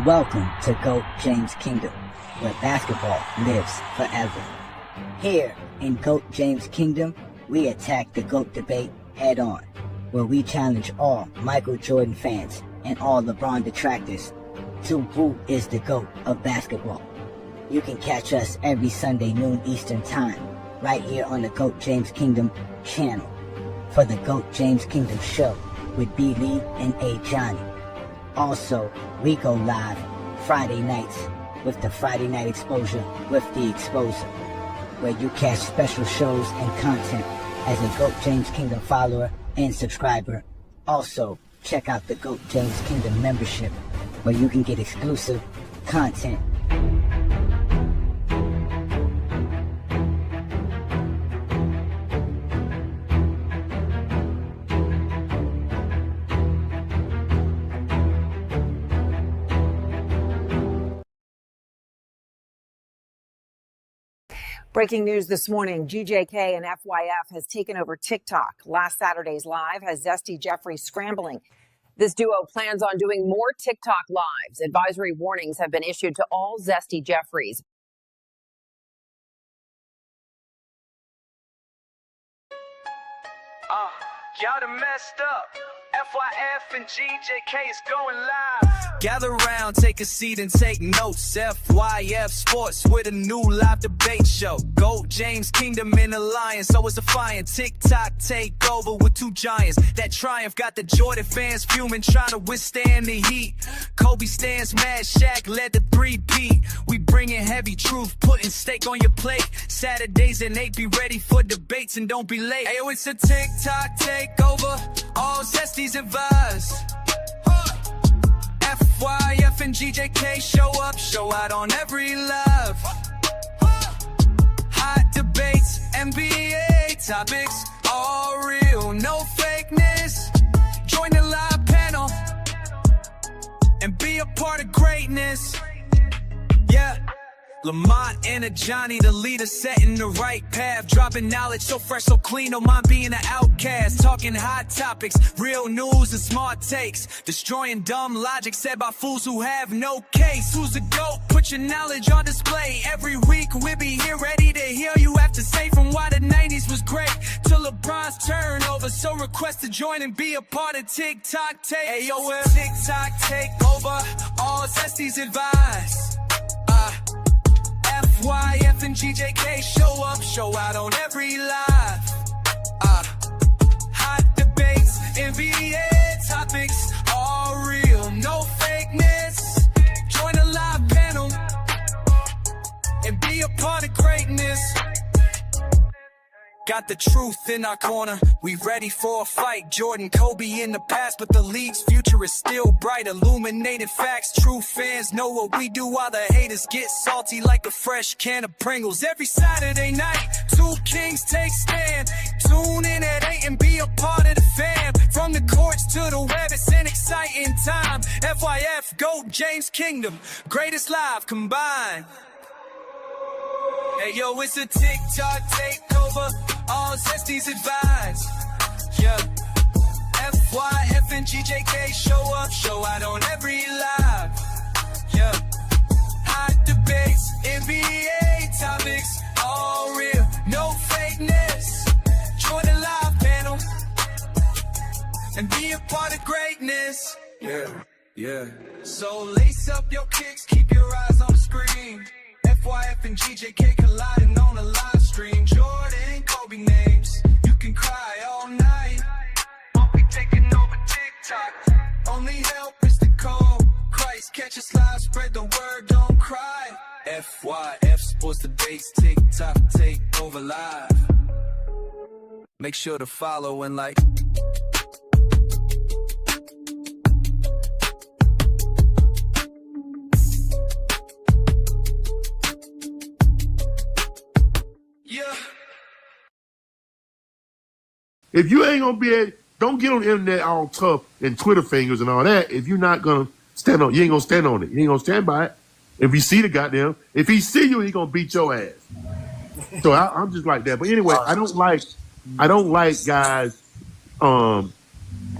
Welcome to GOAT James Kingdom, where basketball lives forever. Here in GOAT James Kingdom, we attack the GOAT debate head on, where we challenge all Michael Jordan fans and all LeBron detractors to who is the GOAT of basketball. You can catch us every Sunday noon Eastern Time, right here on the GOAT James Kingdom channel, for the GOAT James Kingdom show with B. Lee and A. Johnny. Also, we go live Friday nights with the Friday Night Exposure with the Exposer, where you catch special shows and content as a GOAT James Kingdom follower and subscriber. Also, check out the GOAT James Kingdom membership, where you can get exclusive content. Breaking news this morning, GJK and FYF has taken over TikTok. Last Saturday's live has Zesty Jeffries scrambling. This duo plans on doing more TikTok lives. Advisory warnings have been issued to all Zesty Jeffries. Y'all done messed up. FYF and GJK is going live. Gather round, take a seat and take notes. FYF Sports with a new live debate show. GOAT James Kingdom in alliance, so it's a fire. TikTok takeover with two giants. That triumph got the Jordan fans fuming, trying to withstand the heat. Kobe stands mad, Shaq led the 3-peat. We bringing heavy truth, putting steak on your plate. Saturdays at 8, be ready for debates and don't be late. Ayo, it's a TikTok takeover. All Zesties advise. FYF and GJK show up, show out on every live. Hot debates, NBA topics, all real, no fakeness. Join the live panel and be a part of greatness. Yeah. Lamont and a Johnny, the leader, setting the right path. Dropping knowledge so fresh, so clean, no mind being an outcast. Talking hot topics, real news and smart takes. Destroying dumb logic said by fools who have no case. Who's the GOAT? Put your knowledge on display. Every week we'll be here ready to hear you have to say from why the 90s was great to LeBron's turnover. So request to join and be a part of TikTok Take. Ayo, TikTok Takeover, all Zesties advise. FYF and GJK show up, show out on every live. Hot debates, NBA topics, all real, no fakeness. Join the live panel and be a part of greatness. Got the truth in our corner, we ready for a fight. Jordan, Kobe in the past, but the league's future is still bright. Illuminated facts, true fans know what we do while the haters get salty like a fresh can of Pringles. Every Saturday night, two kings take stand. Tune in at 8 and be a part of the fam. From the courts to the web, it's an exciting time. FYF, GOAT James Kingdom, greatest live combined. Hey yo, it's a TikTok takeover, all Zesties advise. Yeah, FYF and GJK show up, show out on every live. Yeah, hot debates, NBA topics, all real, no fakeness. Join the live panel and be a part of greatness. Yeah. So lace up your kicks, keep your eyes on the screen. FYF and GJK colliding on a live stream. Jordan, Kobe names, you can cry all night. I'll be taking over TikTok. Only help is the code. Christ, catch us live, spread the word, don't cry. FYF Sports Debates, TikTok Takeover live. Make sure to follow and like. If you ain't gonna be don't get on the internet all tough and Twitter fingers and all that. If you're not gonna stand on, you ain't gonna stand on it. You ain't gonna stand by it. If you see the goddamn, if he see you, he gonna beat your ass. So I'm just like that. But anyway, I don't like guys,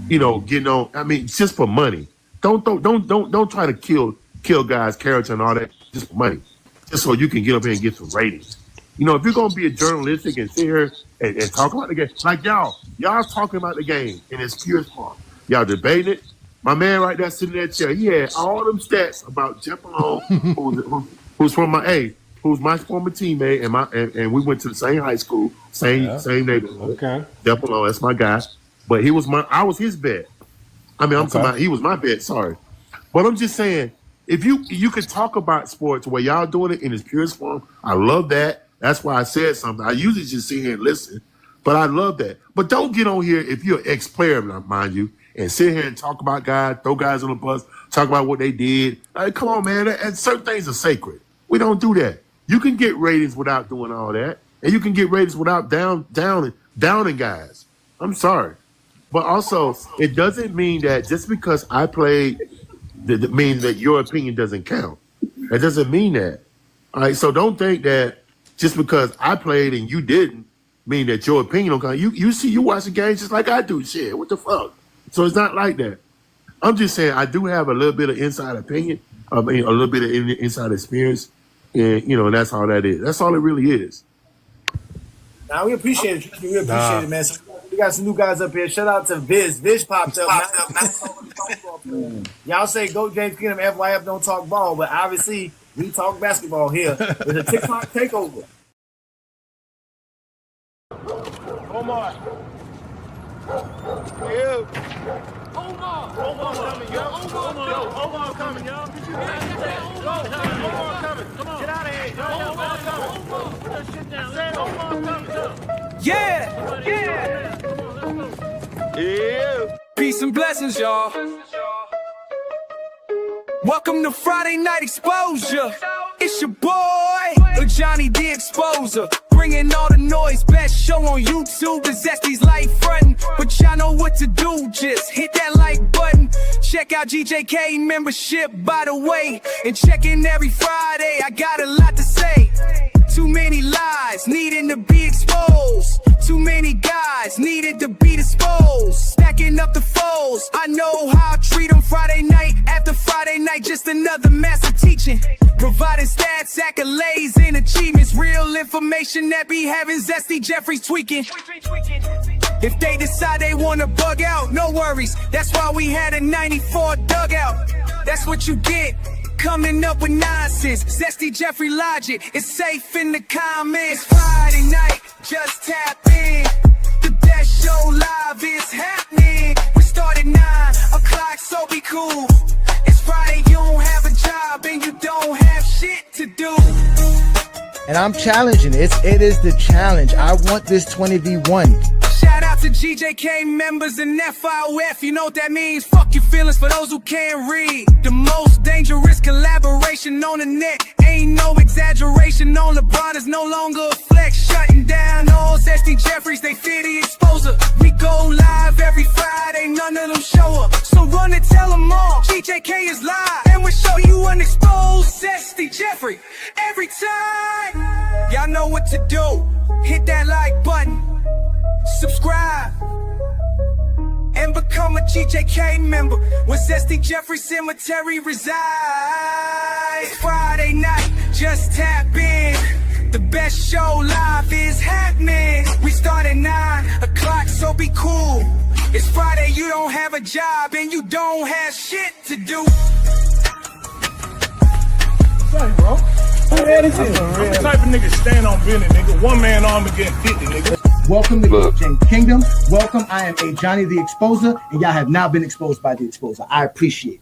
getting on. I mean, it's just for money. Don't try to kill kill guys' character and all that just for money, just so you can get up here and get some ratings. You know, if you're gonna be a journalistic and sit here and talk about the game, like y'all talking about the game in its purest form. Y'all debating it. My man right there sitting in that chair, he had all them stats about Jeff Malone, who's from who's my former teammate, and we went to the same high school, same neighborhood. Okay. Jeff Malone, that's my guy. But I was his bet. I mean, I'm talking about he was my bet, sorry. But I'm just saying, if you could talk about sports where y'all doing it in its purest form, I love that. That's why I said something. I usually just sit here and listen, but I love that. But don't get on here if you're an ex-player, mind you, and sit here and talk about guys, throw guys on the bus, talk about what they did. Come on, man. And certain things are sacred. We don't do that. You can get ratings without doing all that, and you can get ratings without downing guys. I'm sorry. But also, it doesn't mean that just because I played, that means that your opinion doesn't count. That doesn't mean that. All right, so don't think that just because I played and you didn't mean that your opinion don't count. You watch the games just like I do. Shit, what the fuck? So it's not like that. I'm just saying I do have a little bit of inside opinion, a little bit of inside experience, and that's all that is. That's all it really is. Now we appreciate it. We appreciate it, man. So we got some new guys up here. Shout out to Viz. Viz popped up. Y'all say go James Kingdom, FYF don't talk ball, but obviously we talk basketball here. It's a TikTok takeover. Omar. Yeah. Omar coming, yo. Omar coming, yo. Omar coming. Come on. Get out of here. Omar coming. Put that shit down. Omar coming. Yeah. Yeah. Peace and blessings, y'all. Welcome to Friday Night Exposure. It's your boy, Johnny the Exposer. Bringing all the noise, best show on YouTube. The Zesty's light frontin', but y'all know what to do. Just hit that like button. Check out GJK membership, by the way. And check in every Friday, I got a lot to say. Too many lies needing to be exposed. Too many guys needed to be disposed. Stacking up the foes, I know how I treat them. Friday night after Friday night, just another master teaching. Providing stats, accolades, and achievements. Real information that be having Zesty Jeffries tweaking. If they decide they wanna bug out, no worries. That's why we had a 94 dugout. That's what you get, coming up with nonsense. Zesty Jeffrey logic, it's safe in the comments. Friday night, just tap in. The best show live is happening. We start at 9 o'clock, so be cool. It's Friday, you don't have a job and you don't have shit to do. And I'm challenging it. It is the challenge. I want this 20v1. Shout out to GJK members and FYF. You know what that means? Fuck your feelings for those who can't read. The most dangerous collaboration on the net. Ain't no exaggeration on LeBron is no longer a flex. Shutting down all Zesty Jeffries, they fear the exposer. We go live every Friday, none of them show up. So run and tell them all, GJK is live. And we'll show you an exposed Zesty Jeffrey every time. Y'all know what to do. Hit that like button. Subscribe and become a GJK member where Zesty Jeffrey Cemetery resides. Friday night, just tap in. The best show live is happening. We start at 9 o'clock, so be cool. It's Friday, you don't have a job and you don't have shit to do. Sorry, bro. Who the hell is this? I'm the type of nigga stand on business, nigga. One man arm and get 50, nigga. Welcome to GOAT James Kingdom. Welcome. I am a Johnny the Exposer, and y'all have now been exposed by the Exposer. I appreciate it.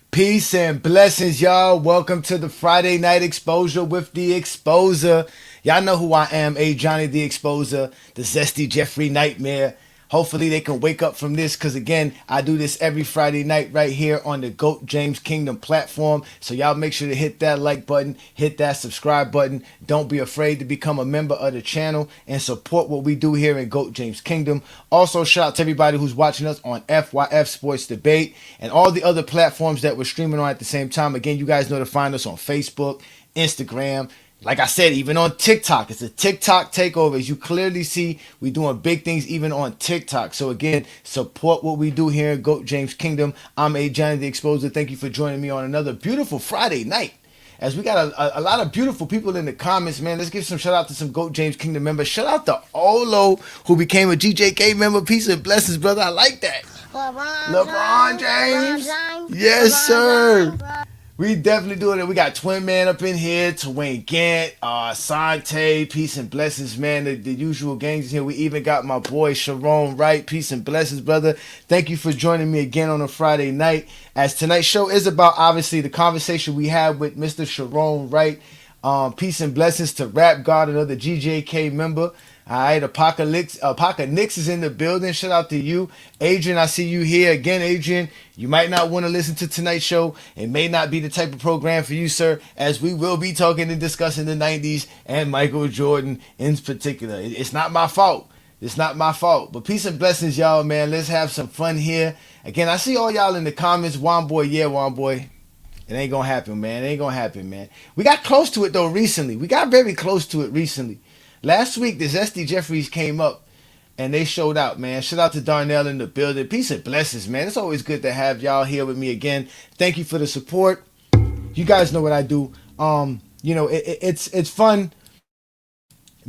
Peace and blessings, y'all. Welcome to the Friday Night Exposure with the Exposer. Y'all know who I am, a Johnny the Exposer, the Zesty Jeffrey Nightmare. Hopefully they can wake up from this because, again, I do this every Friday night right here on the GOAT James Kingdom platform. So y'all make sure to hit that like button, hit that subscribe button. Don't be afraid to become a member of the channel and support what we do here in GOAT James Kingdom. Also, shout out to everybody who's watching us on FYF Sports Debate and all the other platforms that we're streaming on at the same time. Again, you guys know to find us on Facebook, Instagram, Like I said, even on TikTok, it's a TikTok takeover. As you clearly see, we're doing big things even on TikTok. So again, support what we do here in GOAT James Kingdom. I'm A. Johnny the Exposer. Thank you for joining me on another beautiful Friday night. As we got a lot of beautiful people in the comments, man. Let's give some shout out to some GOAT James Kingdom members. Shout out to Olo, who became a GJK member. Peace and blessings, brother. I like that. LeBron James. Yes, sir. We definitely doing it. We got Twin Man up in here, Twain Gant, Sante, peace and blessings, man. The usual gangs here. We even got my boy Chiron Wright, peace and blessings, brother. Thank you for joining me again on a Friday night. As tonight's show is about, obviously, the conversation we had with Mr. Chiron Wright. Peace and blessings to Rap God, another GJK member. All right, Apocalypse is in the building. Shout out to you. Adrian, I see you here. Again, Adrian, you might not want to listen to tonight's show. It may not be the type of program for you, sir, as we will be talking and discussing the 90s and Michael Jordan in particular. It's not my fault. It's not my fault. But peace and blessings, y'all, man. Let's have some fun here. Again, I see all y'all in the comments. Juan Boy, yeah, Juan Boy. It ain't going to happen, man. It ain't going to happen, man. We got close to it, though, recently. We got very close to it recently. Last week, the Zesty Jeffries came up and they showed out, man. Shout out to Darnell in the building. Peace and blessings, man. It's always good to have y'all here with me again. Thank you for the support. You guys know what I do. It's fun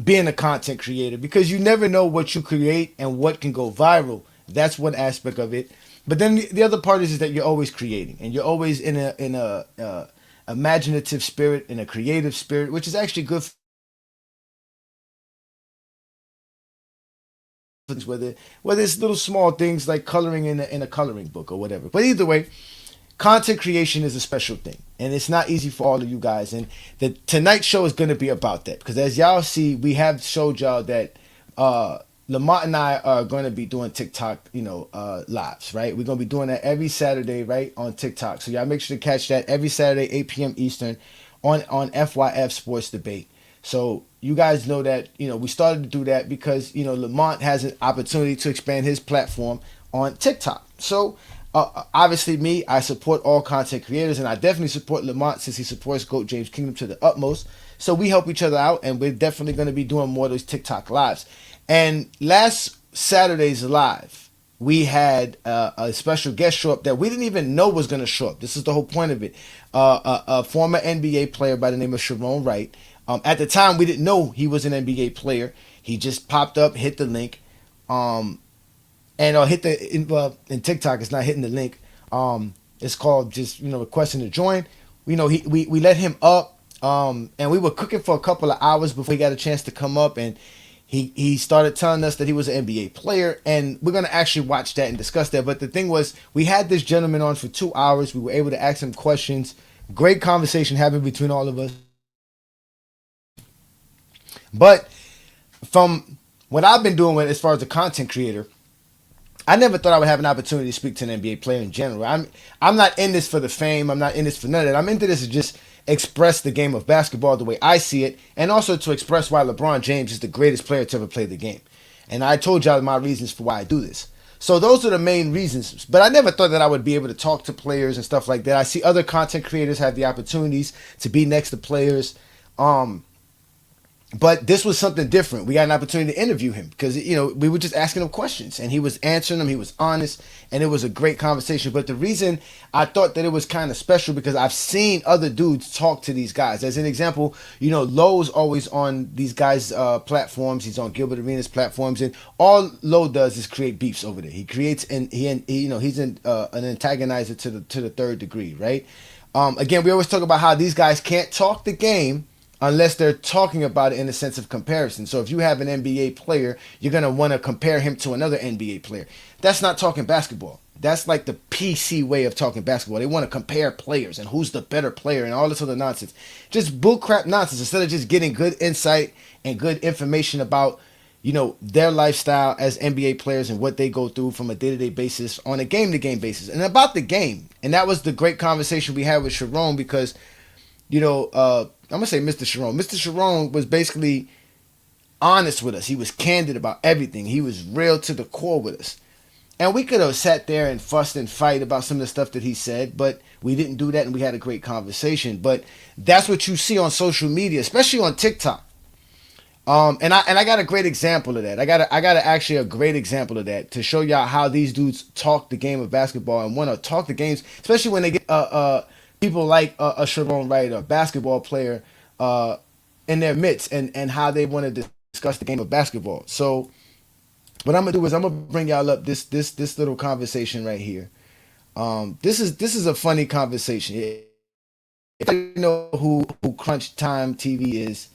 being a content creator because you never know what you create and what can go viral. That's one aspect of it. But then the other part is that you're always creating and you're always in a imaginative spirit, in a creative spirit, which is actually good whether it's little small things like coloring in a coloring book or whatever. But either way, content creation is a special thing, and it's not easy for all of you guys. And the tonight's show is going to be about that because as y'all see, we have showed y'all that Lamont and I are going to be doing TikTok, lives, right? We're going to be doing that every Saturday, right, on TikTok. So y'all make sure to catch that every Saturday, 8 p.m. Eastern on FYF Sports Debate. So you guys know that, we started to do that because, Lamont has an opportunity to expand his platform on TikTok. So obviously me, I support all content creators and I definitely support Lamont since he supports GOAT James Kingdom to the utmost. So we help each other out and we're definitely going to be doing more of those TikTok lives. And last Saturday's live, we had a special guest show up that we didn't even know was going to show up. This is the whole point of it. A former NBA player by the name of Chiron Wright. At the time, we didn't know he was an NBA player. He just popped up, hit the link, and hit in TikTok. It's not hitting the link. It's called just requesting to join. We let him up, and we were cooking for a couple of hours before he got a chance to come up, and he started telling us that he was an NBA player, and we're gonna actually watch that and discuss that. But the thing was, we had this gentleman on for 2 hours. We were able to ask him questions. Great conversation happened between all of us. But from what I've been doing as far as a content creator, I never thought I would have an opportunity to speak to an NBA player in general. I'm not in this for the fame. I'm not in this for none of that. I'm into this to just express the game of basketball the way I see it, and also to express why LeBron James is the greatest player to ever play the game. And I told y'all my reasons for why I do this. So those are the main reasons. But I never thought that I would be able to talk to players and stuff like that. I see other content creators have the opportunities to be next to players. But this was something different. We got an opportunity to interview him because, we were just asking him questions and he was answering them. He was honest and it was a great conversation. But the reason I thought that it was kind of special because I've seen other dudes talk to these guys. As an example, Lowe's always on these guys' platforms. He's on Gilbert Arenas' platforms, and all Lowe does is create beefs over there. He creates he's an antagonizer to the third degree, right? Again, we always talk about how these guys can't talk the game unless they're talking about it in a sense of comparison. So if you have an NBA player, you're going to want to compare him to another NBA player. That's not talking basketball. That's like the PC way of talking basketball. They want to compare players and who's the better player and all this other nonsense. Just bullcrap nonsense instead of just getting good insight and good information about, their lifestyle as NBA players and what they go through from a day-to-day basis on a game-to-game basis and about the game. And that was the great conversation we had with Chiron because, I'm going to say Mr. Chiron. Mr. Chiron was basically honest with us. He was candid about everything. He was real to the core with us. And we could have sat there and fussed and fight about some of the stuff that he said, but we didn't do that, and we had a great conversation. But that's what you see on social media, especially on TikTok. And I got a great example of that. I got actually a great example of that to show y'all how these dudes talk the game of basketball and want to talk the games, especially when they get people like a Chiron Wright, a basketball player, in their midst, and how they want to discuss the game of basketball. So what I'm gonna do is I'm gonna bring y'all up this little conversation right here. This is a funny conversation. If you know who Crunch Time TV is,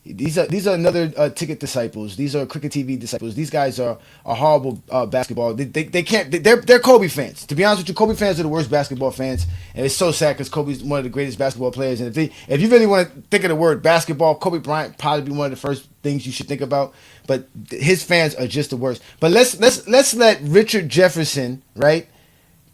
these are another ticket disciples. These are Cricket TV disciples. These guys are horrible basketball. They can't. They're Kobe fans. To be honest with you, Kobe fans are the worst basketball fans, and it's so sad because Kobe's one of the greatest basketball players. And if you really want to think of the word basketball, Kobe Bryant probably be one of the first things you should think about. But his fans are just the worst. But let's let Richard Jefferson, right,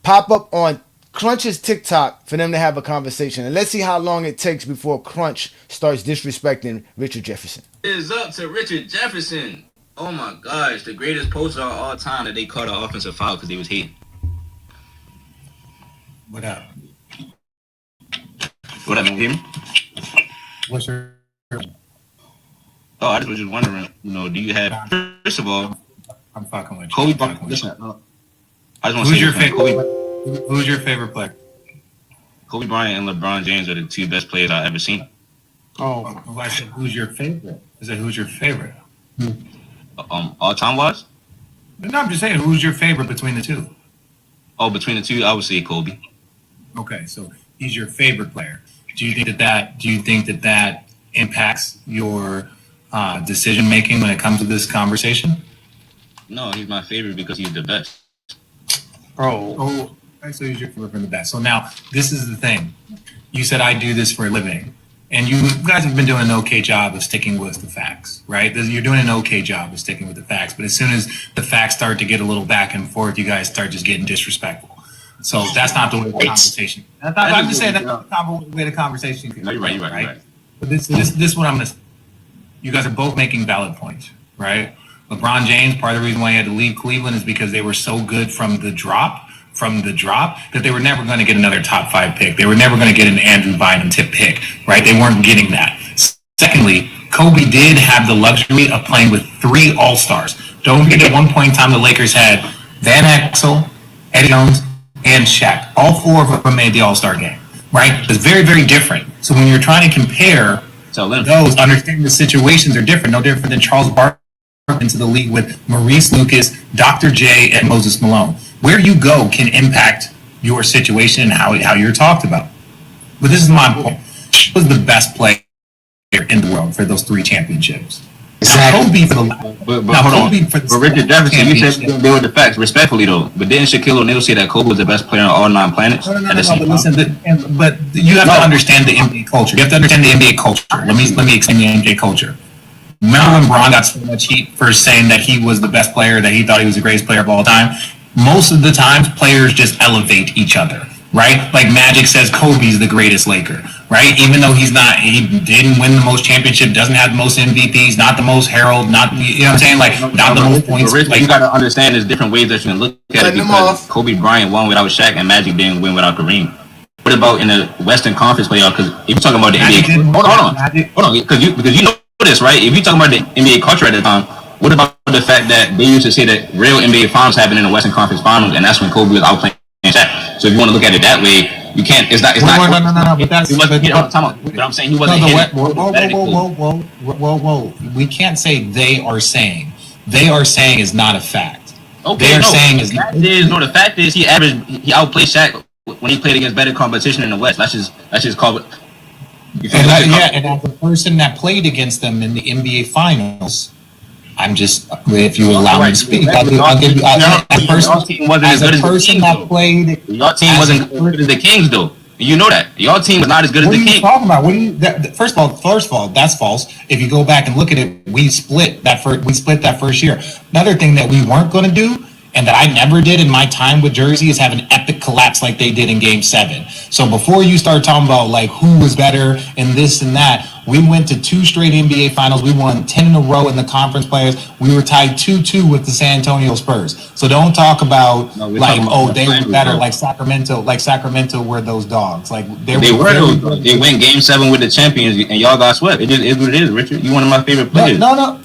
pop up on Crunch's TikTok for them to have a conversation, and let's see how long it takes before Crunch starts disrespecting Richard Jefferson. It is up to Richard Jefferson. Oh my gosh, the greatest poster of all time that they called an offensive foul because they was hating. What up? What up, man? Hear me? What's your? Oh, I just was just wondering. Do you have? First of all, I'm fucking with you. Kobe Bryant. Listen, I just want to say, who's your favorite? Who's your favorite player? Kobe Bryant and LeBron James are the two best players I've ever seen. Oh, I said, who's your favorite? I said, who's your favorite? All time wise? No, I'm just saying, who's your favorite between the two? Oh, between the two, I would say Kobe. Okay, so he's your favorite player. Do you think that impacts your decision making when it comes to this conversation? No, he's my favorite because he's the best. Oh, okay, so he's your favorite from the best. So now, this is the thing. You said I do this for a living, and you guys have been doing an okay job of sticking with the facts, right? You're doing an okay job of sticking with the facts, but as soon as the facts start to get a little back and forth, you guys start just getting disrespectful. So that's not the way the conversation. I'm just saying that's not the way the conversation. No, you're right. But this is what I'm gonna. You guys are both making valid points, right? LeBron James, part of the reason why he had to leave Cleveland is because they were so good from the drop, that they were never going to get another top 5 pick. They were never going to get an Andrew Bynum tip pick, right? They weren't getting that. Secondly, Kobe did have the luxury of playing with 3 All-Stars. Don't forget, at one point in time, the Lakers had Van Exel, Eddie Jones, and Shaq. All 4 of them made the All-Star game, right? It's very, very different. So when you're trying to compare those, understanding the situations are different. No different than Charles Barkley into the league with Maurice Lucas, Dr. J, and Moses Malone. Where you go can impact your situation and how you're talked about. But this is my point. Who was the best player in the world for those 3 championships? Exactly. But Richard Jefferson, you said they were the facts, respectfully though. But didn't Shaquille O'Neal say that Kobe was the best player on all 9 planets? No, but you have to understand the NBA culture. You have to understand the NBA culture. Let me explain the NBA culture. Remember when Bron got so much heat for saying that he was the best player, that he thought he was the greatest player of all time? Most of the times, players just elevate each other, right? Like Magic says Kobe's the greatest Laker, right? Even though he didn't win the most championship, doesn't have the most MVPs, not the most herald, not, you know what I'm saying? Like, not the most points. Rich, you got to understand there's different ways that you can look at it, because Kobe Bryant won without Shaq and Magic didn't win without Kareem. What about in the Western Conference playoff? Because if you're talking about the NBA, hold on, because you know this, right? If you're talking about the NBA culture at the time, what about the fact that they used to say that real NBA finals happen in the Western Conference finals, and that's when Kobe was outplaying Shaq? So if you want to look at it that way, you can't. It's not. No. But that's. He wasn't hitting all the time. But I'm saying he wasn't hitting. Whoa. We can't say they are saying. They are saying is not a fact. Okay, they are saying is the fact is he outplayed Shaq when he played against better competition in the West. That's just called. And as a person that played against them in the NBA Finals, I'm just, if you allow me to speak, I'll give you. As a person that played, your team wasn't as good as the Kings, though. You know that your team was not as good as the Kings. What are you talking about? First of all, that's false. If you go back and look at it, we split that first year. Another thing that we weren't going to do, and that I never did in my time with Jersey, is have an epic collapse like they did in Game 7. So before you start talking about like who was better and this and that, We went to 2 straight NBA finals. We won 10 in a row in the conference players. We were tied 2-2 with the San Antonio Spurs. So don't talk about they were better, like Sacramento were those dogs. Like they went game 7 with the champions and y'all got swept. It is what it is, Richard. You're one of my favorite players. No.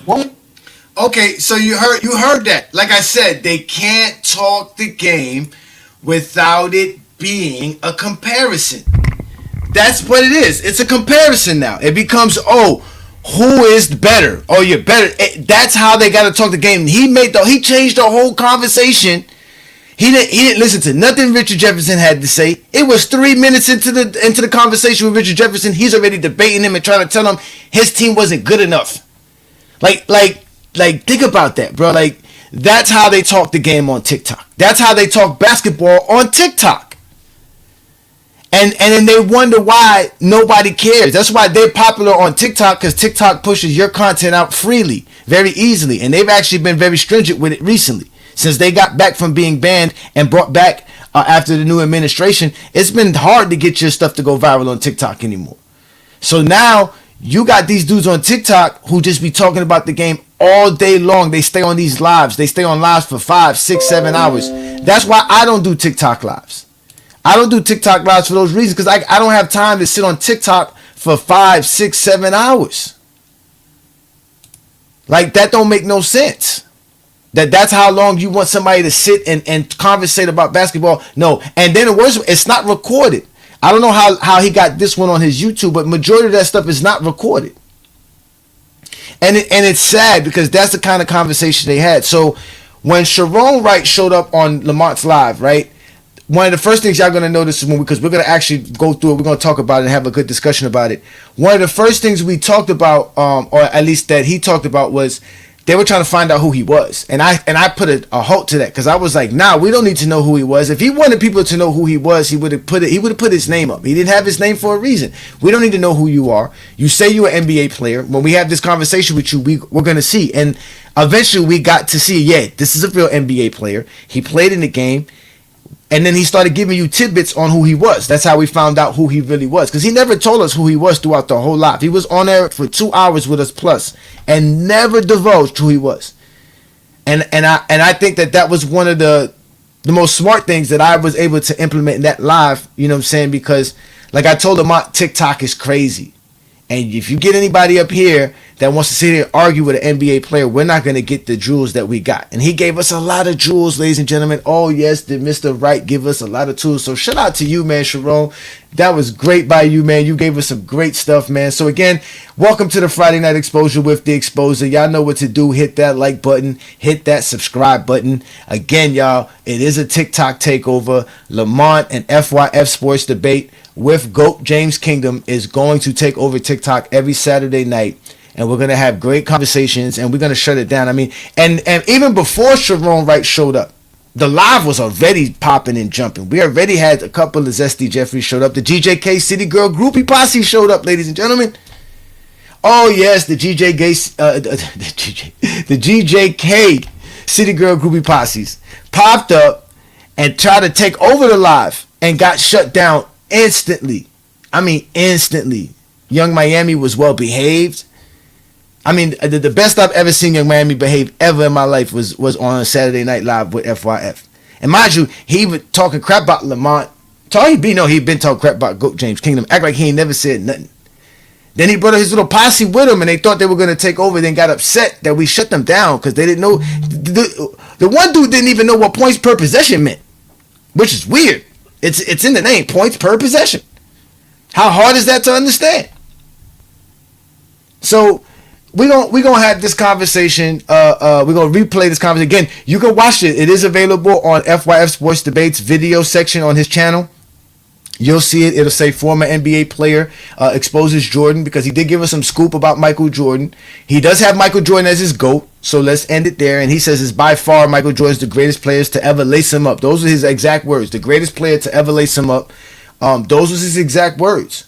Okay, so you heard that. Like I said, they can't talk the game without it being a comparison. That's what it is. It's a comparison now. It becomes, who is better? Oh, you're better. That's how they got to talk the game. He changed the whole conversation. He didn't listen to nothing Richard Jefferson had to say. It was 3 minutes into the conversation with Richard Jefferson. He's already debating him and trying to tell him his team wasn't good enough. Like think about that, bro. Like, that's how they talk the game on TikTok. That's how they talk basketball on TikTok. And then they wonder why nobody cares. That's why they're popular on TikTok, because TikTok pushes your content out freely, very easily. And they've actually been very stringent with it recently. Since they got back from being banned and brought back after the new administration, it's been hard to get your stuff to go viral on TikTok anymore. So now you got these dudes on TikTok who just be talking about the game all day long. They stay on these lives. They stay on lives for 5, 6, 7 hours. That's why I don't do TikTok lives. I don't do TikTok lives for those reasons, because I don't have time to sit on TikTok for 5, 6, 7 hours. Like, that don't make no sense. That's how long you want somebody to sit and conversate about basketball. No. And then the worst, it's not recorded. I don't know how he got this one on his YouTube, but majority of that stuff is not recorded. And it's sad, because that's the kind of conversation they had. So when Chiron Wright showed up on Lamont's Live, right, one of the first things y'all going to notice is because we're going to actually go through it, we're going to talk about it and have a good discussion about it. One of the first things we talked about, or at least that he talked about, was they were trying to find out who he was. And I put a halt to that, because I was like, nah, we don't need to know who he was. If he wanted people to know who he was, he would have put his name up. He didn't have his name for a reason. We don't need to know who you are. You say you're an NBA player. When we have this conversation with you, we're going to see. And eventually we got to see, this is a real NBA player. He played in the game. And then he started giving you tidbits on who he was. That's how we found out who he really was. Because he never told us who he was throughout the whole life. He was on there for 2 hours with us plus and never divulged who he was. And I think that was one of the most smart things that I was able to implement in that live. You know what I'm saying? Because like I told him, TikTok is crazy. And if you get anybody up here that wants to sit here and argue with an NBA player, we're not going to get the jewels that we got. And he gave us a lot of jewels, ladies and gentlemen. Oh, yes, did Mr. Wright give us a lot of tools. So shout out to you, man, Chiron. That was great by you, man. You gave us some great stuff, man. So again, welcome to the Friday Night Exposure with the Exposer. Y'all know what to do. Hit that like button. Hit that subscribe button. Again, y'all, it is a TikTok takeover. Lamont and FYF Sports Debate with GOAT James Kingdom is going to take over TikTok every Saturday night. And we're going to have great conversations, and we're going to shut it down. I mean, and even before Chiron Wright showed up, the live was already popping and jumping. We already had a couple of Zesty Jeffries showed up. The GJK City Girl Groupie Posse showed up, ladies and gentlemen. Oh, yes, the GJK City Girl Groupie Posses popped up and tried to take over the live and got shut down instantly. I mean, instantly. Young Miami was well behaved. I mean, the best I've ever seen Young Miami behave ever in my life was on Saturday Night Live with FYF. And mind you, he was talking crap about Lamont. He'd been talking crap about GOAT James Kingdom. Act like he ain't never said nothing. Then he brought his little posse with him, and they thought they were going to take over, then got upset that we shut them down because they didn't know. The one dude didn't even know what points per possession meant, which is weird. It's in the name, points per possession. How hard is that to understand? So we're gonna have this conversation. We're gonna replay this conversation again. You can watch it. It is available on FYF Sports Debates video section on his channel. You'll see it. It'll say former NBA player exposes Jordan, because he did give us some scoop about Michael Jordan. He does have Michael Jordan as his GOAT, so let's end it there. And he says it's by far Michael Jordan's the greatest players to ever lace him up. Those are his exact words. The greatest player to ever lace him up. Those was his exact words.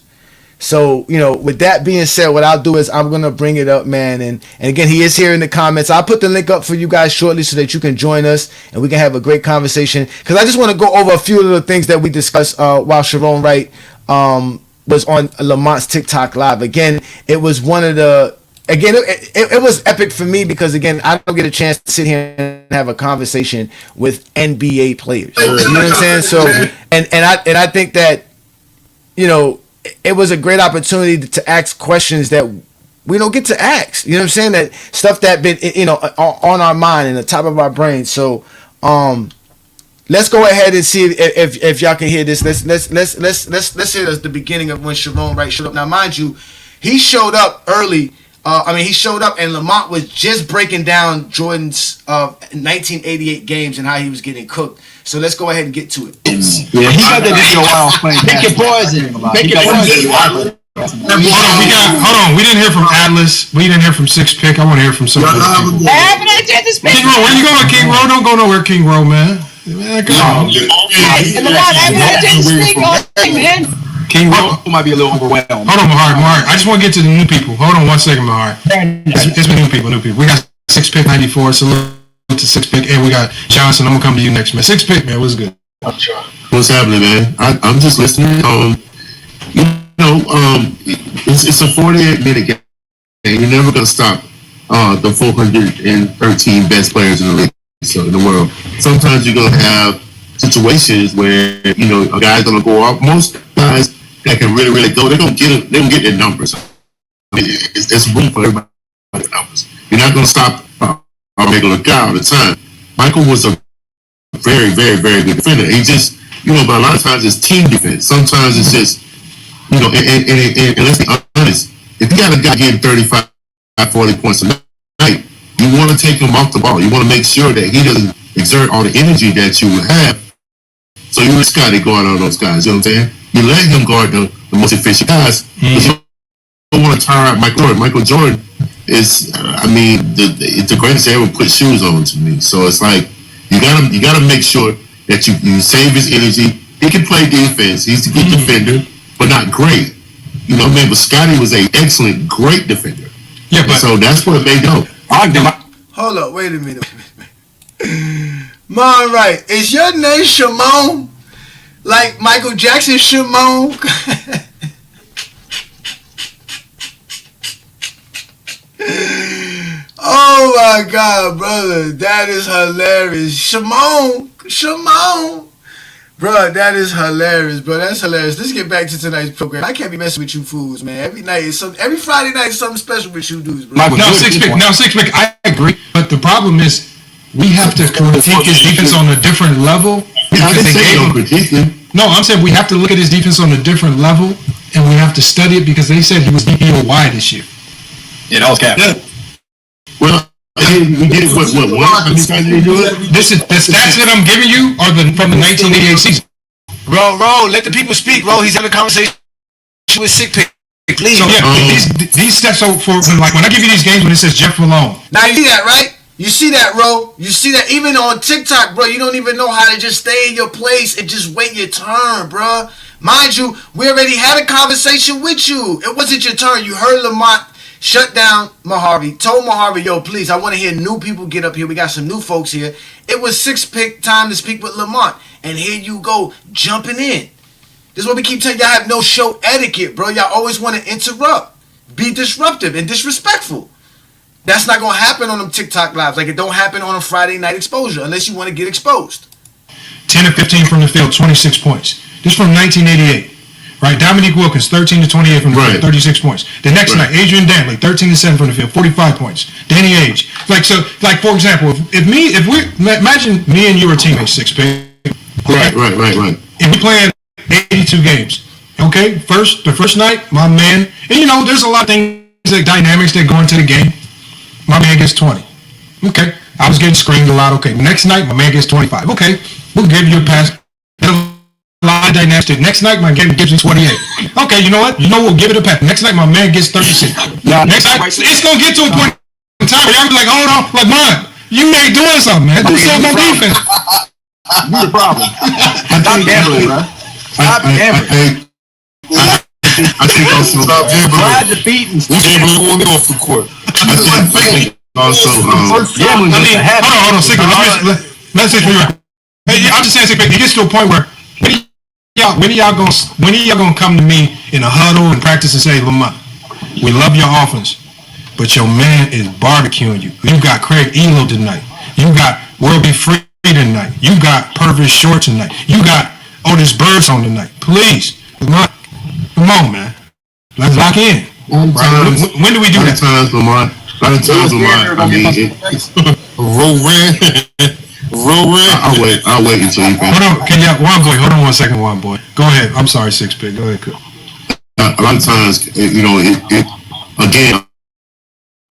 So, with that being said, what I'll do is I'm going to bring it up, man. And again, he is here in the comments. I'll put the link up for you guys shortly so that you can join us and we can have a great conversation. Because I just want to go over a few of the things that we discussed while Chiron Wright was on Lamont's TikTok live. Again, it was one of the. Again, it was epic for me because again, I don't get a chance to sit here and have a conversation with NBA players. You know what I'm saying? So, and I think that, you know, it was a great opportunity to ask questions that we don't get to ask. You know what I'm saying? That stuff that been, you know, on our mind and the top of our brain. So, let's go ahead and see if y'all can hear this. Let's hear the beginning of when Chiron Wright showed up. Now, mind you, he showed up early. He showed up and Lamont was just breaking down Jordan's 1988 games and how he was getting cooked. So let's go ahead and get to it. Yeah, he got that video while playing. Pick your poison. Pick your poison. Hold on. We didn't hear from Atlas. We didn't hear from Six Pick. I want to hear from some of those people. King Ro, where you going, King Ro? Don't go nowhere, King Ro, man. Man, come on. King Ro might be a little overwhelmed. Hold on, Mahar. I just want to get to the new people. Hold on 1 second, Mahar. It's new people. We got Six Pick 94. Salute to Six Pick, and we got Johnson. I'm gonna come to you next, man. Six Pick, man. What's good? What's happening, man? I'm just listening. It's a 48-minute game. You're never gonna stop the 413 best players in the league, so in the world. Sometimes you're gonna have situations where a guy's gonna go off. Most guys that can really go, they're gonna get their numbers. It's room for everybody to get numbers. You're not gonna stop a regular guy all the time. Michael was a very, very, very good defender. He just, but a lot of times it's team defense. Sometimes it's just, and let's be honest, if you got a guy getting 35, 40 points a night, you want to take him off the ball. You want to make sure that he doesn't exert all the energy that you would have. So you just got to guard all those guys. You know what I'm saying? You let him guard the most efficient guys. But you don't want to tire out Michael Jordan. Michael Jordan is, the greatest to ever put shoes on to me. So it's like you gotta make sure that you save his energy. He can play defense. He's a good defender, but not great. But Scotty was an excellent, great defender. Yeah, but so that's what they do. Hold up, wait a minute. Mon Wright, is your name Shimon? Like Michael Jackson Shimon? Oh my God, brother, that is hilarious. Shimon, bro, that is hilarious, bro. That's hilarious. Let's get back to tonight's program. I can't be messing with you fools, man. Every Friday night is something special with you dudes, bro. Now, Six Pick, I agree, but the problem is we have to critique his defense on a different level. No, I'm saying we have to look at his defense on a different level, and we have to study it because they said he was DPOY this year. Yeah, that was cap. Yeah. Well, we did it. What? How many times did he do it? The stats that I'm giving you are from the 1988 season. Bro, let the people speak, bro. He's having a conversation with Sick Pick. Please. So yeah, these stats are for like when I give you these games when it says Jeff Malone. Now you see that, right? You see that, bro? You see that even on TikTok, bro? You don't even know how to just stay in your place and just wait your turn, bro. Mind you, we already had a conversation with you. It wasn't your turn. You heard Lamont shut down Mojave, told Mojave, yo, please, I want to hear new people get up here. We got some new folks here. It was Six Pick time to speak with Lamont. And here you go, jumping in. This is what we keep telling y'all, have no show etiquette, bro. Y'all always want to interrupt, be disruptive and disrespectful. That's not going to happen on them TikTok lives. Like it don't happen on a Friday night exposure unless you want to get exposed. 10 of 15 from the field, 26 points. This from 1988. Right, Dominique Wilkins, 13 to 28 from the field, 36 points. The next night, Adrian Dantley, 13 to 7 from the field, 45 points. Danny Age, for example, imagine me and you are teammates, Six Pick. Right. And we playing 82 games. Okay, the first night, my man, and there's a lot of things, like dynamics that go into the game. My man gets 20. Okay, I was getting screamed a lot. Okay, next night, my man gets 25. Okay, we'll give you a pass. A lot of dynamics. Next night, my game gives you 28. Okay, you know what? We'll give it a pass. Next night, my man gets 36. Next night, it's going to get to a point in time where I'm like, hold on, like, man, you ain't doing something, man. Do something on defense. You're the problem. Stop gambling, bro. Stop gambling. I think also stop gambling. Try to beat and gambling on off the court. I think also, gambling is a habit. Hold on, Sick. Let's say for you. I'm just saying, Sick, it gets to a point where When are y'all gonna come to me in a huddle and practice and say, Lamont, we love your offense, but your man is barbecuing you. You got Craig Elo tonight. You got World Be Free tonight. You got Purvis Short tonight. You got Otis Birds on tonight. Please, Lamont, come on, man. Let's lock in. When do we do that? Lamont. A lot of times, Lamont. I mean, I'll wait until you finish. Hold on, hold on 1 second, one boy. Go ahead. I'm sorry, Six Pick. Go ahead, Cook. A lot of times, again,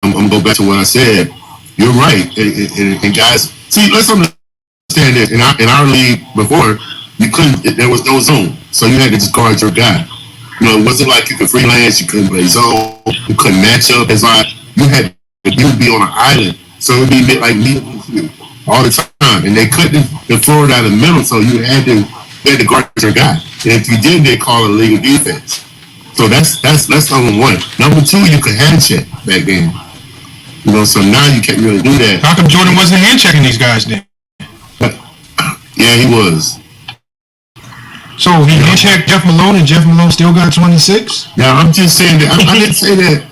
I'm gonna go back to what I said. You're right, and guys, see, let's understand this. In our league before, you couldn't. There was no zone, so you had to just guard your guy. It wasn't like you could freelance. You couldn't play zone. You couldn't match up. It's like you'd be on an island, so it'd be like me all the time, and they couldn't throw it out of the middle, so you had to guard your guy. And if you did, they call it legal defense. So that's number one. Number two, you could hand check back then. So now you can't really do that. How come Jordan wasn't hand checking these guys then? Yeah, he was. So he hand checked Jeff Malone, and Jeff Malone still got 26? Yeah, I'm just saying that. I didn't say that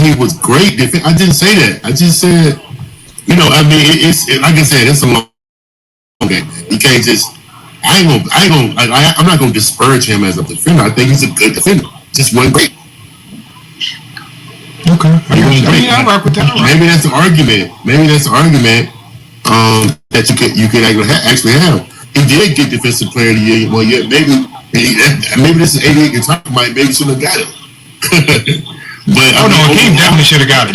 he was great. I didn't say that. I just said, it's like I said, it's a long game. You can't just. I'm not gonna disparage him as a defender. I think he's a good defender. Just wasn't great. Okay. I rock with that. Maybe that's the argument. That you could actually have. He did get defensive player of the year. Well, yeah, maybe this is 88 you're talking about. Maybe shouldn't have got it. But Hakeem definitely should have got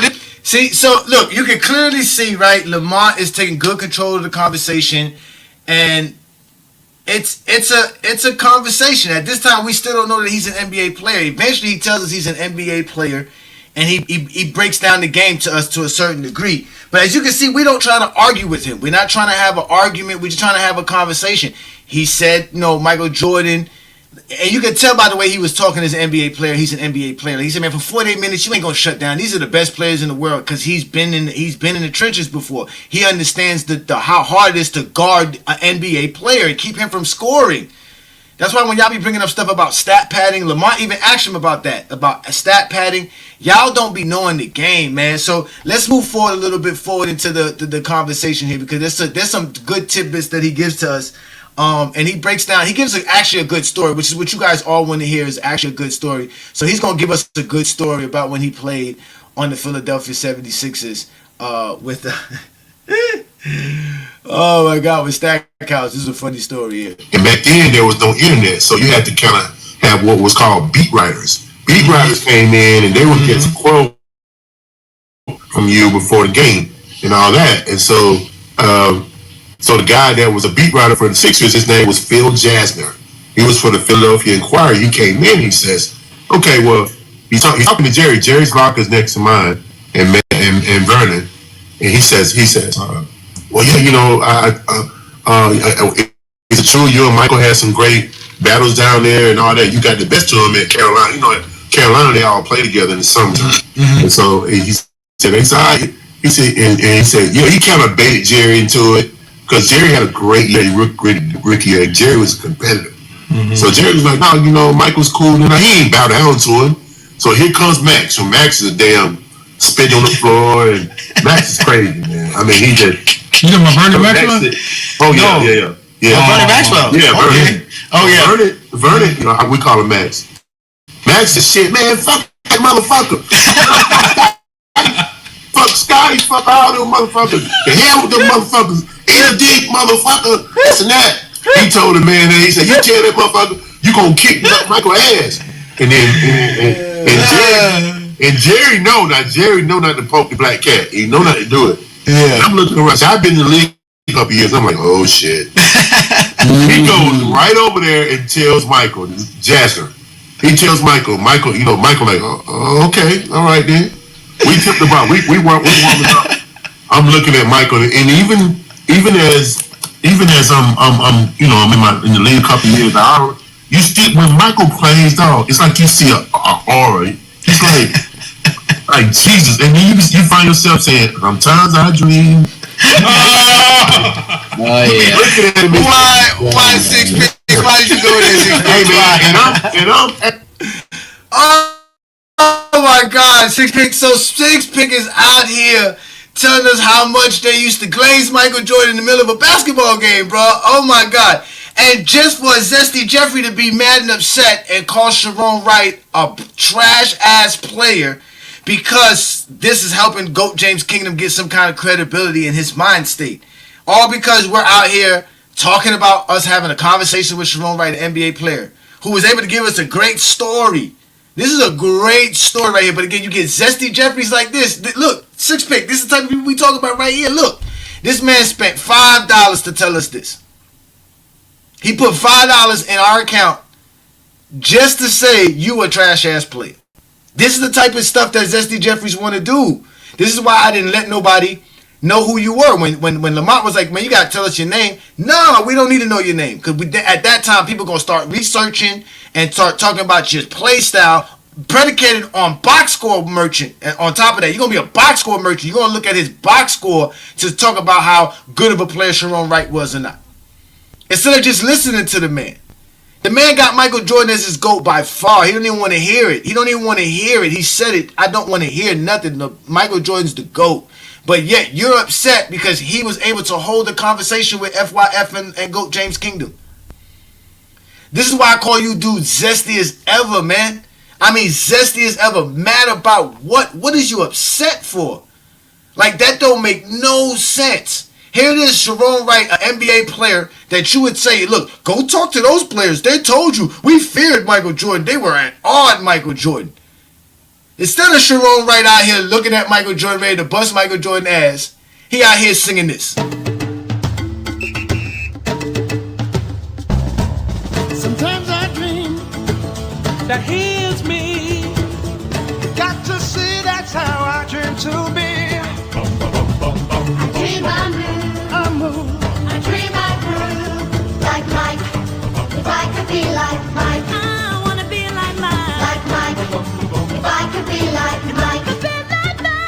it. See, so look, you can clearly see, right? Lamont is taking good control of the conversation, and it's a conversation. At this time, we still don't know that he's an NBA player. Eventually, he tells us he's an NBA player, and he breaks down the game to us to a certain degree. But as you can see, we don't try to argue with him. We're not trying to have an argument. We're just trying to have a conversation. He said, Michael Jordan, and you can tell by the way he was talking as an NBA player, he's an NBA player. He said, man, for 48 minutes, you ain't gonna shut down. These are the best players in the world because he's been in the trenches before. He understands the how hard it is to guard an NBA player and keep him from scoring. That's why when y'all be bringing up stuff about stat padding, Lamont even asked him about that, about stat padding. Y'all don't be knowing the game, man. So let's move forward a little bit forward into the conversation here because there's some good tidbits that he gives to us. And he breaks down, he gives actually a good story, which is what you guys all want to hear is actually a good story. So he's going to give us a good story about when he played on the Philadelphia 76ers with the... Oh my God, with Stackhouse. This is a funny story here. And back then there was no internet, so you had to kind of have what was called beat writers. Beat writers came in and they would get some quote from you before the game and all that. And so so the guy that was a beat writer for the Sixers, his name was Phil Jasner. He was for the Philadelphia Inquirer. He came in, he says, okay, well, he's talking to Jerry. Jerry's locker is next to mine and Vernon. And he says, well, yeah, is it true you and Michael had some great battles down there and all that? You got the best of them at Carolina. At Carolina, they all play together in the summertime. Mm-hmm. And so he said, he said, he kind of baited Jerry into it because Jerry had a great year, rookie year. Jerry was a competitor. Mm-hmm. So Jerry was like, no, Michael's cool. And he ain't bow down to him. So here comes Max. So Max is a damn spit on the floor, and Max is crazy, man. I mean, he just... You know my Vernon Maxwell? Oh, yeah. Vernon Maxwell? Yeah, Vernon. Oh, yeah. Vernon, we call him Max. Max is shit, man. Fuck that motherfucker. Fuck Scotty. Fuck all them motherfuckers. The hell with them motherfuckers. Eat a dick, motherfucker. This and that. He told the man that, he said, you tell that motherfucker, you gonna kick Michael ass. And then, and Jerry know not to poke the black cat. He know not to do it. Yeah. And I'm looking around. So I've been in the league a couple years. I'm like, oh shit. He goes right over there and tells Michael, Jasper. He tells Michael, Michael like, oh, okay, all right then. We tipped the ball. We warmed up. I'm looking at Michael, and even as I'm in the league a couple years, you still when Michael plays, dog, it's like you see a aura. He's like Jesus, and then you find yourself saying, "Sometimes I dream." Oh yeah. Looking at me, why 6 feet? Why did you do this? Hey man, Oh my God, Six Pick. So Six Pick is out here telling us how much they used to glaze Michael Jordan in the middle of a basketball game, bro. Oh my God. And just for Zesty Jeffrey to be mad and upset and call Chiron Wright a trash ass player because this is helping GOAT James Kingdom get some kind of credibility in his mind state. All because we're out here talking about us having a conversation with Chiron Wright, an NBA player, who was able to give us a great story. This is a great story right here. But again, you get Zesty Jeffries like this. Look, Six Pick. This is the type of people we talk about right here. Look, this man spent $5 to tell us this. He put $5 in our account just to say you a trash ass player. This is the type of stuff that Zesty Jeffries want to do. This is why I didn't let nobody know who you were. When Lamont was like, man, you got to tell us your name. No, we don't need to know your name. Because at that time, people going to start researching and start talking about your play style predicated on box score merchant. And on top of that, you're going to be a box score merchant. You're going to look at his box score to talk about how good of a player Chiron Wright was or not. Instead of just listening to the man. The man got Michael Jordan as his GOAT by far. He don't even want to hear it. He don't even want to hear it. He said it. I don't want to hear nothing. Michael Jordan's the GOAT. But yet you're upset because he was able to hold a conversation with FYF and GOAT James Kingdom. This is why I call you dude zesty as ever, man. I mean zesty as ever. Mad about what? What is you upset for? Like that don't make no sense. Here it is, Chiron Wright, an NBA player that you would say, look, go talk to those players. They told you. We feared Michael Jordan. They were at awe at Michael Jordan. Instead of Chiron Wright out here looking at Michael Jordan ready to bust Michael Jordan's ass, he out here singing this. Sometimes I dream that he is me. Got to see that's how I dream to be. I dream I move. I dream I groove. Like Mike. If I could be like Mike. I want to be like Mike. Like Mike. If I could be like Mike. Be like Mike.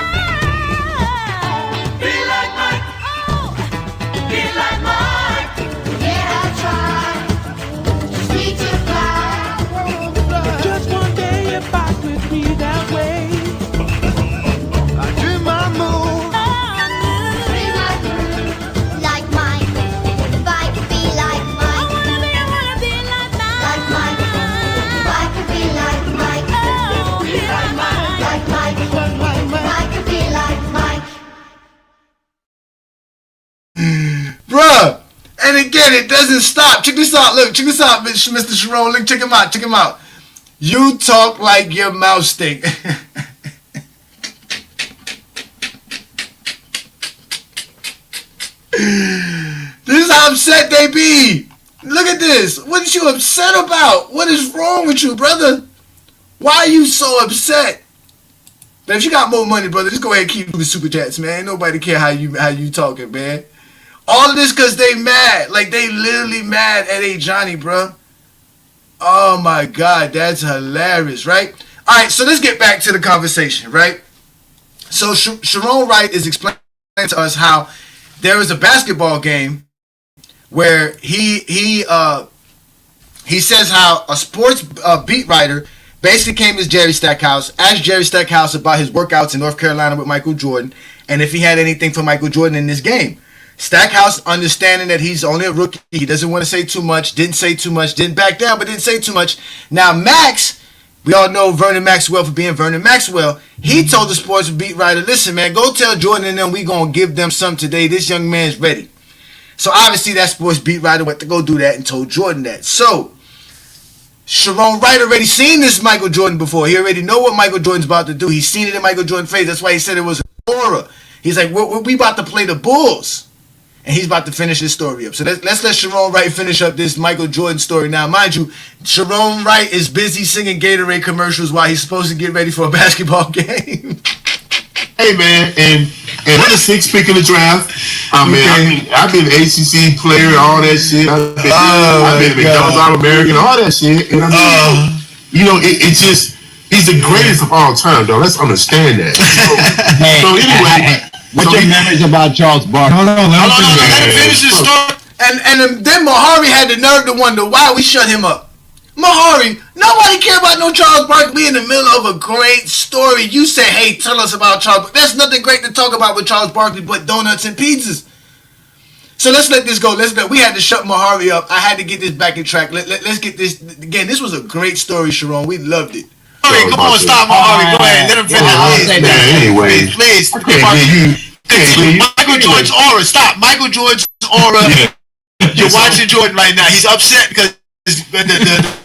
Be like Mike. Oh. Be like Mike. Yeah, I try. Just need to fly. Just one day if I could be that way. I dream I move. Bruh, and again, it doesn't stop. Check this out. Look, check this out, Mr. Chiron. Look, check him out. Check him out. You talk like your mouth stink. This is how upset they be. Look at this. What is you upset about? What is wrong with you, brother? Why are you so upset? But if you got more money, brother, just go ahead and keep doing super chats, man. Ain't nobody care how you talking, man. All of this because they mad. Like, they literally mad at A. Johnny, bro. Oh, my God. That's hilarious, right? All right, so let's get back to the conversation, right? So Chiron Wright is explaining to us how there was a basketball game where he says how a sports beat writer basically came to Jerry Stackhouse, asked Jerry Stackhouse about his workouts in North Carolina with Michael Jordan, and if he had anything for Michael Jordan in this game. Stackhouse, understanding that he's only a rookie, he doesn't want to say too much, didn't say too much, didn't back down, but didn't say too much. Now, Max, we all know Vernon Maxwell for being Vernon Maxwell. He told the sports beat writer, listen, man, go tell Jordan and them we going to give them some today. This young man's ready. So, obviously, that sports beat writer went to go do that and told Jordan that. So, Chiron Wright already seen this Michael Jordan before. He already know what Michael Jordan's about to do. He's seen it in Michael Jordan's face. That's why he said it was an aura. He's like, we about to play the Bulls. And he's about to finish his story up. So let's let Chiron Wright finish up this Michael Jordan story. Now, mind you, Chiron Wright is busy singing Gatorade commercials while he's supposed to get ready for a basketball game. Hey, man, and another six pick in the draft. I mean, I've been an ACC player, all that shit. I've been a McDonald's All-American, all that shit. And I mean, you know, it's just, he's the greatest of all time, though. Let's understand that. So anyway. What's your memories about Charles Barkley? Hold on, let him finish his story. And then Mahari had the nerve to wonder why we shut him up. Mahari, nobody care about no Charles Barkley in the middle of a great story. You say, hey, tell us about Charles. There's nothing great to talk about with Charles Barkley but donuts and pizzas. So let's let this go. We had to shut Mahari up. I had to get this back in track. Let's get this again. This was a great story, Chiron. We loved it. Mahari, come on, stop Mahari. Go ahead. Let him finish. Anyway, please. Michael Jordan's aura. Stop. Michael Jordan's aura. You're watching Jordan right now. He's upset because the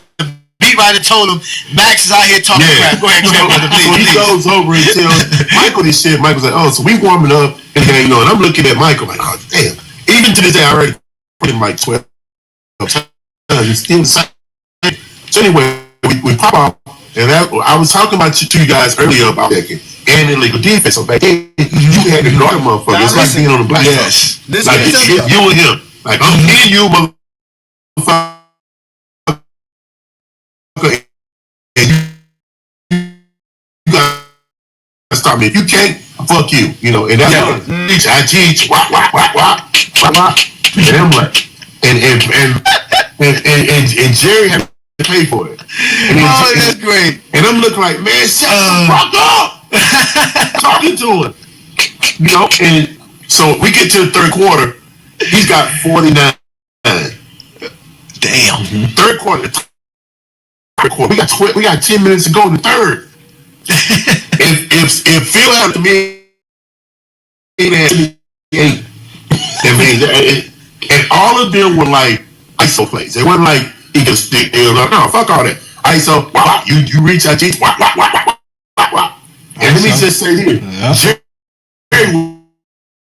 beat writer told him Max is out here talking crap. Go ahead, brother, please. So he goes over and tells Michael this shit. Michael's like, oh, so we warming up, and and I'm looking at Michael like, oh, damn. Even to this day, I already put him like 12 times. He's still the same. So anyway, we pop out, and I was talking about to you guys earlier about that and illegal defense. So back then, you had to know that motherfucker. It's like being on the black side. Like it's you and him. Like I'm hitting you, motherfucker. And you gotta stop me. If you can't, fuck you. You know, and that's what I teach. Wah. And I'm like, and Jerry had to pay for it. And that's great. And I'm looking like, man, shut the fuck up. Talking to him. You know, and so we get to the third quarter. He's got 49. Damn. Third quarter. We got 10 minutes to go in the third. if Phil had to be 8, and all of them were like ISO plays. They weren't like he can stick. They were like, no, fuck all that. ISO, you reach out, and let me just say here, Jerry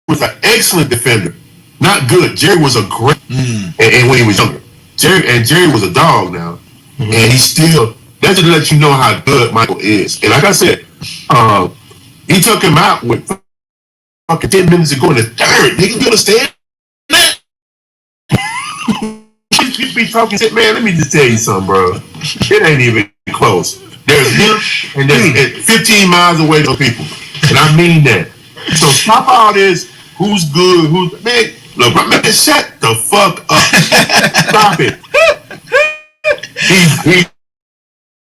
was an excellent defender. Not good. Jerry was a great, and when he was younger, Jerry was a dog now. And he's still, that's to let you know how good Michael is. And like I said, he took him out with fucking 10 minutes to go in the third. Nigga, you understand that? You be talking shit, man, let me just tell you something, bro. It ain't even close. There's him and there's 15 miles away those people. And I mean that. So stop all this, who's good, man, look, man, shut the fuck up. Stop it.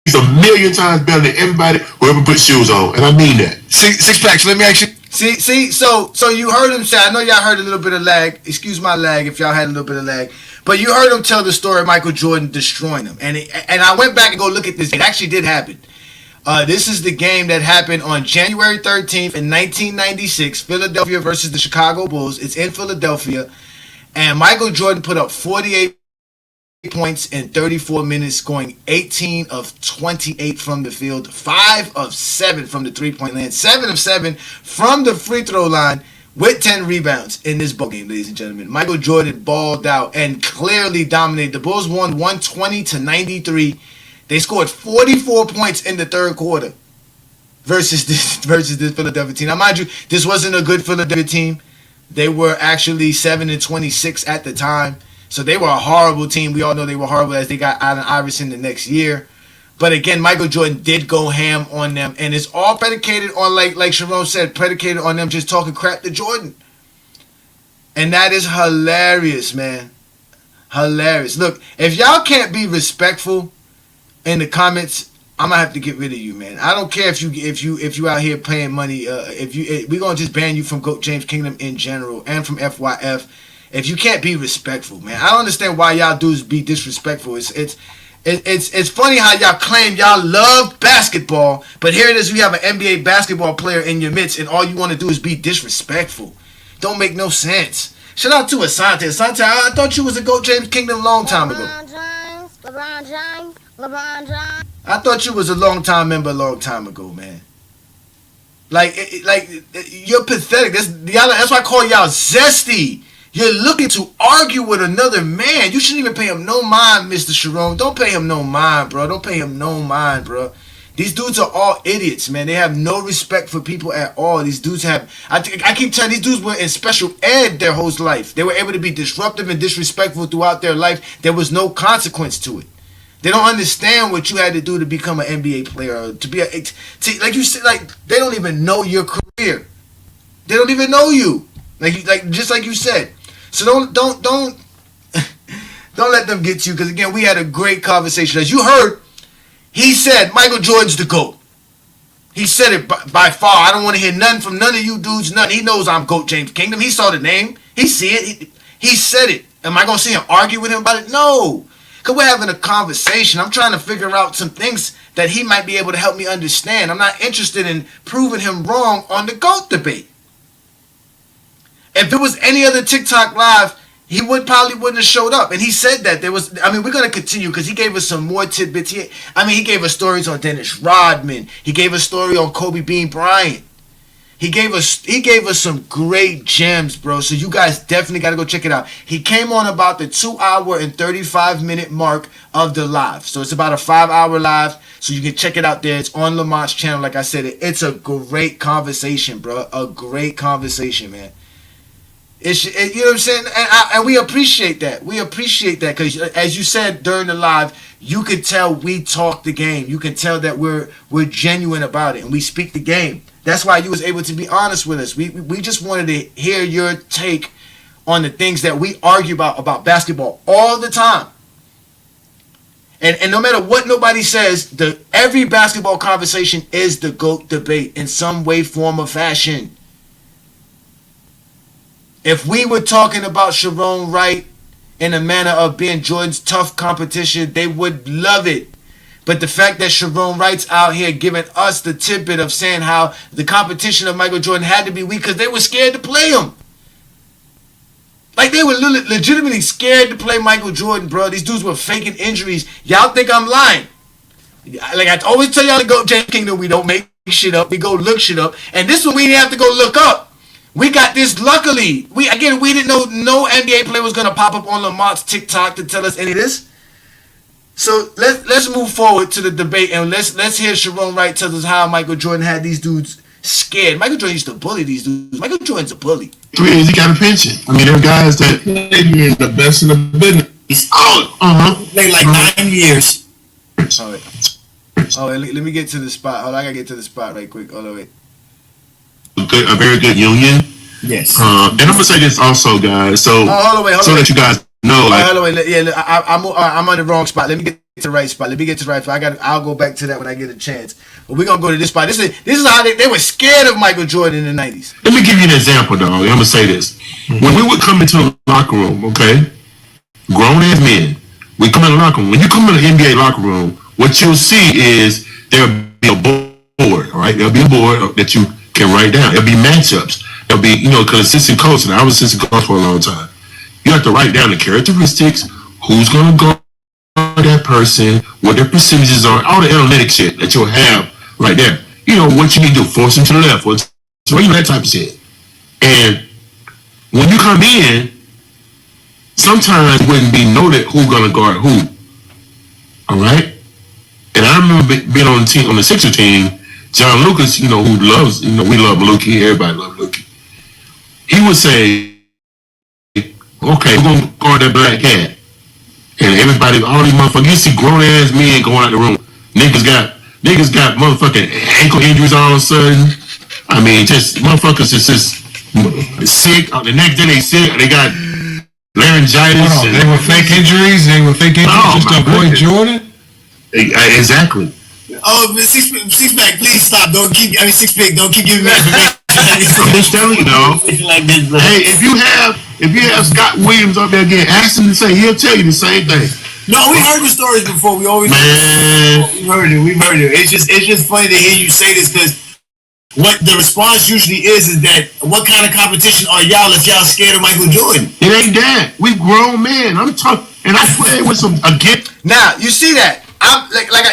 He's a million times better than everybody who ever put shoes on, and I mean that. Six packs. Let me ask you. See. So you heard him say. I know y'all heard a little bit of lag. Excuse my lag if y'all had a little bit of lag. But you heard him tell the story of Michael Jordan destroying him, and I went back and go look at this. It actually did happen. This is the game that happened on January 13th in 1996. Philadelphia versus the Chicago Bulls. It's in Philadelphia, and Michael Jordan put up 48 points in 34 minutes, scoring 18 of 28 from the field, 5 of 7 from the three-point line, 7 of 7 from the free throw line, with 10 rebounds in this ball game, ladies and gentlemen. Michael Jordan balled out and clearly dominated. The Bulls won 120-93. They scored 44 points in the third quarter versus this Philadelphia team. Now, mind you, this wasn't a good Philadelphia team. They were actually 7-26 at the time. So they were a horrible team. We all know they were horrible as they got Allen Iverson the next year. But again, Michael Jordan did go ham on them. And it's all predicated on, like Chiron said, predicated on them just talking crap to Jordan. And that is hilarious, man. Hilarious. Look, if y'all can't be respectful in the comments, I'm gonna have to get rid of you, man. I don't care if you out here paying money. We're gonna just ban you from GOAT James Kingdom in general and from FYF. If you can't be respectful, man, I don't understand why y'all dudes be disrespectful. It's funny how y'all claim y'all love basketball, but here it is, you have an NBA basketball player in your midst, and all you want to do is be disrespectful. Don't make no sense. Shout out to Asante. Asante, I thought you was a GOAT James Kingdom a long time ago. LeBron James. I thought you was a long time member a long time ago, man. Like you're pathetic. That's why I call y'all zesty. You're looking to argue with another man. You shouldn't even pay him no mind, Mr. Chiron. Don't pay him no mind, bro. Don't pay him no mind, bro. These dudes are all idiots, man. They have no respect for people at all. These dudes have... I keep telling these dudes were in special ed their whole life. They were able to be disruptive and disrespectful throughout their life. There was no consequence to it. They don't understand what you had to do to become an NBA player. To be like you said, like they don't even know your career. They don't even know you. Just like you said. So don't Don't let them get you, because again, we had a great conversation. As you heard, he said Michael Jordan's the GOAT. He said it by far. I don't want to hear nothing from none of you dudes, none. He knows I'm GOAT James Kingdom. He saw the name. He see it. He said it. Am I going to see him argue with him about it? No. Because we're having a conversation. I'm trying to figure out some things that he might be able to help me understand. I'm not interested in proving him wrong on the GOAT debate. If it was any other TikTok live, he probably wouldn't have showed up. And he said that we're going to continue because he gave us some more tidbits. He gave us stories on Dennis Rodman. He gave us a story on Kobe Bean Bryant. He gave us some great gems, bro. So you guys definitely got to go check it out. He came on about the 2 hour and 35-minute mark of the live. So it's about a 5-hour live. So you can check it out there. It's on Lamont's channel. Like I said, it's a great conversation, bro. A great conversation, man. You know what I'm saying? And we appreciate that. We appreciate that because, as you said during the live, you could tell we talk the game. You can tell that we're genuine about it and we speak the game. That's why you was able to be honest with us. We just wanted to hear your take on the things that we argue about basketball all the time. And no matter what nobody says, every basketball conversation is the GOAT debate in some way, form, or fashion. If we were talking about Chiron Wright in a manner of being Jordan's tough competition, they would love it. But the fact that Chiron Wright's out here giving us the tidbit of saying how the competition of Michael Jordan had to be weak because they were scared to play him. Like, they were legitimately scared to play Michael Jordan, bro. These dudes were faking injuries. Y'all think I'm lying. Like I always tell y'all to go James Kingdom, we don't make shit up. We go look shit up. And this one we didn't have to go look up. We got this luckily. We didn't know no NBA player was gonna pop up on Lamont's TikTok to tell us any of this. So let's move forward to the debate and let's hear Chiron Wright tell us how Michael Jordan had these dudes scared. Michael Jordan used to bully these dudes. Michael Jordan's a bully. 3 years he got a pension. I mean, there are guys that played the best in the business. Played like 9 years. Oh, let me get to the spot. Hold on, I gotta get to the spot right quick. Hold on, wait. A very good union. Yes. And I'm gonna say this also, guys. So, that you guys know, like, hold on, wait. Yeah, I'm on the wrong spot. Let me get to the right spot. I'll go back to that when I get a chance. But we're gonna go to this spot. This is how they were scared of Michael Jordan in the 90s. Let me give you an example, though. I'm gonna say this. When we would come into the locker room, okay, grown ass men, we come in the locker room. When you come in the NBA locker room, what you'll see is there'll be a board, all right? There'll be a board that you can write down. There'll be matchups. There'll be, because assistant coach, and I was assistant coach for a long time. You have to write down the characteristics, who's going to guard that person, what their percentages are, all the analytic shit that you'll have right there. What you need to do, force them to the left, that type of shit. And when you come in, sometimes it wouldn't be noted who's going to guard who. All right? And I remember being on the team, on the Sixer team, John Lucas, who loves, we love Malookie, everybody loves Malookie. He would say, okay, we're going to guard that black cat. And everybody, all these motherfuckers, you see grown ass men going out the room. Niggas got motherfucking ankle injuries all of a sudden. I mean, just motherfuckers is just sick. The next day they sick. They got laryngitis. They were fake injuries. Just to avoid Jordan. Exactly. Oh, six pack, please stop. Six pack, don't keep giving me information. I'm just telling you, though. Like this, bro. Hey, if you have Scott Williams up there again, ask him to say, he'll tell you the same thing. No, we heard the stories before. We've heard it. It's just funny to hear you say this because what the response usually is that what kind of competition are y'all if y'all scared of Michael Jordan? It ain't that. We grown men. I'm talking, and I play with some again. Now you see that.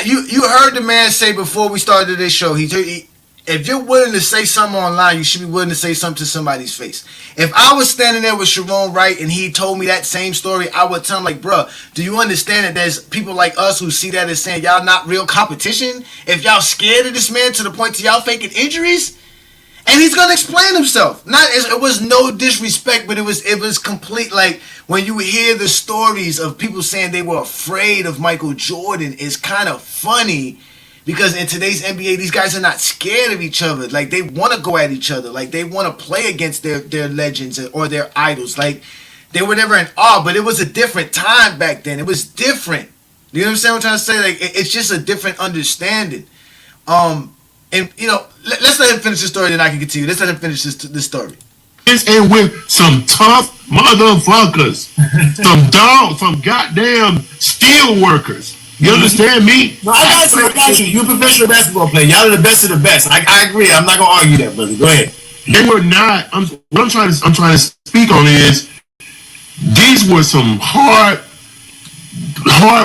You heard the man say before we started this show. If you're willing to say something online, you should be willing to say something to somebody's face. If I was standing there with Chiron Wright and he told me that same story, I would tell him like, bro, do you understand that there's people like us who see that as saying y'all not real competition? If y'all scared of this man to the point to y'all faking injuries? And he's gonna explain himself. It was no disrespect, but it was complete. Like when you hear the stories of people saying they were afraid of Michael Jordan, it's kind of funny because in today's NBA, these guys are not scared of each other. Like they want to go at each other. Like they want to play against their legends or their idols. Like they were never in awe, but it was a different time back then. It was different. You know what I'm saying? I'm trying to say, like, it's just a different understanding. And let's let him finish the story, then I can continue. Let's let him finish this story. And with some tough motherfuckers, some goddamn steel workers. You understand me? No, I got you. You're a professional basketball player. Y'all are the best of the best. I agree. I'm not gonna argue that, brother. Go ahead. They were not. What I'm trying to speak on is these were some hard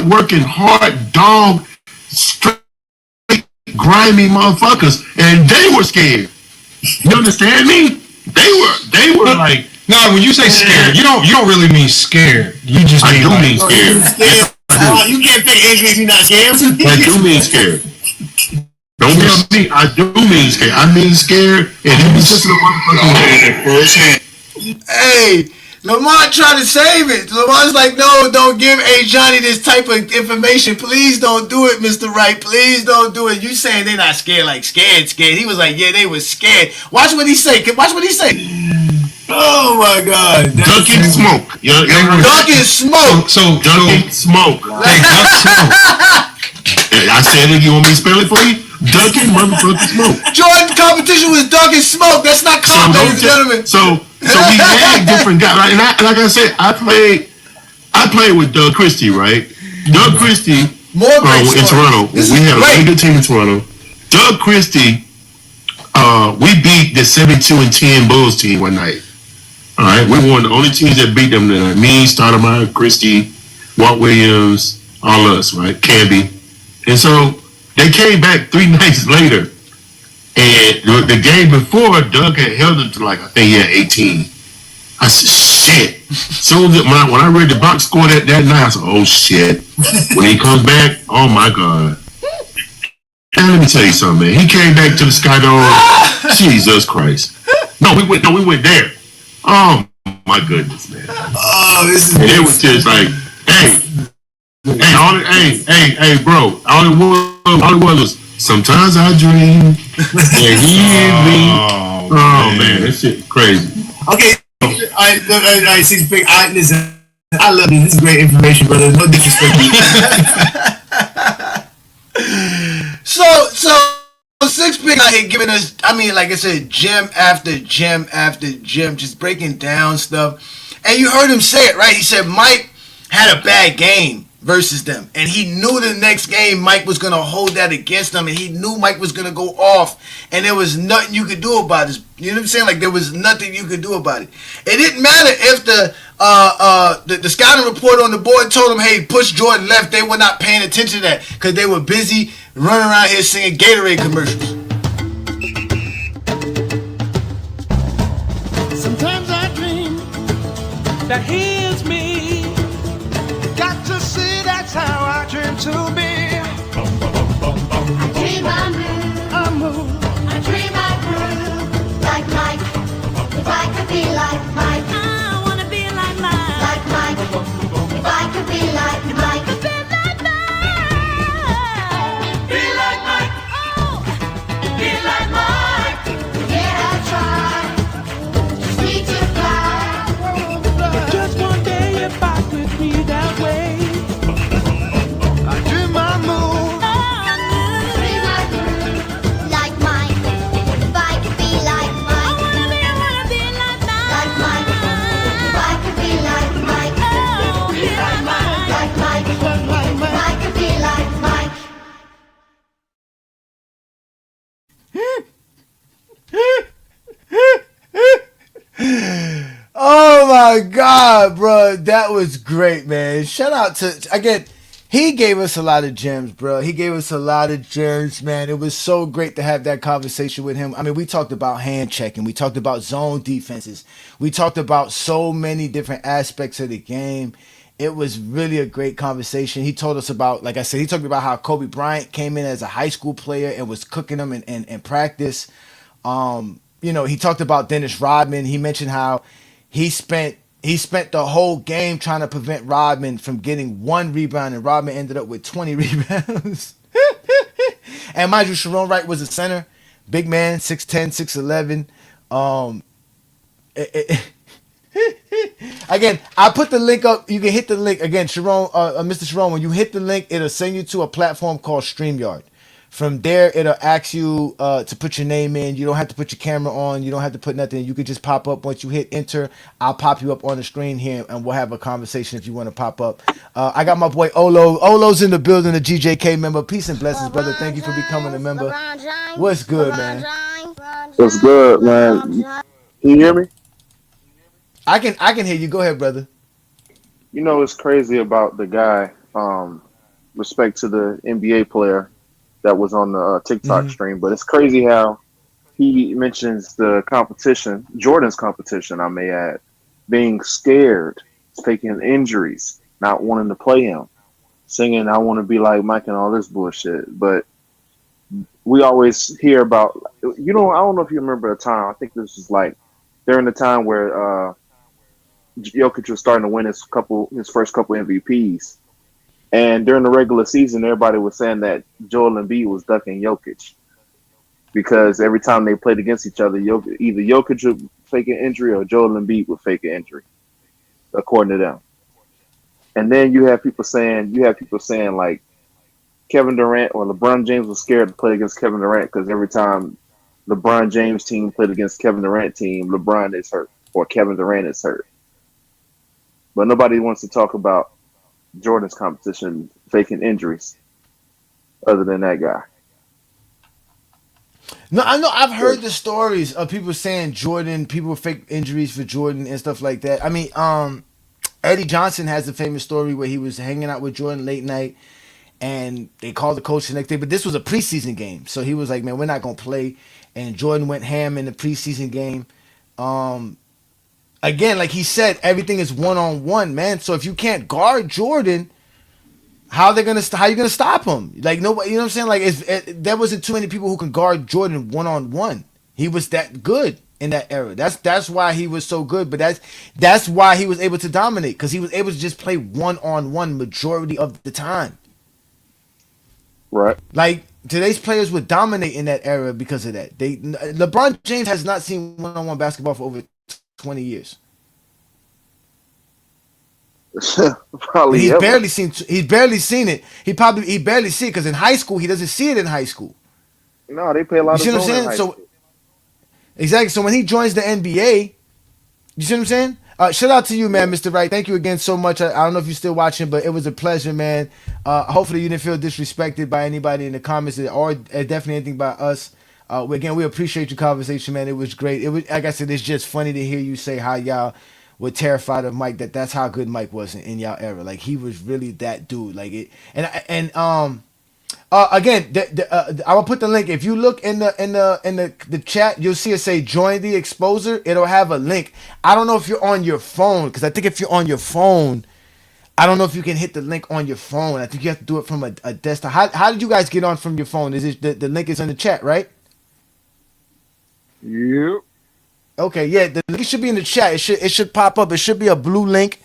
working, hard dog, straight grimy motherfuckers, and they were scared. You understand me? They were like. No, when you say scared, you don't really mean scared. You just mean scared. You can't take injury if you're not scared. I do mean scared. Don't tell me I do mean scared. I mean scared, and it was just a motherfucking firsthand. Hey, Lamont tried to save it. Lamont's like, no, don't give Johnny this type of information. Please don't do it, Mr. Wright. Please don't do it. You saying they not scared, like scared. He was like, yeah, they was scared. Watch what he say. Watch what he say. Oh my God! Dunkin' Smoke. Dunkin' Smoke. So Dunkin' Smoke. I said it. You want me to spell it for you? Dunkin' motherfucking Smoke. Jordan competition was Dunkin' Smoke. That's not common, ladies and gentlemen. So we had different guys. Right? And like I said, I played with Doug Christie, right? Doug Christie in Toronto. We had a really good team in Toronto. Doug Christie, we beat the 72-10 Bulls team one night. All right, we were one of the only teams that beat them tonight. Me, Stoudemire, Christie, Walt Williams, all us, right? Canby. And so they came back 3 nights later. And the game before, Doug had held it to, like, I think he had 18. I said, shit. So when I read the box score that night, I said, oh, shit. When he comes back, oh, my God. And let me tell you something, man. He came back to the Skydome. Jesus Christ. No, we went there. Oh my goodness, man. Oh, this is. And it was just like, hey, bro. All it was sometimes I dream and he and me. Oh man, that shit crazy. Okay, I see. Listen, I love this. This is great information, brother. No disrespect. So 6 Big out here giving us, I mean, like I said, gem after gem after gem, just breaking down stuff. And you heard him say it, right? He said Mike had a bad game versus them. And he knew the next game Mike was going to hold that against them. And he knew Mike was going to go off. And there was nothing you could do about it. You know what I'm saying? Like, there was nothing you could do about it. It didn't matter if the scouting report on the board told him, hey, push Jordan left. They were not paying attention to that because they were busy running around here singing Gatorade commercials. Sometimes I dream that he is me. Got to see that's how I dream to be. I dream I move. I dream I groove. Like Mike. If I could be like Mike. I wanna be like Mike. Like Mike. If I could be like Mike. Oh my God, bro. That was great, man. Shout out to, again, he gave us a lot of gems, bro. He gave us a lot of gems, man. It was so great to have that conversation with him. I mean, we talked about hand checking. We talked about zone defenses. We talked about so many different aspects of the game. It was really a great conversation. He told us about, like I said, he talked about how Kobe Bryant came in as a high school player and was cooking them in practice. He talked about Dennis Rodman. He mentioned how he spent the whole game trying to prevent Rodman from getting 1 rebound, and Rodman ended up with 20 rebounds. And mind you, Chiron Wright was a center, big man, 6'10", 6'11". Again, I put the link up. You can hit the link again, Sharon, Mr. Sharon. When you hit the link, it'll send you to a platform called StreamYard. From there, it'll ask you to put your name in. You don't have to put your camera on. You don't have to put nothing. You can just pop up. Once you hit enter, I'll pop you up on the screen here, and we'll have a conversation if you want to pop up. I got my boy Olo. Olo's in the building, a GJK member. Peace and blessings, brother. Thank you for becoming a member. What's good, man? What's good, man? Can you hear me? I can hear you. Go ahead, brother. You know, it's crazy about the guy, respect to the NBA player that was on the TikTok stream, but it's crazy how he mentions the competition, Jordan's competition, I may add, being scared, taking injuries, not wanting to play him, singing, I want to be like Mike and all this bullshit. But we always hear about, I don't know if you remember a time, I think this was like during the time where Jokic was starting to win his first couple MVPs. And during the regular season, everybody was saying that Joel Embiid was ducking Jokic because every time they played against each other, either Jokic would fake an injury or Joel Embiid would fake an injury, according to them. And then you have people saying like Kevin Durant or LeBron James was scared to play against Kevin Durant because every time LeBron James team played against Kevin Durant team, LeBron is hurt or Kevin Durant is hurt. But nobody wants to talk about Jordan's competition faking injuries other than that guy. No, I know I've heard the stories of people saying people fake injuries for Jordan and stuff like that. I mean, Eddie Johnson has a famous story where he was hanging out with Jordan late night and they called the coach the next day, but this was a preseason game. So he was like, man, we're not going to play. And Jordan went ham in the preseason game. Again, like he said, everything is one-on-one, man. So if you can't guard Jordan, how you gonna stop him? Like nobody, you know what I'm saying? Like there wasn't too many people who can guard Jordan one-on-one. He was that good in that era. That's why he was so good. But that's why he was able to dominate because he was able to just play one-on-one majority of the time. Right. Like today's players would dominate in that era because of that. LeBron James has not seen one-on-one basketball for over 20 years. Probably he's ever. barely seen it. He barely see it because in high school he doesn't see it in high school. No, they play a lot you of see what I'm saying? So exactly. So when he joins the NBA, you see what I'm saying? Shout out to you, man, Mr. Wright. Thank you again so much. I don't know if you're still watching, but it was a pleasure, man. Hopefully you didn't feel disrespected by anybody in the comments or definitely anything by us. Again, we appreciate your conversation, man. It was great. It was, like I said, it's just funny to hear you say how y'all were terrified of Mike. That's how good Mike was in y'all era. Like he was really that dude. Like it. Again, I will put the link. If you look in the chat, you'll see it say join the exposer. It'll have a link. I don't know if you're on your phone because I think if you're on your phone, I don't know if you can hit the link on your phone. I think you have to do it from a desktop. How did you guys get on from your phone? Is it the link is in the chat, right? Yep. Okay, yeah, the link should be in the chat. It should pop up. It should be a blue link,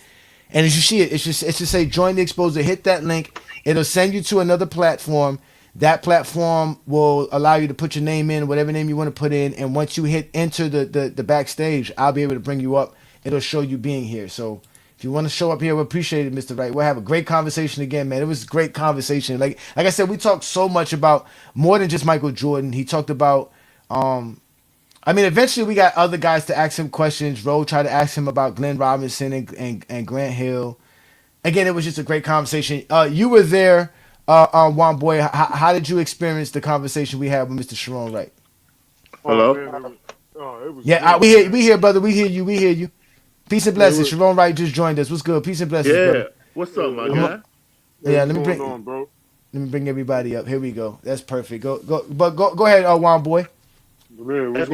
and as you see it, it should say join the exposer. Hit that link. It'll send you to another platform. That platform will allow you to put your name in, whatever name you want to put in, and once you hit enter the backstage, I'll be able to bring you up. It'll show you being here. So if you want to show up here, we appreciate it, Mr. Wright. We'll have a great conversation again, man. It was a great conversation. Like I said, we talked so much about more than just Michael Jordan. He talked about eventually we got other guys to ask him questions. Roe tried to ask him about Glenn Robinson and Grant Hill. Again, it was just a great conversation. You were there, Juan Boy. How did you experience the conversation we had with Mr. Chiron Wright? Hello? We hear, brother. We hear you. Peace and blessings. Chiron Wright just joined us. What's good? Peace and blessings, brother. What's up, my guy? Let me bring everybody up. Here we go. That's perfect. Go ahead, Juan Boy. Man, What's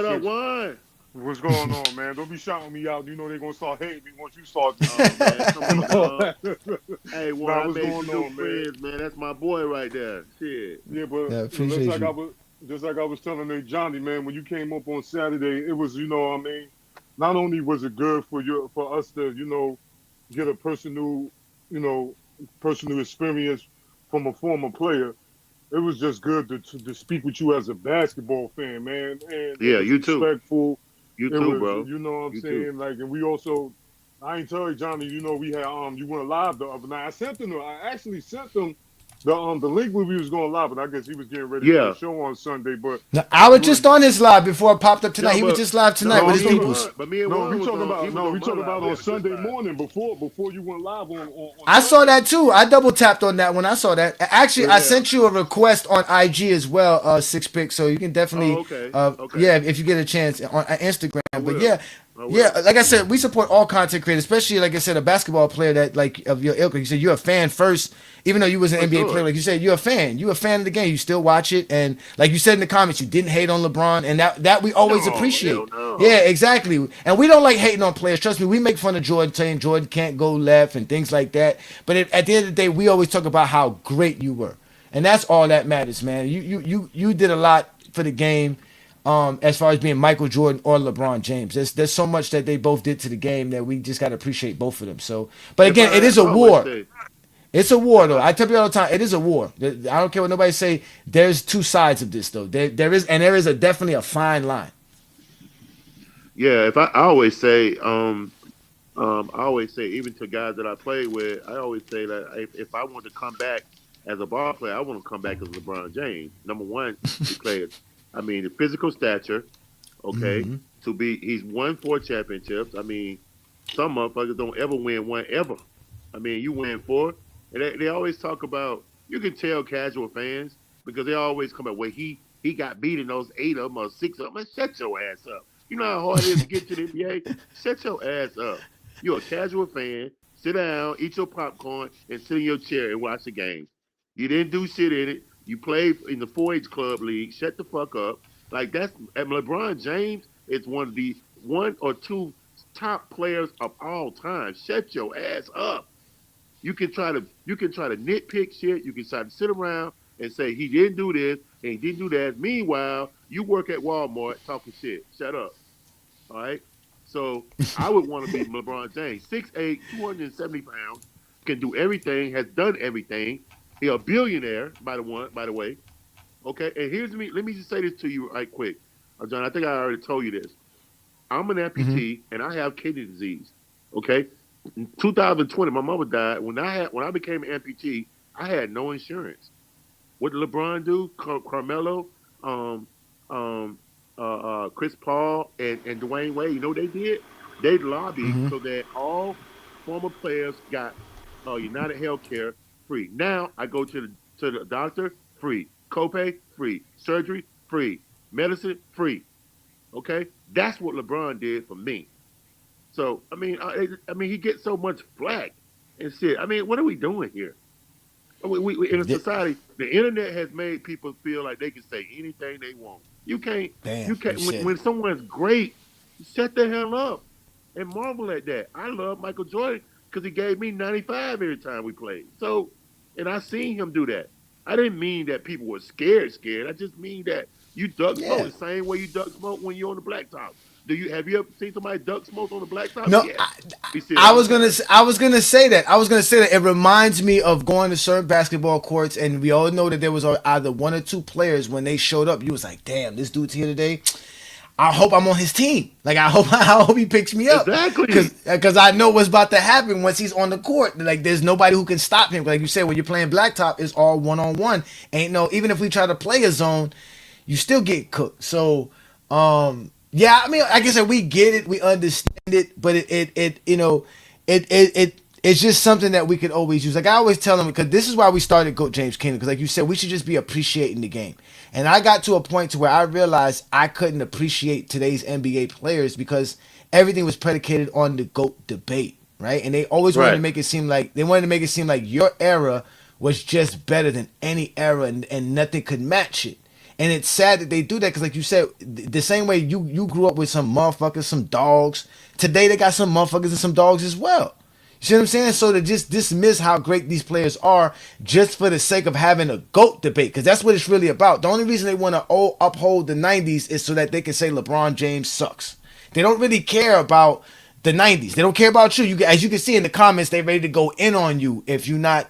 up, Juan? What's going on, man? Don't be shouting me out. You know they're gonna start hating me once you start. Hey, Juan, I made some new friends, man. That's my boy right there. Shit. Yeah, but just like I was telling Johnny, man, when you came up on Saturday, it was, you know what I mean? Not only was it good for us to, you know, get a personal experience from a former player. It was just good to speak with you as a basketball fan, man. And yeah, you respectful. too. You It too, was, bro. you know what I'm You too. saying? Like, and we also, I ain't tell you, Johnny, you know, we had, you went live the other night. I actually sent them the link when we was going live, but I guess he was getting ready for the Yeah. show on Sunday. But No, I was you just was, on his live before it popped up tonight. No, He was but just live tonight no, with I'm his talking peoples. about, me and no, Juan we was talking on. He about, was no, on we my talking live. about We on had a good Sunday live. morning before you went live on I saw Sunday. that too. I double tapped on that when I saw that. Actually, I Yeah. sent you a request on IG as well, Six Pick. So you can Oh, definitely, okay. Okay. yeah, if you get a chance on Instagram. I But will. yeah, I will. yeah, like I said, we support all content creators, especially like I said, a basketball player that like of your ilk. Like you said you're a fan first, even though you was an For NBA sure. player. Like you said, you're a fan. You're a fan of the game. You still watch it, and like you said in the comments, you didn't hate on LeBron, and that we always No, appreciate. hell no. Yeah, exactly. And we don't like hating on players. Trust me, we make fun of Jordan, saying Jordan can't go left and things like that. But at the end of the day, we always talk about how great you were, and that's all that matters, man. You did a lot for the game. As far as being Michael Jordan or LeBron James, there's so much that they both did to the game that we just gotta appreciate both of them. So, but again, it is a I always war. say, It's a war, though. I tell you all the time, it is a war. I don't care what nobody say. There's two sides of this, though. There is definitely a fine line. yeah, if I always say, even to guys that I play with, I always say that if I want to come back as a ball player, I want to come back as LeBron James. Number one, because I mean the physical stature, okay, he's won 4 championships. I mean, some motherfuckers don't ever win one ever. I mean, you win 4, and they always talk about. You can tell casual fans because they always come up where he got beat in those 8 of them or 6 of them. Man, shut your ass up. You know how hard it is to get to the NBA? Shut your ass up. You're a casual fan. Sit down, eat your popcorn, and sit in your chair and watch the game. You didn't do shit in it. You played in the 4-H club league. Shut the fuck up. Like and LeBron James is one of the 1 or 2 top players of all time. Shut your ass up. You can try to nitpick shit. You can try to sit around and say he didn't do this and he didn't do that. Meanwhile, you work at Walmart talking shit. Shut up. All right. So I would want to be LeBron James. 6'8", 270 pounds, can do everything, has done everything. He's a billionaire, by the way. Okay. And let me just say this to you right quick. John, I think I already told you this. I'm an amputee and I have kidney disease. Okay. In 2020, my mother died. When I became an amputee, I had no insurance. What did LeBron do? Carmelo, Chris Paul, and Dwayne Wade. You know what they did? They lobbied so that all former players got United Healthcare free. Now I go to the doctor free, copay free, surgery free, medicine free. Okay, that's what LeBron did for me. So I mean, he gets so much flack and shit. I mean, what are we doing here? We in a society, the internet has made people feel like they can say anything they want. You can't. When someone's great, shut the hell up and marvel at that. I love Michael Jordan because he gave me 95 every time we played. So, and I seen him do that. I didn't mean that people were scared. I just mean that you duck smoke the same way you duck smoke when you're on the blacktop. Have you ever seen somebody duck smoke on the blacktop? No, Yes. I was gonna say that. It reminds me of going to certain basketball courts, and we all know that there was either 1 or 2 players when they showed up. You was like, "Damn, this dude's here today. I hope I'm on his team. Like, I hope he picks me up." Exactly. Because I know what's about to happen once he's on the court. Like, there's nobody who can stop him. Like you said, when you're playing blacktop, it's all 1-on-1. Even if we try to play a zone, you still get cooked. So, yeah, I mean, like I said, we get it, we understand it, but it's just something that we could always use. Like I always tell them, because this is why we started GOAT James Kingdom, because like you said, we should just be appreciating the game. And I got to a point to where I realized I couldn't appreciate today's NBA players because everything was predicated on the GOAT debate, right? And they always wanted to make it seem like your era was just better than any era, and nothing could match it. And it's sad that they do that because, like you said, the same way you grew up with some motherfuckers, some dogs, today they got some motherfuckers and some dogs as well. You see what I'm saying? So to just dismiss how great these players are just for the sake of having a GOAT debate, because that's what it's really about. The only reason they want to uphold the 90s is so that they can say LeBron James sucks. They don't really care about the 90s. They don't care about you. As you can see in the comments, they're ready to go in on you if you're not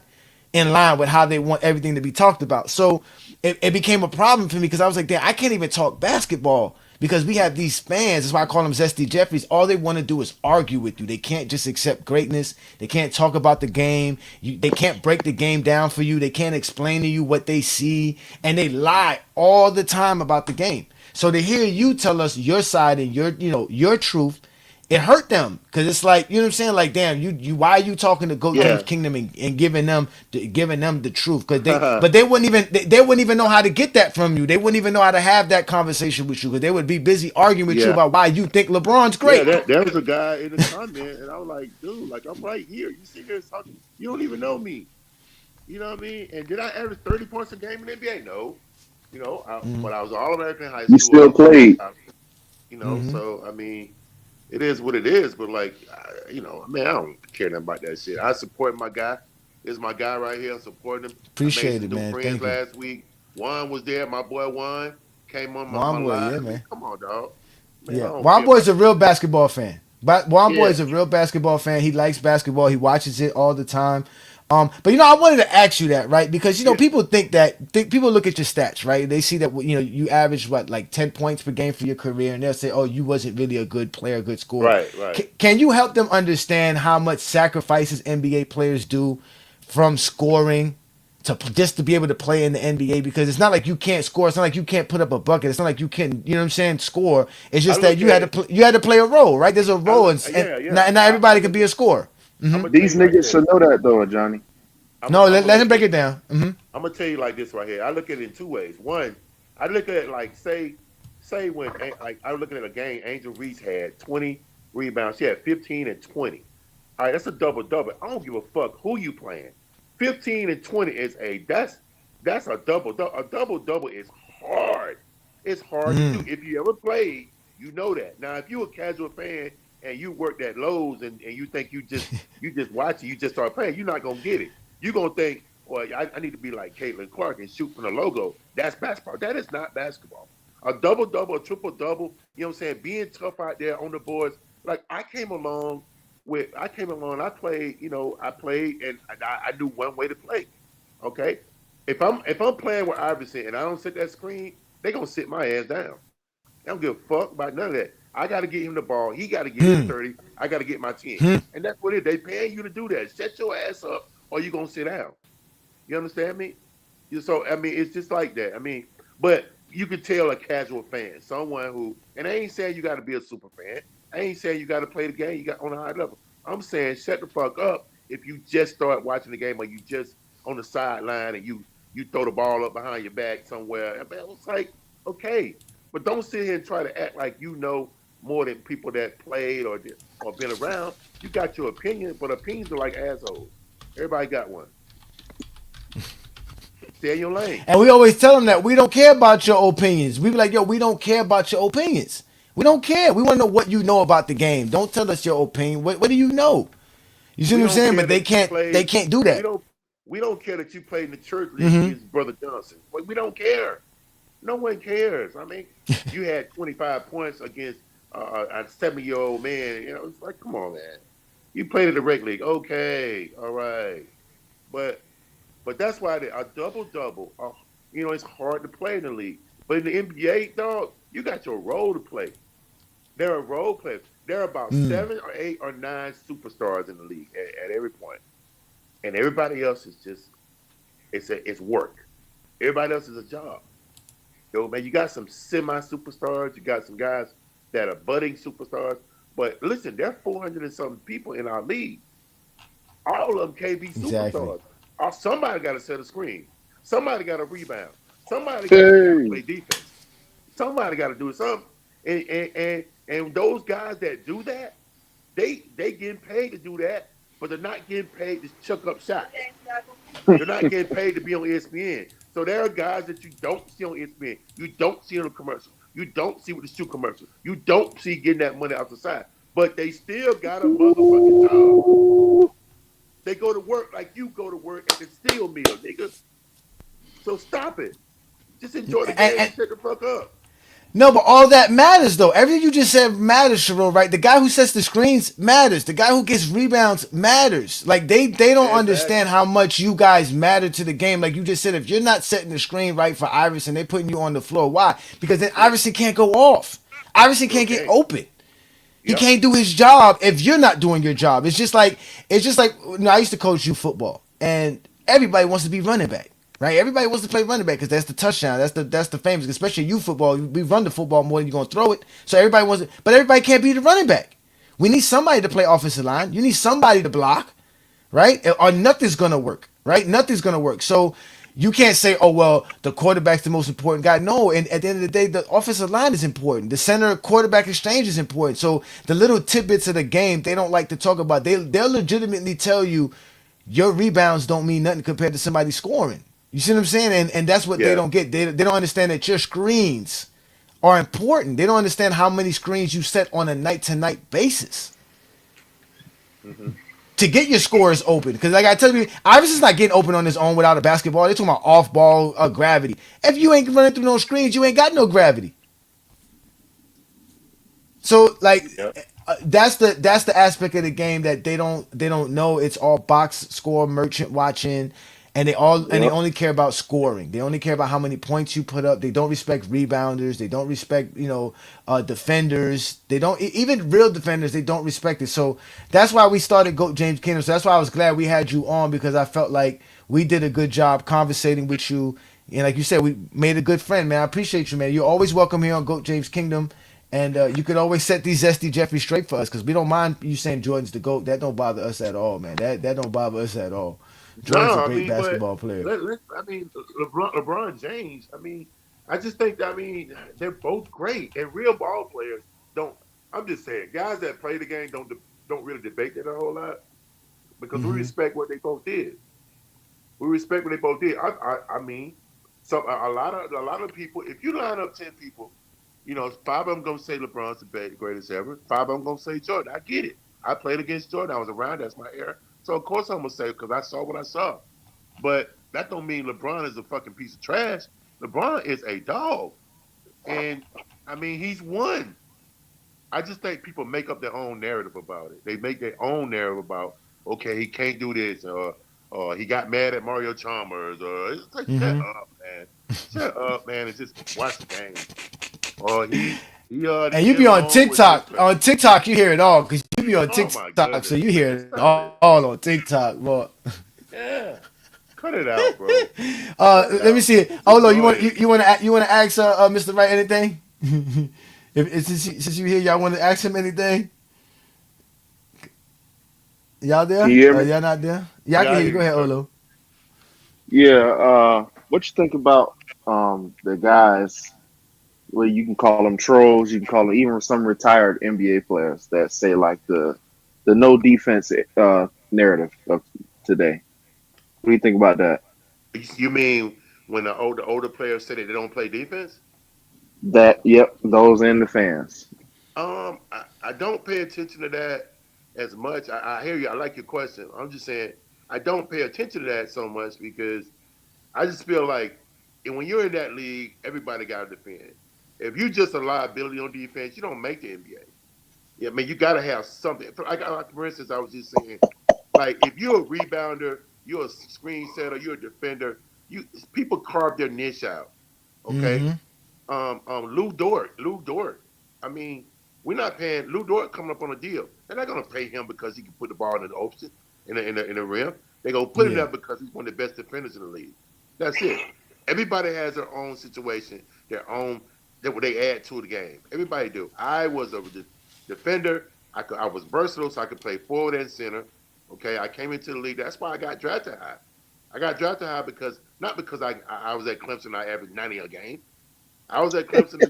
in line with how they want everything to be talked about. So it became a problem for me because I was like, damn, I can't even talk basketball Because we have these fans, that's why I call them Zesty Jeffries. All they want to do is argue with you. They can't just accept greatness. They can't talk about the game. They can't break the game down for you. They can't explain to you what they see. And they lie all the time about the game. So to hear you tell us your side and your truth, it hurt them. Because it's like, you know what I'm saying? Like, damn, you why are you talking to Goat James Kingdom and giving them the truth? Because they wouldn't even know how to get that from you. They wouldn't even know how to have that conversation with you, because they would be busy arguing with you about why you think LeBron's great. Yeah, there was a guy in the comment, and I was like, dude, like, I'm right here. You sit here talking, you don't even know me. You know what I mean? And did I average 30 points a game in the NBA? No. You know, but I was All-American high school. You still played. You know, so, I mean, it is what it is. But, like, you know, man, I don't care nothing about that shit. I support my guy. This is my guy right here. I'm supporting him. Appreciate it, man. Friends last week. Juan was there. My boy Juan came on my Boy, live. yeah, man. Come on, dog. Man, Yeah, Juan Boy's a real basketball fan. But Juan Boy is a real basketball fan. He likes basketball. He watches it all the time. But you know, I wanted to ask you that, right? Because you know, people people look at your stats, right? They see that you average like 10 points per game for your career, and they'll say, "Oh, you wasn't really a good player, a good scorer." Right. Can you help them understand how much sacrifices NBA players do from scoring just to be able to play in the NBA? Because it's not like you can't score. It's not like you can't put up a bucket. It's not like you can, you know what I'm saying, score. It's just that you had to play a role, right? There's a role, and not everybody can be a scorer. Mm-hmm. These niggas should know that though, Johnny. Let him break it down. Mm-hmm. I'm gonna tell you like this right here. I look at it in two ways. One, I look at it like say when like I was looking at a game, Angel Reese had 20 rebounds. She had 15 and 20. All right, that's a double-double. I don't give a fuck who you playing. 15 and 20 is that's a double-double. A double-double is hard. It's hard to do. If you ever played, you know that. Now, if you're a casual fan and you worked at Lowe's and you think you just watch it, you just start playing, you're not gonna get it. You're gonna think, well, I need to be like Caitlin Clark and shoot from the logo. That's basketball. That is not basketball. A double-double, a triple-double, you know what I'm saying? Being tough out there on the boards. Like I came along, I played, and I knew one way to play. Okay? If I'm playing with Iverson and I don't set that screen, they gonna sit my ass down. I don't give a fuck about none of that. I got to get him the ball. He got to get his 30. I got to get my 10. And that's what it is. They paying you to do that. Set your ass up or you going to sit down. You understand me? So, I mean, it's just like that. I mean, but you can tell a casual fan, someone who, and I ain't saying you got to be a super fan. I ain't saying you got to play the game you got on a high level. I'm saying shut the fuck up if you just start watching the game or you just on the sideline and you throw the ball up behind your back somewhere. I mean, it's like, okay. But don't sit here and try to act like you know more than people that played or been around. You got your opinion, but opinions are like assholes. Everybody got one. Stay in your lane. And we always tell them that we don't care about your opinions. We be like, yo, we don't care about your opinions. We don't care. We want to know what you know about the game. Don't tell us your opinion. What do you know? You see what I'm saying? But they can't do that. We don't care that you played in the church against Brother Johnson. We don't care. No one cares. I mean, you had 25 points against a 70-year-old man. You know, it's like, come on, man. You played in the rec league. Okay, all right. But that's why a double-double, it's hard to play in the league. But in the NBA, dog, you got your role to play. There are role players. There are about 7 or 8 or 9 superstars in the league at every point. And everybody else is just, it's work. Everybody else is a job. Yo, man, you got some semi-superstars. You got some guys that are budding superstars. But listen, there are 400 and something people in our league. All of them can't be superstars. Somebody got to set a screen. Somebody got to rebound. Somebody got to play defense. Somebody got to do something. And those guys that do that, they getting paid to do that, but they're not getting paid to chuck up shots. They're not getting paid to be on ESPN. So there are guys that you don't see on ESPN. You don't see on the commercial. You don't see with the shoe commercial. You don't see getting that money out the side. But they still got a motherfucking job. They go to work like you go to work at the steel mill, nigga. So stop it. Just enjoy the game and shut the fuck up. No, but all that matters, though. Everything you just said matters, Chiron, right? The guy who sets the screens matters. The guy who gets rebounds matters. Like, they don't understand how much you guys matter to the game. Like you just said, if you're not setting the screen right for Iverson, they're putting you on the floor. Why? Because then Iverson can't go off. Iverson can't get open. He can't do his job if you're not doing your job. It's just like I used to coach youth football, and everybody wants to be running back, right? Everybody wants to play running back because that's the touchdown. That's the famous. Especially youth football, we run the football more than you're gonna throw it. So everybody wants it, but everybody can't be the running back. We need somebody to play offensive line. You need somebody to block, right? Or nothing's gonna work, right? Nothing's gonna work. So you can't say, oh, well, the quarterback's the most important guy. No, and at the end of the day, the offensive line is important. The center quarterback exchange is important. So the little tidbits of the game they don't like to talk about. They'll legitimately tell you your rebounds don't mean nothing compared to somebody scoring. You see what I'm saying? And that's what they don't get. They don't understand that your screens are important. They don't understand how many screens you set on a night-to-night basis. To get your scores open. Because like I tell you, Iverson's not getting open on his own without a basketball. They're talking about off-ball gravity. If you ain't running through no screens, you ain't got no gravity. So like that's the aspect of the game that they don't know. It's all box score, merchant watching, and they only care about scoring. They only care about how many points you put up. They don't respect rebounders. They don't respect defenders. They don't even real defenders. They don't respect it. So that's why we started GOAT James Kingdom. So that's why I was glad we had you on, because I felt like we did a good job conversating with you. And like you said, we made a good friend, man. I appreciate you, man. You're always welcome here on GOAT James Kingdom. And you could always set these Zesty Jeffrey straight for us, because we don't mind you saying Jordan's the GOAT. That don't bother us at all, man. That don't bother us at all. Jordan's a great basketball player. LeBron James, I just think, they're both great. And real ball players don't, I'm just saying, guys that play the game don't really debate that a whole lot, because we respect what they both did. We respect what they both did. So a lot of people, if you line up 10 people, 5 of them gonna say LeBron's the greatest ever. 5 of them gonna say Jordan. I get it. I played against Jordan. I was around. That's my era. So of course I'm gonna say, because I saw what I saw. But that don't mean LeBron is a fucking piece of trash. LeBron is a dog, and he's won. I just think people make up their own narrative about it. They make their own narrative about, okay, he can't do this, or he got mad at Mario Chalmers, or it's like, shut up, man. Shut up, man, and just watch the game. Or he and you be on TikTok. On TikTok, you hear it all, because you be on TikTok, so you hear it all on TikTok, boy. Yeah, cut it out, bro. Let me see it. Oh no, you want to ask Mr. Wright anything? Since you here, y'all want to ask him anything? Y'all there? Can you hear me? Y'all not there? Yeah, I can hear you. Go ahead, Olo. Yeah, what you think about the guys? Well, you can call them trolls. You can call them even some retired NBA players that say like the no defense narrative of today. What do you think about that? You mean when the older players say that they don't play defense? Yep, those and the fans. I don't pay attention to that as much. I hear you. I like your question. I'm just saying I don't pay attention to that so much, because I just feel like when you're in that league, everybody got to defend. If you're just a liability on defense, you don't make the NBA. Yeah, you got to have something. Like, for instance, I was just saying, like, if you're a rebounder, you're a screen setter, you're a defender, people carve their niche out. Okay? Lou Dort. We're not paying Lou Dort coming up on a deal. They're not going to pay him because he can put the ball in the open, in the rim. They're going to put it up because he's one of the best defenders in the league. That's it. Everybody has their own situation, their own that they add to the game. Everybody do. I was a defender. I was versatile, so I could play forward and center. Okay, I came into the league. That's why I got drafted high. I got drafted high not because I was at Clemson. I averaged 90 a game. I was at Clemson.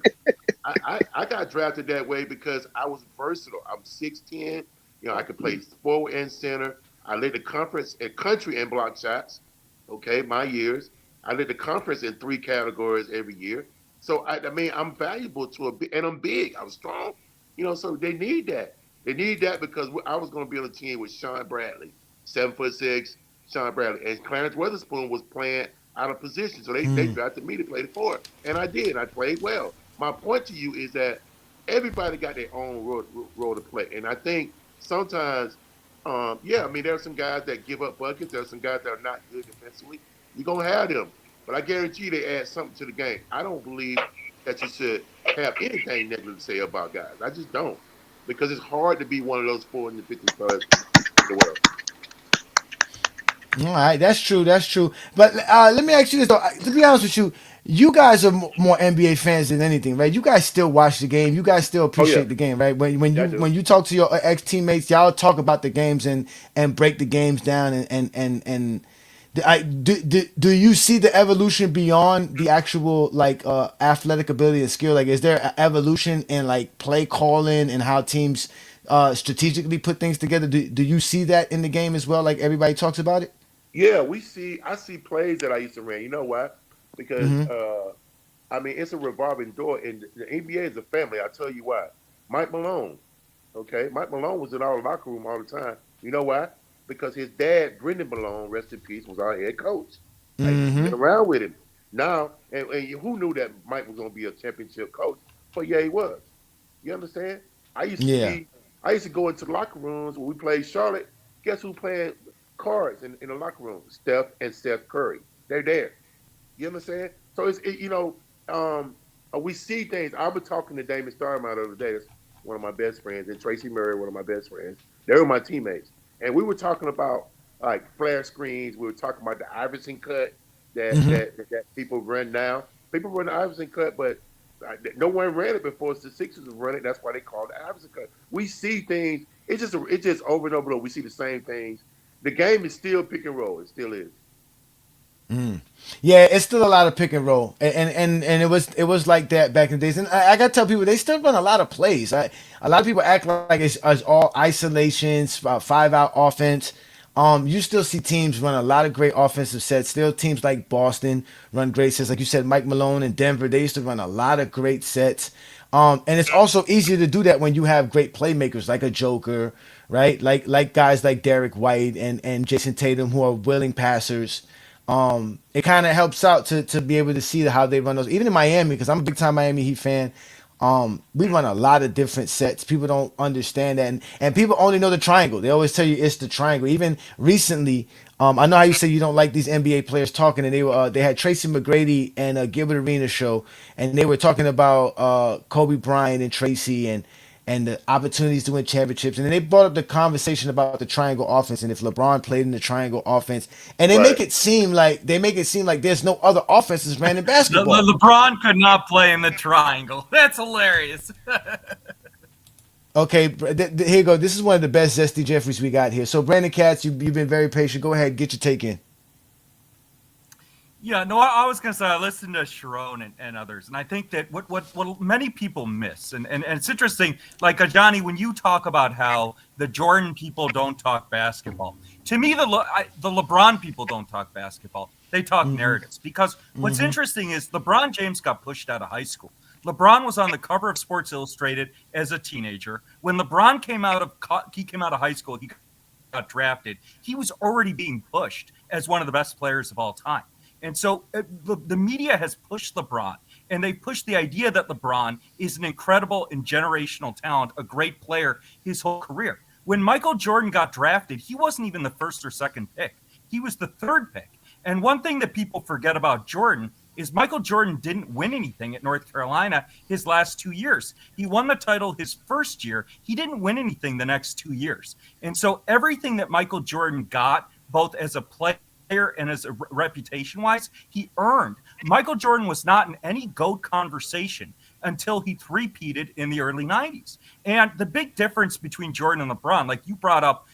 I got drafted that way because I was versatile. I'm 6'10". I could play forward and center. I led the conference and country in block shots. Okay, my years. I led the conference in 3 categories every year. So, I'm valuable and I'm big. I'm strong. So they need that. They need that because I was going to be on a team with Sean Bradley, 7'6", Sean Bradley. And Clarence Weatherspoon was playing out of position. So they drafted me to play the forward. And I did. I played well. My point to you is that everybody got their own role to play. And I think sometimes, there are some guys that give up buckets. There are some guys that are not good defensively. You're going to have them. But I guarantee you they add something to the game. I don't believe that you should have anything negative to say about guys. I just don't, because it's hard to be one of those 450 in the world. All right, that's true. That's true. But let me ask you this though. To be honest with you, you guys are more NBA fans than anything, right? You guys still watch the game. You guys still Oh yeah, appreciate the game, right? When yeah, I you do. when you talk to your ex teammates, y'all talk about the games and break the games down and do you see the evolution beyond the actual like athletic ability and skill? Like, is there an evolution in like play calling and how teams strategically put things together? Do you see that in the game as well? Like everybody talks about it. Yeah, I see plays that I used to run. You know why? Because Mm-hmm. I mean, it's a revolving door, and the NBA is a family. I'll tell you why. Mike Malone, okay? Mike Malone was in our locker room all the time. You know why? Because his dad, Brendan Malone, rest in peace, was our head coach. I used to Mm-hmm. sit around with him. Now, and who knew that Mike was going to be a championship coach? But yeah, he was. You understand? I used to Yeah. be, I used to go into locker rooms when we played Charlotte. Guess who playing cards in the locker room? Steph and Steph Curry. They're there. You understand? So we see things. I was talking to Damon Stoudemire the other day. That's one of my best friends, and Tracy Murray, one of my best friends. They were my teammates, and we were talking about like flare screens. We were talking about the Iverson cut Mm-hmm. that people run now. People run the Iverson cut, but no one ran it before. It's the Sixers have run it. That's why they call it the Iverson cut. We see things. It's just over and over and over. We see the same things. The game is still pick and roll. It still is. Mm. Yeah, it's still a lot of pick and roll, and it was like that back in the days. And I gotta tell people they still run a lot of plays. A lot of people act like it's all isolations, 5 out offense. You still see teams run a lot of great offensive sets. Still, teams like Boston run great sets. Like you said, Mike Malone in Denver, they used to run a lot of great sets. And it's also easier to do that when you have great playmakers like a Joker, right? Like guys like Derek White and Jason Tatum who are willing passers. It kind of helps out to be able to see how they run those. Even in Miami, because I'm a big time Miami Heat fan. We run a lot of different sets. People don't understand that, and people only know the triangle. They always tell you it's the triangle. Even recently, I know how you say you don't like these NBA players talking, and they had Tracy McGrady and Gilbert Arenas show, and they were talking about Kobe Bryant and Tracy and the opportunities to win championships. And then they brought up the conversation about the triangle offense and if LeBron played in the triangle offense. And they Right. make it seem like there's no other offenses ran in basketball. LeBron could not play in the triangle. That's hilarious. Okay, here you go. This is one of the best Zesty Jeffries we got here. So Brandon Katz, you've been very patient. Go ahead, get your take in. Yeah, no, I was going to say I listened to Chiron and others, and I think that what many people miss, and it's interesting, like Johnny, when you talk about how the Jordan people don't talk basketball, to me the LeBron people don't talk basketball. They talk narratives, because what's interesting is LeBron James got pushed out of high school. LeBron was on the cover of Sports Illustrated as a teenager. When LeBron came out of high school, he got drafted. He was already being pushed as one of the best players of all time. And so the media has pushed LeBron, and they pushed the idea that LeBron is an incredible and generational talent, a great player his whole career. When Michael Jordan got drafted, he wasn't even the first or second pick. He was the third pick. And one thing that people forget about Jordan is Michael Jordan didn't win anything at North Carolina his last 2 years. He won the title his first year. He didn't win anything the next 2 years. And so everything that Michael Jordan got, both as a player and as a reputation wise, he earned. Michael Jordan was not in any GOAT conversation until he three-peated in the early 90s. And the big difference between Jordan and LeBron, like you brought up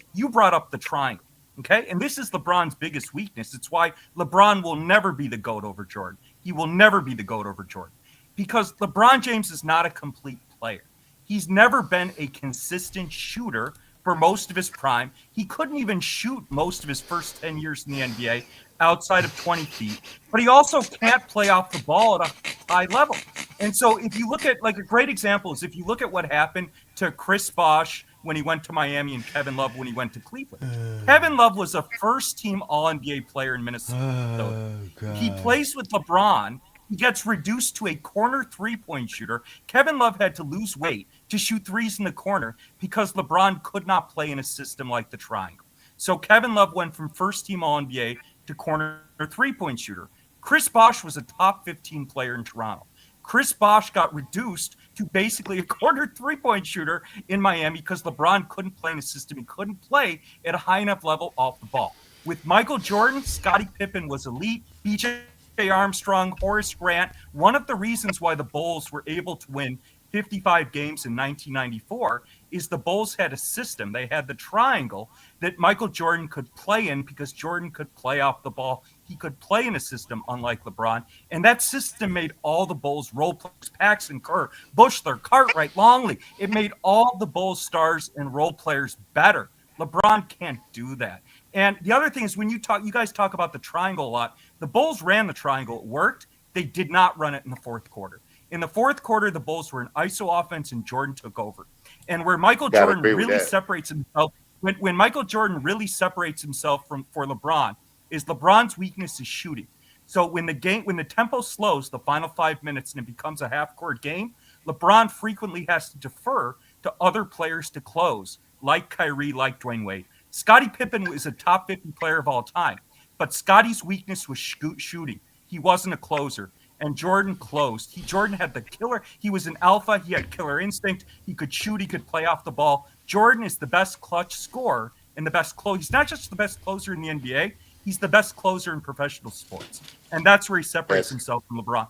the triangle. Okay. And this is LeBron's biggest weakness. It's why LeBron will never be the GOAT over Jordan. He will never be the GOAT over Jordan, because LeBron James is not a complete player. He's never been a consistent shooter for most of his prime. He couldn't even shoot most of his first 10 years in the NBA outside of 20 feet, but he also can't play off the ball at a high level. And so if you look at, like, a great example is if you look at what happened to Chris Bosh when he went to Miami and Kevin Love when he went to Cleveland. Kevin Love was a first-team All-NBA player in Minnesota. He plays with LeBron. He gets reduced to a corner three-point shooter. Kevin Love had to lose weight to shoot threes in the corner because LeBron could not play in a system like the triangle. So Kevin Love went from first-team All-NBA to corner three-point shooter. Chris Bosh was a top 15 player in Toronto. Chris Bosh got reduced to basically a corner three-point shooter in Miami because LeBron couldn't play in a system. He couldn't play at a high enough level off the ball. With Michael Jordan, Scottie Pippen was elite. B.J. Armstrong, Horace Grant. One of the reasons why the Bulls were able to win 55 games in 1994 is the Bulls had a system. They had the triangle that Michael Jordan could play in because Jordan could play off the ball. He could play in a system unlike LeBron. And that system made all the Bulls role players, Paxson, Kerr, Bushler, Cartwright, Longley. It made all the Bulls stars and role players better. LeBron can't do that. And the other thing is when you guys talk about the triangle a lot. The Bulls ran the triangle. It worked. They did not run it in the fourth quarter. In the fourth quarter, the Bulls were an ISO offense and Jordan took over. And where Michael Jordan really separates himself, when Michael Jordan really separates himself for LeBron, is LeBron's weakness is shooting. So when the tempo slows the final 5 minutes and it becomes a half-court game, LeBron frequently has to defer to other players to close, like Kyrie, like Dwayne Wade. Scottie Pippen was a top 50 player of all time, but Scottie's weakness was shooting. He wasn't a closer. And Jordan closed. Jordan had the killer. He was an alpha. He had killer instinct. He could shoot. He could play off the ball. Jordan is the best clutch scorer and the best closer. He's not just the best closer in the NBA. He's the best closer in professional sports. And that's where he separates himself from LeBron.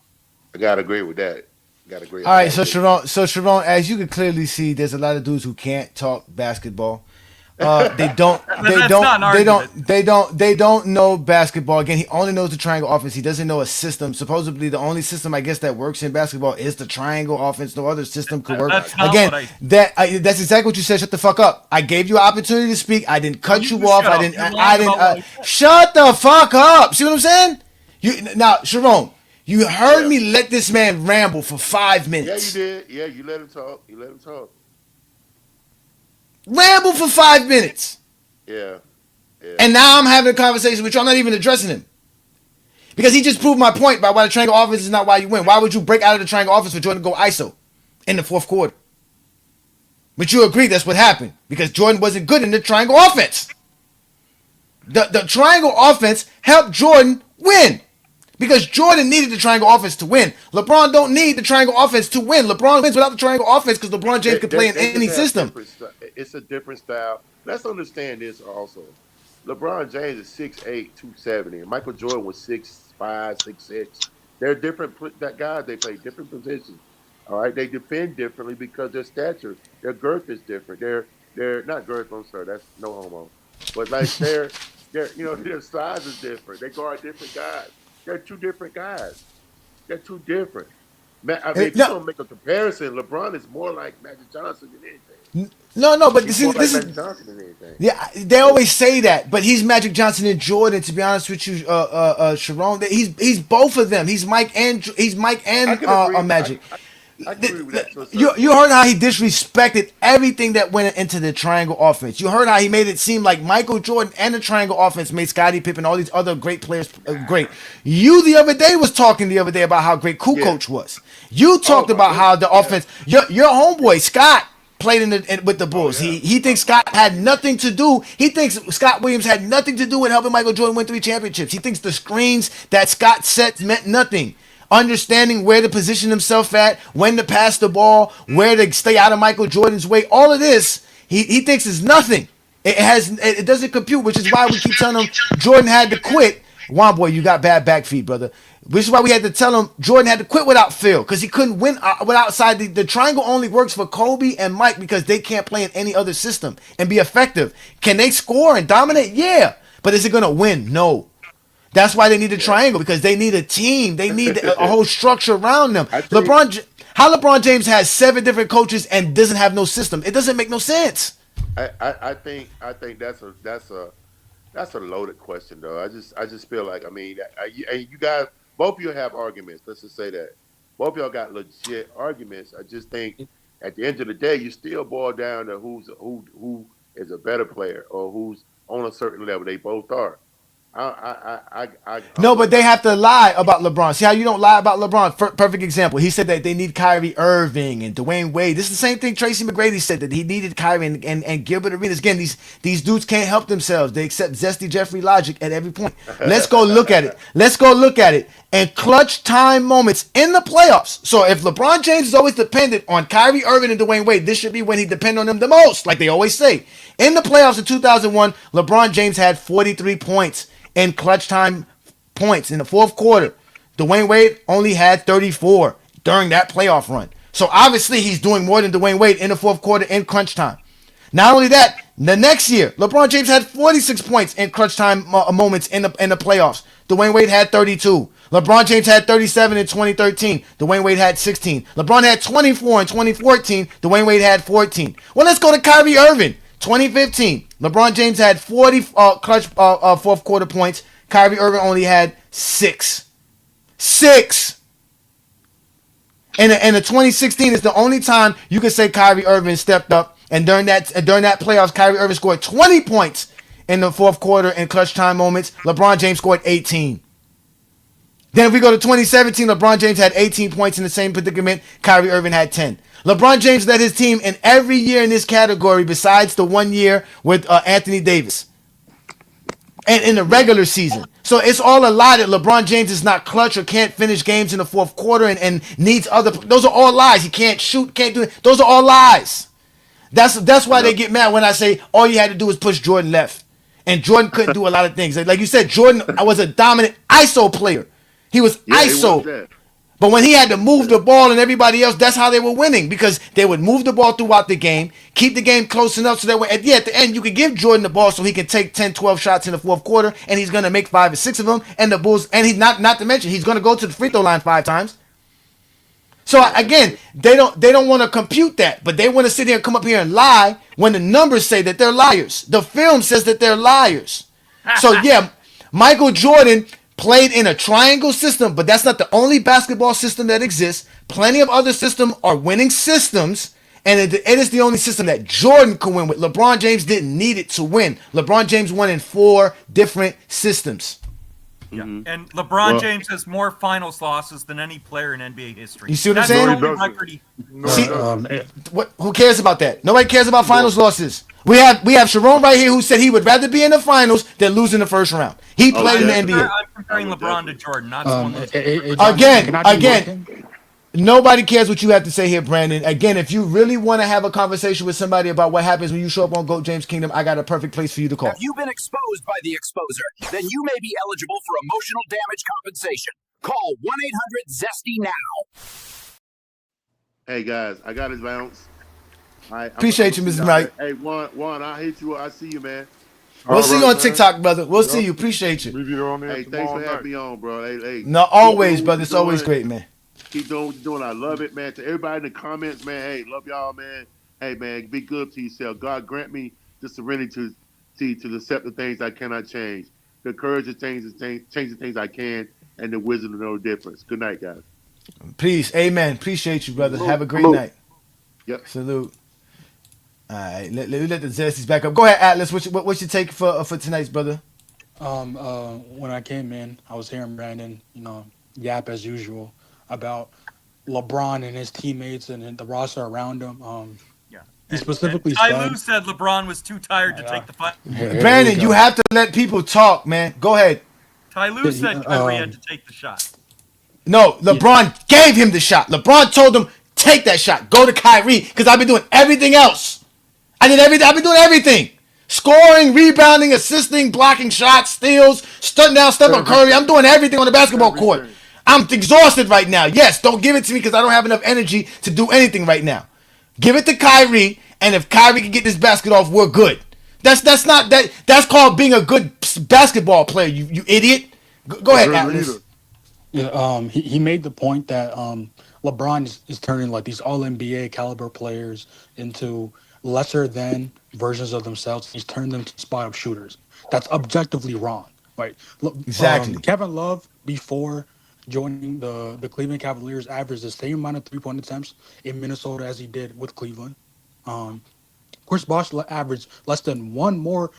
I got to agree with that. All right, so Chiron, as you can clearly see, there's a lot of dudes who can't talk basketball. They don't know basketball. Again, he only knows the triangle offense. He doesn't know a system. Supposedly, the only system I guess that works in basketball is the triangle offense. No other system could work. Again, that's exactly what you said. Shut the fuck up. I gave you an opportunity to speak. I didn't cut you off. I didn't. Shut the fuck up. See what I'm saying? Now, Chiron, you heard me let this man ramble for 5 minutes. Yeah, you did. Yeah, you let him talk. Ramble for 5 minutes. Yeah. And now I'm having a conversation with you. I'm not even addressing him. Because he just proved my point by why the triangle offense is not why you win. Why would you break out of the triangle offense for Jordan to go ISO in the fourth quarter? But you agree that's what happened. Because Jordan wasn't good in the triangle offense. The triangle offense helped Jordan win. Because Jordan needed the triangle offense to win. LeBron don't need the triangle offense to win. LeBron wins without the triangle offense because LeBron James can play in any system. It's a different style. Let's understand this also. LeBron James is 6'8", 270. And Michael Jordan was 6'5", 6'6". They're different guys. They play different positions. All right, they defend differently because their stature, their girth is different. They're not girth. I'm sorry, that's no homo. But like their size is different. They guard different guys. They're two different guys. They're two different. I mean, if you're gonna make a comparison, LeBron is more like Magic Johnson than anything. No, but this is Magic Johnson than anything. Yeah, they always say that, but he's Magic Johnson and Jordan. To be honest with you, Chiron, he's both of them. He's Mike and Magic. I agree with that. You heard how he disrespected everything that went into the triangle offense. You heard how he made it seem like Michael Jordan and the triangle offense made Scottie Pippen, all these other great players great. You the other day was talking about how great Kukoc was. You talked about how the offense. Your homeboy Scott played with the Bulls. He thinks Scott had nothing to do. He thinks Scott Williams had nothing to do with helping Michael Jordan win 3 championships. He thinks the screens that Scott set meant nothing. Understanding where to position himself at, when to pass the ball, where to stay out of Michael Jordan's way. All of this, he thinks is nothing. It doesn't compute, which is why we keep telling him Jordan had to quit. Juan boy, you got bad back feet, brother. Which is why we had to tell him Jordan had to quit without Phil, because he couldn't win outside. The triangle only works for Kobe and Mike because they can't play in any other system and be effective. Can they score and dominate? Yeah. But is it going to win? No. That's why they need a triangle, because they need a team. They need a whole structure around them. How LeBron James has 7 different coaches and doesn't have no system? It doesn't make no sense. I think that's a loaded question though. I just feel like, I mean, you guys, both of you have arguments. Let's just say that both of y'all got legit arguments. I just think at the end of the day, you still boil down to who is a better player or who's on a certain level. They both are. No, but they have to lie about LeBron. See how you don't lie about LeBron? Perfect example. He said that they need Kyrie Irving and Dwayne Wade. This is the same thing Tracy McGrady said, that he needed Kyrie and Gilbert Arenas. Again, these dudes can't help themselves. They accept zesty Jeffrey logic at every point. Let's go look at it. Let's go look at it. And clutch time moments in the playoffs. So if LeBron James is always dependent on Kyrie Irving and Dwayne Wade, this should be when he depend on them the most, like they always say. In the playoffs in 2001, LeBron James had 43 points in clutch time points in the fourth quarter. Dwayne Wade only had 34 during that playoff run. So obviously he's doing more than Dwayne Wade in the fourth quarter in crunch time. Not only that, the next year, LeBron James had 46 points in clutch time moments in the playoffs. Dwayne Wade had 32. LeBron James had 37 in 2013. Dwayne Wade had 16. LeBron had 24 in 2014. Dwayne Wade had 14. Well, let's go to Kyrie Irving. 2015, LeBron James had 40 clutch fourth quarter points. Kyrie Irving only had 6. 6. And the 2016 is the only time you can say Kyrie Irving stepped up. And during that playoffs, Kyrie Irving scored 20 points in the fourth quarter in clutch time moments. LeBron James scored 18. Then if we go to 2017, LeBron James had 18 points in the same predicament. Kyrie Irving had 10. LeBron James led his team in every year in this category besides the 1 year with Anthony Davis. And in the regular season. So it's all a lie that LeBron James is not clutch or can't finish games in the fourth quarter and needs other. Those are all lies. He can't shoot, can't do it. Those are all lies. That's why they get mad when I say all you had to do was push Jordan left. And Jordan couldn't do a lot of things. Like you said, Jordan was a dominant ISO player. He was ISO. But when he had to move the ball and everybody else, that's how they were winning, because they would move the ball throughout the game, keep the game close enough so that way, at the end, you could give Jordan the ball so he can take 10, 12 shots in the fourth quarter, and he's going to make 5 or 6 of them. And the Bulls, and he's not to mention, he's going to go to the free throw line 5 times. So again, they don't want to compute that, but they want to sit here and come up here and lie when the numbers say that they're liars. The film says that they're liars. So yeah, Michael Jordan played in a triangle system, but that's not the only basketball system that exists. Plenty of other systems are winning systems, and it is the only system that Jordan could win with. LeBron James didn't need it to win. LeBron James won in 4 different systems. Yeah. And LeBron James has more finals losses than any player in NBA history. You see what I'm saying? Who cares about that? Nobody cares about finals losses. We have Chiron right here who said he would rather be in the finals than lose in the first round. He played in the NBA. I'm comparing LeBron to Jordan, not someone else. Again, nobody cares what you have to say here, Brandon. Again, if you really want to have a conversation with somebody about what happens when you show up on GOAT James Kingdom, I got a perfect place for you to call. Have you been exposed by the exposer? Then you may be eligible for emotional damage compensation. Call 1-800-ZESTY now. Hey guys, I got his bounce. Appreciate you, Mr. Wright. Hey, Juan, I hate you. I see you, man. We'll see you on TikTok, brother. We'll see you. Appreciate you. Hey, thanks for having me on, bro. Hey. No, always, brother. It's always great, man. Keep doing what you're doing. I love it, man. To everybody in the comments, man, hey, love y'all, man. Hey, man, be good to yourself. God grant me the serenity to accept the things I cannot change, the courage to change the things I can, and the wisdom to know the difference. Good night, guys. Peace. Amen. Appreciate you, brother. Have a great night. Yep. Salute. All right, let the Zesties back up. Go ahead, Atlas. What's your take for tonight's, brother? When I came in, I was hearing Brandon, yap as usual about LeBron and his teammates and the roster around him. He specifically Ty said LeBron was too tired to take the fight. Brandon, you have to let people talk, man. Go ahead. Ty Lue said Kyrie had to take the shot. No, LeBron gave him the shot. LeBron told him, take that shot. Go to Kyrie, because I've been doing everything else. I've been doing everything. Scoring, rebounding, assisting, blocking shots, steals, stunting down Stephen Curry. I'm doing everything on the basketball court. I'm exhausted right now. Yes, don't give it to me because I don't have enough energy to do anything right now. Give it to Kyrie, and if Kyrie can get this basket off, we're good. That's called being a good basketball player, you idiot. Go ahead, Atlas. Yeah, he made the point that LeBron is turning like these all-NBA caliber players into lesser than versions of themselves. He's turned them to spot-up shooters. That's objectively wrong, right? Exactly. Kevin Love, before joining the Cleveland Cavaliers, averaged the same amount of three-point attempts in Minnesota as he did with Cleveland. Chris Bosh averaged less than one more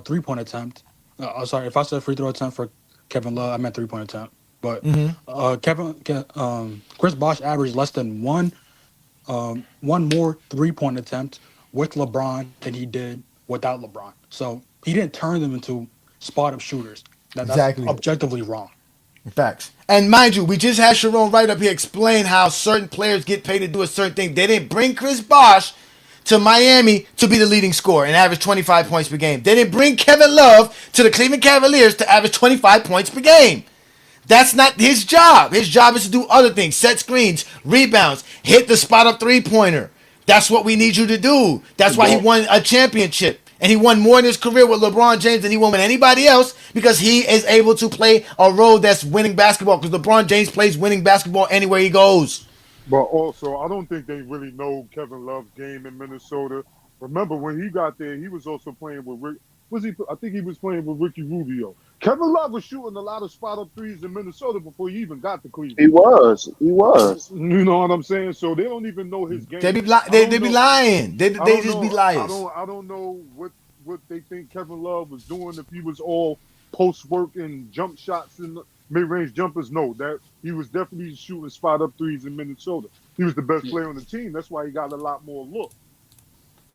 three-point attempt Sorry, if I said free throw attempt for Kevin Love, I meant 3-point attempt. But Chris Bosh averaged less than one more 3-point attempt with LeBron than he did without LeBron. So he didn't turn them into spot-up shooters. That's Exactly. objectively wrong. Facts. And mind you, we just had Chiron Wright up here explain how certain players get paid to do a certain thing. They didn't bring Chris Bosh to Miami to be the leading scorer and average 25 points per game. They didn't bring Kevin Love to the Cleveland Cavaliers to average 25 points per game. That's not his job. His job is to do other things. Set screens, rebounds, hit the spot-up three-pointer. That's what we need you to do. That's why he won a championship. And he won more in his career with LeBron James than he won with anybody else because he is able to play a role that's winning basketball because LeBron James plays winning basketball anywhere he goes. But also, I don't think they really know Kevin Love's game in Minnesota. Remember, when he got there, he was also playing with Rick. I think he was playing with Ricky Rubio. Kevin Love was shooting a lot of spot-up threes in Minnesota before he even got to Cleveland. He was. You know what I'm saying? So they don't even know his game. They be lying. They just be liars. I don't know what they think Kevin Love was doing if he was all post work and jump shots and mid-range jumpers. No, that he was definitely shooting spot-up threes in Minnesota. He was the best player on the team. That's why he got a lot more look.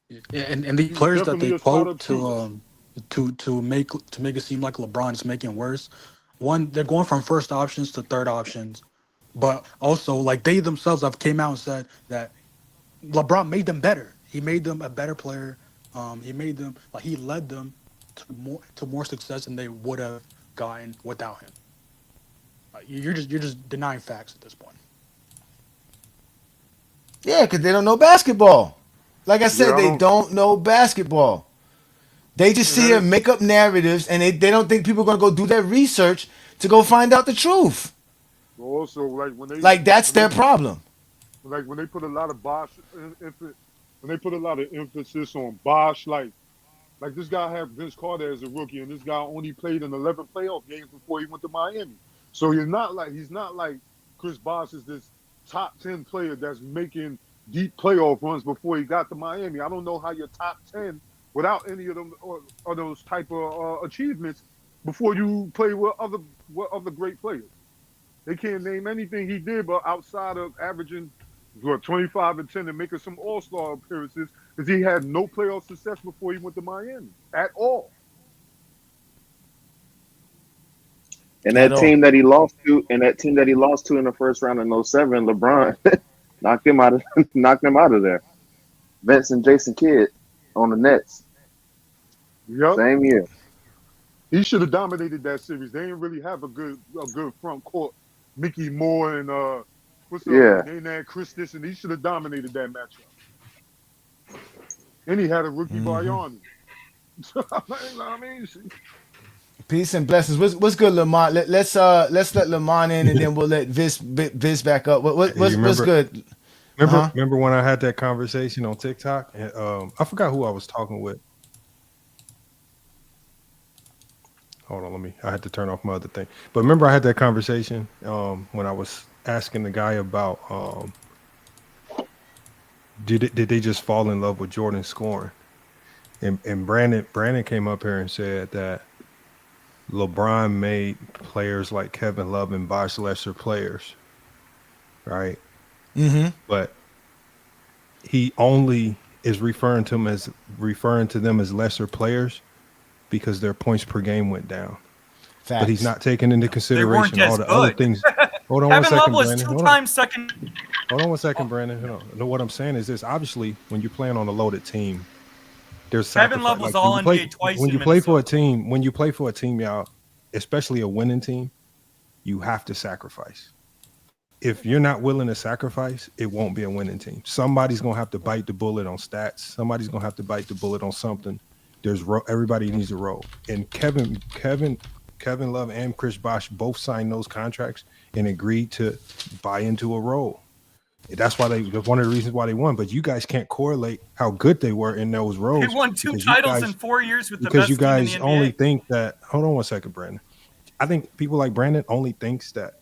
Yeah, and the players that they quote to make it seem like LeBron is making it worse. One, they're going from first options to third options, but also like they themselves have came out and said that LeBron made them better. He made them a better player. He made them he led them to more success than they would have gotten without him. You're just denying facts at this point. Yeah, because they don't know basketball. Like I said, they don't know basketball. They just sit here and make up narratives, and they don't think people are going to go do their research to go find out the truth. Also, like that's their problem. Like when they put a lot of emphasis on Bosh, like this guy had Vince Carter as a rookie, and this guy only played in 11 playoff games before he went to Miami. So he's not like Chris Bosh is this top 10 player that's making deep playoff runs before he got to Miami. I don't know how you're top 10 without any of them or those type of achievements before you play with other great players. They can't name anything he did, but outside of averaging 25 and 10 and making some All-Star appearances, because he had no playoff success before he went to Miami at all. And that team that he lost to, in the first round in 07, LeBron knocked him out of there. Vince and Jason Kidd on the Nets. Yep. Same year. He should have dominated that series. They didn't really have a good front court. Mickey Moore and Chris this, and he should have dominated that matchup. And he had a rookie Bayani. I mean, peace and blessings. What's good, Lamont? Let's let Lamont in, and then we'll let Viz back up. What's good? Remember when I had that conversation on TikTok? And, I forgot who I was talking with. Hold on, I had to turn off my other thing. But remember I had that conversation when I was asking the guy about did they just fall in love with Jordan scoring? And Brandon came up here and said that LeBron made players like Kevin Love and Bosh lesser players, right? Mm-hmm. But he only is referring to them as lesser players because their points per game went down. Facts. But he's not taking into consideration all the other things. Hold on Kevin one second, Love was Brandon. two-time second. Hold on one second, Brandon. Hold on. No, what I'm saying is this. Obviously, when you're playing on a loaded team, there's Kevin Love was all NBA twice. When you play for a team, y'all, especially a winning team, you have to sacrifice. If you're not willing to sacrifice, it won't be a winning team. Somebody's gonna have to bite the bullet on stats. Somebody's gonna have to bite the bullet on something. Everybody needs a role. And Kevin Love and Chris Bosh both signed those contracts and agreed to buy into a role. That's why that's one of the reasons why they won. But you guys can't correlate how good they were in those roles. They won two titles in 4 years with the best because you team in guys the NBA. only think that. Hold on one second, Brandon. I think people like Brandon only thinks that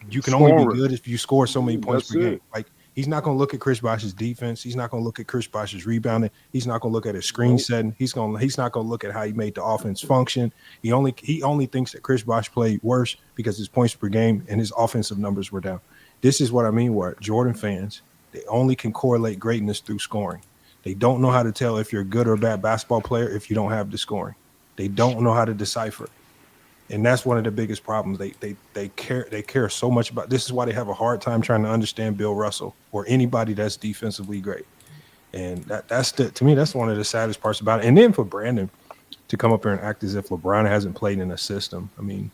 you can only be good if you score so many points per game. Like He's not going to look at Chris Bosh's defense. He's not going to look at Chris Bosh's rebounding. He's not going to look at his screen setting. He's not going to look at how he made the offense function. He only thinks that Chris Bosh played worse because his points per game and his offensive numbers were down. This is what I mean. Where Jordan fans, they only can correlate greatness through scoring. They don't know how to tell if you're a good or bad basketball player if you don't have the scoring. They don't know how to decipher it. And that's one of the biggest problems. They care so much about. This is why they have a hard time trying to understand Bill Russell or anybody that's defensively great. And to me, that's one of the saddest parts about it. And then for Brandon to come up here and act as if LeBron hasn't played in a system. I mean,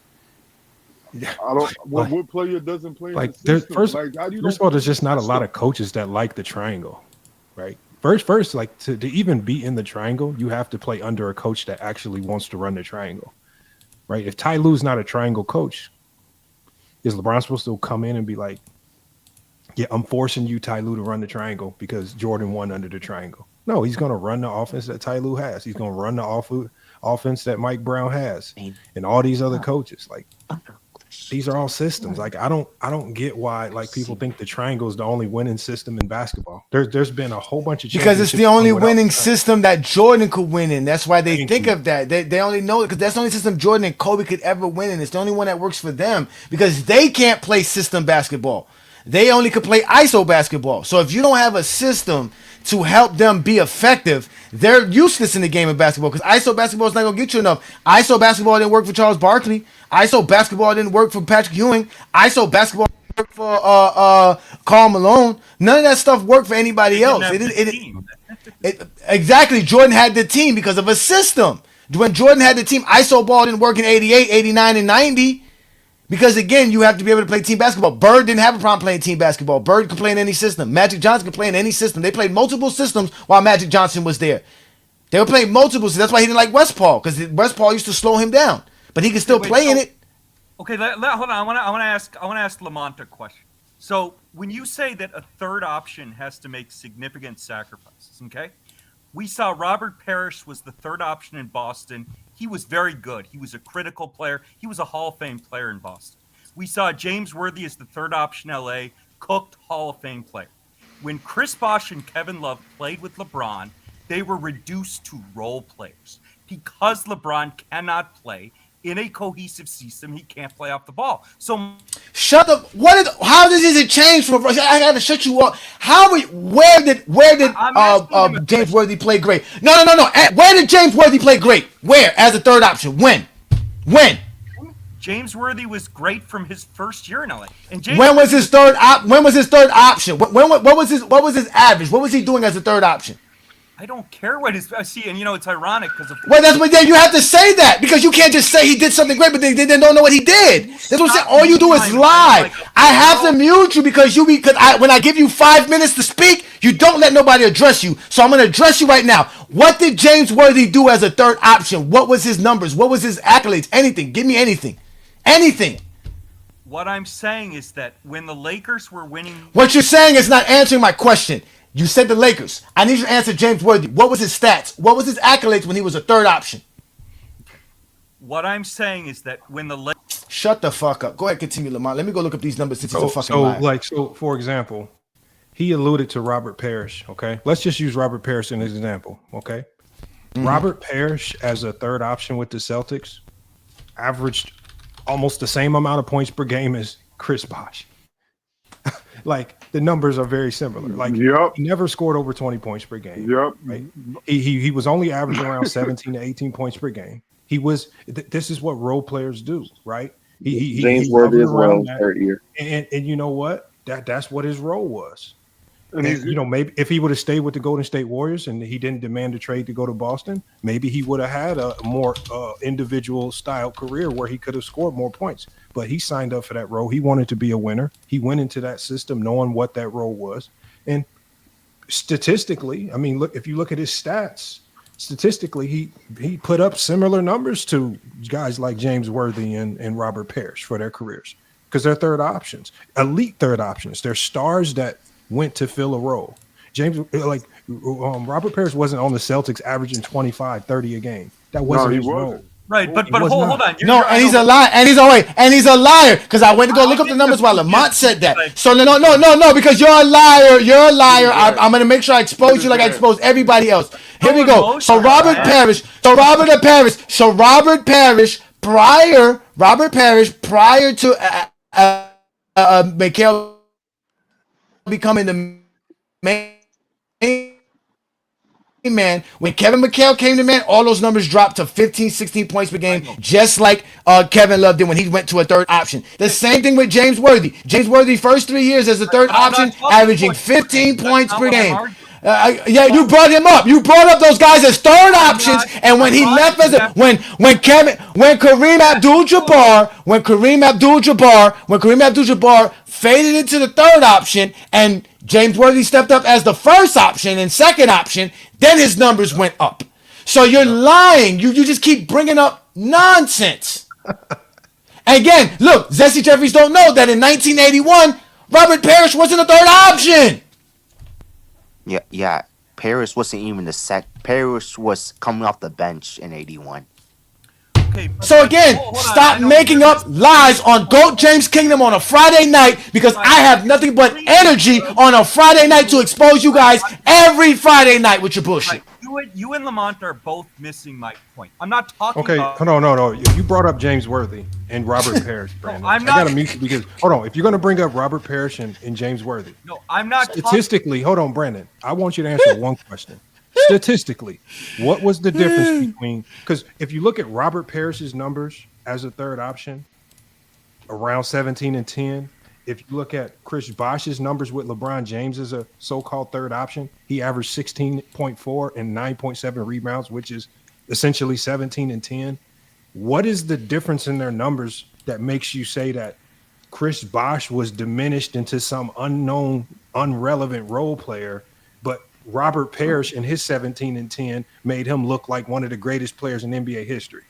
I don't. What player doesn't play like in the system? first of all, there's just not a lot of coaches that like the triangle, right? First, like to even be in the triangle, you have to play under a coach that actually wants to run the triangle. Right? If Ty Lue's not a triangle coach, is LeBron supposed to come in and be like, yeah, I'm forcing you, Ty Lue, to run the triangle because Jordan won under the triangle? No, he's going to run the offense that Ty Lue has. He's going to run the offense that Mike Brown has and all these other coaches. Like, these are all systems. Like, I don't get why like people think the triangle is the only winning system in basketball. There's been a whole bunch of because it's the only winning system that Jordan could win in. That's why they think of that. They only know it because that's the only system Jordan and Kobe could ever win in. It's the only one that works for them because they can't play system basketball. They only could play ISO basketball. So if you don't have a system to help them be effective, they're useless in the game of basketball because ISO basketball is not going to get you enough. ISO basketball didn't work for Charles Barkley. ISO basketball didn't work for Patrick Ewing. ISO basketball didn't work for Karl Malone. None of that stuff worked for anybody else. Exactly. Jordan had the team because of a system. When Jordan had the team, ISO ball didn't work in 88, 89, and 90. Because, again, you have to be able to play team basketball. Bird didn't have a problem playing team basketball. Bird could play in any system. Magic Johnson could play in any system. They played multiple systems while Magic Johnson was there. They were playing multiple systems. That's why he didn't like West Paul, because West Paul used to slow him down. But he could still play in it. Okay, hold on. I want to ask Lamont a question. So when you say that a third option has to make significant sacrifices, okay? We saw Robert Parrish was the third option in Boston. He was very good. He was a critical player. He was a Hall of Fame player in Boston. We saw James Worthy as the third option in LA, cooked Hall of Fame player. When Chris Bosh and Kevin Love played with LeBron, they were reduced to role players. Because LeBron cannot play in a cohesive system, he can't play off the ball. So shut up. How does it change from? I gotta shut you up. Where did James Worthy play great? No. Where did James Worthy play great? Where as a third option? When? James Worthy was great from his first year in LA. And when was his third option? What was his average? What was he doing as a third option? I don't care what his. See, and it's ironic because. Well, that's what you have to say that because you can't just say he did something great, but they don't know what he did. That's what I'm saying. All you do is lie. I have to mute you because when I give you 5 minutes to speak, you don't let nobody address you. So I'm going to address you right now. What did James Worthy do as a third option? What was his numbers? What was his accolades? Anything. Give me anything. Anything. What I'm saying is that when the Lakers were winning. What you're saying is not answering my question. You said the Lakers. I need you to answer James Worthy. What was his stats? What was his accolades when he was a third option? What I'm saying is that when the Lakers... Shut the fuck up. Go ahead, continue, Lamont. Let me go look up these numbers since he's a fucking liar. So, for example, he alluded to Robert Parrish, okay? Let's just use Robert Parrish as an example, okay? Mm-hmm. Robert Parrish, as a third option with the Celtics, averaged almost the same amount of points per game as Chris Bosh. Like, the numbers are very similar. Like, he never scored over 20 points per game. Right? He was only averaging around 17 to 18 points per game. He was. This is what role players do, right? James Worthy as well, third year. And you know what? That's what his role was. And maybe if he would have stayed with the Golden State Warriors and he didn't demand a trade to go to Boston, maybe he would have had a more individual style career where he could have scored more points. But he signed up for that role. He wanted to be a winner. He went into that system knowing what that role was. And statistically, I mean, look, if you look at his stats, statistically, he put up similar numbers to guys like James Worthy and Robert Parrish for their careers because they're third options, elite third options. They're stars that went to fill a role. Robert Parrish wasn't on the Celtics averaging 25, 30 a game. That wasn't his role. Right, but He was hold not. on. No, and he's a liar. And he's a liar. Because I went to go look up the numbers while Lamont said that. So no, because you're a liar. You're a liar. I'm gonna make sure I expose you like I expose everybody else. Here we go. So Robert Parrish. Prior to Mikhail becoming the main man, when Kevin McHale came to man, all those numbers dropped to 15, 16 points per game, just like Kevin Love did when he went to a third option. The same thing with James Worthy. James Worthy, first 3 years as a third option, averaging 15 points per game. Yeah, you brought him up. You brought up those guys as third options, and when he left as when Kareem Abdul-Jabbar faded into the third option, and James Worthy stepped up as the first option and second option, then his numbers went up. So you're lying. You just keep bringing up nonsense. Again, look, Zesty Jeffries don't know that in 1981, Robert Parrish wasn't a third option. Yeah. Parrish wasn't even Parrish was coming off the bench in 81. So again, stop making up lies on GOAT James Kingdom on a Friday night, because I have nothing but energy on a Friday night to expose you guys every Friday night with your bullshit. You and Lamont are both missing my point. I'm not talking Okay, about... no. You brought up James Worthy and Robert Parrish, Brandon. I'm not... I gotta mute you because, hold on, if you're going to bring up Robert Parrish and James Worthy. No, I'm not statistically, hold on, Brandon. I want you to answer one question. Statistically, what was the difference between, because if you look at Robert Parrish's numbers as a third option, around 17 and 10, if you look at Chris Bosh's numbers with LeBron James as a so-called third option, he averaged 16.4 and 9.7 rebounds, which is essentially 17 and 10. What is the difference in their numbers that makes you say that Chris Bosh was diminished into some unknown, irrelevant role player, but Robert Parrish and his 17 and 10 made him look like one of the greatest players in NBA history?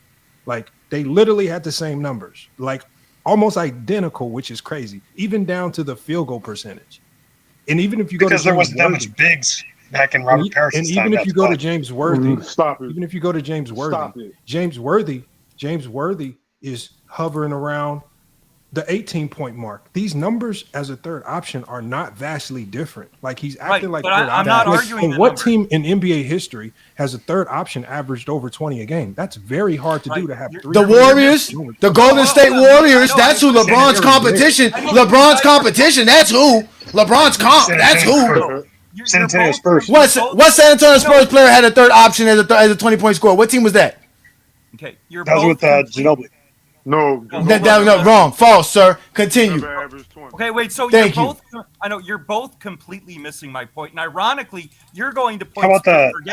Like, they literally had the same numbers, like almost identical, which is crazy, even down to the field goal percentage. And even if you go because to there wasn't that much bigs back in Robert Parrish's and time. even if you go to James Worthy, stop it. Even if you go to James Worthy, Stop it. James Worthy is hovering around the 18-point mark. These numbers as a third option are not vastly different. Like, he's acting like but third I'm option. not Like, arguing the what numbers. team in NBA history has a third option averaged over 20 a game? That's very hard to do, to have three. The Warriors, the Golden State Warriors, that's who LeBron's competition. That's who. That's who. San Antonio Spurs. What San Antonio Spurs player had a third option as a 20-point scorer? What team was that? Okay, you're That was with Ginobili. No, No, wrong. False, sir. Continue. Okay, wait. So Thank you're you. both. I know you're both completely missing my point. And ironically, you're going to point. How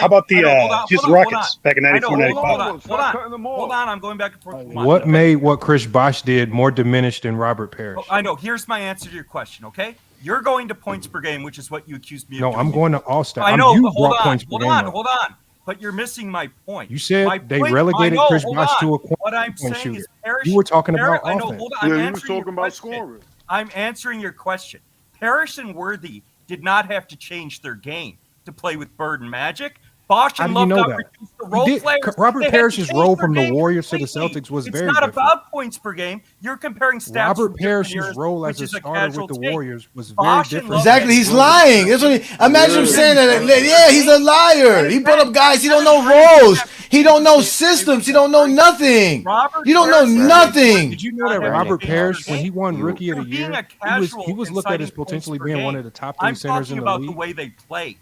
about the Houston Rockets back in 94, 95? Hold on. I'm going back and forth. What made what Chris Bosh did more diminished than Robert Parrish? I know. Here's my answer to your question. Okay, you're going to points per game, which is what you accused me of. No, doing. I'm going to All-Star. I know. You But hold brought on. points per game up. Hold on. But you're missing my point. You said My they point- relegated I know, Chris hold Bosh on. to a What I'm point saying shooter. is Parrish. You were talking about I know. offense. Hold on. Yeah, I'm you was answering talking your about question. scoring. I'm answering your question. Parrish and Worthy did not have to change their game to play with Bird and Magic. Bosh How and do you Love know got that? reduced to He role did. players. Robert They had to Parrish's change role their from the game Warriors to the completely. Celtics was It's very not different. about points per game. You're comparing stats. Robert from different Parrish's years, role as which a is starter casual with the take. Warriors was very Bosh and different. Love Exactly, he's lying. That's what imagine him saying that. Yeah, he's a liar. He brought up guys. He don't know roles. He don't know systems. He don't know nothing. You don't know nothing. Did you know that Robert Parrish, when he won Rookie of the Being Year, a he was looked at as potentially being one of the top three I'm centers in talking the about league? the way they play.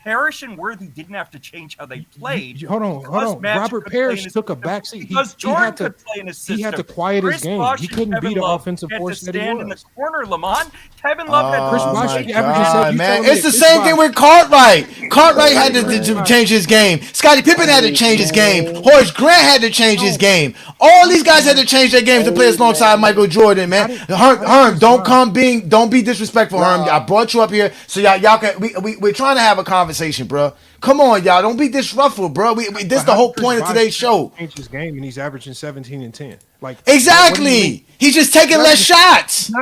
Parrish and Worthy didn't have to change how they played. Hold on. Magic Robert could play in Parrish his took a system. backseat. Because Jordan could play in his system. He had to quiet his Chris game. Bosh He and couldn't Kevin be the Love offensive had force to that he stand in the was. corner, Lamont. Kevin Love had Chris to Bosh My averages God, you man. telling me It's the Chris same Bosh- thing with Cartwright. Cartwright had to change his game. Scottie Pippen had to change his game. Horace Grant had to change his game. All these guys had to change their games to play alongside Michael Jordan, man. Herm, don't be disrespectful, Herm. I brought you up here so y'all can. We're trying to have a conversation. conversation, bro. Come on, y'all. Don't be disruffled, bro. This is the whole point of today's show. Changed his game, and he's averaging 17 and 10. Like exactly. He's just taking less shots.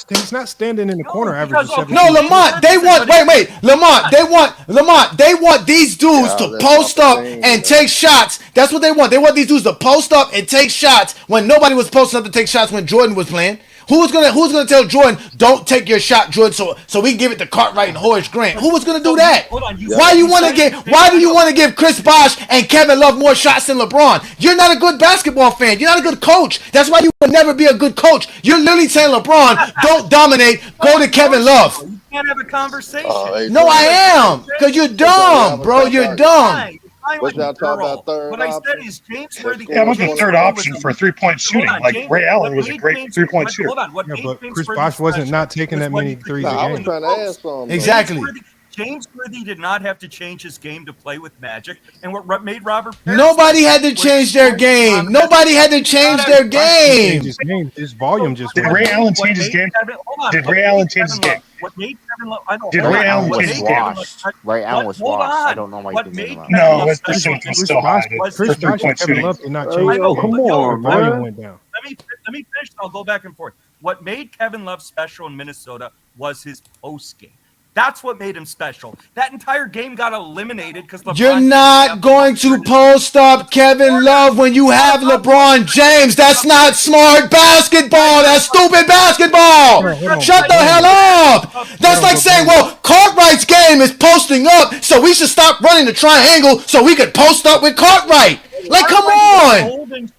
He's not standing in the corner averaging 17. No, Lamont. They want. Wait. Lamont. They want these dudes to post up and take shots. That's what they want. They want these dudes to post up and take shots when nobody was posting up to take shots when Jordan was playing. Who's gonna tell Jordan, don't take your shot, Jordan, so we can give it to Cartwright and Horace Grant? Who was gonna do that? Why do you want to give Chris Bosh and Kevin Love more shots than LeBron? You're not a good basketball fan. You're not a good coach. That's why you will never be a good coach. You're literally saying LeBron, don't dominate, go to Kevin Love. You can't have a conversation. No, I am, because you're dumb, bro. You're dumb. What y'all talking about? Third what I said is James Worthy. Yeah, I'm a third option for 3-point shooting. Like Ray Allen was a great 3-point shooter. Hold on. But Chris Bosh wasn't not taking that many threes a game. I was trying to ask something. Exactly. James Worthy did not have to change his game to play with Magic, and what made Robert Parrish Nobody had to change their game. Nobody had to change their game. His volume just. Did Ray Allen change his game? Did Ray Allen change his game? What made Kevin Love? I don't. Did Ray Allen change his game? Ray Allen was washed. I don't know why you think about. No, that's still high. Chris Bosh and Kevin Love did not change. Come on, man. Volume went down. Let me finish. I'll go back and forth. What made Kevin Love special in Minnesota was his post game. That's what made him special. That entire game got eliminated because LeBron. You're not going to post up Kevin Love when you have LeBron James. That's not smart basketball. That's stupid basketball. Shut the hell up. That's like saying, well, Cartwright's game is posting up, so we should stop running the triangle so we could post up with Cartwright. Like, come on.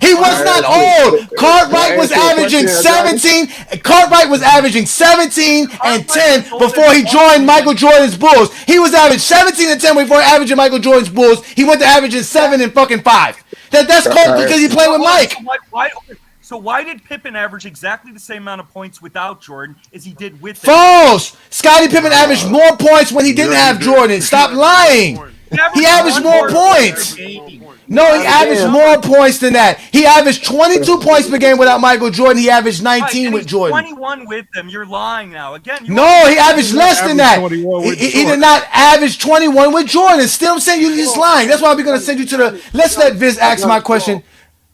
He was not old. Cartwright was averaging 17. Cartwright was averaging 17 and 10 before he joined Michael Jordan's Bulls. He was averaging 17 and 10 before averaging Michael Jordan's Bulls. He went to averaging 7 and fucking 5. That's cold because he played with Mike. So why did Pippen average exactly the same amount of points without Jordan as he did with him? False. Scottie Pippen averaged more points when he didn't have Jordan. Stop lying. He averaged more points. No, he averaged more points than that. He averaged 22 points per game without Michael Jordan. He averaged 19 with Jordan. 21 with them. You're lying now. Again. No, he averaged less than that. He did not average 21 with Jordan. Still, I'm saying you're just lying. That's why we're going to send you to the... Let's let Viz ask my question.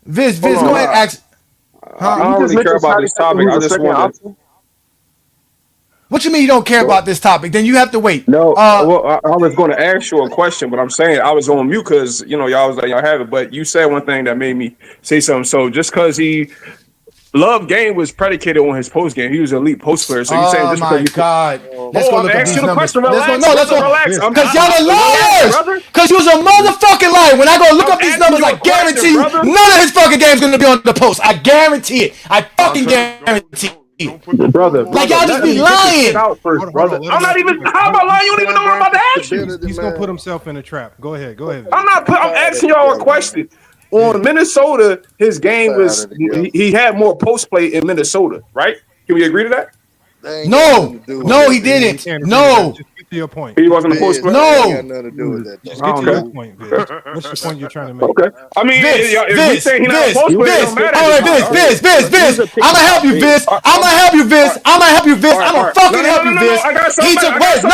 Viz, go ahead, ask... I don't really care about this topic. I just want to... What you mean you don't care about this topic? Then you have to wait. No, well, I was going to ask you a question, but I'm saying I was on mute because, y'all was letting y'all have it. But you said one thing that made me say something. So just because Love game was predicated on his post game. He was an elite post player. So you're saying just because God. Let's go look at these numbers. Let's go. Relax. Because y'all are liars. Because you was a motherfucking liar. When I go look up these numbers, I guarantee you none of his fucking game's going to be on the post. I guarantee it. I fucking guarantee it. Brother, like y'all just be lying. I'm not even. How am I lying? You don't even know what I'm about to ask you. He's gonna put himself in a trap. Go ahead. I'm asking y'all a question. On Minnesota, his game was he had more post play in Minnesota, right? Can we agree to that? No, he didn't. No. Just get to your point. He wasn't a post player. No. Got nothing to do with that. Just get to your point, Viz. What's the point you're trying to make? Okay. I mean, if we say he's not a post player, it don't matter. All right, Viz. I'm gonna help you, Viz. I'm gonna help you, Viz. I'm gonna help you, Viz. I'm gonna fucking help you, Viz. He took wait.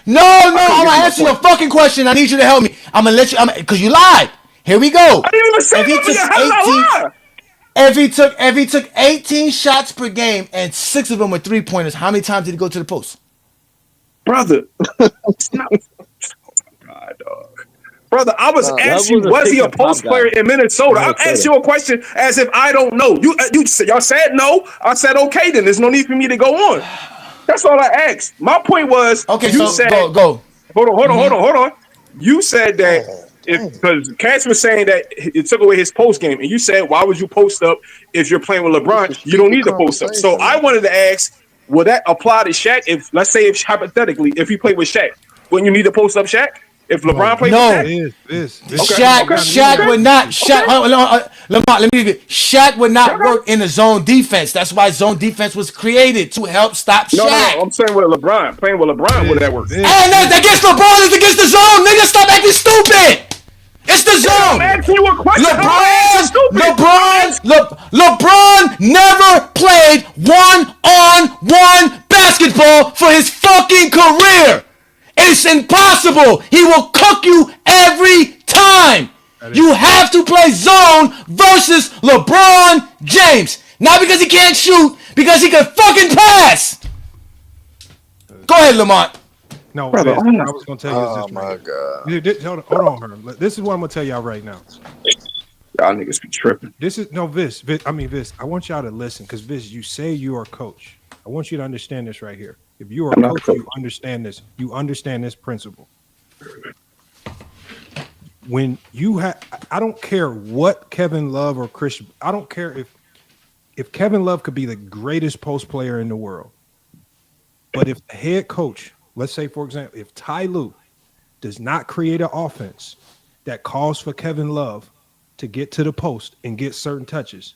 No. I'm gonna answer your fucking question. I need you to help me. I'm gonna let you. Because you lied. Here we go. I didn't even say If he took 18 shots per game and 6 of them were 3-pointers, how many times did he go to the post? Brother. God, dog. Brother, I was asking you, was he a post player in Minnesota? I'm asking you a question as if I don't know. Y'all said no. I said, okay, then there's no need for me to go on. That's all I asked. My point was, okay, you said, go. Hold on. You said that because Cash was saying that it took away his post game, and you said, why would you post up if you're playing with LeBron? You don't need to post up. So I wanted to ask, will that apply to Shaq? If let's say, if hypothetically, if he played with Shaq, wouldn't you need to post up Shaq? If LeBron played with Shaq? Shaq would not. Lamont, let me get. Shaq would not work in a zone defense. That's why zone defense was created to help stop Shaq. No, I'm saying with LeBron. Playing with LeBron, would that work? And against LeBron is against the zone. Nigga, stop acting stupid. It's the zone. I'm asking you a question. LeBron never played one-on-one basketball for his 4 It's impossible. He will cook you every time. You have to play zone versus LeBron James. Not because he can't shoot, because he can fucking pass. Go ahead, Lamont. No, Brother, I was going to tell you Oh this. my God. Hold on, Herm. This is what I'm going to tell y'all right now. Y'all niggas be tripping. This, Vis, I want y'all to listen because, Vis, you say you are a coach. I want you to understand this right here. If you are a coach, you understand this. You understand this principle. When you have, I don't care what Kevin Love or Chris, I don't care if Kevin Love could be the greatest post player in the world, but if the head coach, let's say, for example, if Ty Lue does not create an offense that calls for Kevin Love to get to the post and get certain touches,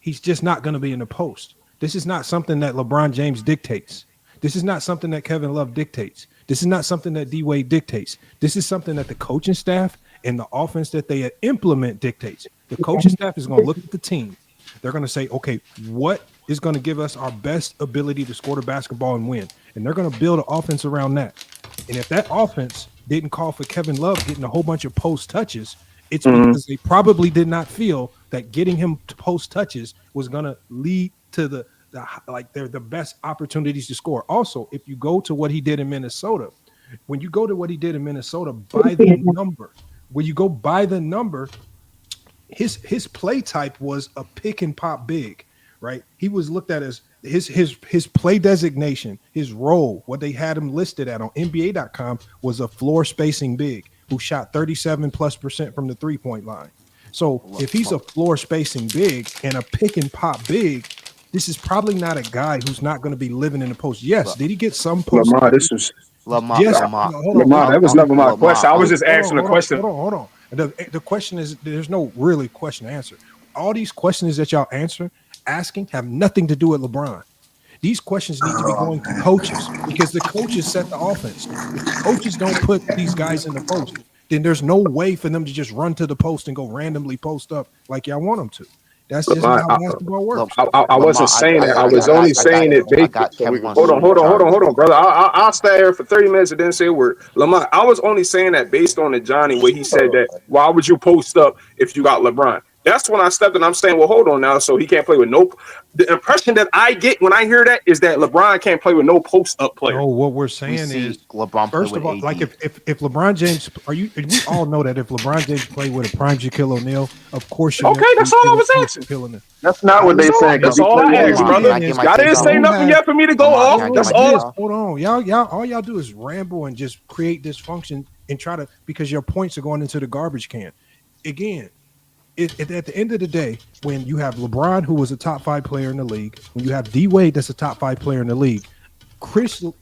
he's just not going to be in the post. This is not something that LeBron James dictates. This is not something that Kevin Love dictates. This is not something that D-Wade dictates. This is something that the coaching staff and the offense that they implement dictates. The coaching staff is going to look at the team. They're going to say, okay, what is going to give us our best ability to score the basketball and win? And they're going to build an offense around that. And if that offense didn't call for Kevin Love getting a whole bunch of post touches, it's because they probably did not feel that getting him to post touches was going to lead to the best opportunities to score. Also, if you go to what he did in Minnesota, when you go to what he did in Minnesota by the number, when you go by the number, his play type was a pick and pop big, right? He was looked at as his play designation, his role, what they had him listed at on NBA.com was a floor spacing big who shot 37+% from the 3-point line. So if he's a floor spacing big and a pick and pop big, this is probably not a guy who's not going to be living in the post. Yes, did he get some post? Lamar, this was Lamar. That was never my question. I was just asking a question. Hold on. The question is, there's no really question to answer. All these questions that y'all asking have nothing to do with LeBron. These questions need to be going to coaches because the coaches set the offense. If the coaches don't put these guys in the post, then there's no way for them to just run to the post and go randomly post up like y'all want them to. That's just not how basketball works. I wasn't saying that. I was only saying it. Hold on, brother. I'll stay here for 30 minutes and then say a word. Lamont, I was only saying that based on the Johnny where he said that why would you post up if you got LeBron? That's when I stepped in. I'm saying, well, hold on now. So he can't play with no. The impression that I get when I hear that is that LeBron can't play with no post up player. No, what we're saying is LeBron. First of all, like if LeBron James, we all know that if LeBron James played with a prime Shaquille O'Neal, of course. Okay, that's all I was asking. That's not what they saying. That's all I asked, brother. Y'all didn't say nothing yet for me to go off. That's all. Hold on, y'all. All y'all do is ramble and just create dysfunction and try to because your points are going into the garbage can. Again. At the end of the day, when you have LeBron, who was a top 5 player in the league, when you have D-Wade, that's a top 5 player in the league,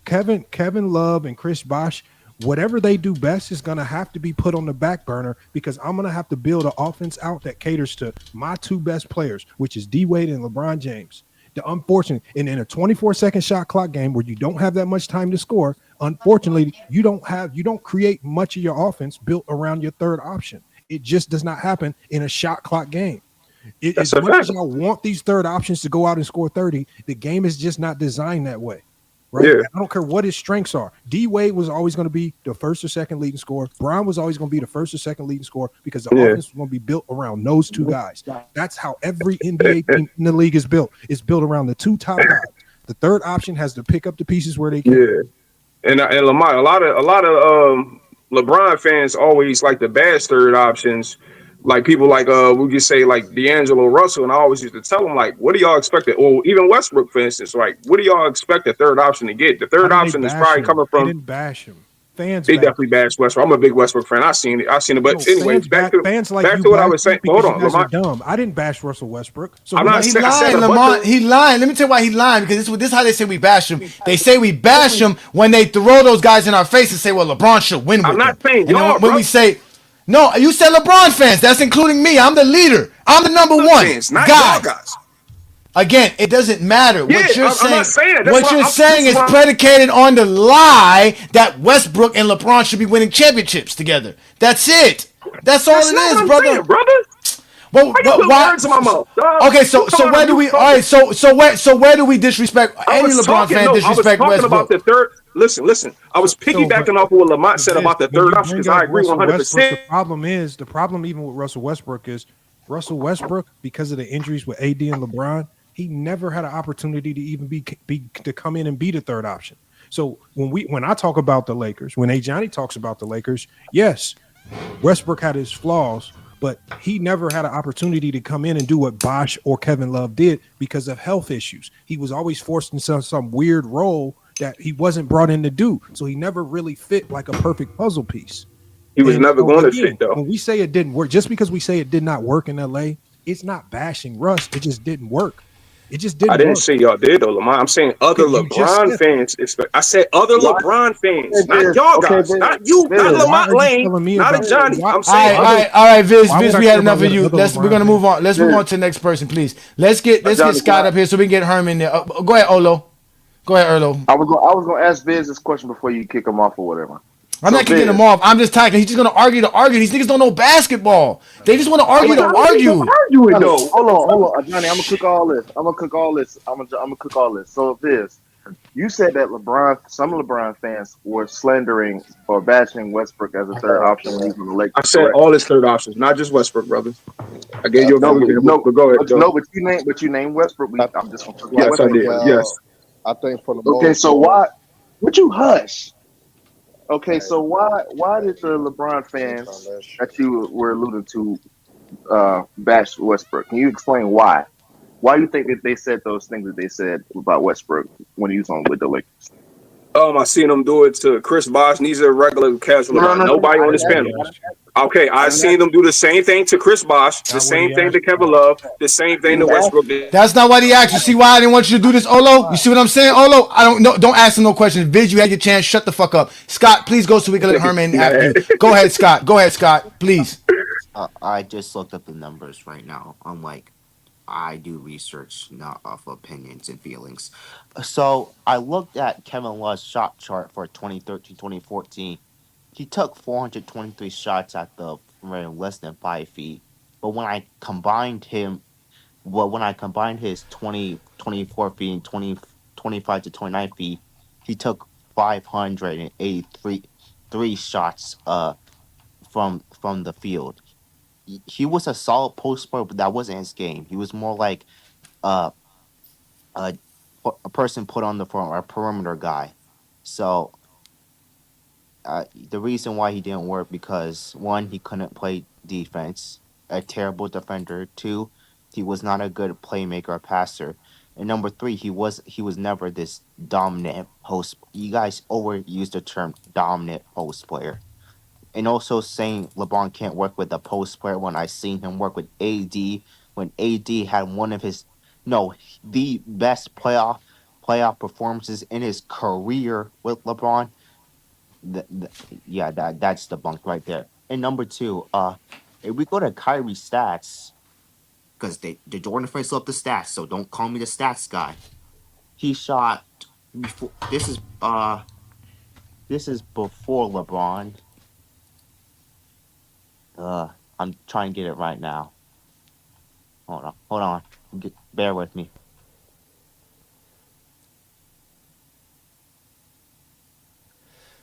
Kevin Love and Chris Bosh, whatever they do best is going to have to be put on the back burner because I'm going to have to build an offense out that caters to my 2 best players, which is D-Wade and LeBron James. The unfortunate, and in a 24-second shot clock game where you don't have that much time to score, unfortunately, you don't create much of your offense built around your third option. It just does not happen in a shot clock game. As much as y'all want these third options to go out and score 30, the game is just not designed that way. Right? Yeah. I don't care what his strengths are. D-Wade was always going to be the first or second leading scorer. Brown was always going to be the first or second leading scorer because the offense was going to be built around those 2 guys. That's how every NBA team in the league is built. It's built around the 2 top guys. The third option has to pick up the pieces where they can. Yeah, and Lamar, a lot of LeBron fans always like the bad third options, like people like we could say like D'Angelo Russell, and I always used to tell them like, what do y'all expect? Or even Westbrook, for instance, like what do y'all expect the third option to get? The third option is probably coming from. They didn't bash him. Fans, they definitely bashed Westbrook. I'm a big Westbrook fan. I've seen it. But anyway, back to what I was saying. Hold on, Lamont. Dumb. I didn't bash Russell Westbrook. So he lying, Lamont. He lying. Let me tell you why he lying because this is how they say we bash him. They say we bash him when they throw those guys in our face and say, "Well, LeBron should win." I'm not saying y'all. When we say, no, you said LeBron fans. That's including me. I'm the leader. I'm the number one guy. Again, it doesn't matter. What you're saying is predicated on the lie that Westbrook and LeBron should be winning championships together. That's it. That's all it is, brother. Well, Why you put words in my mouth, dog? Okay, so where do we? All right, so where do we disrespect? Any LeBron fan disrespect I was talking about Westbrook? the third. Listen. I was piggybacking off of what Lamont said about the When third you option bring because I up agree Russell 100. Westbrook, percent the problem even with Russell Westbrook is Russell Westbrook, because of the injuries with AD and LeBron, he never had an opportunity to even be to come in and be the third option. So when I talk about the Lakers, when Johnny talks about the Lakers, yes, Westbrook had his flaws, but he never had an opportunity to come in and do what Bosh or Kevin Love did because of health issues. He was always forced into some weird role that he wasn't brought in to do. So he never really fit like a perfect puzzle piece. he was never going to fit though. When we say it didn't work, just because we say it did not work in LA, it's not bashing Russ. It just didn't work. It just didn't I didn't work. say y'all did though, Lamont. I'm saying other You just LeBron said fans. I said other LeBron fans, not y'all guys, not you, not Lamont Lane, not Johnny. I'm saying All right, Viz, why would I we care had enough about of you. what other We're LeBron gonna move on. Let's move Viz. on to the next person, please. Let's get Johnny, Scott up here so we can get Herman there. Go ahead, Olo. Go ahead, Erlo. I was gonna ask Viz this question before you kick him off or whatever. I'm not kicking him off. I'm just talking. He's just gonna argue to argue. These niggas don't know basketball. They just want to argue to argue. arguing though. Hold on, Johnny. I'm gonna cook all this. I'm gonna cook all this. So Viz, you said that some LeBron fans were slandering or bashing Westbrook as a third option when he was on the Lakers. I said all his third options, not just Westbrook, brother. I gave you a few examples, but go ahead. But you named Westbrook. I'm just gonna cook Yes, Westbrook. I did. Yes. I think for the Okay, most so part- why would you hush? Okay, so why did the LeBron fans that you were alluding to bash Westbrook? Can you explain why? Why do you think that they said those things that they said about Westbrook when he was on with the Lakers? I seen them do it to Chris Bosh, and he's a regular casual. Nobody on this panel. Okay, I seen them do the same thing to Chris Bosh, the same thing to Kevin Love, the same thing to Westbrook. That's not what he asked. You see why I didn't want you to do this, Olo? You see what I'm saying, Olo? I don't know. Don't ask him no questions. Viz, you had your chance. Shut the fuck up. Scott, please go so we can let Herman after you. Go ahead, Scott. Go ahead, Scott. Please. I just looked up the numbers right now. I'm like, I do research, not off opinions and feelings. So I looked at Kevin Love's shot chart for 2013-2014. He took 423 shots at the rim, less than 5 feet. But when I combined his 24 feet and 25 to 29 feet, he took 583 shots from the field. He was a solid post player, but that wasn't his game. He was more like uh, a a person put on the front, a perimeter guy. So the reason why he didn't work because one, he couldn't play defense, a terrible defender. Two, he was not a good playmaker or passer. And number three, he was never this dominant post. You guys overuse the term dominant post player. And also saying LeBron can't work with a post player when I seen him work with AD when AD had one of his the best playoff performances in his career with LeBron. That's debunked right there. And number two, if we go to Kyrie stats, because the Jordan fans love the stats, so don't call me the stats guy. He shot before this is before LeBron. I'm trying to get it right now. Hold on. Bear with me.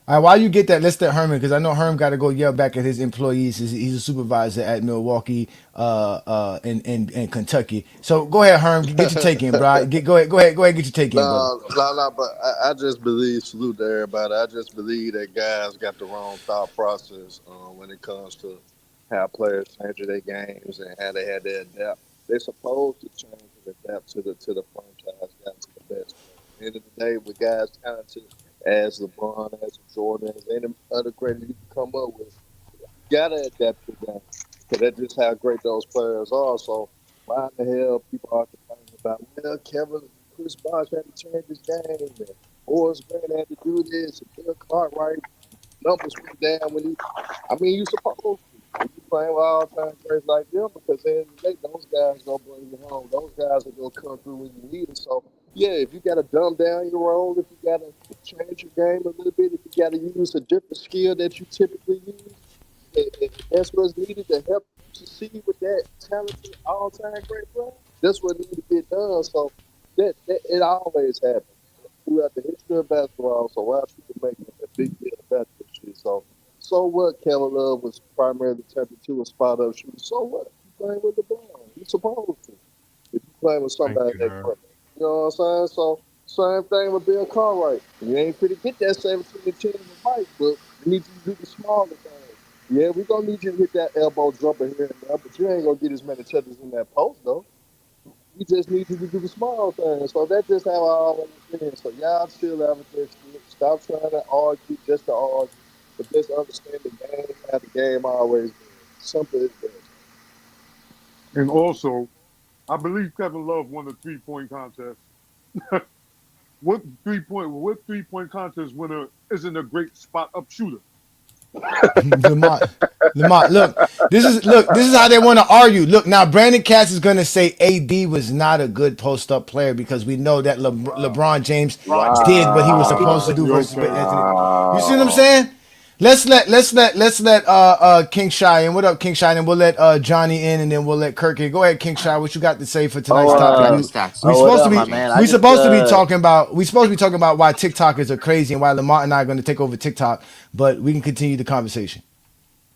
All right, while you get that, let's let Herman, because I know Herm got to go yell back at his employees. He's a supervisor at Milwaukee, in Kentucky. So go ahead, Herm, get your take in, bro. Go ahead, get your take in, bro. No, but I just believe, salute to everybody. I just believe that guys got the wrong thought process when it comes to how players change their games and how they had to adapt. They're supposed to change and adapt to the franchise, got to the best. At the end of the day, with guys talented as LeBron, as Jordan, as any other great you can come up with, you gotta adapt to them because that's just how great those players are. So why in the hell people are complaining about Chris Bosh had to change his game and Horace Grant had to do this and Bill Cartwright numbers went down when you supposed to. You playing with all time greats like them because at the end of the day, those guys gonna bring you home. Those guys are gonna come through when you need it. So yeah, if you gotta dumb down your role, if you gotta change your game a little bit, if you gotta use a different skill that you typically use, and that's what's needed to help you succeed with that talented all-time great player. That's what needs to get done. So that it always happens throughout the history of basketball. So why people making a big deal about this shit? So what? Kevin Love was primarily turned into a spot-up shooter. So what? You playing with LeBron? You supposed to. If you playing with somebody that great, you know what I'm saying? So same thing with Bill Cartwright. You ain't finna get that 17-10 fight, but we need you to do the smaller things. Yeah, we gonna need you to hit that elbow jumper here and there, but you ain't gonna get as many touches in that post though. We just need you to do the small things. So that's just how I always been. So y'all chill out with that shit. Stop trying to argue just to argue, but just understand the game, how the game always been. Simple as that. And also, I believe Kevin Love won the 3-point contest. What 3-point contest winner isn't a great spot up shooter? Lamont, look, this is how they want to argue. Look, now Brandon Katz is going to say AD was not a good post up player because we know that LeBron James did what he was supposed to do versus Anthony. You see what I'm saying? Let's let King Shy in. What up, King Shy? And we'll let Johnny in, and then we'll let Kirk in. Go ahead, King Shy. What you got to say for tonight's topic? We supposed to be talking about why TikTokers are crazy and why Lamont and I are going to take over TikTok, but we can continue the conversation.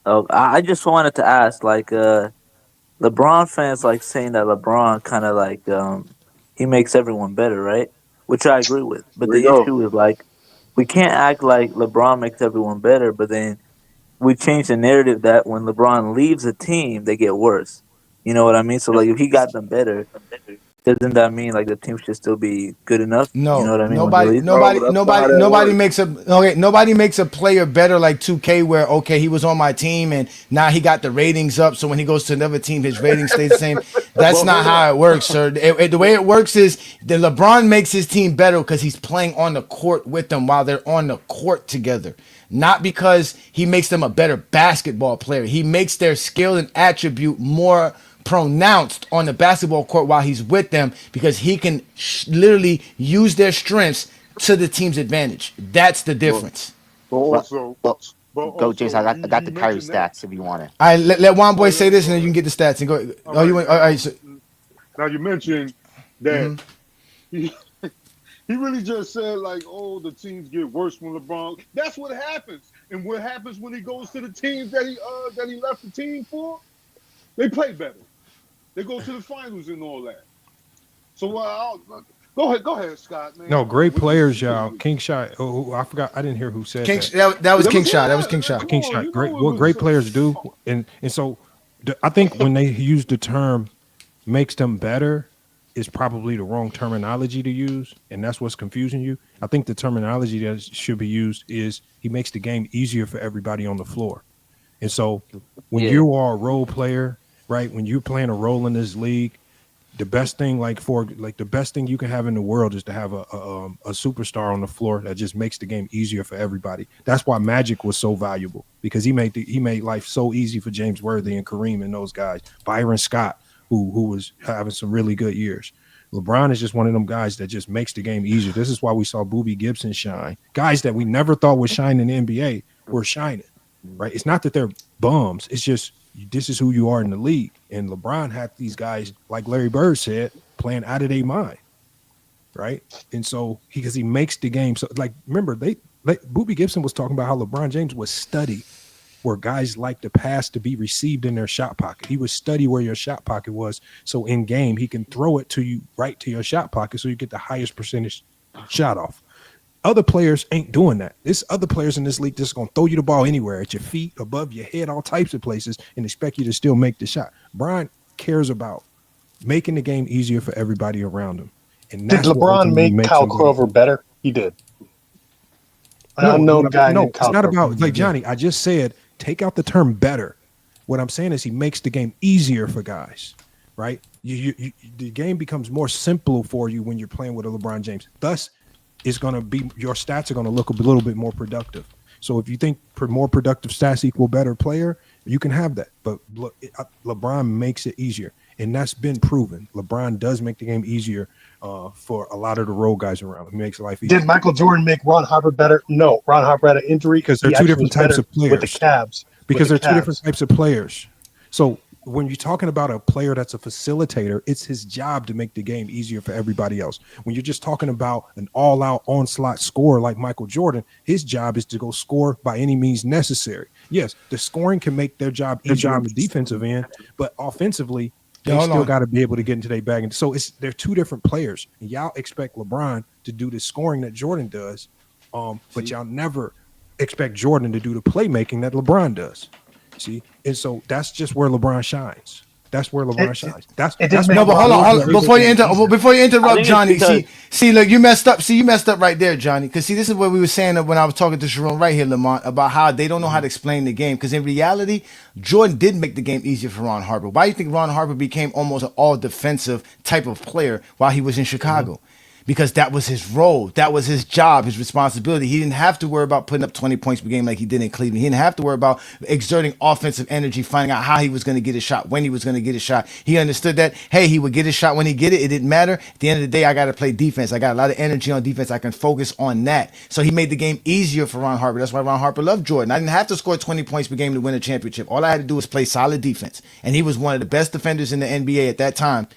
Oh, I just wanted to ask, like, LeBron fans like saying that LeBron kind of like he makes everyone better, right? Which I agree with. But Here we the go. issue is like we can't act like LeBron makes everyone better, but then we change the narrative that when LeBron leaves a team, they get worse. You know what I mean? So like if he got them better, doesn't that mean like the team should still be good enough? You know No, what I mean? When he leaves? nobody makes a player better like 2K where okay he was on my team and now he got the ratings up so when he goes to another team his ratings stay the same. That's not how it works, sir. The way it works is that LeBron makes his team better because he's playing on the court with them while they're on the court together. Not because he makes them a better basketball player. He makes their skill and attribute more pronounced on the basketball court while he's with them because he can literally use their strengths to the team's advantage. That's the difference. Go, James. I got the Kyrie stats if you want it. All right, let one boy say this and then you can get the stats and go. Oh, you want? All right. So, now you mentioned that he really just said like, oh, the teams get worse when LeBron. That's what happens. And what happens when he goes to the teams that he left the team for? They play better. They go to the finals and all that. So go ahead, Scott, man. No, great players, y'all. King Shot. Oh, I forgot. I didn't hear who said that. That was King Shot. That was King Shot. King Shot. Great. What great players do, and so I think when they use the term "makes them better" is probably the wrong terminology to use, and that's what's confusing you. I think the terminology that should be used is he makes the game easier for everybody on the floor. And so when you are a role player, right, when you're playing a role in this league, the best thing the best thing you can have in the world is to have a superstar on the floor that just makes the game easier for everybody. That's why Magic was so valuable because he made life so easy for James Worthy and Kareem and those guys. Byron Scott, who was having some really good years. LeBron is just one of them guys that just makes the game easier. This is why we saw Boobie Gibson shine. Guys that we never thought would shine in the NBA were shining. Right? It's not that they're bums. It's just this is who you are in the league. And LeBron had these guys, like Larry Bird said, playing out of their mind. Right? And so because he makes the game so like remember Boobie Gibson was talking about how LeBron James was study where guys like the pass to be received in their shot pocket. He would study where your shot pocket was. So in game, he can throw it to you right to your shot pocket so you get the highest percentage shot off. Other players ain't doing that. There's other players in this league just going to throw you the ball anywhere, at your feet, above your head, all types of places, and expect you to still make the shot. Brian cares about making the game easier for everybody around him. And did LeBron make Kyle Korver better? He did. An unknown guy. No, it's not about like Johnny. I just said take out the term better. What I'm saying is he makes the game easier for guys, right? The game becomes more simple for you when you're playing with a LeBron James. Thus, it's going to be your stats are going to look a little bit more productive. So if you think more productive stats equal better player, you can have that. But LeBron makes it easier, and that's been proven. LeBron does make the game easier for a lot of the role guys around. It makes life easier. Did Michael Jordan make Ron Harper better? No. Ron Harper had an injury because they're two different types of players. With the Cavs. Because they're two different types of players. So when you're talking about a player that's a facilitator, it's his job to make the game easier for everybody else. When you're just talking about an all-out onslaught scorer like Michael Jordan, his job is to go score by any means necessary. Yes, the scoring can make their job easier on the defensive end, but offensively, they still got to be able to get into their bag. And so they're two different players. And y'all expect LeBron to do the scoring that Jordan does, but y'all never expect Jordan to do the playmaking that LeBron does. See, and so that's just where LeBron shines. That's where LeBron shines. That's no, but hold on. Before you interrupt, Johnny. See, look, you messed up. See, you messed up right there, Johnny. Because see, this is what we were saying when I was talking to Chiron right here, Lamont, about how they don't know how to explain the game. Because in reality, Jordan did make the game easier for Ron Harper. Why do you think Ron Harper became almost an all defensive type of player while he was in Chicago? Because that was his role. That was his job, his responsibility. He didn't have to worry about putting up 20 points per game like he did in Cleveland. He didn't have to worry about exerting offensive energy, finding out how he was going to get a shot, when he was going to get a shot. He understood that, hey, he would get a shot when he get it. It didn't matter. At the end of the day, I got to play defense. I got a lot of energy on defense. I can focus on that. So he made the game easier for Ron Harper. That's why Ron Harper loved Jordan. I didn't have to score 20 points per game to win a championship. All I had to do was play solid defense. And he was one of the best defenders in the NBA at that time.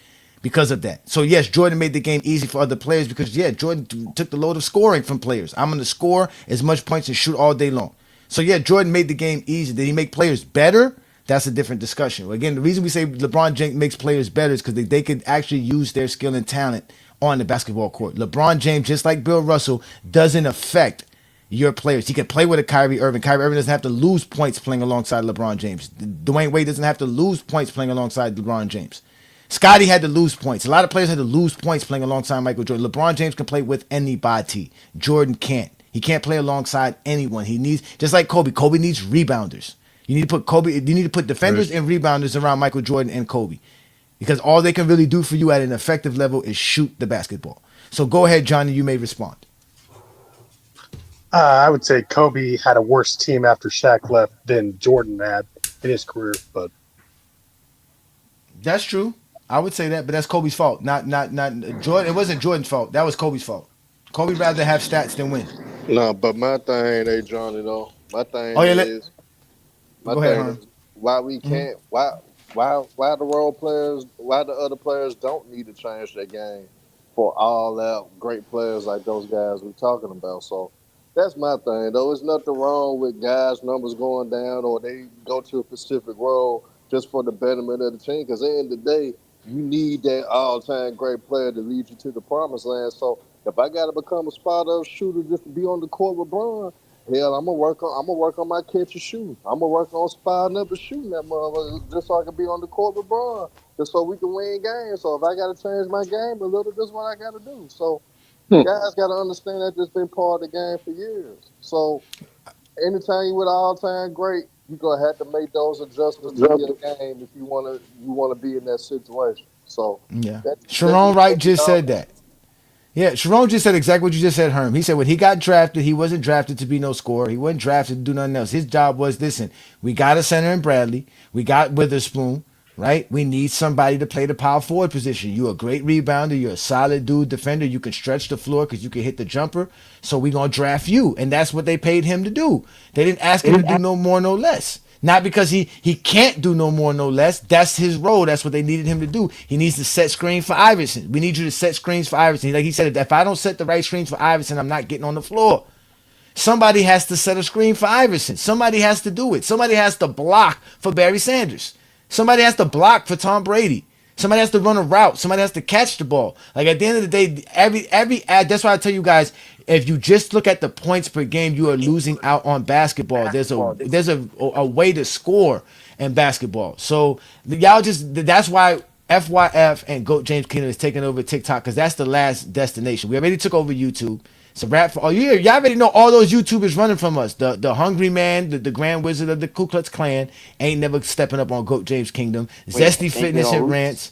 Because of that. So, yes, Jordan made the game easy for other players because, yeah, Jordan took the load of scoring from players. I'm going to score as much points and shoot all day long. So, yeah, Jordan made the game easy. Did he make players better? That's a different discussion. Again, the reason we say LeBron James makes players better is because they could actually use their skill and talent on the basketball court. LeBron James, just like Bill Russell, doesn't affect your players. He can play with a Kyrie Irving. Kyrie Irving doesn't have to lose points playing alongside LeBron James. Dwayne Wade doesn't have to lose points playing alongside LeBron James. Scotty had to lose points. A lot of players had to lose points playing alongside Michael Jordan. LeBron James can play with anybody. Jordan can't. He can't play alongside anyone. He needs, just like Kobe. Kobe needs rebounders. You need to put Kobe. You need to put defenders and rebounders around Michael Jordan and Kobe, because all they can really do for you at an effective level is shoot the basketball. So go ahead, Johnny. You may respond. I would say Kobe had a worse team after Shaq left than Jordan had in his career, but that's true. I would say that, but that's Kobe's fault. Not Jordan. It wasn't Jordan's fault. That was Kobe's fault. Kobe rather have stats than win. No, but my thing, Johnny, though. My thing go is ahead, why we can't why the role players, why the other players don't need to change their game for all out great players like those guys we're talking about. So that's my thing, though. There's nothing wrong with guys' numbers going down or they go to a specific role just for the betterment of the team. Because at the end of the day, you need that all-time great player to lead you to the promised land. So if I got to become a spot-up shooter just to be on the court with Bron, hell, I'm gonna work on my catch and shoot. I'm gonna work on spotting up and shooting that motherfucker just so I can be on the court with Bron, just so we can win games. So if I got to change my game a little, this is what I got to do. So guys got to understand that's just been part of the game for years. So anytime you with an all-time great, you're gonna have to make those adjustments to your game if you wanna be in that situation. So yeah, Chiron Wright just said that. Yeah, Chiron just said exactly what you just said, Herm. He said when he got drafted, he wasn't drafted to be no scorer. He wasn't drafted to do nothing else. His job was, listen, we got a center in Bradley. We got Witherspoon, right? We need somebody to play the power forward position. You're a great rebounder. You're a solid dude defender. You can stretch the floor because you can hit the jumper. So we're going to draft you. And that's what they paid him to do. They didn't ask him to do no more, no less. Not because he can't do no more, no less. That's his role. That's what they needed him to do. He needs to set screen for Iverson. We need you to set screens for Iverson. Like he said, if I don't set the right screens for Iverson, I'm not getting on the floor. Somebody has to set a screen for Iverson. Somebody has to do it. Somebody has to block for Barry Sanders. Somebody has to block for Tom Brady. Somebody has to run a route. Somebody has to catch the ball. Like at the end of the day, every ad. That's why I tell you guys, if you just look at the points per game, you are losing out on basketball. There's a way to score in basketball. So y'all that's why FYF and GOAT James Keenum is taking over TikTok, because that's the last destination. We already took over YouTube. It's a wrap for all year. Y'all already know all those YouTubers running from us. The Hungry Man, the Grand Wizard of the Ku Klux Klan ain't never stepping up on GOAT James Kingdom. Zesty Fitness and Rants.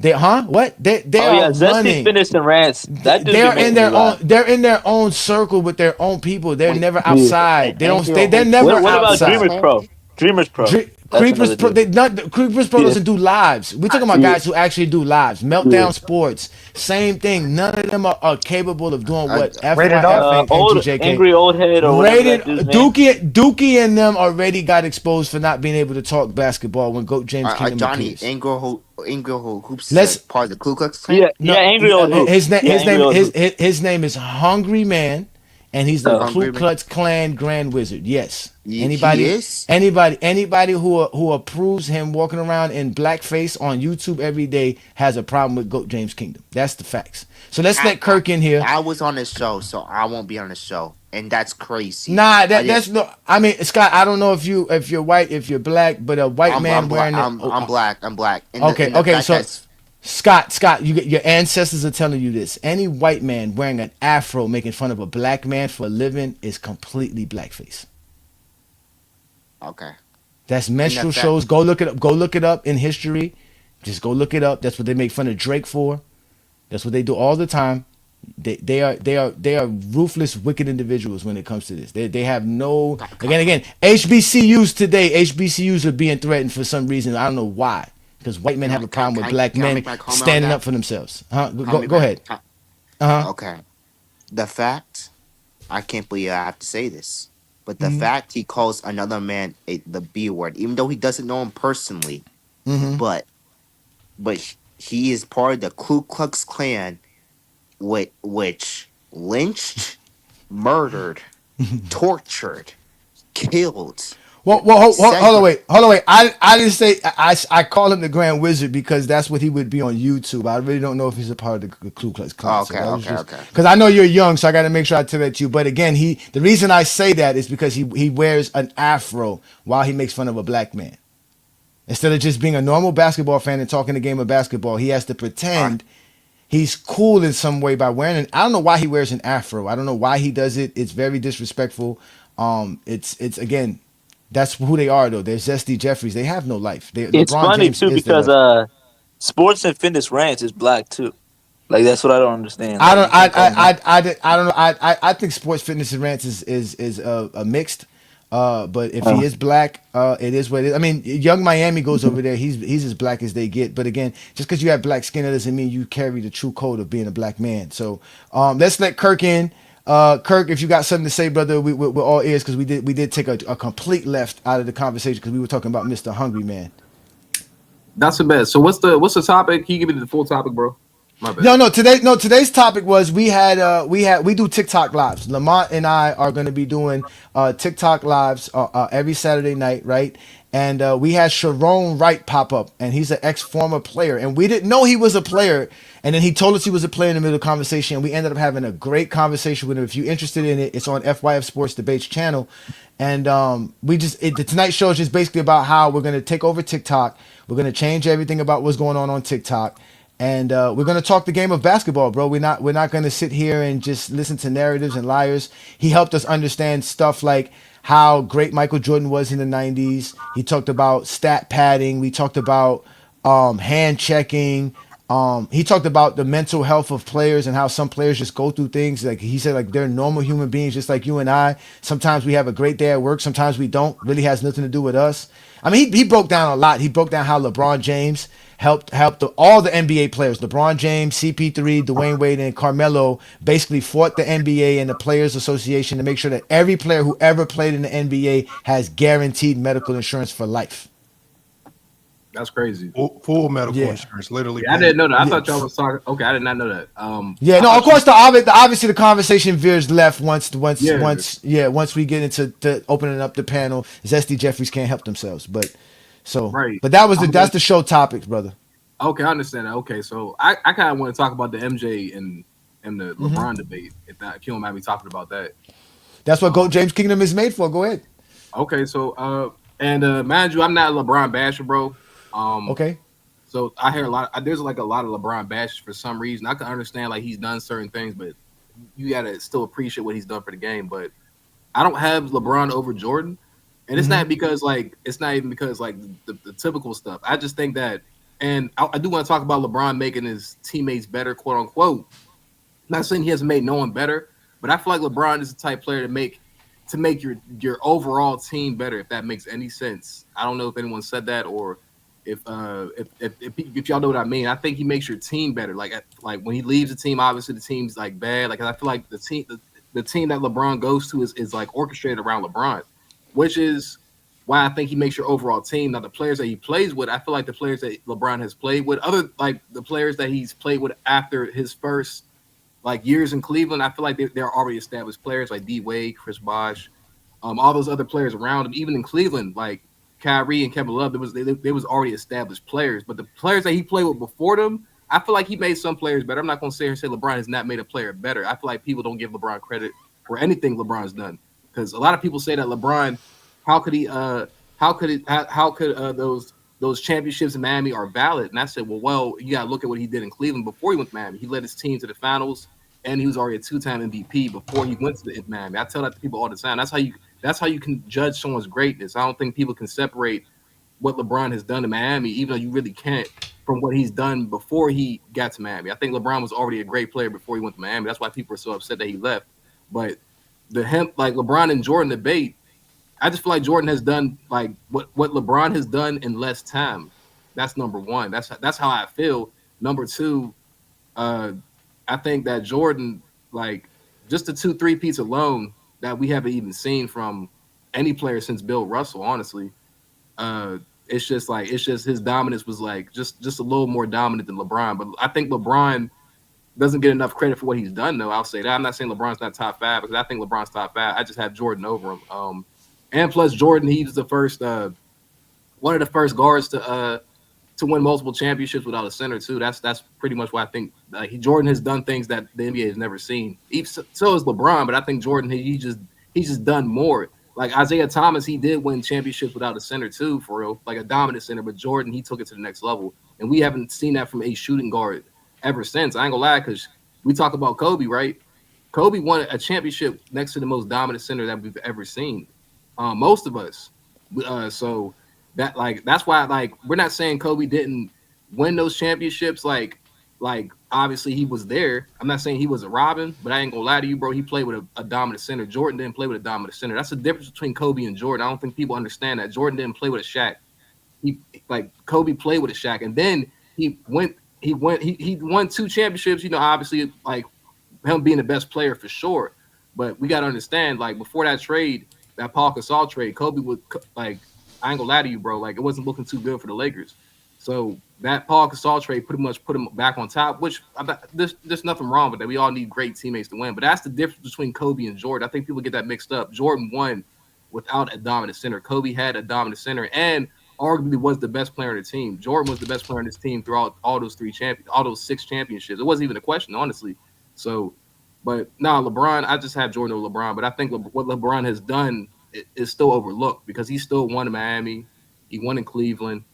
What? They are Zesty running. Fitness and Rants. They're in their own. They're in their own circle with their own people. They're never outside. They don't stay. They're never outside. What about Dreamers Pro? Dreamers Pro. That's Creepers another Pro, day. Creepers Pro Yeah. doesn't do lives. We're talking about Yeah. guys who actually do lives. Yeah. Meltdown Sports, same thing. None of them are capable of doing what Rated FYF R. and Old GJK. angry old head or whatever Rated that dude's name. Dookie and them already got exposed for not being able to talk basketball when Goat James Kingdom Johnny appears. Ingle Hoops is Let's a part of the Ku Klux Klan. Yeah, yeah, no angry old hoops. his name Yeah, angry old hoops. his name is Hungry Man, and he's the Hungry Ku Man. Klux Klan Grand Wizard. Yes. He Anybody is. anybody who approves him walking around in blackface on YouTube every day has a problem with Goat James Kingdom. That's the facts. So let's let Kirk in here. I was on the show, so I won't be on the show, and that's crazy. Nah, that's no. I mean, Scott, I don't know if you're white, if you're black, but a white man wearing it. I'm black. I'm black. And Okay, the okay. fact So, that's- Scott, your ancestors are telling you this. Any white man wearing an afro making fun of a black man for a living is completely blackface. okay. That's minstrel shows. Go look it up. Go look it up in history. Just go look it up. That's what they make fun of Drake for. That's what they do all the time. They are ruthless, wicked individuals when it comes to this. They have no again HBCUs today. HBCUs are being threatened for some reason. I don't know why. Because white men have a problem with black men standing up for themselves. Huh? Go ahead. Okay. The fact, I can't believe I have to say this, but the fact he calls another man the B word, even though he doesn't know him personally, but he is part of the Ku Klux Klan, which lynched, murdered, tortured, killed. Well, hold on, wait. I didn't say I call him the Grand Wizard because that's what he would be on YouTube. I really don't know if he's a part of the Ku Klux Klan. Okay. Because I know you're young, so I got to make sure I tell that to you. But again, the reason I say that is because he wears an afro while he makes fun of a black man. Instead of just being a normal basketball fan and talking the game of basketball, he has to pretend he's cool in some way by wearing I don't know why he wears an afro. I don't know why he does it. It's very disrespectful. It's again. That's who they are, though. They're Zesty Jeffries. They have no life. It's LeBron funny James too is their because life. Sports and Fitness Rants is black too. Like that's what I don't understand. I Like, don't know. I think Sports Fitness and Rants is a mixed. But if he is black, it is what it is. I mean, Young Miami goes over there. He's as black as they get. But again, just because you have black skin, that doesn't mean you carry the true code of being a black man. So let's let Kirk in. Kirk, if you got something to say, brother, we're all ears because we did take a complete left out of the conversation because we were talking about Mr. Hungry Man. That's the best. So what's the topic? Can you give me the full topic, bro? My bad. Today's topic was we do TikTok lives. Lamont and I are going to be doing TikTok lives every Saturday night, right? And we had Chiron Wright pop up, and he's an ex-former player, and we didn't know he was a player, and then he told us he was a player in the middle of the conversation, and we ended up having a great conversation with him. If you're interested in it, it's on FYF Sports Debates channel, and the Tonight Show is just basically about how we're going to take over TikTok. We're going to change everything about what's going on TikTok. And we're gonna talk the game of basketball, bro. We're not gonna sit here and just listen to narratives and liars. He helped us understand stuff like how great Michael Jordan was in the '90s. He talked about stat padding. We talked about hand checking. He talked about the mental health of players and how some players just go through things. Like he said, like they're normal human beings, just like you and I. Sometimes we have a great day at work. Sometimes we don't. Really has nothing to do with us. I mean, he broke down a lot. He broke down how LeBron James helped all the NBA players. LeBron James, CP3, Dwayne Wade, and Carmelo basically fought the NBA and the Players Association to make sure that every player who ever played in the NBA has guaranteed medical insurance for life. That's crazy. Full medical insurance, literally. Yeah, I didn't know that. I thought y'all was talking. Okay, I did not know that. Of course, obviously the conversation veers left once we get into opening up the panel. Zesty Jeffries can't help themselves, but that's the show topics, brother. Okay, I understand that. Okay, so I kind of want to talk about the MJ and the LeBron debate. If you don't mind me talking about that. That's what Goat James Kingdom is made for. Go ahead. Okay, so mind you, I'm not a LeBron basher, bro. Okay. So I hear there's like a lot of LeBron bashes for some reason. I can understand like he's done certain things, but you gotta still appreciate what he's done for the game. But I don't have LeBron over Jordan, and it's not even because the typical stuff. I just think that, and I do want to talk about LeBron making his teammates better, quote unquote. Not saying he hasn't made no one better, but I feel like LeBron is the type player to make to make your overall team better, if that makes any sense. I don't know if anyone said that or if y'all know what I mean. I think he makes your team better. Like when he leaves the team, obviously the team's like bad. Like I feel like the team that LeBron goes to is like orchestrated around LeBron, which is why I think he makes your overall team. Now the players that he plays with, I feel like the players that LeBron has played with, other like the players that he's played with after his first like years in Cleveland, I feel like they're already established players like D Wade, Chris Bosh, all those other players around him. Even in Cleveland, like Kyrie and Kevin Love, they was already established players. But the players that he played with before them, I feel like he made some players better. I'm not going to sit here and say LeBron has not made a player better. I feel like people don't give LeBron credit for anything LeBron's done, because a lot of people say that LeBron, how could those championships in Miami are valid? And I said, well, you got to look at what he did in Cleveland before he went to Miami. He led his team to the finals, and he was already a 2-time MVP before he went to Miami. I tell that to people all the time. That's how you can judge someone's greatness. I don't think people can separate what LeBron has done in Miami, even though you really can't, from what he's done before he got to Miami. I think LeBron was already a great player before he went to Miami. That's why people are so upset that he left. But like LeBron and Jordan debate, I just feel like Jordan has done like what LeBron has done in less time. That's number one. That's how I feel. Number two, I think that Jordan, like just the 2 3-peats alone that we haven't even seen from any player since Bill Russell, honestly. It's just his dominance was like just a little more dominant than LeBron. But I think LeBron doesn't get enough credit for what he's done, though. I'll say that. I'm not saying LeBron's not top 5, because I think LeBron's top 5. I just have Jordan over him. And plus Jordan, he was the first one of the first guards to win multiple championships without a center too. That's pretty much why I think Jordan has done things that the NBA has never seen. So is LeBron, but I think Jordan he's just done more. Like Isaiah Thomas, he did win championships without a center too, for real, like a dominant center. But Jordan, he took it to the next level, and we haven't seen that from a shooting guard ever since. I ain't gonna lie, because we talk about Kobe, right? Kobe won a championship next to the most dominant center that we've ever seen. Most of us. So that's why we're not saying Kobe didn't win those championships. Like obviously he was there. I'm not saying he was a Robin, but I ain't gonna lie to you, bro. He played with a dominant center. Jordan didn't play with a dominant center. That's the difference between Kobe and Jordan. I don't think people understand that. Jordan didn't play with a Shaq. Kobe played with a Shaq, and then he won 2 championships. You know, obviously like him being the best player for sure. But we gotta understand, like before that trade, that Paul Gasol trade, Kobe would I ain't gonna lie to you, bro. Like it wasn't looking too good for the Lakers. So that Paul Gasol trade pretty much put him back on top. Which there's nothing wrong with that. We all need great teammates to win. But that's the difference between Kobe and Jordan. I think people get that mixed up. Jordan won without a dominant center. Kobe had a dominant center and arguably was the best player on the team. Jordan was the best player on his team throughout all those 6 championships. It wasn't even a question, honestly. So. But LeBron, I just have Jordan over LeBron. But I think what LeBron has done is still overlooked, because he still won in Miami. He won in Cleveland.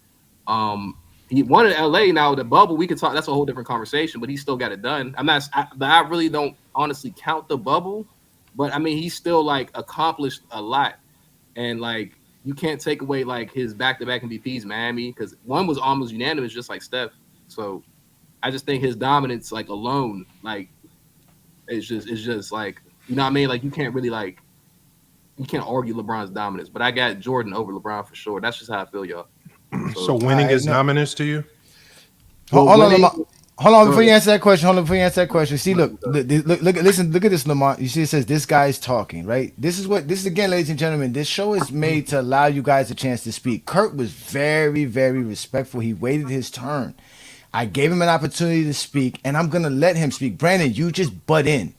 He won in LA. Now the bubble, we could talk. That's a whole different conversation. But he still got it done. I really don't honestly count the bubble. But I mean, he still like accomplished a lot. And like you can't take away like his back-to-back MVPs, Miami, because one was almost unanimous, just like Steph. So I just think his dominance, like alone, like. It's just like, you know what I mean? Like you can't really you can't argue LeBron's dominance, but I got Jordan over LeBron for sure. That's just how I feel, y'all. So winning is dominance to you? Hold on before you answer that question. See, look at this, Lamont. You see, it says this guy is talking, right? This is again, ladies and gentlemen. This show is made to allow you guys a chance to speak. Kurt was very, very respectful. He waited his turn. I gave him an opportunity to speak, and I'm gonna let him speak. Brandon, you just butt in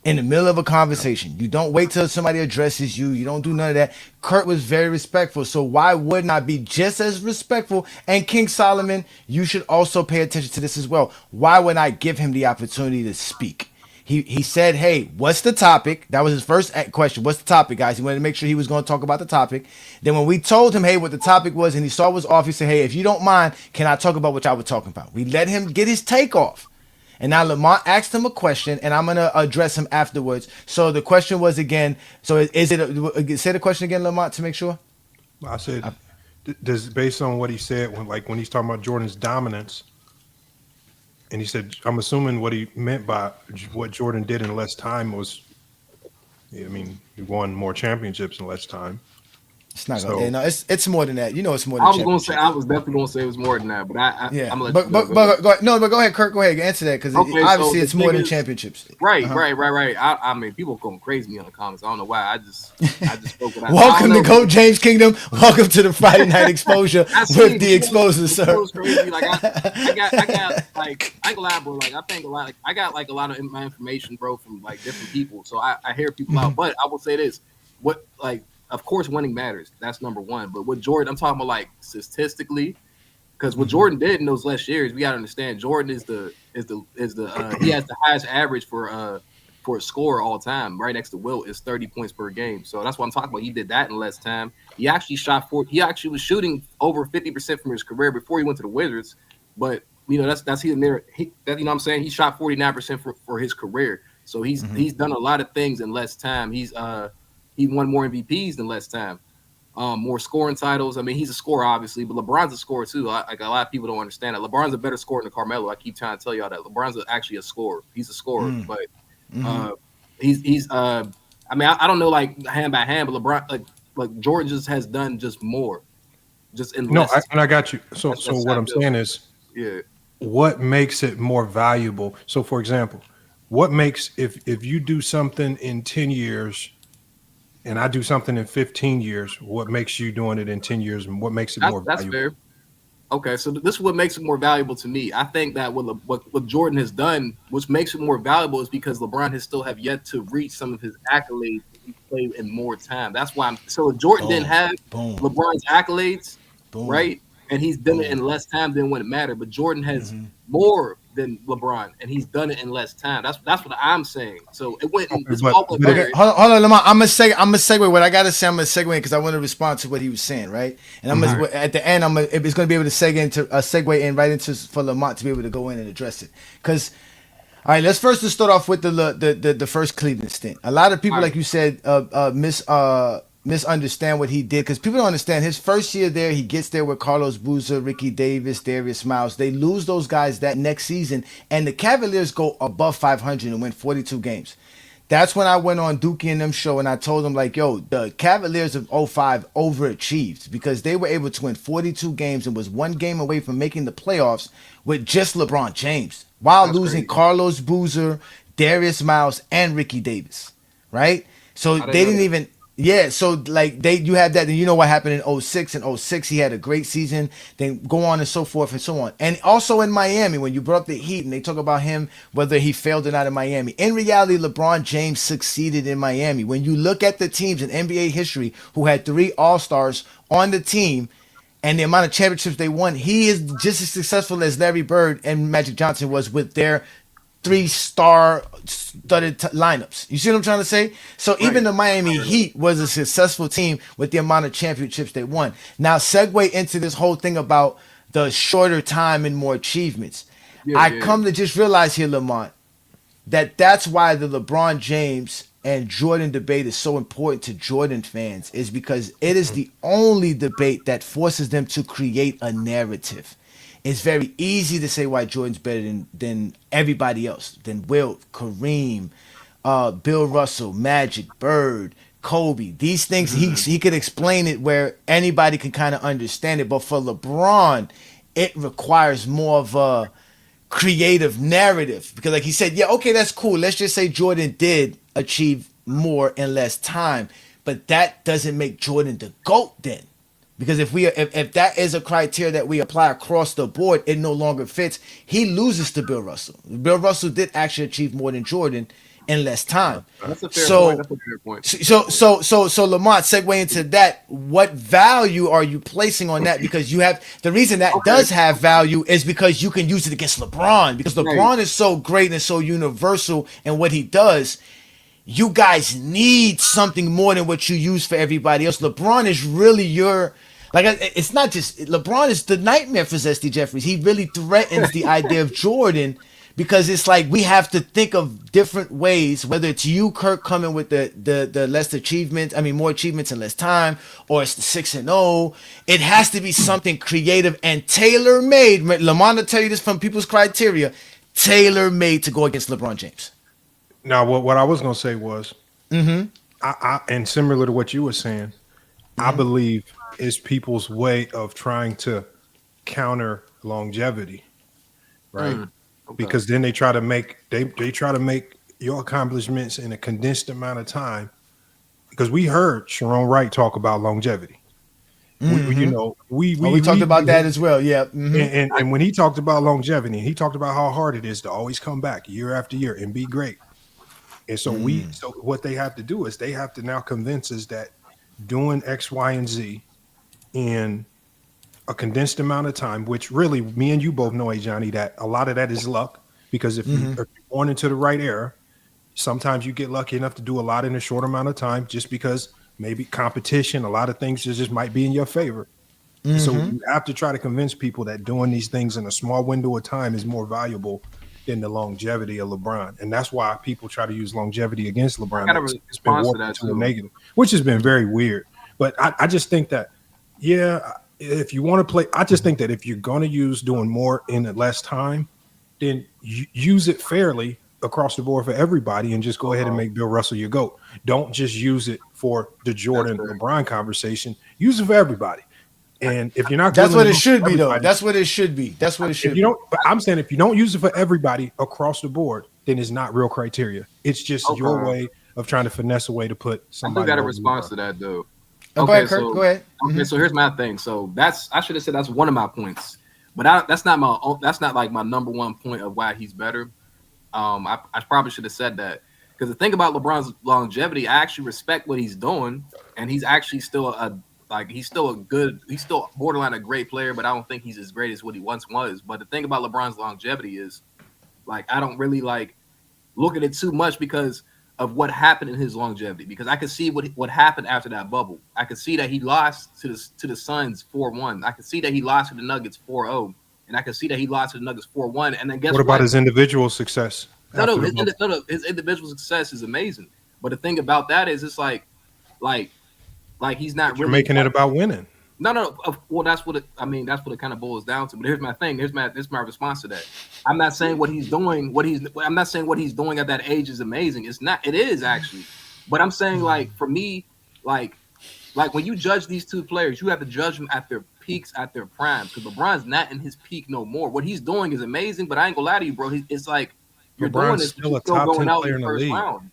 the middle of a conversation. You don't wait till somebody addresses you. You don't do none of that. Kurt was very respectful, so why wouldn't I be just as respectful? And King Solomon, you should also pay attention to this as well. Why wouldn't I give him the opportunity to speak? He said, hey, what's the topic? That was his first question. What's the topic, guys? He wanted to make sure he was going to talk about the topic. Then when we told him, hey, what the topic was, and he saw it was off, he said, hey, if you don't mind, can I talk about what y'all were talking about? We let him get his take off. And now Lamont asked him a question, and I'm going to address him afterwards. So the question was again, so is it, say the question again, Lamont, to make sure? I said, based on what he said, when he's talking about Jordan's dominance, and he said, I'm assuming what he meant by what Jordan did in less time was I mean, he won more championships in less time. It's not gonna. So No, it's more than that. You know, it's more I than was gonna say, championships. I was definitely gonna say it was more than that, but Yeah, I'm gonna let but you go. go ahead, Kirk. Go ahead, answer that because Okay, so obviously the it's more thing than is, championships. right, Uh-huh. right. I mean, people going crazy me on the comments. I don't know why. I just spoke what I Welcome don't to know. Go James Kingdom. Welcome to the Friday Night Exposure I with see, the but Exposer, you know sir. what's crazy? Like I got like I ain't gonna lie, bro. Like I think a lot. Like, I got like a lot of my information, bro, from like different people. So I hear people out. But I will say this: what like, of course, winning matters. That's number one. But with Jordan, I'm talking about like statistically, because what Jordan did in those last years, we gotta understand. Jordan is the he has the highest average for a score all time, right next to Wilt is 30 points per game. So that's what I'm talking about. He did that in less time. He actually he actually was shooting over 50% from his career before he went to the Wizards. But you know, that's he there. You know what I'm saying? He shot 49% for his career. So he's done a lot of things in less time. He won more MVPs in less time. More scoring titles. I mean, he's a scorer, obviously, but LeBron's a scorer too. Like a lot of people don't understand that. LeBron's a better scorer than Carmelo. I keep trying to tell y'all that LeBron's actually a scorer. He's a scorer, but he's I mean, I don't know like hand by hand, but LeBron like Jordan just has done just more, just in no, less. and I got you. So That's what how I I'm feel. saying is, Yeah. what makes it more valuable? So, for example, what makes if you do something in 10 years and I do something in 15 years, what makes you doing it in 10 years and what makes it more That's valuable? fair. Okay, so this is what makes it more valuable to me. I think that what Jordan has done, which makes it more valuable, is because LeBron has still have yet to reach some of his accolades. He played in more time. That's why so if Jordan didn't have Boom. LeBron's accolades, Boom. right, and he's done it in less time, then wouldn't matter. But Jordan has more than LeBron, and he's done it in less time. That's what I'm saying. So it went. It's all what Okay, matters. hold on, Lamar. I'm gonna segue. What I gotta say, I'm gonna segue because I want to respond to what he was saying, right? And I'm gonna, at the end, it's gonna be able to segue in right into for Lamont to be able to go in and address it. Because, all right, let's first start off with the first Cleveland stint. A lot of people, like you said, misunderstand what he did because people don't understand his first year there. He gets there with Carlos Boozer, Ricky Davis, Darius Miles. They lose those guys that next season, and the Cavaliers go above 500 and win 42 games. That's when I went on Dookie and them show and I told them like, yo, the Cavaliers of '05 overachieved because they were able to win 42 games and was one game away from making the playoffs with just LeBron James while That's losing crazy. Carlos Boozer, Darius Miles, and Ricky Davis, right? So I they didn't know didn't that. even. Yeah, so like you have that, and you know what happened in '06 and '06, he had a great season, then go on and so forth and so on. And also in Miami, when you brought up the Heat and they talk about him, whether he failed or not in Miami. In reality, LeBron James succeeded in Miami. When you look at the teams in NBA history who had 3 All-Stars on the team and the amount of championships they won, he is just as successful as Larry Bird and Magic Johnson was with their 3-star studded lineups. You see what I'm trying to say? So even the Miami Heat was a successful team with the amount of championships they won. Now segue into this whole thing about the shorter time and more achievements. I come to just realize here, Lamont, that's why the LeBron James and Jordan debate is so important to Jordan fans is because it is the only debate that forces them to create a narrative. It's very easy to say why Jordan's better than everybody else, than Wilt, Kareem, Bill Russell, Magic, Bird, Kobe. These things he could explain it where anybody can kind of understand it. But for LeBron, it requires more of a creative narrative because, like he said, yeah, okay, that's cool. Let's just say Jordan did achieve more in less time, but that doesn't make Jordan the GOAT then. Because if that is a criteria that we apply across the board, it no longer fits. He loses to Bill Russell. Bill Russell did actually achieve more than Jordan in less time. That's a fair point. That's a fair point. So Lamont, segue into that. What value are you placing on that? Because you have the reason that does have value is because you can use it against LeBron. Because LeBron is so great and so universal in what he does. You guys need something more than what you use for everybody else. LeBron is really it's not just LeBron is the nightmare for Zesty Jeffries. He really threatens the idea of Jordan because it's like we have to think of different ways, whether it's you, Kirk, coming with the less achievements, more achievements in less time, or it's the 6-0. It has to be something creative and tailor-made. Lamont will tell you this from people's criteria, tailor-made to go against LeBron James. Now, what I was going to say was Mm-hmm. And similar to what you were saying, I believe is people's way of trying to counter longevity, right? Okay. Because then they try to make your accomplishments in a condensed amount of time. Because we heard Chiron Wright talk about longevity. Mm-hmm. We we talked about that as well. Yeah. Mm-hmm. and when he talked about longevity, he talked about how hard it is to always come back year after year and be great. And so so what they have to do is they have to now convince us that doing X, Y, and Z in a condensed amount of time, which really me and you both know, Johnny, that a lot of that is luck. Because if you're born into the right era, sometimes you get lucky enough to do a lot in a short amount of time, just because maybe competition, a lot of things just might be in your favor. So you have to try to convince people that doing these things in a small window of time is more valuable than the longevity of LeBron. And that's why people try to use longevity against LeBron. It's been warped into a negative, which has been very weird. But I just think that, if you want to play, I just think that if you're going to use doing more in less time, then use it fairly across the board for everybody and just go ahead and make Bill Russell your GOAT. Don't just use it for the Jordan LeBron conversation. Use it for everybody. And if you're not, that's what it should be, though. That's what it should be. That's what it should. But I'm saying if you don't use it for everybody across the board, then it's not real criteria. It's just your way of trying to finesse a way to put somebody. I do got a response to that, though. Go ahead, Kurt. Go ahead. Okay, so here's my thing. So I should have said that's one of my points, but that's not like my number one point of why he's better. I probably should have said that, because the thing about LeBron's longevity, I actually respect what he's doing, and he's actually still he's still borderline a great player, but I don't think he's as great as what he once was. But the thing about LeBron's longevity is, I don't really look at it too much because of what happened in his longevity, because I could see what happened after that bubble. I could see that he lost to the Suns 4-1. I could see that he lost to the Nuggets 4-0, and I could see that he lost to the Nuggets 4-1. And then guess what? What about his individual success? His individual success is amazing. But the thing about that is, it's like he's not You're really making it about winning. No. Well, that's what it kind of boils down to. But here's my thing. Here's my response to that. I'm not saying what he's doing. I'm not saying what he's doing at that age is amazing. It's not. It is actually. But I'm saying, for me, when you judge these two players, you have to judge them at their peaks, at their primes. Because LeBron's not in his peak no more. What he's doing is amazing. But I ain't gonna lie to you, bro. It's like you're doing this. Still a top 10 player in the league. Round.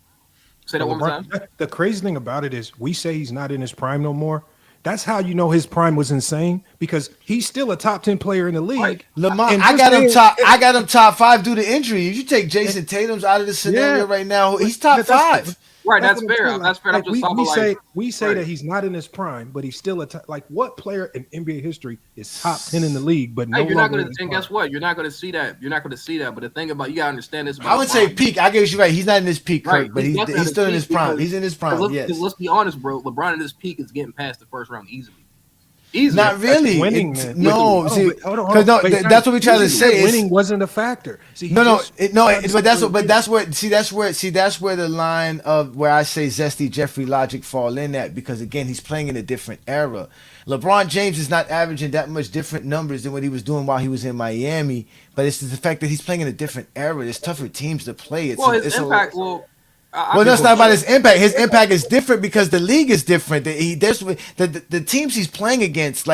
Say that one more time. The crazy thing about it is, we say he's not in his prime no more. That's how you know his prime was insane, because he's still a top 10 player in the league. Lamont, I got him top 5 due to injury. You take Jason Tatum's out of the scenario right now, he's top 5. Right, that's fair. That's fair. We say that he's not in his prime, but he's still what player in NBA history is top 10 in the league? But you're not going to. And guess what? You're not going to see that. You're not going to see that. But the thing about, you got to understand this. I would say peak. I guess you're right. He's not in his peak, Kurt, but he's still in his prime. He's in his prime. Yes. Let's be honest, bro. LeBron in his peak is getting past the first round easily. Not really. Winning, no, see, because that's what we try to say. Winning wasn't a factor. See, but that's where the line of where I say Zesty Jeffrey logic fall in at, because again, he's playing in a different era. LeBron James is not averaging that much different numbers than what he was doing while he was in Miami, but it's the fact that he's playing in a different era. There's tougher teams to play. His impact. That's not about his impact. His impact is different because the league is different. The teams he's playing against,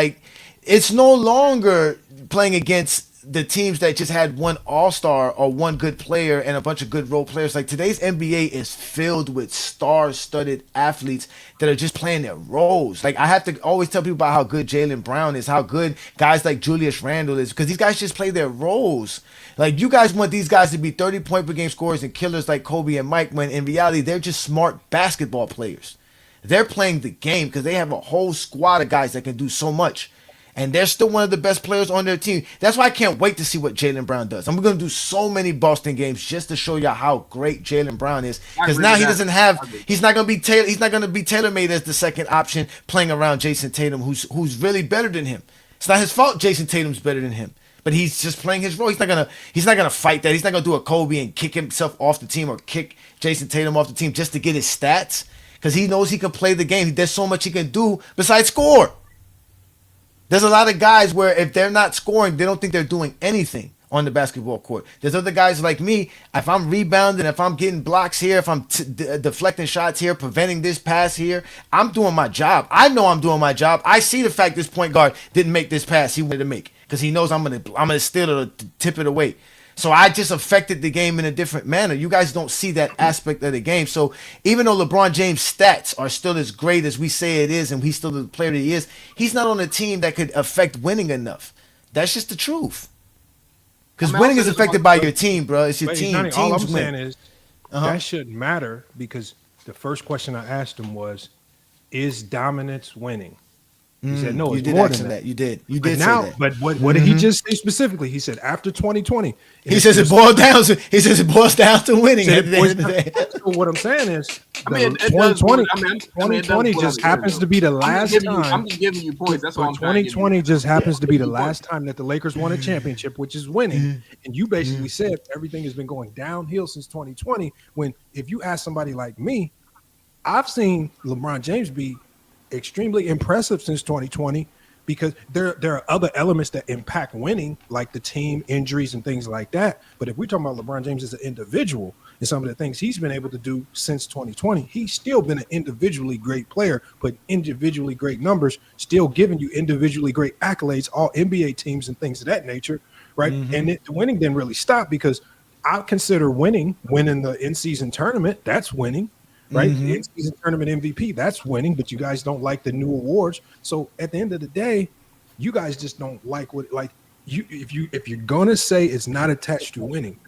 it's no longer playing against the teams that just had one all-star or one good player and a bunch of good role players. Today's NBA is filled with star-studded athletes that are just playing their roles. I have to always tell people about how good Jaylen Brown is, how good guys like Julius Randle is, because these guys just play their roles. You guys want these guys to be 30-point-per-game scorers and killers like Kobe and Mike, when in reality, they're just smart basketball players. They're playing the game because they have a whole squad of guys that can do so much. And they're still one of the best players on their team. That's why I can't wait to see what Jaylen Brown does. I'm going to do so many Boston games just to show you how great Jaylen Brown is. Because now he's not going to be tailor-made as the second option playing around Jason Tatum, who's really better than him. It's not his fault Jason Tatum's better than him. But he's just playing his role. He's not gonna fight that. He's not gonna do a Kobe and kick himself off the team or kick Jason Tatum off the team just to get his stats. Because he knows he can play the game. There's so much he can do besides score. There's a lot of guys where if they're not scoring, they don't think they're doing anything. on the basketball court. There's other guys like me. If I'm rebounding, if I'm getting blocks here, if I'm deflecting shots here, preventing this pass here, I'm doing my job. I know I'm doing my job. I see the fact this point guard didn't make this pass he wanted to make because he knows I'm gonna steal it or tip it away. So I just affected the game in a different manner. You guys don't see that aspect of the game. So even though LeBron James' stats are still as great as we say it is, and he's still the player that he is, he's not on a team that could affect winning enough. That's just the truth. Because winning is affected by your team, bro. It's your team. Johnny, all I'm Teams saying win. is that shouldn't matter because the first question I asked him was, "Is dominance winning?" He said, "No, You it's did more ask than him that." that. You did. You But did now, say that. but what did he just say specifically? He said after 2020. He says it boils down to. He says it boils down to winning Said at it the end of the boils day. down- So what I'm saying is, I mean, it does. 2020, I mean, it does 2020 boil just down to happens winning. to be the I'm last just giving you- time. I'm just giving you points. That's all But I'm trying to give you. 2020 just happens to be the last time that the Lakers won a championship, which is winning. And you basically said everything has been going downhill since 2020. When if you ask somebody like me, I've seen LeBron James be extremely impressive since 2020 because there are other elements that impact winning, like the team injuries and things like that. But if we're talking about LeBron James as an individual and some of the things he's been able to do since 2020, he's still been an individually great player, but individually great numbers, still giving you individually great accolades, all NBA teams and things of that nature, right? And the winning didn't really stop because I consider winning the in-season tournament. That's winning. Right, the in-season tournament MVP, that's winning, but you guys don't like the new awards. So at the end of the day, you guys just don't like what you. If you're gonna say it's not attached to winning,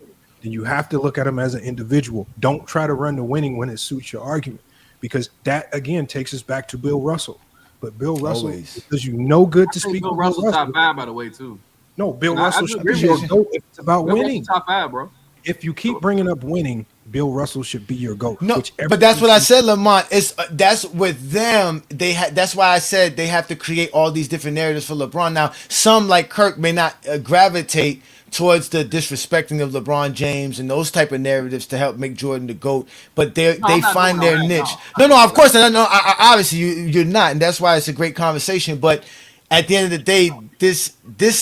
then you have to look at them as an individual. Don't try to run the winning when it suits your argument, because that again takes us back to Bill Russell. But Bill Russell does you no good to speak. Bill of Russell's Bill Russell. top five, by the way, too. No, Bill And I Russell do should agree be your with you. GOAT if it's about Bill winning. Russell's top five, bro. If you keep bringing up winning, Bill Russell should be your GOAT. No, but that's what I said, Lamont. It's that's with them. That's why I said they have to create all these different narratives for LeBron. Now, some like Kirk may not gravitate towards the disrespecting of LeBron James and those type of narratives to help make Jordan the GOAT, but they I'm not find doing their all that, niche. No, of course, and I know. Obviously, you're not, and that's why it's a great conversation. But at the end of the day, this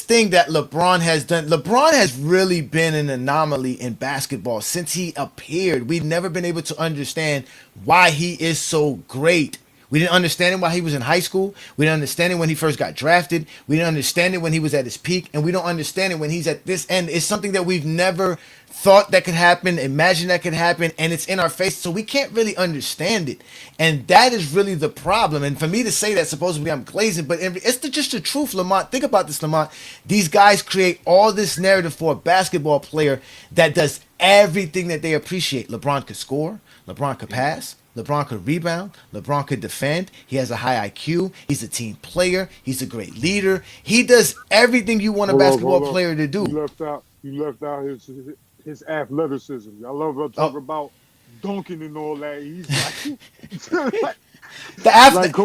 thing that LeBron has done, LeBron has really been an anomaly in basketball since he appeared. We've never been able to understand why he is so great. We didn't understand him while he was in high school. We didn't understand him when he first got drafted. We didn't understand it when he was at his peak, and we don't understand it when he's at this end. It's something that we've never thought that could happen, imagined that could happen, and it's in our face, so we can't really understand it. And that is really the problem. And for me to say that, supposedly I'm glazing, but it's just the truth, Lamont. Think about this, Lamont. These guys create all this narrative for a basketball player that does everything that they appreciate. LeBron could score. LeBron could pass. LeBron could rebound. LeBron could defend. He has a high IQ. He's a team player. He's a great leader. He does everything you want a basketball player to do. You left out his athleticism. Y'all love talking about dunking and all that. He's like,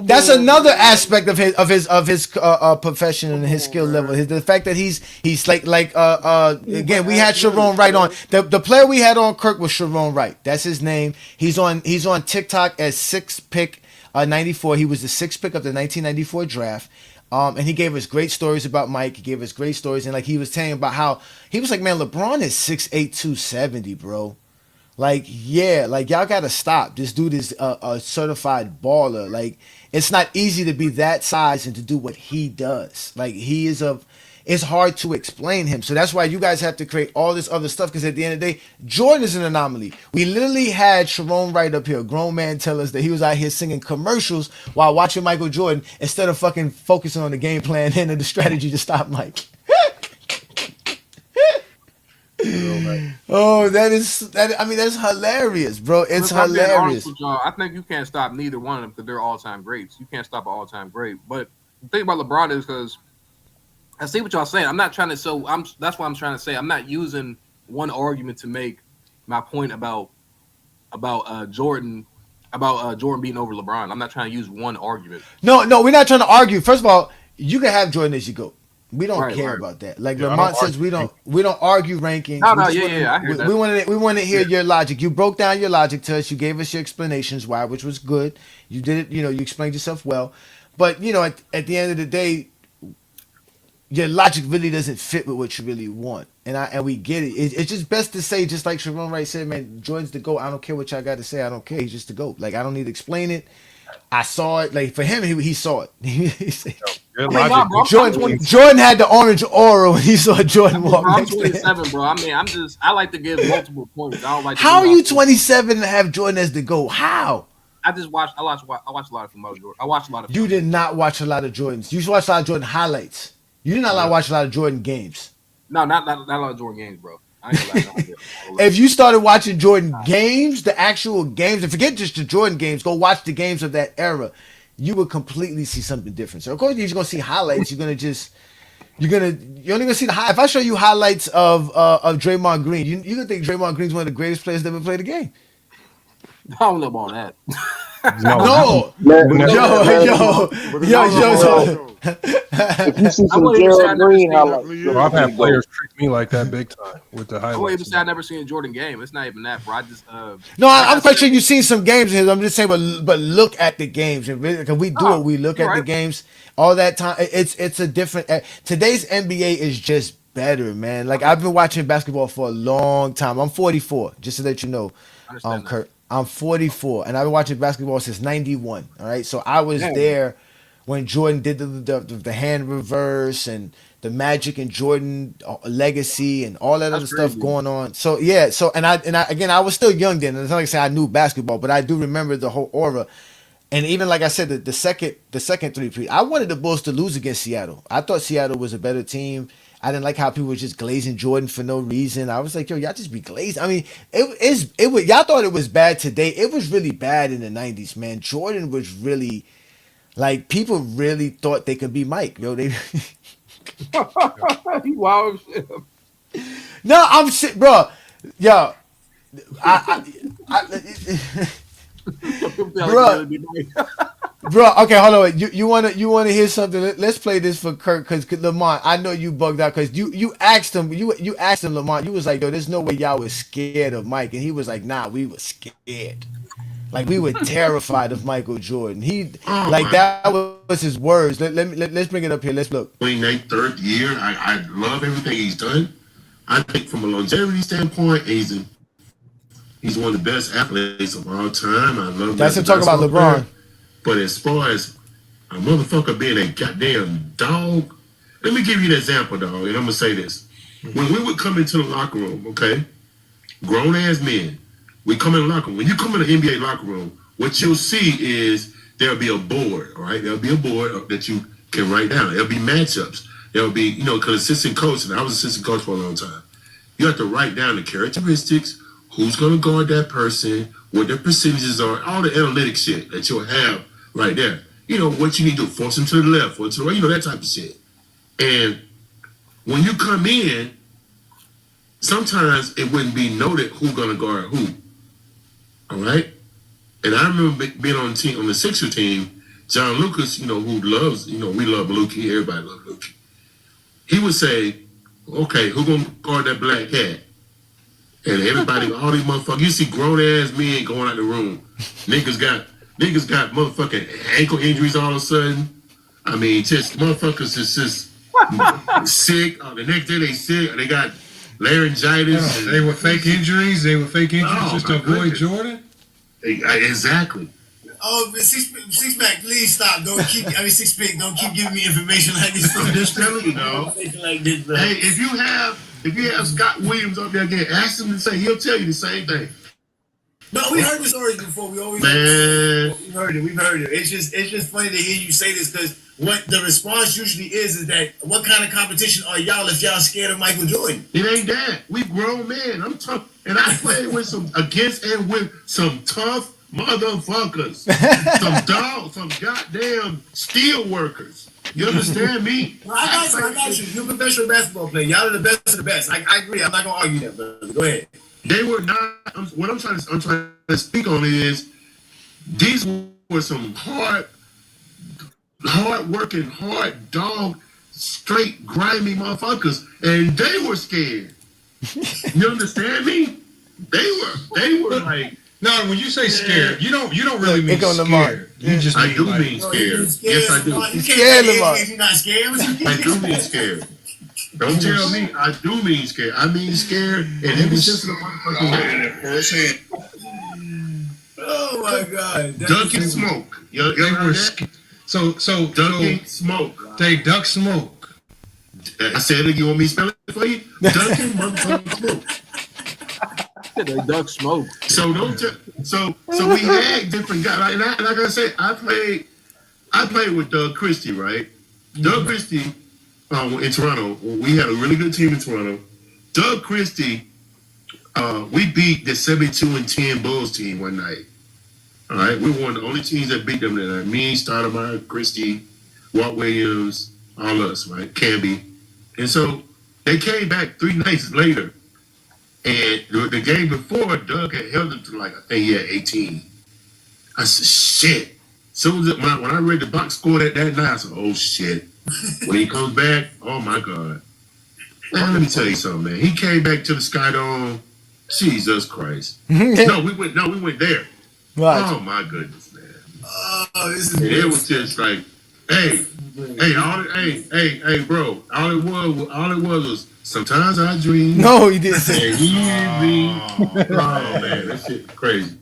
That's another aspect of his profession and his skill level. The fact that he's again, we had Chiron Wright on. The player we had on Kirk was Chiron Wright. That's his name. He's on TikTok as 6th pick 94. He was the 6th pick of the 1994 draft. And he gave us great stories about Mike. He gave us great stories, and like he was telling about how he was like, man, LeBron is 6'8", 270, bro. Like, yeah, like y'all gotta stop. This dude is a certified baller. Like, it's not easy to be that size and to do what he does. Like, it's hard to explain him. So that's why you guys have to create all this other stuff. Because at the end of the day, Jordan is an anomaly. We literally had Sharon Wright up here, a grown man, tell us that he was out here singing commercials while watching Michael Jordan instead of fucking focusing on the game plan and the strategy to stop Mike. Oh, I mean, that's hilarious, bro. It's Look, I'm being honest hilarious. with y'all. I think you can't stop neither one of them because they're all-time greats. You can't stop an all-time great. But the thing about LeBron is because I see what y'all saying. I'm not trying to. That's what I'm trying to say. I'm not using one argument to make my point about Jordan being over LeBron. I'm not trying to use one argument. No, we're not trying to argue. First of all, you can have Jordan as your GOAT. We don't care about that. Like Lamont says, we don't argue rankings. I hear that. We want to hear your logic. You broke down your logic to us. You gave us your explanations why, which was good. You did it. You explained yourself well. But at the end of the day, your logic really doesn't fit with what you really want. And we get it. It's just best to say, just like Chiron Wright said, man, Jordan's the GOAT. I don't care what y'all got to say. I don't care. He's just the GOAT. Like, I don't need to explain it. I saw it. Like, for him, he saw it. Your I mean, logic bro, I'm Jordan had the orange aura when he saw Jordan walk I'm next to him. 27, bro. I mean, I like to give multiple points. I don't like. How are you 27 and have Jordan as the GOAT? How? I watch a lot of from Michael Jordan. I watch a lot of. You did not watch a lot of Jordans. You watched a lot of Jordan highlights. You did not watch a lot of Jordan games. No, not a lot of Jordan games, bro. I ain't gonna lie. If you started watching Jordan games, the actual games, and forget just the Jordan games, go watch the games of that era, you would completely see something different. So of course you're just gonna see highlights. You're only gonna see the high. If I show you highlights of Draymond Green, you're gonna think Draymond Green's one of the greatest players that ever played the game. I don't know about that. No. If you see some Gerald Green highlights, I've had players trick me like that big time with the I won't even highlights. say I've never seen a Jordan game. It's not even that, bro. I just No, I'm quite sure you've seen some games. I'm just saying, but look at the games. Because we do it. We look at the games all that time. It's a different. Today's NBA is just better, man. Like, I've been watching basketball for a long time. I'm 44, just to let you know, Kurt. I'm 44, and I've been watching basketball since '91. All right, so I was there when Jordan did the hand reverse and the Magic and Jordan legacy and all that other stuff going on. So yeah, and I was still young then. It's not like I say I knew basketball, but I do remember the whole aura. And even like I said, the second three-peat, I wanted the Bulls to lose against Seattle. I thought Seattle was a better team. I didn't like how people were just glazing Jordan for no reason. I was like, yo, y'all just be glazed. I mean, it was y'all thought it was bad today. It was really bad in the 90s, man. Jordan was really, like, people really thought they could be Mike. Yo, they wow. No, I'm shit, bro. Yo, Bro, okay, hold on. You wanna hear something? Let's play this for Kirk, because Lamont, I know you bugged out because you asked him Lamont. You was like, yo, there's no way y'all was scared of Mike, and he was like, nah, we were scared. Like, we were terrified of Michael Jordan. That was his words. Let's bring it up here. Let's look. 29th, third year. I love everything he's done. I think from a longevity standpoint, he's one of the best athletes of all time. I love that's him talking about LeBron. Player. But as far as a motherfucker being a goddamn dog, let me give you an example, dog, and I'm gonna say this. When we would come into the locker room, okay, grown ass men, we come in the locker room. When you come in the NBA locker room, what you'll see is there'll be a board, all right? There'll be a board that you can write down. There'll be matchups. There'll be, because assistant coach, and I was assistant coach for a long time. You have to write down the characteristics, who's gonna guard that person, what their percentages are, all the analytic shit that you'll have right there. What you need to force them to the left, or to the right, that type of shit. And when you come in, sometimes it wouldn't be noted who's gonna guard who. All right? And I remember being on the Sixer team, John Lucas, who loves, we love Lukey, everybody loves Lukey. He would say, okay, who gonna guard that black cat? And everybody, all these motherfuckers, you see grown ass men going out the room. Niggas got motherfucking ankle injuries all of a sudden. I mean, just motherfuckers is just sick. The next day they sick. They got laryngitis. They were fake injuries. Just to avoid Jordan. Exactly. Oh, six pack, please stop. Don't keep. Six pack, don't keep giving me information like this. I'm just telling you, dog. Like this, bro. Hey, if you have Scott Williams up there again, ask him to say. He'll tell you the same thing. No, we heard the stories before. We've heard it. It's just funny to hear you say this, because what the response usually is that what kind of competition are y'all if y'all scared of Michael Jordan? It ain't that. We grown men. I'm tough, and I played with some tough motherfuckers, some dogs, some goddamn steel workers. You understand me? No, I got you. You're a professional basketball player. Y'all are the best of the best. I agree. I'm not gonna argue that, brother. Go ahead. They were not. What I'm trying to speak on is these were some hard working, hard dog, straight grimy motherfuckers, and they were scared. You understand me? They were like No, when you say scared, you don't really mean Here come Lamar. scared. You just I mean do like, mean scared. Yes, I do. You can't Scared, say Lamar. if you're not scared. What you I do mean scared. Don't tell me I do mean scared. I mean scared, and it was just a motherfucking way. Oh my God. Duck and smoke. You ever heard that? so Duck smoke. they duck smoke. I said it. You want me to spell it for you? Duck and motherfucking smoke. They duck smoke. So don't so we had different guys. Like I said, I played with Doug Christie, right? Doug Christie in Toronto. We had a really good team in Toronto. Doug Christie, we beat the 72-10 Bulls team one night. All right, we were one of the only teams that beat them that night. Me, Stoudemire, Christie, Walt Williams, all us, right? Camby. And so they came back 3 nights later. And the game before, Doug had held them to like, I think he had 18. I said, shit. So when I read the box score that night, I said, oh shit. When he comes back, oh my God. Man, let me tell you something, man. He came back to the Sky Dome. Jesus Christ. No, we went there. Right. Oh my goodness, man. Oh, this is. And it was just like, hey, bro. All it was sometimes I dream. No, he didn't say. And he dream. Oh man, that shit crazy.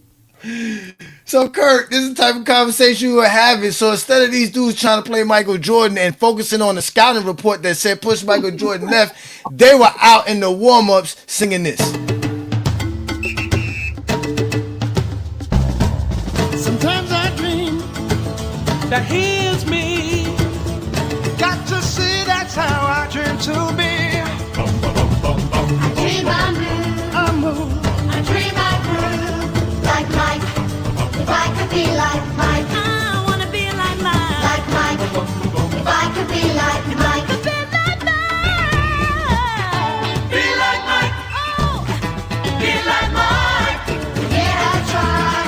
So, Kurt, this is the type of conversation we were having. So, instead of these dudes trying to play Michael Jordan and focusing on the scouting report that said push Michael Jordan left, they were out in the warm-ups singing this. Sometimes I dream that he is me. Got to see that's how I dream to be. I dream I move, I move. I dream I groove like Mike. If I could be like Mike, I wanna be like Mike. Like Mike. If I could be like Mike, be like Mike. Oh, be like Mike. Yeah, I try.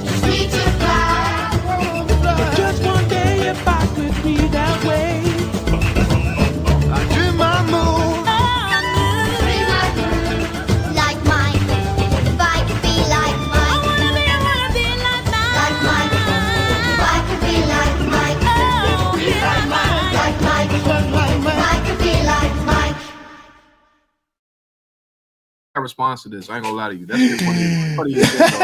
Just need to fly. Just one day if I could be that way. I dream I move. Dream I groove like Mike. If I could be like Mike, I wanna be like Mike. Like Mike. If I could be like Mike, be like Mike. Like Mike. If I could be like Mike. My response to this, I ain't gonna lie to you. That's shit funny as shit, though.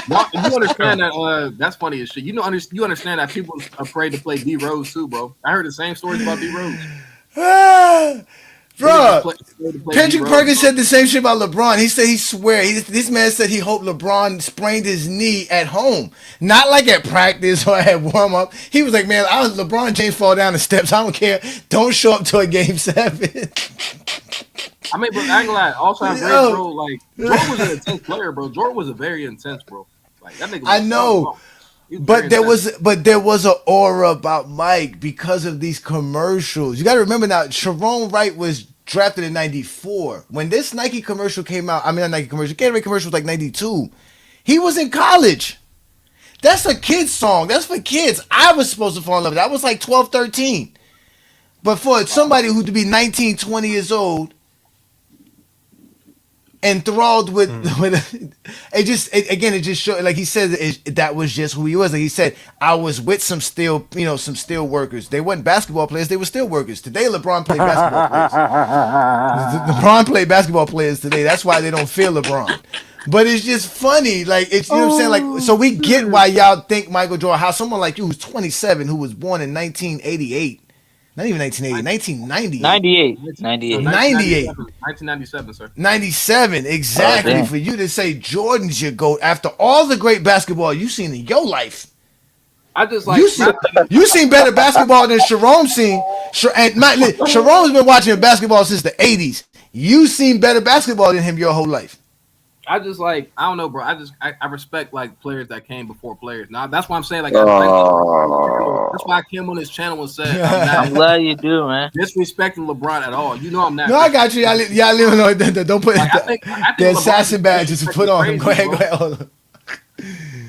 Now, you understand that that's funny as shit. You understand that people are afraid to play D Rose too, bro. I heard the same stories about D Rose. Bro, Patrick Perkins said the same shit about LeBron. He said he swear. This man said he hoped LeBron sprained his knee at home, not like at practice or at warm up. He was like, man, LeBron James fall down the steps. I don't care. Don't show up to a game 7. I mean, but I ain't gonna lie. Also, I'm great, bro. Like Jordan was an intense player, bro. Jordan was a very intense, bro. Like that nigga. I know. But there was an aura about Mike because of these commercials. You got to remember now, Chiron Wright was drafted in 94. When this Nike commercial came out, I mean, not Nike commercial, Gatorade commercial was like 92. He was in college. That's a kid's song. That's for kids. I was supposed to fall in love with it. I was like 12, 13. But for somebody who to be 19, 20 years old, enthralled with it just showed, like he said, that was just who he was. Like he said, I was with some steel workers. They weren't basketball players, they were steel workers. Today LeBron played basketball players. LeBron played basketball players today. That's why they don't fear LeBron. But it's just funny, like it's, you know what I'm saying, like, so we get why y'all think Michael Jordan, how someone like you who's 27, who was born in 1988, not even 1980, 1998. 1997, sir. 97, exactly. Oh, for you to say Jordan's your GOAT after all the great basketball you've seen in your life. I just like you seen better basketball than Sharon seen. Sharon's been watching basketball since the 80s. You seen better basketball than him your whole life. I just like, I don't know, bro. I respect like players that came before players. Now that's why I'm saying like, that's why I came on this channel and said I'm glad you do, man. Disrespecting LeBron at all. You know I'm not. No, I got you. Y'all live on. Don't put I think the assassin badges to put on him. Go ahead. Hold on.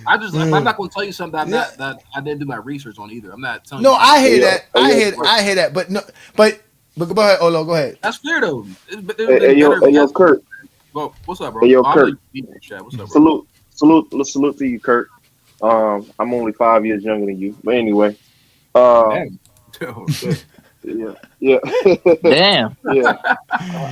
I just I'm not going to tell you something that I didn't do my research on either. I'm not telling. No, you. I hear that. I hear that. But go ahead, Olo. Go ahead. That's fair though. Hey, yo, Kurt. Well, what's up, bro? Hey, yo, Kurt. What's up, bro? salute to you, Kurt. I'm only 5 years younger than you, but anyway. Uh, Damn. Oh, shit. yeah, yeah, Damn. yeah.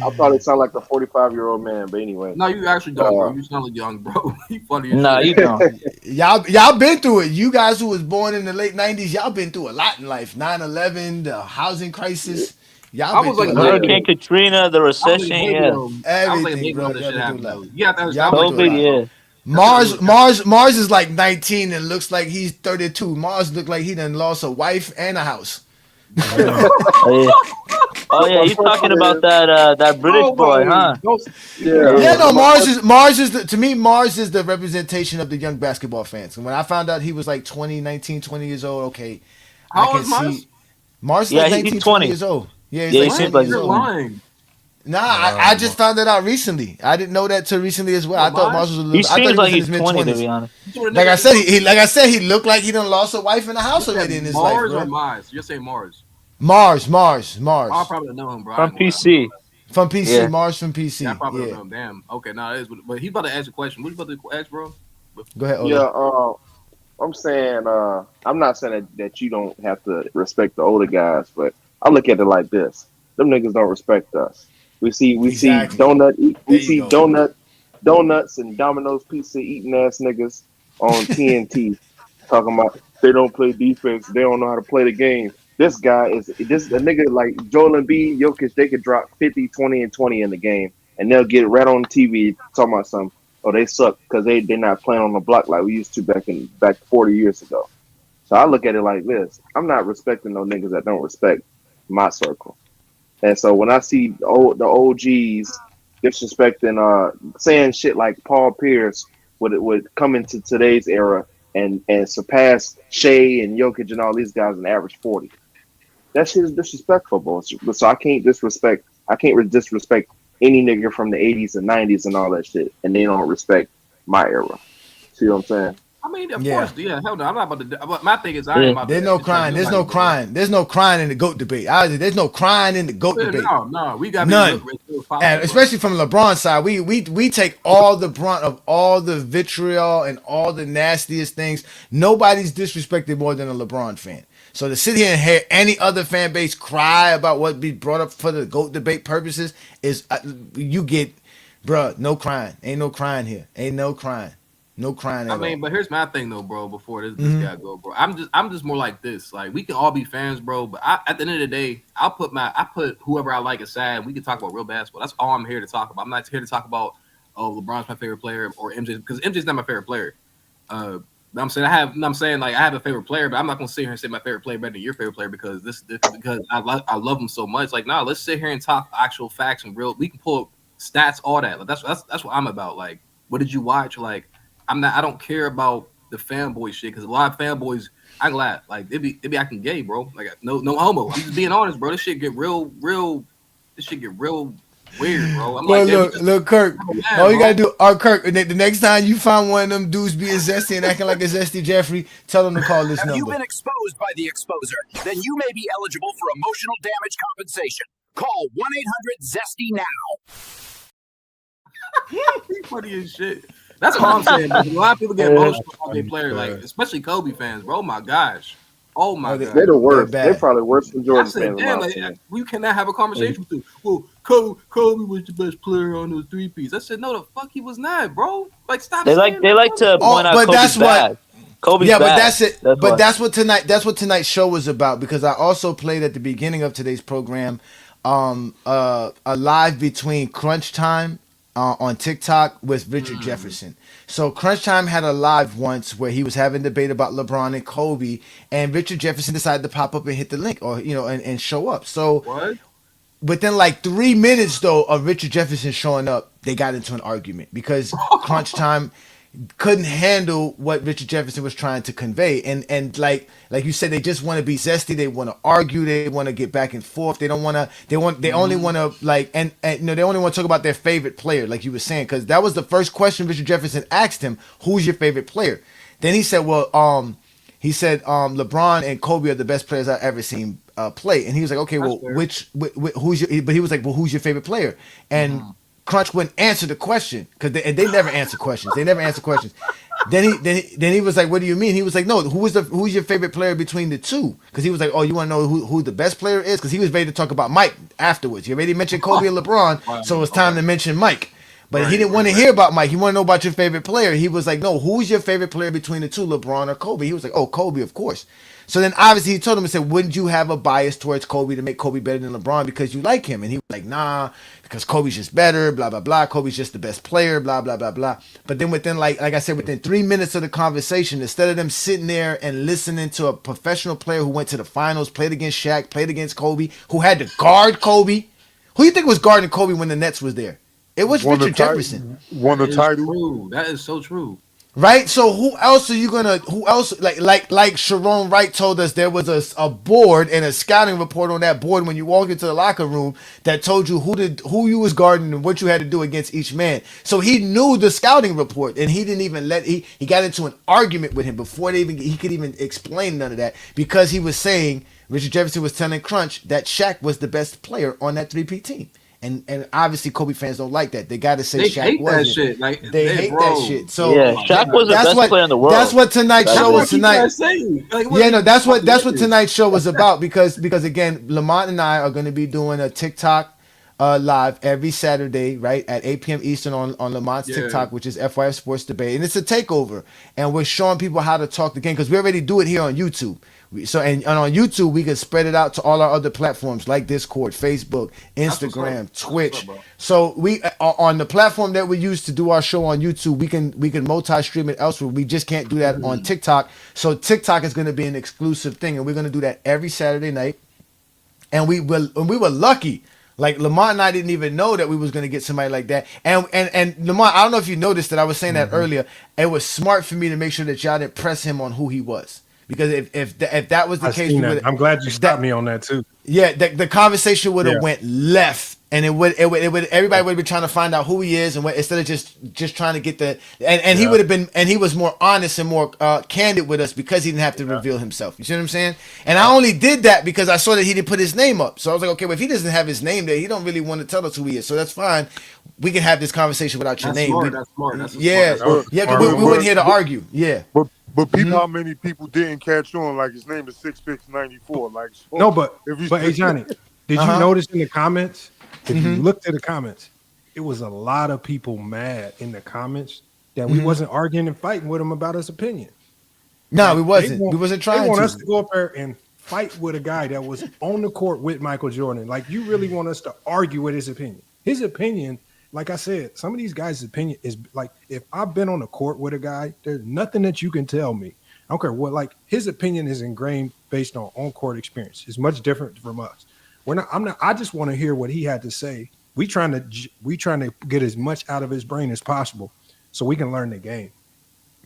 I probably sound like a 45-year-old man, but anyway. No, you actually don't, bro. You sound like young, bro. You funny as Nah, shit. you don't. Y'all been through it. You guys who was born in the late 90s, y'all been through a lot in life. 9/11, the housing crisis. Y'all I been was through like a lot. Hurricane Katrina, the I was like a recession, baby yeah. though. I was like a Everything, baby bro. when that Y'all shit been through a happened lot. though. You have to understand. Y'all I was been like a through a COVID, baby, lot. bro. yeah. That shit really happened. Mars is like 19 and looks like he's 32. Mars look like he done lost a wife and a house. Oh yeah. Oh But yeah, my you talking question about is, that British Oh boy, my, huh? don't. yeah. Yeah, Yeah. no, My question, Mars is to me, Mars is the representation of the young basketball fans. And when I found out he was like 20, 19, 20 years old, okay, I How old can is Mars? see Mars is Yeah, like he's 19, 20 20. years old. Yeah, he's Yeah, he like What? seems 20 like years he's You're old. 20. lying. Nah, Nah, I just found that out recently. I didn't know that till recently as well. What, I thought Mars Mars? was a He little. I thought seems he like was in he's his mid 20 to be twenties. honest. You told a Like nigga I that said, you he looked like he done lost a wife and a house said already in his life, Mars or bro. Mars? You're saying Mars. I Mars. probably don't know him, bro. I From ain't gonna lie. PC. From PC, Yeah. Mars from Yeah, I PC. probably don't Yeah. know him. Damn. Okay, now it is. But he's about to ask a question. What you about to ask, bro? Go ahead, yeah. Ola. I'm saying, I'm not saying that you don't have to respect the older guys, but I look at it like this: them niggas don't respect us. Exactly. We There you see go. donuts and Domino's pizza eating ass niggas on TNT talking about they don't play defense, they don't know how to play the game. This a nigga like Joel Embiid, Jokic, they could drop 50, 20, and 20 in the game, and they'll get right on TV talking about something. Oh, they suck because they're not playing on the block like we used to back 40 years ago. So I look at it like this: I'm not respecting no niggas that don't respect my circle. And so when I see the OGs disrespecting, saying shit like Paul Pierce would come into today's era and surpass Shea and Jokic and all these guys and average 40. That shit is disrespectful, bro. So I can't disrespect. I can't disrespect any nigga from the 80s and 90s and all that shit, and they don't respect my era. See what I'm saying? I mean, of Yeah. course, yeah. Hell no, I'm not about to. But my thing is, I ain't Yeah. about to There's no disrespect crying. There's nobody, no bro. crying. There's no crying in the GOAT debate. There's no crying in the GOAT Yeah, debate. no, we gotta be None. real possible, And bro. especially from LeBron's side, we take all the brunt of all the vitriol and all the nastiest things. Nobody's disrespected more than a LeBron fan. So to sit here and hear any other fan base cry about what be brought up for the GOAT debate purposes is you get, bruh, no crying. Ain't no crying here. Ain't no crying. No crying I at mean, all. but here's my thing though, bro. Before this guy go, bro, I'm just more like this. Like we can all be fans, bro. But at the end of the day, I put whoever I like aside. We can talk about real basketball. That's all I'm here to talk about. I'm not here to talk about LeBron's my favorite player or MJ because MJ's not my favorite player. I'm saying I'm saying like I have a favorite player, but I'm not gonna sit here and say my favorite player better than your favorite player because because I love him so much. Like, nah, let's sit here and talk actual facts and real. We can pull up stats, all that. Like that's what I'm about. Like, what did you watch? Like, I don't care about the fanboy shit because a lot of fanboys. I'm glad. Like they be acting gay, bro. Like no homo. I'm just being honest, bro. This shit get real. This shit get real weird, bro. I'm Well, like, damn, look, Kirk. mad, All you bro. gotta do, Kirk. The next time you find one of them dudes being zesty and acting like a zesty Jeffrey, tell them to call this Have you number. been exposed by the exposer? Then you may be eligible for emotional damage compensation. Call 1-800-ZESTY now. He funny as shit. That's all I'm saying. Bro. A lot of people get emotional about their player, like especially Kobe fans, bro. Oh my gosh. Oh my god. They're the They're worst. They're bad. probably worse than I Jordan said, fans, in damn, my like, opinion. we cannot have a conversation with you. Well, Kobe was the best player on those three piece. I said, no, the fuck he was not, bro. Like, stop They saying like that. to point Oh, out but Kobe's that's what. bad. Kobe's Yeah, but bad. that's it. That's But what. that's what tonight's show was about because I also played at the beginning of today's program, a live between Crunch Time on TikTok with Richard Jefferson. So Crunch Time had a live once where he was having debate about LeBron and Kobe, and Richard Jefferson decided to pop up and hit the link or and show up. So What? within like 3 minutes though of Richard Jefferson showing up, they got into an argument because Crunch Time couldn't handle what Richard Jefferson was trying to convey. And like you said, they just want to be zesty. They want to argue. They want to get back and forth. They don't want to. They only want to like and they only want to talk about their favorite player, like you were saying, because that was the first question Richard Jefferson asked him: "Who's your favorite player?" Then he said, "Well, LeBron and Kobe are the best players I've ever seen play." And he was like, "Okay, well, who's your?" But he was like, "Well, who's your favorite player?" And Crunch wouldn't answer the question because they never answer questions. They never answer questions. then he was like, "What do you mean?" He was like, "No, who's your favorite player between the two?" Because he was like, "Oh, you want to know who the best player is?" Because he was ready to talk about Mike afterwards. He already mentioned Kobe and LeBron, so it's time to mention Mike. But he didn't want to hear about Mike. He wanted to know about your favorite player. He was like, "No, who's your favorite player between the two, LeBron or Kobe?" He was like, "Oh, Kobe, of course." So then obviously he told him and said, "Wouldn't you have a bias towards Kobe to make Kobe better than LeBron because you like him?" And he was like, "Nah, because Kobe's just better, blah blah blah. Kobe's just the best player, blah blah blah blah." But then within like I said, within 3 minutes of the conversation, instead of them sitting there and listening to a professional player who went to the finals, played against Shaq, played against Kobe, who had to guard Kobe, who you think was guarding Kobe when the Nets was there? It was Won the Richard Jefferson. won the That is title. true. That is so true. Right? So who else are you gonna who else like Chiron Wright told us there was a board and a scouting report on that board when you walked into the locker room that told you who you was guarding and what you had to do against each man. So he knew the scouting report and he didn't even he got into an argument with him before he could even explain none of that because he was saying Richard Jefferson was telling Crunch that Shaq was the best player on that 3P team. And obviously Kobe fans don't like that. They got to say They Shaq hate wasn't. that shit. Like They hate bro. that shit. So Yeah, Shaq was the that's best what player in the world. that's what tonight's That's show what was tonight. Like, That's what tonight's show was about because again, Lamont and I are going to be doing a TikTok live every Saturday, right at 8 p.m. Eastern on Lamont's TikTok, which is FYF Sports Debate, and it's a takeover, and we're showing people how to talk the game because we already do it here on YouTube. So and on YouTube we can spread it out to all our other platforms like Discord, Facebook, Instagram, Twitch. So we on the platform that we use to do our show on YouTube, we can multi-stream it elsewhere. We just can't do that on TikTok. So TikTok is going to be an exclusive thing, and we're going to do that every Saturday night. And we were lucky. Like Lamont and I didn't even know that we was gonna get somebody like that. And Lamont, I don't know if you noticed that I was saying that earlier. It was smart for me to make sure that y'all didn't press him on who he was. Because if that was the case, I'm glad you stopped me on that too. Yeah, the conversation would have went left, and it would everybody would have been trying to find out who he is, and instead of just trying to get the he would have been, and he was more honest and more candid with us because he didn't have to reveal himself. You see what I'm saying? And I only did that because I saw that he didn't put his name up, so I was like, okay, well, if he doesn't have his name there, he don't really want to tell us who he is, so that's fine. We can have this conversation without your name. That's smart. Because we weren't here to argue. Yeah. But people, how many people didn't catch on? Like his name is 6'94". Like no, but hey Johnny, did you notice in the comments? If you looked at the comments, it was a lot of people mad in the comments that we wasn't arguing and fighting with him about his opinion. No, we wasn't. We wasn't trying. They want us to go up there and fight with a guy that was on the court with Michael Jordan. Like you really want us to argue with his opinion? His opinion. Like I said, some of these guys' opinion is like, if I've been on the court with a guy, there's nothing that you can tell me. I don't care what, like his opinion is ingrained based on court experience. It's much different from us. I just want to hear what he had to say. We trying to get as much out of his brain as possible so we can learn the game.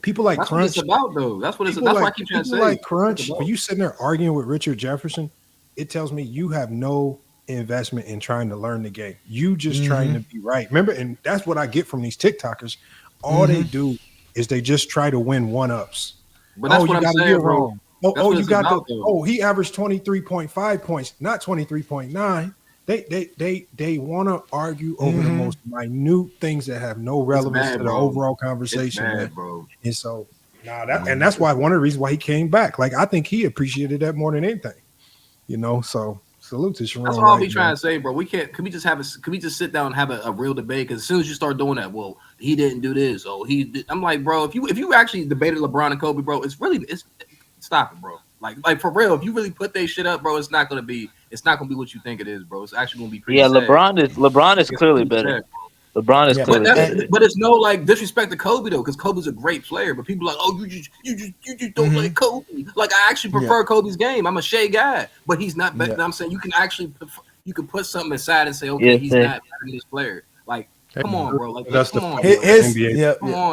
People like that's Crunch. What it's about, though. That's what it's about. That's what I keep trying to say. Like Crunch, when you sitting there arguing with Richard Jefferson, it tells me you have no investment in trying to learn the game. You just trying to be right. Remember, and that's what I get from these TikTokers. All they do is they just try to win one-ups. But that's what I'm saying, bro. You got he averaged 23.5 points, not 23.9. They want to argue over the most minute things that have no relevance to the overall conversation, bad, bro. And so that's why one of the reasons why he came back. Like I think he appreciated that more than anything. So salute to Chiron. That's what I'll be trying to say, bro. Can we just sit down and have a real debate? Because as soon as you start doing that, well, he didn't do this. Oh, he did. I'm like, bro, if you actually debated LeBron and Kobe, bro, it's stop it, bro. Like for real, if you really put that shit up, bro, it's not gonna be what you think it is, bro. It's actually gonna be pretty sad. LeBron is clearly better. LeBron is clearly better. But it's no like disrespect to Kobe though, because Kobe's a great player. But people are like, oh, you just don't like Kobe. Like I actually prefer Kobe's game. I'm a Shea guy, but he's not better. I'm saying you can put something aside and say, okay, he's not better than this player. Like, come on, bro. Like, come on,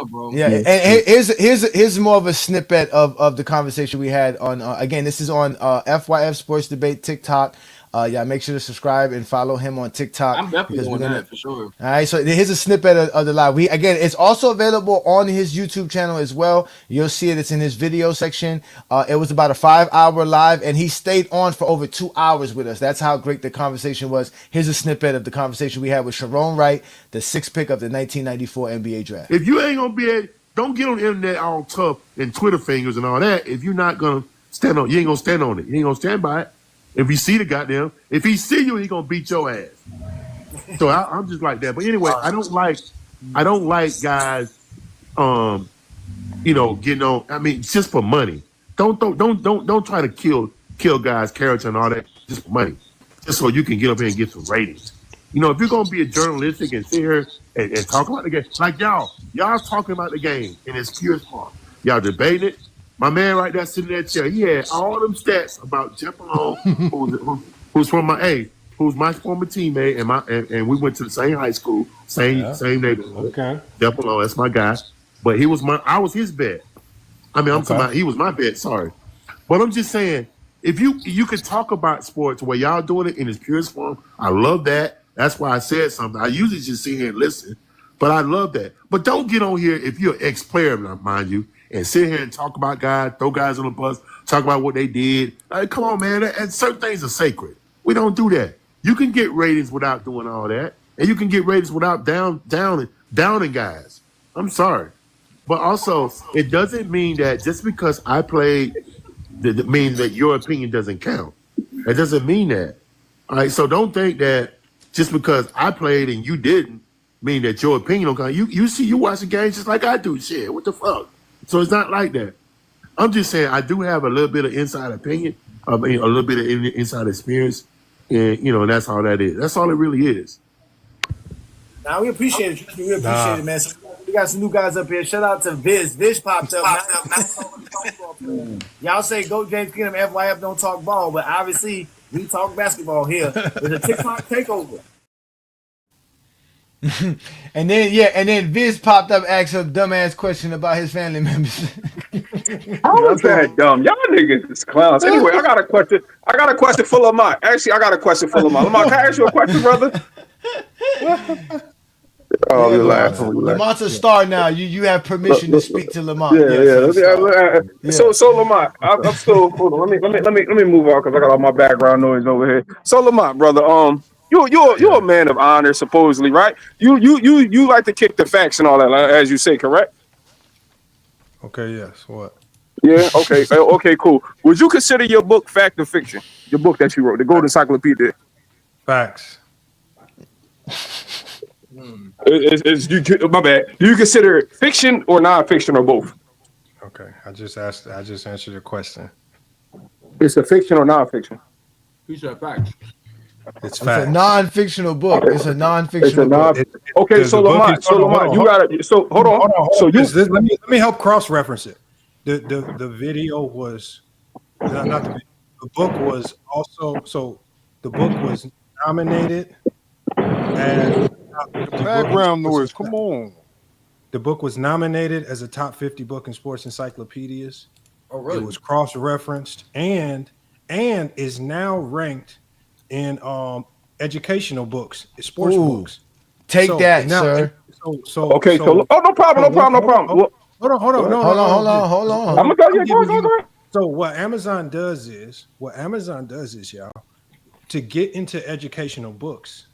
bro. Yeah, and here's more of a snippet of the conversation we had on. Again, this is on FYF Sports Debate TikTok. Make sure to subscribe and follow him on TikTok. I'm definitely doing that for sure. All right, so here's a snippet of the live. It's also available on his YouTube channel as well. You'll see it. It's in his video section. It was about a 5-hour live, and he stayed on for over 2 hours with us. That's how great the conversation was. Here's a snippet of the conversation we had with Chiron Wright, the 6th pick of the 1994 NBA draft. If you ain't gonna be don't get on the internet all tough and Twitter fingers and all that. If you're not gonna stand on, you ain't gonna stand on it. You ain't gonna stand by it. If you see the goddamn, if he see you, he gonna beat your ass. So I'm just like that. But anyway, I don't like guys, getting on. I mean, just for money. Don't try to kill guys' character and all that just for money, just so you can get up here and get some ratings. If you're gonna be a journalistic and sit here and talk about the game, like y'all talking about the game in its purest form. Y'all debating it. My man right there sitting in that chair, he had all them stats about Jeff Malone, who's my former teammate, and we went to the same high school, same neighborhood. Okay. Jeff Malone, that's my guy. But I was his bet. I mean, I'm talking about he was my bet. Sorry, but I'm just saying, if you could talk about sports where y'all doing it in its purest form, I love that. That's why I said something. I usually just sit here and listen, but I love that. But don't get on here if you're an ex-player, mind you, and sit here and talk about guys, throw guys on the bus, talk about what they did. Like, come on, man. And certain things are sacred. We don't do that. You can get ratings without doing all that, and you can get ratings without downing guys. I'm sorry. But also, it doesn't mean that just because I played, that means that your opinion doesn't count. It doesn't mean that. All right, so don't think that just because I played and you didn't mean that your opinion don't count. You watch the games just like I do. Shit, what the fuck? So it's not like that. I'm just saying I do have a little bit of inside opinion, a little bit of inside experience, and that's all that is. That's all it really is. Now we appreciate it. We appreciate it, man. So we got some new guys up here. Shout out to Viz. Viz popped up. Y'all say go James Kingdom, FYF don't talk ball, but obviously we talk basketball here. There's a TikTok takeover. and then Viz popped up, asked a dumbass question about his family members. How was that dumb? Y'all niggas is clowns. Anyway, I got a question for Lamont. Actually, I got a question for Lamont. Lamont, can I ask you a question, brother? Oh, you're laughing. Lamont's a star now. You have permission to speak to Lamont. So Lamont, I'm still. Hold on. Let me move on because I got all my background noise over here. So Lamont, brother, you're a man of honor, supposedly, right? You like to kick the facts and all that, as you say, correct? Okay. Yes. What? Yeah. Okay. Okay. Cool. Would you consider your book fact or fiction? Your book that you wrote, the Golden Encyclopedia. Facts. My bad. Do you consider it fiction or non-fiction or both? Okay. I just answered your question. It's a fiction or non-fiction? He said facts. It's facts. It's a non-fictional book. It's a non-fictional book. Okay, so Lamont, you gotta. So hold on. So let me help cross-reference it. The video was not the video. The book was also the book was nominated as background noise. Come on. The book was nominated as a top 50 book in sports encyclopedias. Oh, really? It was cross-referenced and is now ranked in educational books, sports books. Take that, now, sir. No problem. Hold on. I'm gonna go. So what Amazon does is, y'all, to get into educational books,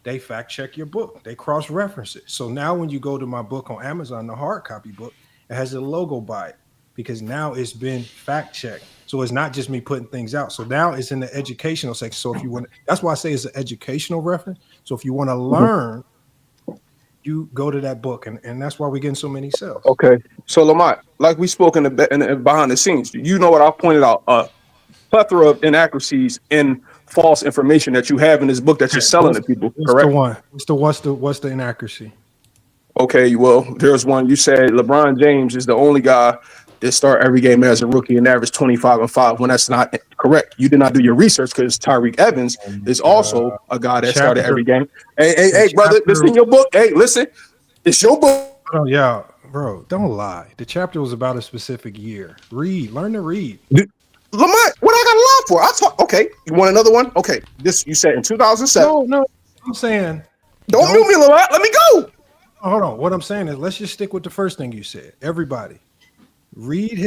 they fact check your book. They cross-reference it. So now when you go to my book on Amazon, the hard copy book, it has a logo by it because now it's been fact checked. So it's not just me putting things out. So now it's in the educational section. So if you want, that's why I say it's an educational reference. So if you want to learn, you go to that book, and that's why we're getting so many sales. Okay. So Lamont, like we spoke in behind the scenes, you know what I pointed out, a plethora of inaccuracies and false information that you have in this book that you're selling to people. Correct? What's the inaccuracy? Okay, well, there's one. You said LeBron James is the only guy that start every game as a rookie and average 25 and 5. When that's not correct, you did not do your research because Tyreek Evans is also a guy that started every game. Hey, brother, this in your book. Hey, listen, it's your book. Oh yeah, bro, don't lie. The chapter was about a specific year. Learn to read. Lamont, what I got to lie for? Okay, you want another one? Okay, this you said in 2007. No, I'm saying don't mute me, Lamont. Let me go. Hold on. What I'm saying is, let's just stick with the first thing you said. Everybody, read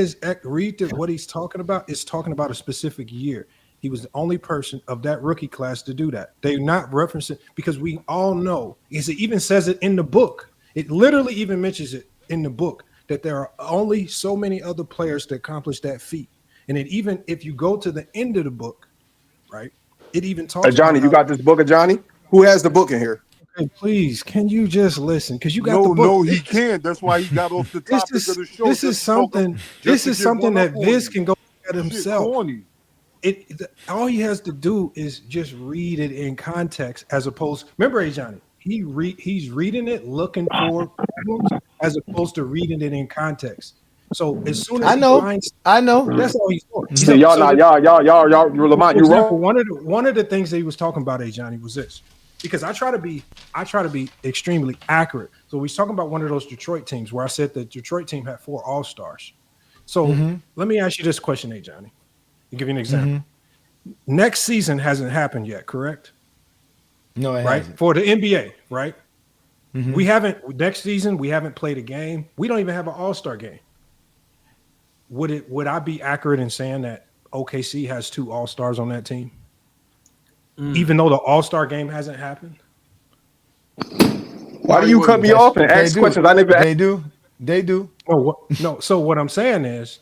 what he's talking about. It's talking about a specific year. He was the only person of that rookie class to do that. They're not referencing because we all know, because it even says it in the book. It literally even mentions it in the book that there are only so many other players that accomplish that feat. And it even if you go to the end of the book, right, it even talks Johnny, about you got this book of Johnny? Who has the book in here? Okay, please, can you just listen? Because you got No, the book. no, he can't. That's why he got off the topic of the show. This is something. This is something that Viz can go at himself. Corny. All he has to do is just read it in context, as opposed. Remember, Johnny, he's reading it, looking for problems, as opposed to reading it in context. So as soon as I know, that's all he's doing. So y'all, Lamont, you wrong. One of the things that he was talking about, Johnny, was this. Because I try to be extremely accurate. So we was talking about one of those Detroit teams where I said the Detroit team had 4 All-Stars. So let me ask you this question, Johnny. I'll give you an example. Next season hasn't happened yet, correct? No, it right? hasn't. For the NBA, right? We haven't next season, we haven't played a game. We don't even have an All-Star game. Would I be accurate in saying that OKC has 2 All-Stars on that team? Even though the All-Star game hasn't happened? Why do you cut me off and ask questions I never asked? They do. No. So what I'm saying is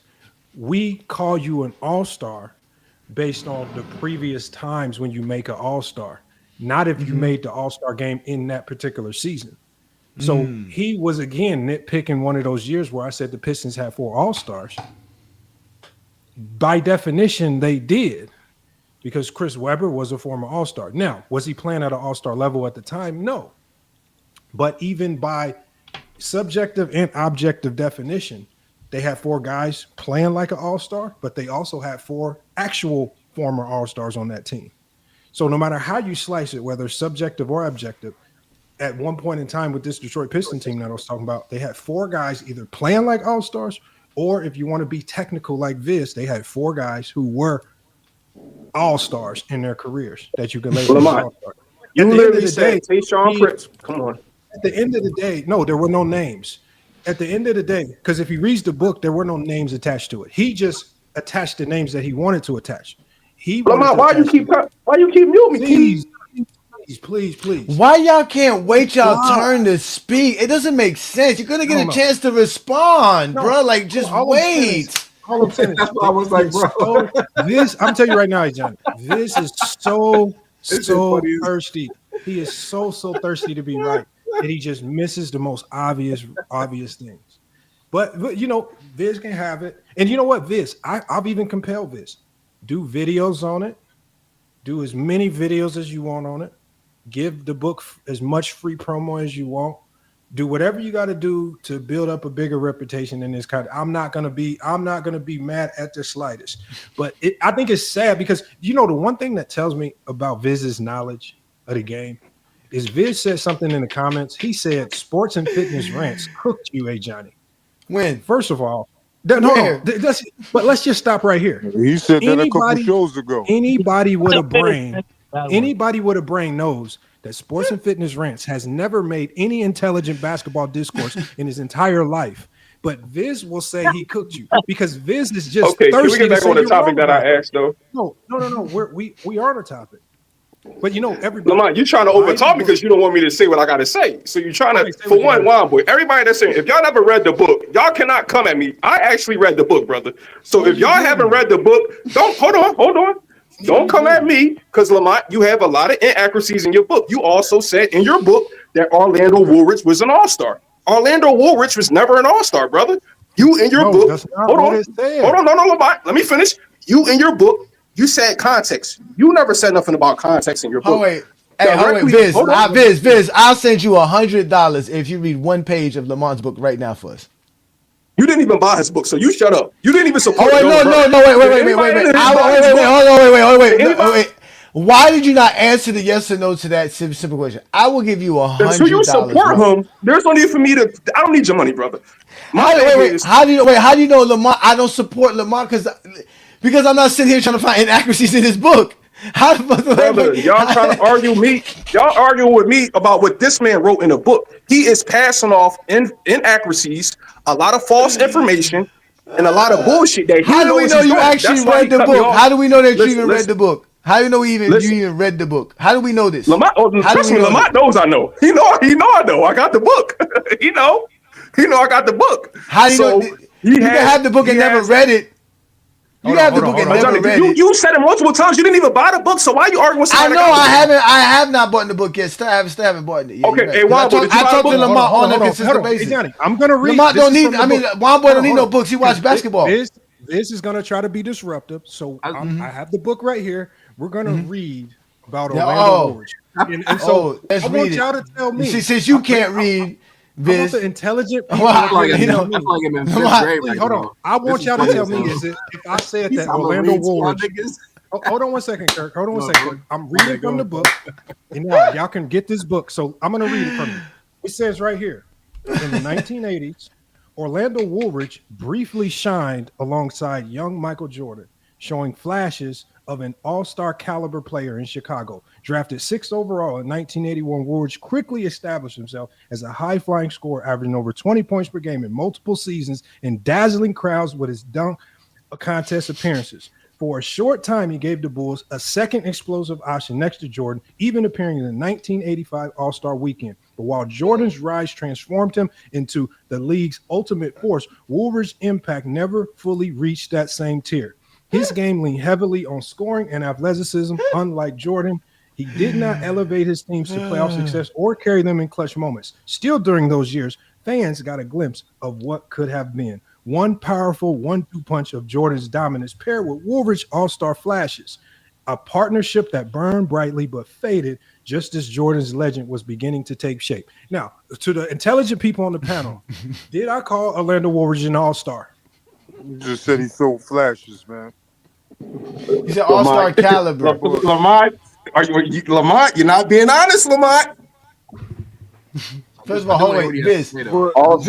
we call you an All-Star based on the previous times when you make an All-Star, not if you made the All-Star game in that particular season. So he was, again, nitpicking one of those years where I said the Pistons had 4 All-Stars. By definition, they did, because Chris Webber was a former All-Star. Now, was he playing at an All-Star level at the time? No. But even by subjective and objective definition, they had 4 guys playing like an All-Star, but they also had 4 actual former All-Stars on that team. So no matter how you slice it, whether subjective or objective, at one point in time with this Detroit Piston team that I was talking about, they had 4 guys either playing like All-Stars, or if you want to be technical like this, they had 4 guys who were All-Stars in their careers that you could label as All-Stars. You literally said Tayshaun Prince. Come on. At the end of the day, no, there were no names. At the end of the day, because if he reads the book, there were no names attached to it. He just attached the names that he wanted to attach. Lamont, why you keep muting me? Please. Why y'all can't wait y'all turn to speak? It doesn't make sense. You're gonna get a chance to respond, bro. Like, just wait. All I'm saying is, that's what I was like, bro. I'm telling you right now, John, this is so thirsty. He is so thirsty to be right that he just misses the most obvious things. But you know, Viz can have it. And you know what, Viz, I've even compelled Viz. Do videos on it. Do as many videos as you want on it. Give the book as much free promo as you want. Do whatever you got to do to build up a bigger reputation in this country. I'm not gonna be mad at the slightest. But I think it's sad because you know the one thing that tells me about Viz's knowledge of the game is Viz said something in the comments. He said sports and fitness rants cooked you, Johnny. When? First of all, but let's just stop right here. He said that a couple shows ago. Anybody with a brain knows that sports and fitness rants has never made any intelligent basketball discourse in his entire life. But Viz will say he cooked you because Viz is just okay. Thirsty. Can we get back on the topic that I asked though? No. We are on the topic. But you know, everybody. Lamont, you're trying to overtalk me because you don't want me to say what I got to say. So you're trying to, for one, boy. Everybody that's saying, if y'all never read the book, y'all cannot come at me. I actually read the book, brother. So if y'all haven't read the book, hold on. Don't come at me because Lamont, you have a lot of inaccuracies in your book. You also said in your book that Orlando Woolrich was an all-star. Orlando Woolrich was never an all-star, brother. You in your book. Hold on, no, Lamont. Let me finish. You in your book. You said context. You never said nothing about context in your book. Wait, Viz. Viz, I'll send you $100 if you read one page of Lamont's book right now for us. You didn't even buy his book, so you shut up. You didn't even support. Wait, hold on, wait. Why did you not answer the yes or no to that simple question? I will give you $100. So you support him. There's no need for me to. I don't need your money, brother. How do you know Lamont? I don't support Lamont because I'm not sitting here trying to find inaccuracies in his book. Brother, y'all trying to argue me? Y'all arguing with me about what this man wrote in a book. He is passing off inaccuracies, a lot of false information, and a lot of bullshit that he How do we know you actually read the book? How do we know that you even read the book? How do you know you even read the book? How do we know this? Lamont knows I know. He know I know. I got the book. He know. I got the book. How do you know? You can have the book and never read it. You have the book and never read it. You said it multiple times. You didn't even buy the book, so why you arguing with I somebody? know I have not bought the book yet. Still haven't bought it yet. Okay, hey, I Wombo, talked to Lamont on a consistent basis. I'm gonna read. Lamont don't need. I mean, Wombo don't need no books. He watch basketball. This is gonna try to be disruptive. So I have the book right here. We're gonna read about Orlando Woolridge. And so I want y'all to tell me. Since you can't read. I want the intelligent people. Hold on. I want y'all to tell me is it if I said that Orlando Woolridge. Hold on one second, Kirk. Hold on one second. I'm reading from the book. And now y'all can get this book. So I'm gonna read it from you. It says right here, in the 1980s, Orlando Woolridge briefly shined alongside young Michael Jordan, showing flashes of an all-star caliber player in Chicago. Drafted 6th overall in 1981, Woolridge quickly established himself as a high-flying scorer, averaging over 20 points per game in multiple seasons and dazzling crowds with his dunk contest appearances. For a short time, he gave the Bulls a second explosive option next to Jordan, even appearing in the 1985 All-Star Weekend. But while Jordan's rise transformed him into the league's ultimate force, Woolridge's impact never fully reached that same tier. His game leaned heavily on scoring and athleticism. Unlike Jordan, he did not elevate his teams to playoff success or carry them in clutch moments. Still, during those years, fans got a glimpse of what could have been. One powerful 1-2 punch of Jordan's dominance paired with Woolridge's all-star flashes. A partnership that burned brightly but faded just as Jordan's legend was beginning to take shape. Now, to the intelligent people on the panel, did I call Orlando Woolridge an all-star? You just said he sold flashes, man. He's an all-star caliber. Lamont, Lamont, you're not being honest, Lamont. First of all, hold on, Viz. Hold on.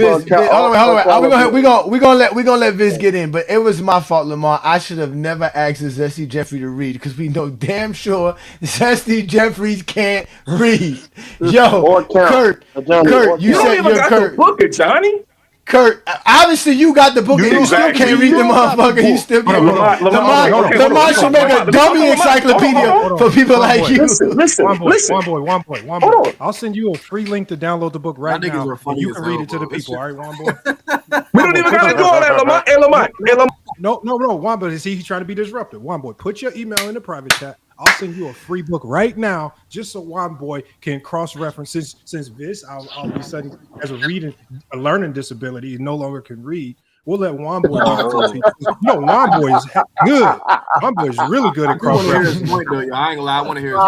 We're gonna let Viz get in, but it was my fault, Lamar. I should have never asked Zesty Jeffrey to read because we know damn sure Zesty Jeffries can't read. Yo, Kurt, you said don't even got the book, Johnny. Kurt, obviously you got the book and you still can't read the motherfucker. You still can't read. Lamar should make a dummy encyclopedia for people like you. Listen. One boy. I'll send you a free link to download the book right now. And you can read it to the people. All right, one boy. We don't even got to do all that, Lamont. Hey, Lamont. No. One boy. Is he trying to be disruptive? One boy. Put your email in the private chat. I'll send you a free book right now, just so one boy can cross-reference. Since Viz, all of a sudden has a learning disability, he no longer can read. We'll let one boy. One boy is good. One boy is really good at cross-reference. I ain't gonna lie. I want to hear his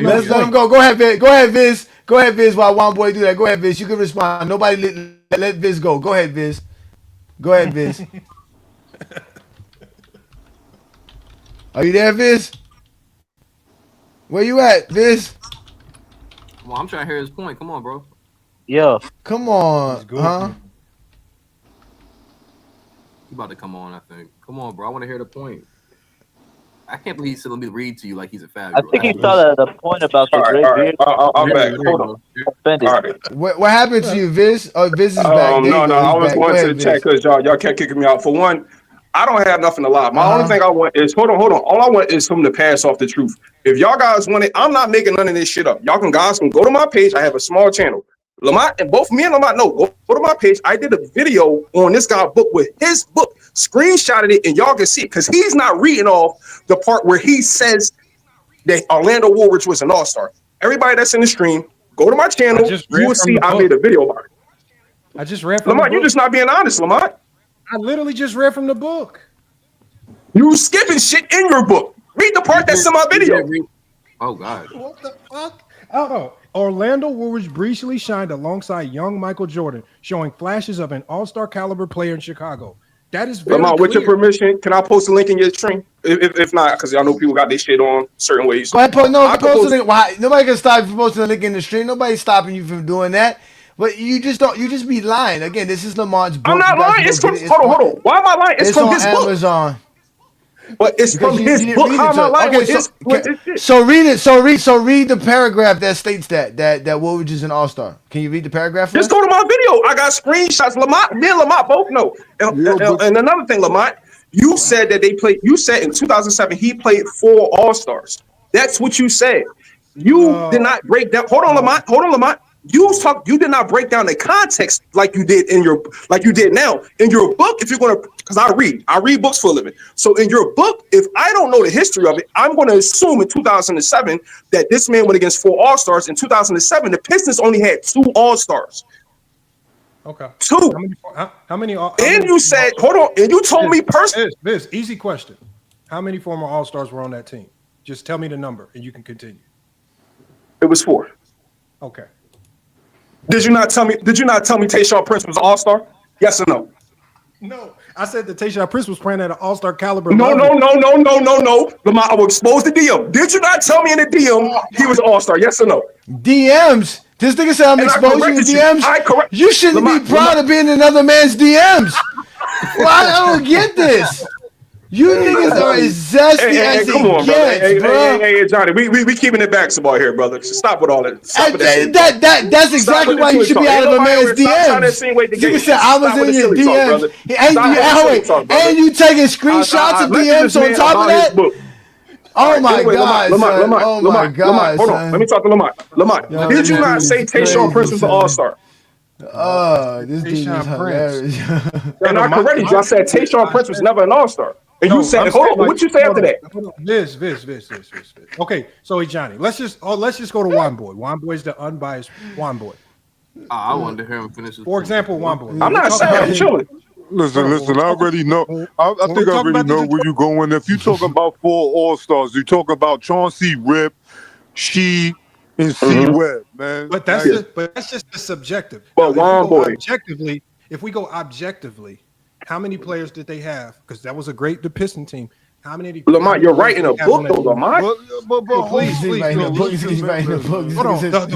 Let's let him go. Go ahead, Viz. Go ahead, Viz. While one boy do that, go ahead, Viz. You can respond. Nobody let Viz go. Go ahead, Viz. Are you there, Viz? Where you at, Viz? Well, I'm trying to hear his point. Come on, bro. Yo. Come on, huh? He's about to come on, I think. Come on, bro. I want to hear the point. I can't believe he said, let me read to you like he's a fag. I think he saw the point about the great beard. I'm back. Hold on. All right. What happened to you, Viz? Oh, Viz is back. No. I was going to the chat because y'all kept kicking me out. For one, I don't have nothing to lie. My only thing I want is hold on. All I want is him to pass off the truth. If y'all guys want it, I'm not making none of this shit up. Guys can go to my page. I have a small channel. Lamont and both me and Lamont know. Go to my page. I did a video on this guy's book with his book. Screenshotted it, and y'all can see it because he's not reading off the part where he says that Orlando Woolridge was an all-star. Everybody that's in the stream, go to my channel. You will see I made a video about it. I just read from Lamont, you're just not being honest, Lamont. I literally just read from the book. You skipping shit in your book. Read the part that's in my video. Oh, God. What the fuck? Oh, no. Orlando Woolridge briefly shined alongside young Michael Jordan, showing flashes of an all-star caliber player in Chicago. That is very Lamont, clear. with your permission, can I post a link in your stream? If not, because y'all know people got their shit on certain ways. Go ahead, nobody can stop you from posting a link in the stream. Nobody's stopping you from doing that. But you just be lying. Again, this is Lamont's book. I'm not lying. It's from hold on. Why am I lying? It's from his book. Amazon. But it's from his book. How am I lying with his shit? So read it. So read the paragraph that states that Woolridge is an all-star. Can you read the paragraph? Just go to my video. I got screenshots. Me and Lamont both know. And another thing, Lamont, you said that they played. You said in 2007 he played 4 all-stars. That's what you said. You did not break down. Hold on, Lamont. You did not break down the context like you did now in your book. If you're gonna, because I read books for a living. So in your book, if I don't know the history of it, I'm going to assume in 2007 that this man went against 4 All-Stars. In 2007, the Pistons only had 2 All-Stars. Okay. 2. How many? And you said, hold on, and you told me personally. This easy question. How many former All-Stars were on that team? Just tell me the number, and you can continue. It was 4. Okay. Did you not tell me Tayshaun Prince was an All-Star? Yes or no? No. I said that Tayshaun Prince was playing at an All-Star caliber. No. Lamar, I will expose the DM. Did you not tell me in the DM he was an All-Star? Yes or no? DMs. This nigga said I'm exposing the DMs. You shouldn't be proud of being another man's DMs. Well, I don't get this. You niggas are as zesty as come on, gets, bro. Hey, Johnny, we keeping it basketball here, brother. Stop with all that. That's exactly why you should be out of a man's DMs. You said I was in your DMs, and you taking screenshots of DMs on top of that. Oh my God! Lamar, Oh my God! Hold on, let me talk to Lamar. Lamar, did you not say Tayshaun Prince was an All-Star? This dude is hilarious. And I corrected you. I said Tayshaun Prince was never an All-Star. And you said, hold on, what you say after that? This. Okay, so Johnny, let's just go to Juan Boy. Juan Boy is the unbiased Juan Boy. I wanted to hear him finish. For example, Juan Boy. I'm not saying I'm chilling. Listen, I already know. I think I already know where you're going. If you talk about 4 All-Stars, you talk about Chauncey, Rip, She, and C. Webb, man. But that's just the subjective. But Juan Boy, if we go objectively, how many players did they have? Because that was a great Piston team. How many? Lamar, you're writing a book, though, Lamar. But please. The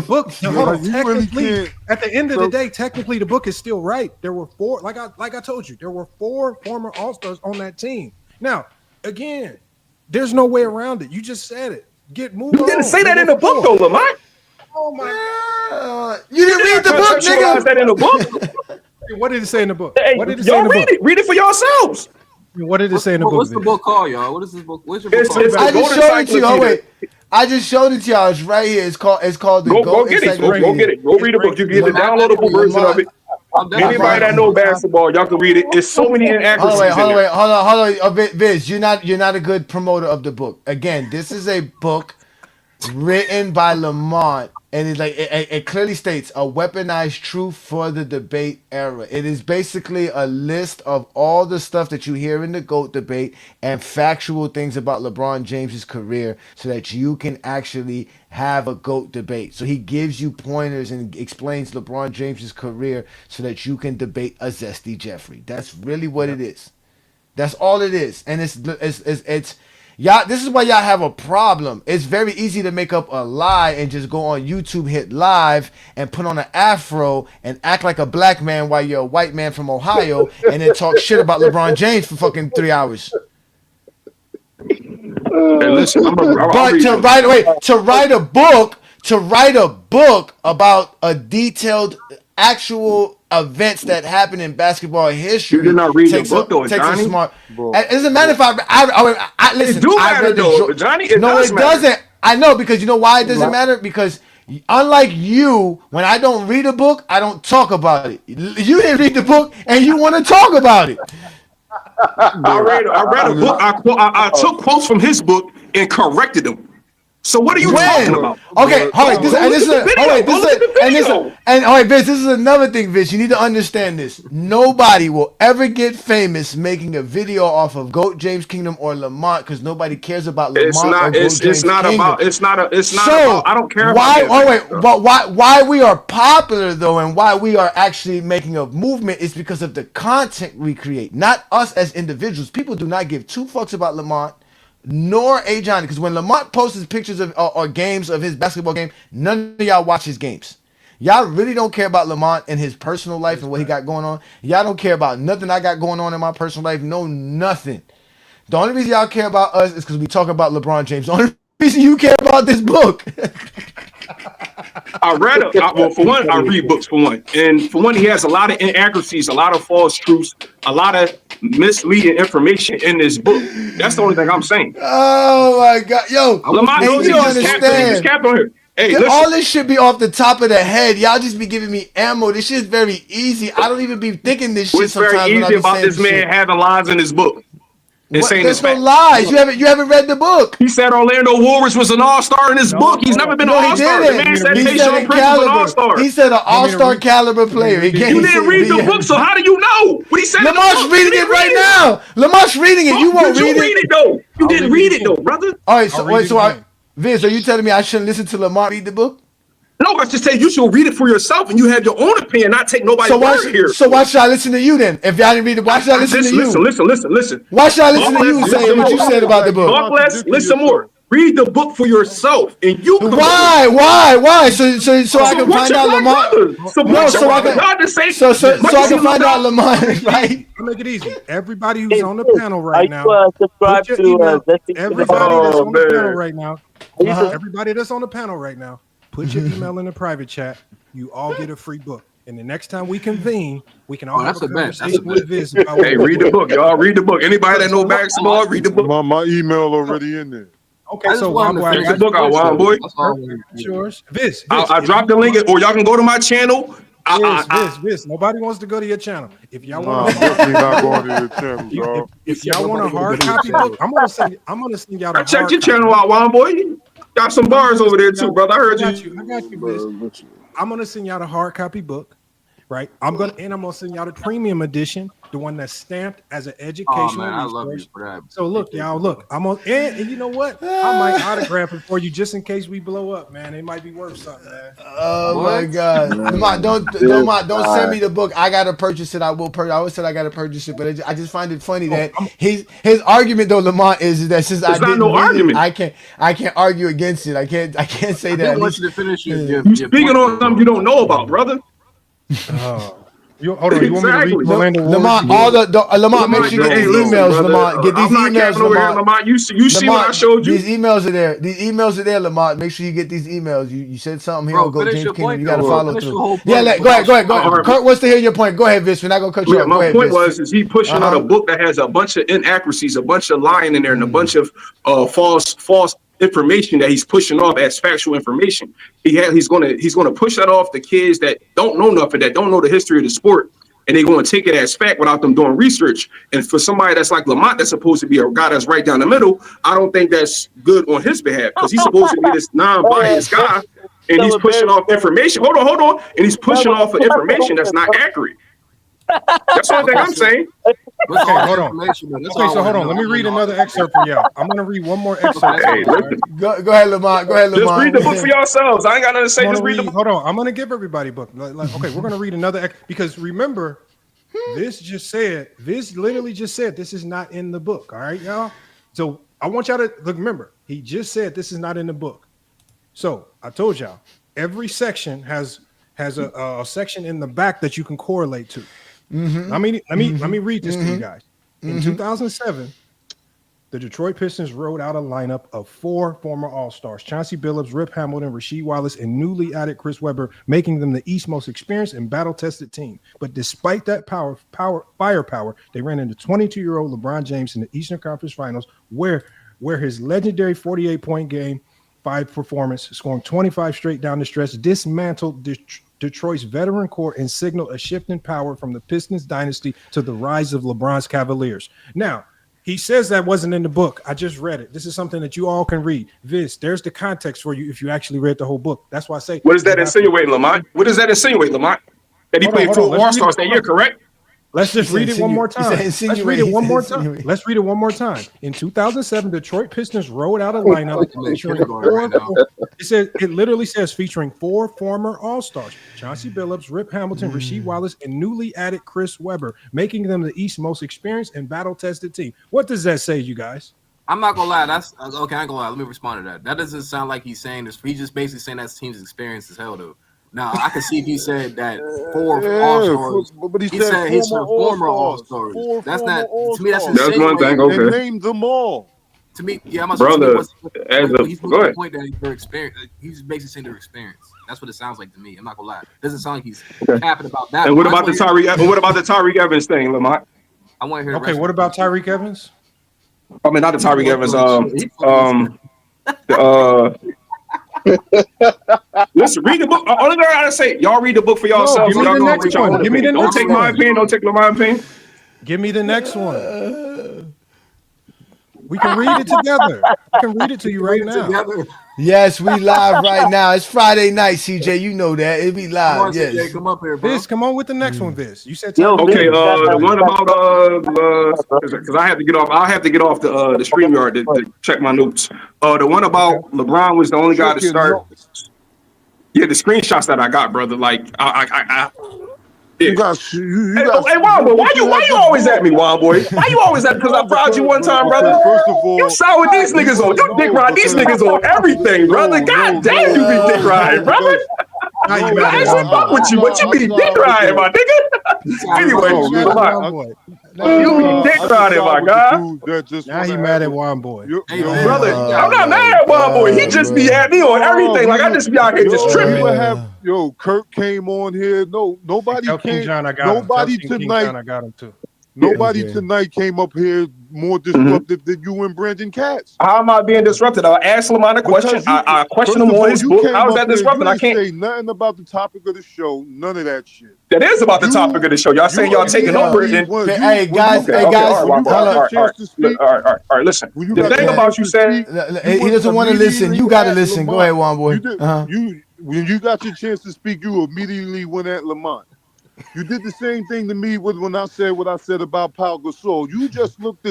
book. Hold on. Technically, at the end of the day, technically, the book is still right. There were 4. Like I told you, there were 4 former All-Stars on that team. Now, again, there's no way around it. You just said it. Move on. You didn't say that in the book, though, Lamar. Oh my! You didn't read the book, nigga. That in the book. What did it say in the book? Hey, what did it say in the book? Read it for yourselves. What did it say in the book? What's the book called, y'all? What is this book? What's your book called? I just showed it to you. Oh wait, I just showed it to y'all. It's right here. It's called the Go get it. Go get it. Go read the book. You can get the downloadable version of it. Anybody that know basketball, y'all can read it. There's so many inaccuracies. Hold on. Viz, you're not a good promoter of the book. Again, this is a book written by Lamont, and it's like it clearly states a weaponized truth for the debate era. It is basically a list of all the stuff that you hear in the GOAT debate and factual things about LeBron James's career, so that you can actually have a GOAT debate. So he gives you pointers and explains LeBron James's career so that you can debate a zesty Jeffrey. That's really what it is. That's all it is, and it's. Y'all, this is why y'all have a problem. It's very easy to make up a lie and just go on YouTube, hit live, and put on an afro and act like a black man while you're a white man from Ohio, and then talk shit about LeBron James for fucking 3 hours. Hey, listen, to write a book about a detailed actual events that happen in basketball history. You did not read the book, though, Johnny. It doesn't matter if I listen. It do matter, though, Johnny. It doesn't. I know, because you know why it doesn't matter? Because unlike you, when I don't read a book, I don't talk about it. You didn't read the book, and you want to talk about it. I read a book. I took quotes from his book and corrected them. So what are you talking about? Okay, Vince, this is another thing, Vince. You need to understand this. Nobody will ever get famous making a video off of GOAT James Kingdom or Lamont, because nobody cares about Lamont. It's not about. I don't care. Why we are popular though, and why we are actually making a movement is because of the content we create, not us as individuals. People do not give 2 fucks about Lamont nor A. Johnny, because when Lamont posts his pictures of or games of his basketball game, none of y'all watch his games. Y'all really don't care about Lamont and his personal life and what he got going on. Y'all don't care about nothing I got going on in my personal life. No, nothing. The only reason y'all care about us is because we talk about LeBron James. The only reason you care about this book. For one, I read books for one. And for one, he has a lot of inaccuracies, a lot of false truths, a lot of misleading information in this book. That's the only thing I'm saying. Oh my God. Yo, Lamont, you don't understand. He just capped on here. Hey, listen. all this should be off the top of the head. Y'all just be giving me ammo. This shit's very easy. I don't even be thinking this shit What's sometimes very when I easy be about saying this man shit. having lies in his book and saying There's it's no fact. lies. You haven't read the book. He said Orlando Warriors was an all-star in his book. He's never been an No, he all-star. The didn't. man said He said Tayshaun in Prince was an caliber. all-star. He said an all-star caliber player. He can't. You he didn't said- read the book, so how do you know what he said? Lamar's reading it right now. Lamar's reading it. You won't Did you read it. though? You didn't read it though, brother. All right. Vince, are you telling me I shouldn't listen to Lamar read the book? No, I just say you should read it for yourself and you have your own opinion, not take nobody's word here. So why should I listen to you then? If y'all didn't read it, why should I listen to you? Listen. Why should I listen to you saying what you said about the book? Talk less, listen more. Read the book for yourself, and you. Why? So I can find out Lamar. So I can find out Lamar. Right? I'll make it easy. Everybody who's on the panel right now. Subscribe put your email. Everybody that's on the panel right now. Everybody that's on the panel right now. Put your email in the private chat. You all get a free book. And the next time we convene, we can all have a conversation with Viz. Hey, read the book, y'all. Read the book. Anybody that know basketball, read the book. My email already in there. Okay, so I finish the book out, Wild Boy. Yours. Viz, I dropped the link, or y'all can go to my channel. Viz. Nobody wants to go to your channel. If y'all want, definitely not going to your channel, dog. If y'all want a hard copy book, I'm gonna send y'all. I checked your channel out, Wild Boy. Got some bars over there too, brother. I heard you. I got you, Viz. I'm gonna send y'all the hard copy book, right? I'm gonna send y'all the premium edition, the one that's stamped as an educational I resource. love you for that. So look, y'all, I'm on, and you know what? I might autograph it for you just in case we blow up, man. It might be worth something, man. Oh my God! Lamar, don't send me the book. I gotta purchase it. I will purchase. I always said I gotta purchase it, but I just find it funny that his argument though, Lamar, is that since I didn't read it, I can't argue against it. I can't say that. I want you to finish your You speaking on something you don't know about, brother. Hold on. You want me to read Orlando Lamar, Lamar, make sure you get these emails, Lamar. Get these emails, Lamar. You see what I showed you? These emails are there. These emails are there, Lamar. Make sure you get these emails. You said something here. Go James Kingdom. You got to follow through. Yeah, go ahead. Kurt wants to hear your point. Go ahead, Vince. We're not gonna cut you off. My point is he pushing out a book that has a bunch of inaccuracies, a bunch of lying in there, and a bunch of false information that he's pushing off as factual information. He's gonna push that off the kids that don't know nothing, that don't know the history of the sport, and they're gonna take it as fact without them doing research. And for somebody that's like Lamont, that's supposed to be a guy that's right down the middle, I don't think that's good on his behalf, because he's supposed to be this non-biased guy, and he's pushing off information. Hold on, and he's pushing off of information that's not accurate. That's the only thing I'm saying. Okay, hold on. Okay, so hold on. Let me read another excerpt for y'all. I'm gonna read one more excerpt. Hey, go ahead, Lamar. Just read the book for yourselves. I ain't got nothing to say. Just read the book. Hold on. I'm gonna give everybody a book. Okay, we're gonna read another because remember, Viz literally just said this is not in the book. All right, y'all. So I want y'all to look. Remember, he just said this is not in the book. So I told y'all every section has a section in the back that you can correlate to. Let me read this to you guys. In 2007, the Detroit Pistons rolled out a lineup of 4 former All-Stars: Chauncey Billups, Rip Hamilton, Rasheed Wallace, and newly added Chris Webber, making them the East's most experienced and battle-tested team. But despite that firepower, they ran into 22-year-old LeBron James in the Eastern Conference Finals, where his legendary 48-point game 5 performance, scoring 25 straight down the stretch, dismantled Detroit's veteran core and signaled a shift in power from the Pistons dynasty to the rise of LeBron's Cavaliers. Now, he says that wasn't in the book. I just read it. This is something that you all can read. Viz, there's the context for you if you actually read the whole book. That's why I say. What is that insinuating, Lamont? What does that insinuate, Lamont? That he played 4 All-Stars that year, correct? Let's just read it one more time. Let's read it one more time. Let's read it one more time. In 2007, Detroit Pistons rolled out a lineup featuring 4. It literally says featuring 4 former All-Stars: Chauncey Billups, Rip Hamilton, Rasheed Wallace, and newly added Chris Webber, making them the East's most experienced and battle-tested team. What does that say, you guys? I'm not gonna lie. That's okay. I ain't gonna lie. Let me respond to that. That doesn't sound like he's saying this. He's just basically saying that team's experience as hell, though. Now I can see if he said that 4 All-Stars, but he said his former All-Stars. That's not to me. That's one thing. Okay, they named them all. To me, yeah, I'm brother. He's making the point that their experience. He's basically saying their experience. That's what it sounds like to me. I'm not gonna lie. It doesn't sound like he's capping about that. And what about the Tyreek Evans thing, Lamont? I want to hear. Okay, what about Tyreek Evans? I mean, not the Tyreek Evans. Listen, read the book. Only thing I gotta say, y'all read the book for No, yourselves. give me Y'all the go next with your one. own Give me the opinion. Don't next take my one. opinion. Don't take my opinion. Give me the next one. We can read it together. I can read it to you right now. Yes, we live right now. It's Friday night, CJ. You know that. It be live. Yes. Come up here, bro. Viz, come on with the next one, Viz. You said Yo, time. Okay, Viz, the one about because I have to get off. I have to get off the StreamYard to check my notes. The one about LeBron was the only guy to Checking start. notes. Yeah, the screenshots that I got, brother. Like I yeah. You got Hey, got Juan boy, but you why had you the always at book. me, Juan boy? Why you always at me? Because I fried you one time, brother. Because first of You all, saw with these niggas on. You dick ride these niggas on everything, brother. God damn, you be dick riding, brother. Now you I mad at actually Juan fuck boy. with you, but you be dick riding, my nigga. Anyway, Now you mad at Lamont, Juan boy. Now you be dick I just riding, side my with the guy. dudes that just Now want he to mad have at a Juan boy. Brother, I'm not mad at Juan boy. He just be at me on everything. Like I just be out here just we tripping. would have Kirk came on here. No, nobody Tell King came. John I got him. Tell Nobody King tonight. John I got him too. Nobody tonight came up here more disruptive than you and Brandon Katz. How am I being disrupted? I asked Lamont a question. Because you, I questioned first him of on all, his you book. came How is up that here. You disrupting? I didn't can't. say nothing about the topic of the show. None of that shit. That is about the topic of the show. Y'all saying y'all taking over it. Hey guys, Okay, all right, when you got your chance to speak, all right. Listen, when you the got thing your about chance you to said speak, He doesn't want to listen. You got to listen. Go ahead, Juan boy. You when you got your chance to speak, you immediately went at Lamont. You did the same thing to me when I said what I said about Pau Gasol. You just looked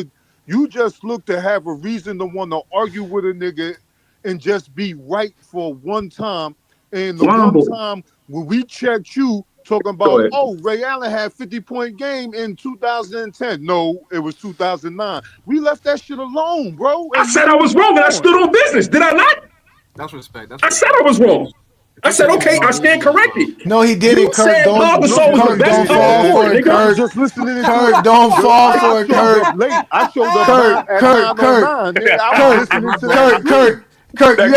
to have a reason to want to argue with a nigga and just be right for one time. And the one time when we checked you talking about, oh, Ray Allen had 50-point game in 2010. No, it was 2009. We left that shit alone, bro. I said I was wrong and I stood on business. Did I not? That's respect. I said I was wrong. I said, okay, I stand corrected. No, he didn't. You Kirk, said don't, Paul Gasol was the Kirk, best don't fall power for forward, it, nigga. Kirk. Just listening to Kirk, don't fall I for it, showed Kirk. up late. I showed up Kirk, at Kirk, 9:09. Nigga, I was listening to that. Kirk, That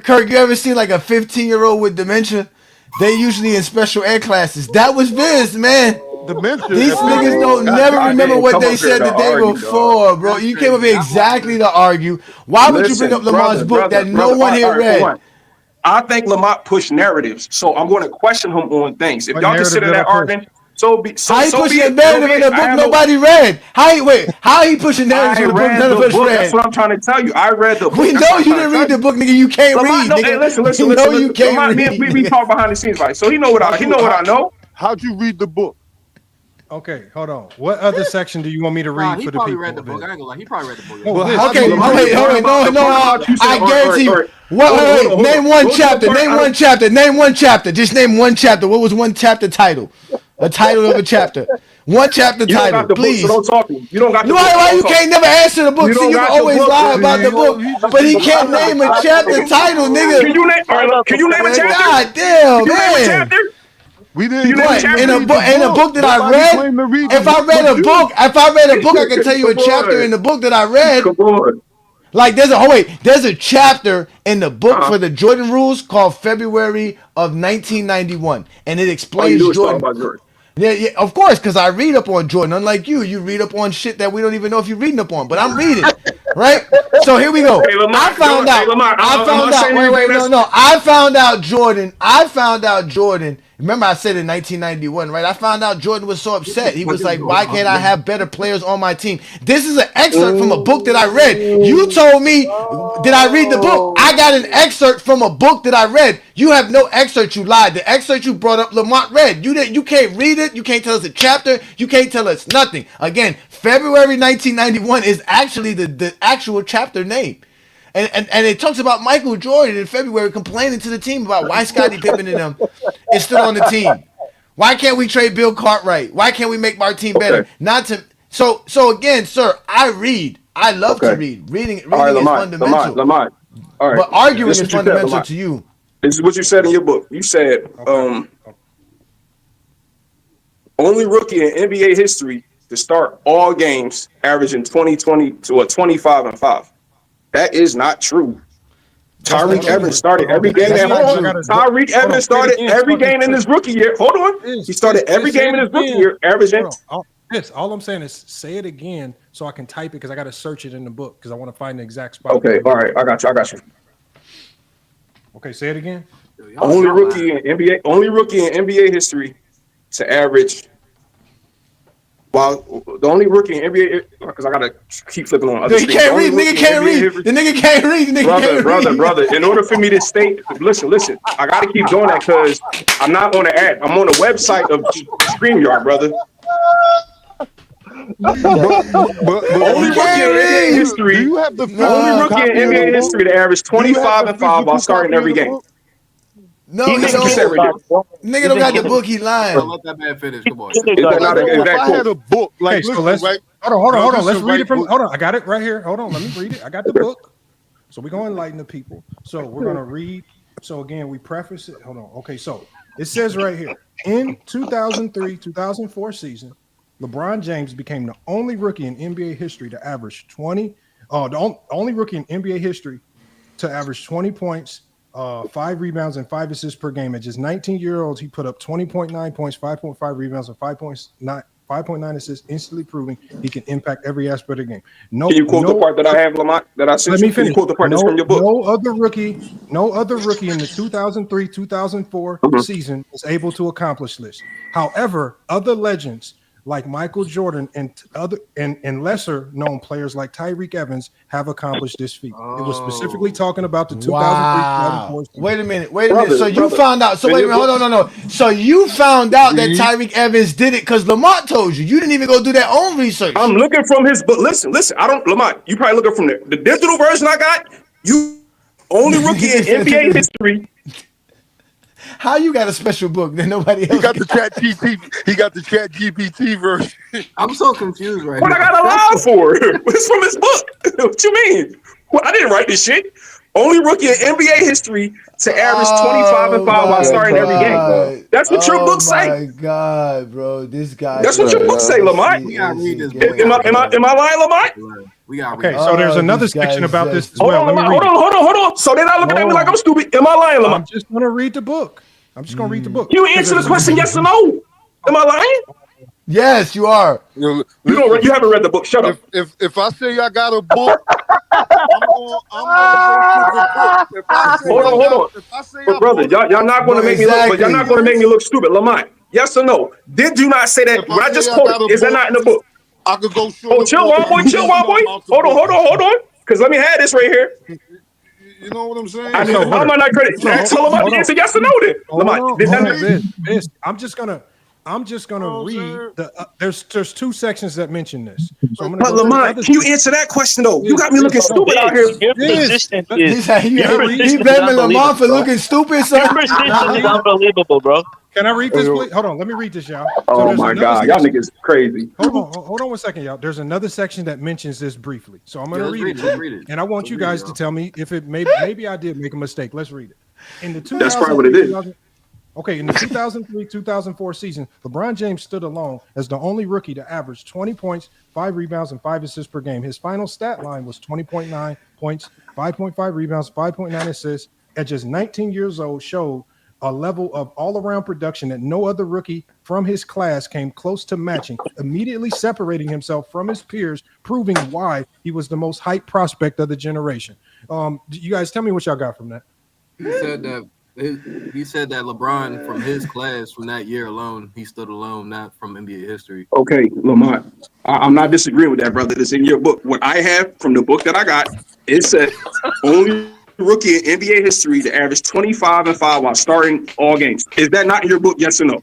Kirk, you ever seen like a 15-year-old with dementia? They usually in special ed classes. That was Viz, man. Dementia. These niggas don't God, never I remember didn't what come they up here said to the day argue, dog. before, bro. You came up here exactly to argue. Why would you bring up Listen, Lamar's book that no brother. one All here right, for read? one, I think Lamont pushed narratives, so I'm going to question him on things. If What y'all narrative consider did I that push? argument, so be How he pushing a it. narrative in a I book have nobody read? How he pushing narratives I in a book read none of the us book. That's read? what I'm trying to tell you. I read the book. We That's know what I'm you trying didn't to read tell the you. book, nigga. You can't Lamont, read, no, nigga. hey, listen. We know you can't Lamont, read. we talk behind the scenes, like, so he know what I know. How'd you read the book? Okay, hold on. What other section do you want me to read He for the probably people? read the book. I ain't gonna lie. He probably read the book. No, Well, Viz, okay, Lamont, wait, no, I guarantee you. What? Name one chapter. Name one chapter. Name one chapter. Just name one chapter. What was one chapter title? A title of a chapter. One chapter You don't got title, the book, so please. don't talk to me. You don't got the book. Why So you don't can't talk. never answer the book? You See, don't you can got the always book. lie about the See, book, but he can't name a chapter title, nigga. Can you name? All right, can you name a chapter? God damn, Can you name a man. chapter? We Can didn't you name a claim to chapter? read In a book that I Nobody read, claimed to read the if I book read but a you. book, I can tell you a Come chapter on. in the book that I read. Come on. Like there's a chapter in the book for the Jordan rules called February of 1991, and it Oh, you explains knew it's talking Jordan. about Jordan. Yeah, of course, because I read up on Jordan. Unlike you read up on shit that we don't even know if you're reading up on. But I'm reading, right? So here we go. Hey, Lamont, I found out. I found out. Wait, no. I found out Jordan. Remember, I said in 1991, right? I found out Jordan was so upset. He was like, "Why can't I have better players on my team?" This is an excerpt from a book that I read. You told me, did I read the book? I got an excerpt from a book that I read. You have no excerpt. You lied. The excerpt you brought up, Lamont read. You can't read it. You can't tell us a chapter. You can't tell us nothing. Again, February 1991 is actually the actual chapter name. And it talks about Michael Jordan in February complaining to the team about why Scottie Pippen and them is still on the team. Why can't we trade Bill Cartwright? Why can't we make our team better? Not to so again, sir. I read. I love to read. Reading is fundamental. Lamont. All right. But arguing This is what you said, fundamental Lamont. to you. This is what you said in your book. You said only rookie in NBA history to start all games averaging 20 to a 25-5. That is not true. Tyreek Evans started every game. Tyreek Evans started every game in his rookie year. Hold on. He started every game in his rookie year, averaging. All I'm saying is say it again so I can type it because I got to search it in the book because I want to find the exact spot. Okay, all right. I got you. Okay, say it again. Only rookie in NBA history to average. Well, the only rookie in NBA, because I gotta keep flipping on other He screens. can't read. Nigga can't read. The nigga can't read. The nigga can't read. Brother. In order for me to stay, listen. I gotta keep doing that because I'm not on the app. I'm on the website of StreamYard, brother. Only rookie in NBA history. Only rookie in NBA history to average 25 and 5 while starting every game. No, he don't. Nigga don't got the book. He lying. Let that man finish. Come on. If I had a book, like, Okay, so listen, let's right? hold on. Let's Listen, read it from. right, Hold on, I got it right here. Hold on, let me read it. I got the book. So we're gonna enlighten the people. So we're gonna read. So again, we preface it. Hold on. Okay, so it says right here in 2003-2004 season, LeBron James became the only rookie in NBA history to average 20. Only rookie in NBA history to average 20 points, 5 rebounds, and 5 assists per game. At just 19-year-olds, he put up 20.9 points, 5.5 rebounds, and 5.9 assists, instantly proving he can impact every aspect of the game. Can you quote the part that I have, Lamont, that I sent let you? me finish. Can you quote the part that's from your book? No other rookie in the 2003-2004 season was able to accomplish this. However, other legends like Michael Jordan and lesser known players like Tyreek Evans have accomplished this feat. It was specifically talking about the 2003-2004 season. Wait a minute. So you found out. So wait a minute. Hold on. No. So you found out that Tyreek Evans did it because Lamont told you. You didn't even go do that own research. I'm looking from his book. Listen. Lamont, you probably looking from the digital version I got. You only rookie in NBA history. How you got a special book that nobody else? He got the Chat GPT. He got the Chat GPT version. I'm so confused right What now. I got a lie for? It's from his book. What you mean? Well, I didn't write this shit. Only rookie in NBA history to average 25 and 5 while starting every game. That's what your book say. Oh my god, bro, this guy. That's what your book say, Lamont. We gotta read this book. Am I lying, Lamont? We gotta Okay, read so there's Oh, another this section guy's about this as Hold well. on, Let me Lamont. read Hold on. So they're not looking at me like I'm stupid. Am I lying, it. Lamont? I'm just gonna read the book. I'm just gonna read the book. You answer the question yes or no. Am I lying? Yes, you are. You haven't read the book. Shut up. If I say I got a book, I'm going to the book. If I say Hold on. If I say But brother, y'all not going to make me look. But y'all not going to make me look stupid, Lamont. Yes or no? Did you not say that? What I just quoted is that not in the book? I could go show. Oh, chill, wild boy. Hold on. Because let me have this right here. You know what I'm saying? I'm not credit. Tell Lamont to answer yes or no. Then Lamont, did that? I'm just gonna read the. There's 2 sections that mention this. So I'm gonna But go Lamont, can you answer that question though? You got me looking stupid out here. He blaming Lamont for looking stupid, son. This is unbelievable, bro. Can I read this, please? Hold on, let me read this, y'all. Oh my God, y'all niggas crazy. Hold on 1 second, y'all. There's another section that mentions this briefly, so I'm gonna read it, and I want you guys to tell me if it maybe I did make a mistake. Let's read it. In the That's probably what it is. Okay, in the 2003-2004 season, LeBron James stood alone as the only rookie to average 20 points, 5 rebounds, and 5 assists per game. His final stat line was 20.9 points, 5.5 rebounds, 5.9 assists. At just 19 years old, showed a level of all-around production that no other rookie from his class came close to matching, immediately separating himself from his peers, proving why he was the most hyped prospect of the generation. You guys tell me what y'all got from that. He said that LeBron from his class from that year alone, he stood alone, not from NBA history. Okay, Lamont, I'm not disagreeing with that, brother. It's in your book. What I have from the book that I got, it said only rookie in NBA history to average 25 and 5 while starting all games. Is that not in your book? Yes or no?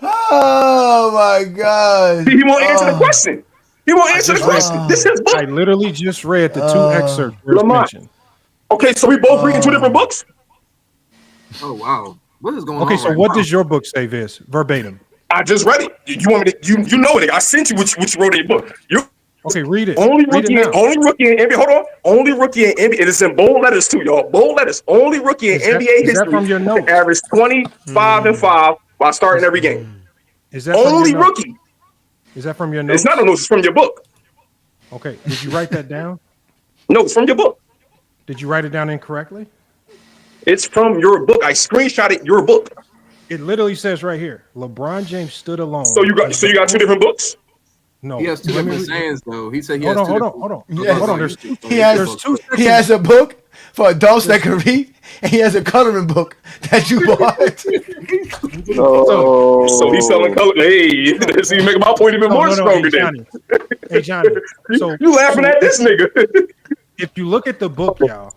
Oh my God! He won't answer the question. He won't answer the question. This is his book. I literally just read the 2 excerpts. Lamont. Okay, so we both reading 2 different books. Oh wow, what is going on? Okay, so what does your book say, Viz? Verbatim. I just read it. You want me to? You know it. I sent you what you wrote in your book. Okay, read it. Only rookie in NBA. Hold on. Only rookie in NBA. It is in bold letters too, y'all. Bold letters. Only rookie in NBA history from your notes? to average 25 and 5 while starting every game. Is that only rookie? Is that from your notes? It's not a notes. It's from your book. Okay. Did you write that down? No, it's from your book. Did you write it down incorrectly? It's from your book. I screenshotted your book. It literally says right here, LeBron James stood alone. So you got 2 different books? No. He has 2 different sayings though. He said he hold has on, 2 hold on. Yes. Hold on. He has a book for adults that can read, and he has a coloring book that you bought. So he's selling color. Hey, so you make my point even more stronger. Hey Johnny. So you laughing at this nigga? If you look at the book, y'all,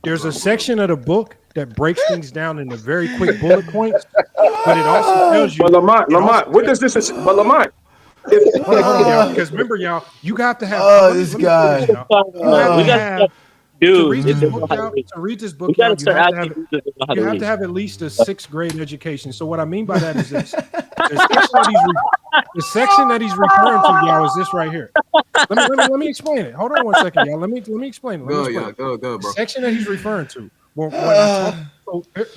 there's a section of the book that breaks things down into very quick bullet points, but it also tells you. But Lamont, what does this? But Lamont, hold on, y'all, because remember, y'all, you got to have. This guy. To read this book, y'all, you have to have at least a 6th grade education. So what I mean by that is this: the section that he's referring to, y'all, is this right here. Let me explain it. Hold on one second, y'all. Let me explain it. Go, bro. The section that he's referring to.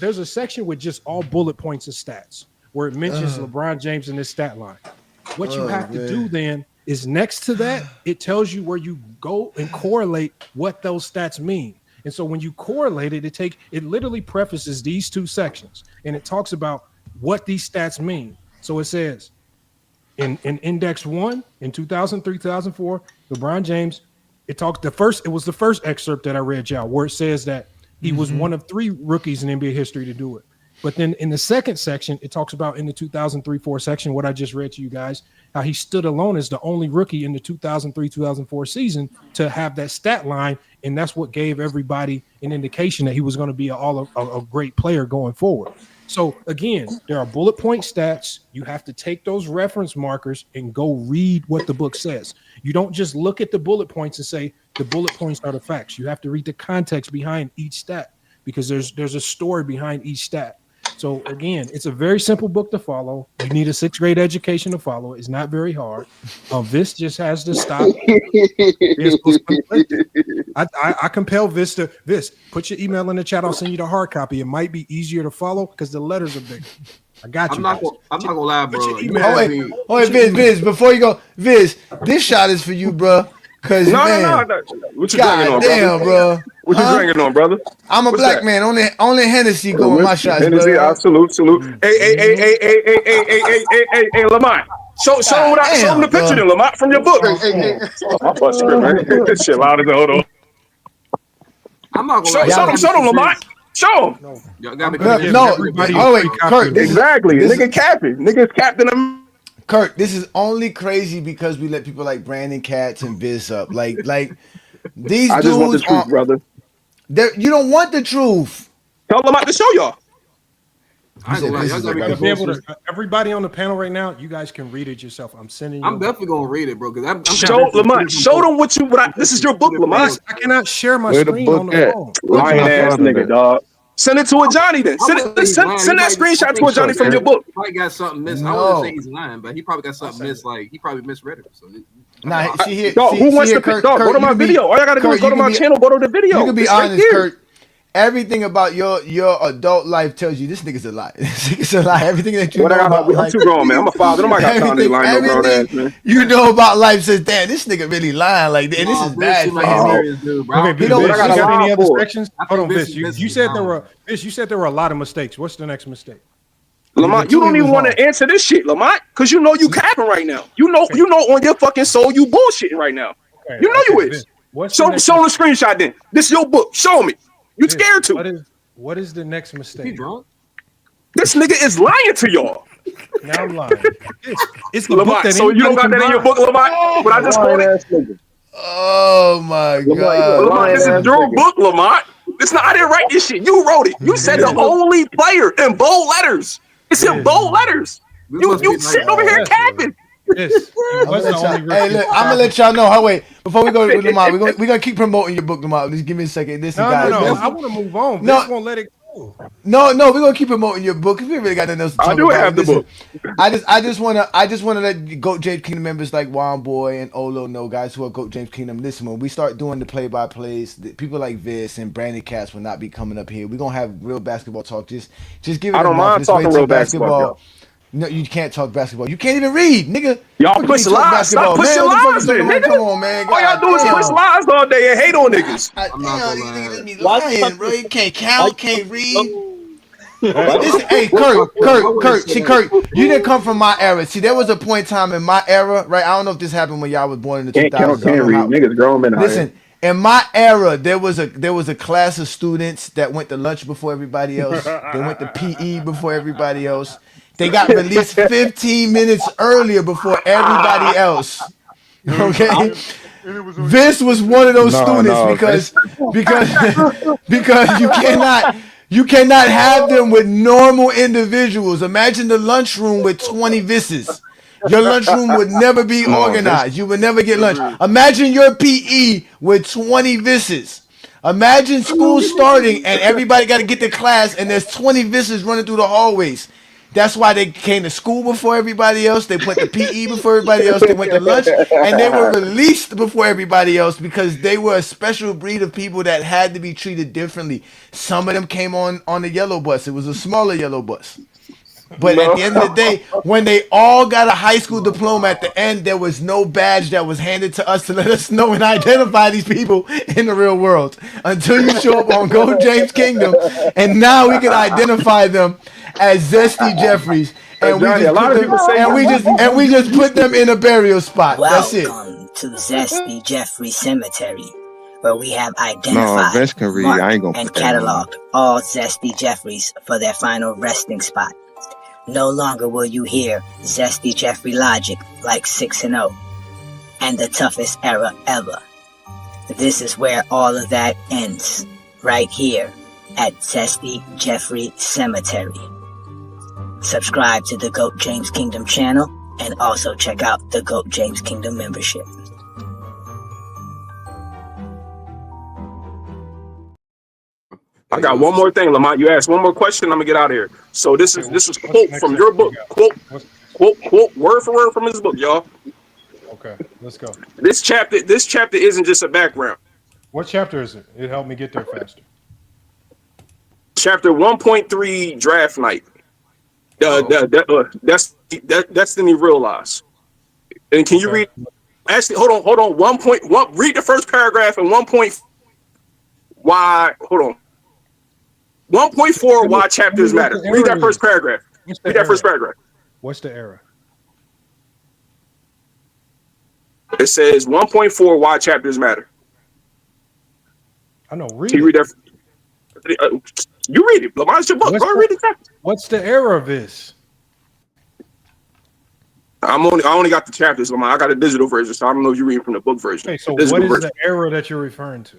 There's a section with just all bullet points of stats where it mentions LeBron James in this stat line. What you have to do then is next to that, it tells you where you go and correlate what those stats mean. And so when you correlate it, it literally prefaces these 2 sections and it talks about what these stats mean. So it says in index 1 in 2003, 2004, LeBron James, it was the first excerpt that I read, y'all, where it says that he was one of 3 rookies in NBA history to do it. But then in the second section, it talks about in the 2003-04 section, what I just read to you guys, how he stood alone as the only rookie in the 2003-2004 season to have that stat line. And that's what gave everybody an indication that he was going to be a great player going forward. So again, there are bullet point stats. You have to take those reference markers and go read what the book says. You don't just look at the bullet points and say the bullet points are the facts. You have to read the context behind each stat because there's a story behind each stat. So again, it's a very simple book to follow. You need a 6th grade education to follow. It's not very hard. Vis just has to stop. I compel Vis to put your email in the chat. I'll send you the hard copy. It might be easier to follow because the letters are bigger. I got you. I'm not gonna lie, bro. Wait, Viz, before you go, Viz, this shot is for you, bro. Cause no. What you drinking on, bro? What you drinking on, brother? I'm a black man. Only Hennessy going my shots, Hennessy, bro. Salute. Hey, Lamont. Show him the picture, then, Lamont, from your book. My bus script, man. This shit loud as hell, though. I'm not gonna lie. Show them, Lamont. Show him. Wait, Kurt. Exactly. Nigga capping. Nigga's captain of. Kurt, this is only crazy because we let people like Brandon Katz and Biz up. Like these I just want the truth, brother. You don't want the truth. Tell them out to show y'all. Everybody on the panel right now, you guys can read it yourself. I'm sending you. I'm definitely gonna read it, bro. Because show Lamont. Show them this is your book, Lamont. I cannot share my screen on the phone. Lying ass nigga, dog. Send it to a Johnny then. Send that screenshot to a Johnny from your book. He probably got something missed. I wouldn't say he's lying, but he probably got something missed. Like he probably misread it. So who wants to pick? Go to my video. All I gotta do is go to my channel. Go to the video. You can be honest, Kurt. Everything about your adult life tells you this nigga's a lie. This nigga's a lie. Everything that you know about life. I'm too grown, man. I'm a father. Nobody got time to lie, no grown ass, man. You know about life says, damn, this nigga really lying. Like, this is bad for him. Okay, you got any other sections? Hold on, Viz. You said there were a lot of mistakes. What's the next mistake? Lamont, you don't even want to answer this shit, Lamont, because you know you capping right now. You know on your fucking soul you bullshitting right now. You know you is. Show the screenshot then. This is your book. Show me. You scared to. What is the next mistake? He drunk? This nigga is lying to y'all. Now I'm lying. It's the Lamont, book that so you don't got that in your book, Lamont? But I just quoted. Oh my God. Lamont, this is your book, Lamont. It's not. I didn't write this shit. You wrote it. You said the only player in bold letters. It's in bold letters. You sitting over here capping. Yes. I'm gonna let y'all know. Wait, before we go with Lamont, we're gonna keep promoting your book, Lamont. Just give me a second. No, I want to move on. No, This won't let it go. No, we're gonna keep promoting your book because we really got nothing else to talk about. I do have the book. I just wanna let Goat James Kingdom members like Juan Boy and Olo know, guys who are Goat James Kingdom. Listen, when we start doing the play-by-plays, people like Vis and Brandon Katz will not be coming up here. We're gonna have real basketball talk. Just give it. I don't mind talking real basketball. No, you can't talk basketball. You can't even read, nigga. Y'all push lies. Stop pushing lies, then, nigga. Come on, man. All y'all do is push lies all day and hate on niggas. Damn, these niggas be lying, bro. You can't count, can't read. Hey, Kurt. See, Kurt, you didn't come from my era. See, there was a point in time in my era, right? I don't know if this happened when y'all was born in the 2000s. Can't read. Niggas grown men. Listen, in my era, there was a class of students that went to lunch before everybody else. They went to PE before everybody else. They got released 15 minutes earlier before everybody else. Okay, Vince was one of those students because because you cannot have them with normal individuals. Imagine the lunchroom with 20 Visses. Your lunchroom would never be organized. You would never get lunch. Imagine your PE with 20 Visses. Imagine school starting and everybody got to get to class and there's 20 Visses running through the hallways. That's why they came to school before everybody else. They put the PE before everybody else. They went to lunch and they were released before everybody else because they were a special breed of people that had to be treated differently. Some of them came on the yellow bus. It was a smaller yellow bus. But at the end of the day, when they all got a high school diploma at the end, there was no badge that was handed to us to let us know and identify these people in the real world until you show up on Go James Kingdom. And now we can identify them as Zesty Jeffries. And we just put them in a burial spot. That's it. Welcome to Zesty Jeffrey Cemetery, where we have identified, marked, and cataloged all Zesty Jeffries for their final resting spot. No longer will you hear Zesty Jeffrey logic like 6-0 and the toughest era ever. This is where all of that ends, right here at Zesty Jeffrey Cemetery. Subscribe to the GOAT James Kingdom channel and also check out the GOAT James Kingdom membership. I got one more thing, Lamont. You asked one more question. I'm gonna get out of here. So this is quote from your book. Quote word for word from his book, y'all. Okay, let's go. This chapter isn't just a background. What chapter is it? It helped me get there faster. Chapter 1.3 draft night. Destiny realized. And can you read? Actually, hold on. 1.1. Read the first paragraph and 1. Why? Hold on. 1.4 why chapters matter. Read that first paragraph. Read that first paragraph. What's the error? It says 1.4 why chapters matter. I know. Read Can you read that? You read it. Lamont's your book. Go read it. What's the error of this? I only got the chapters, Lamont. I got a digital version, so I don't know if you're reading from the book version. Okay, so what is the error that you're referring to?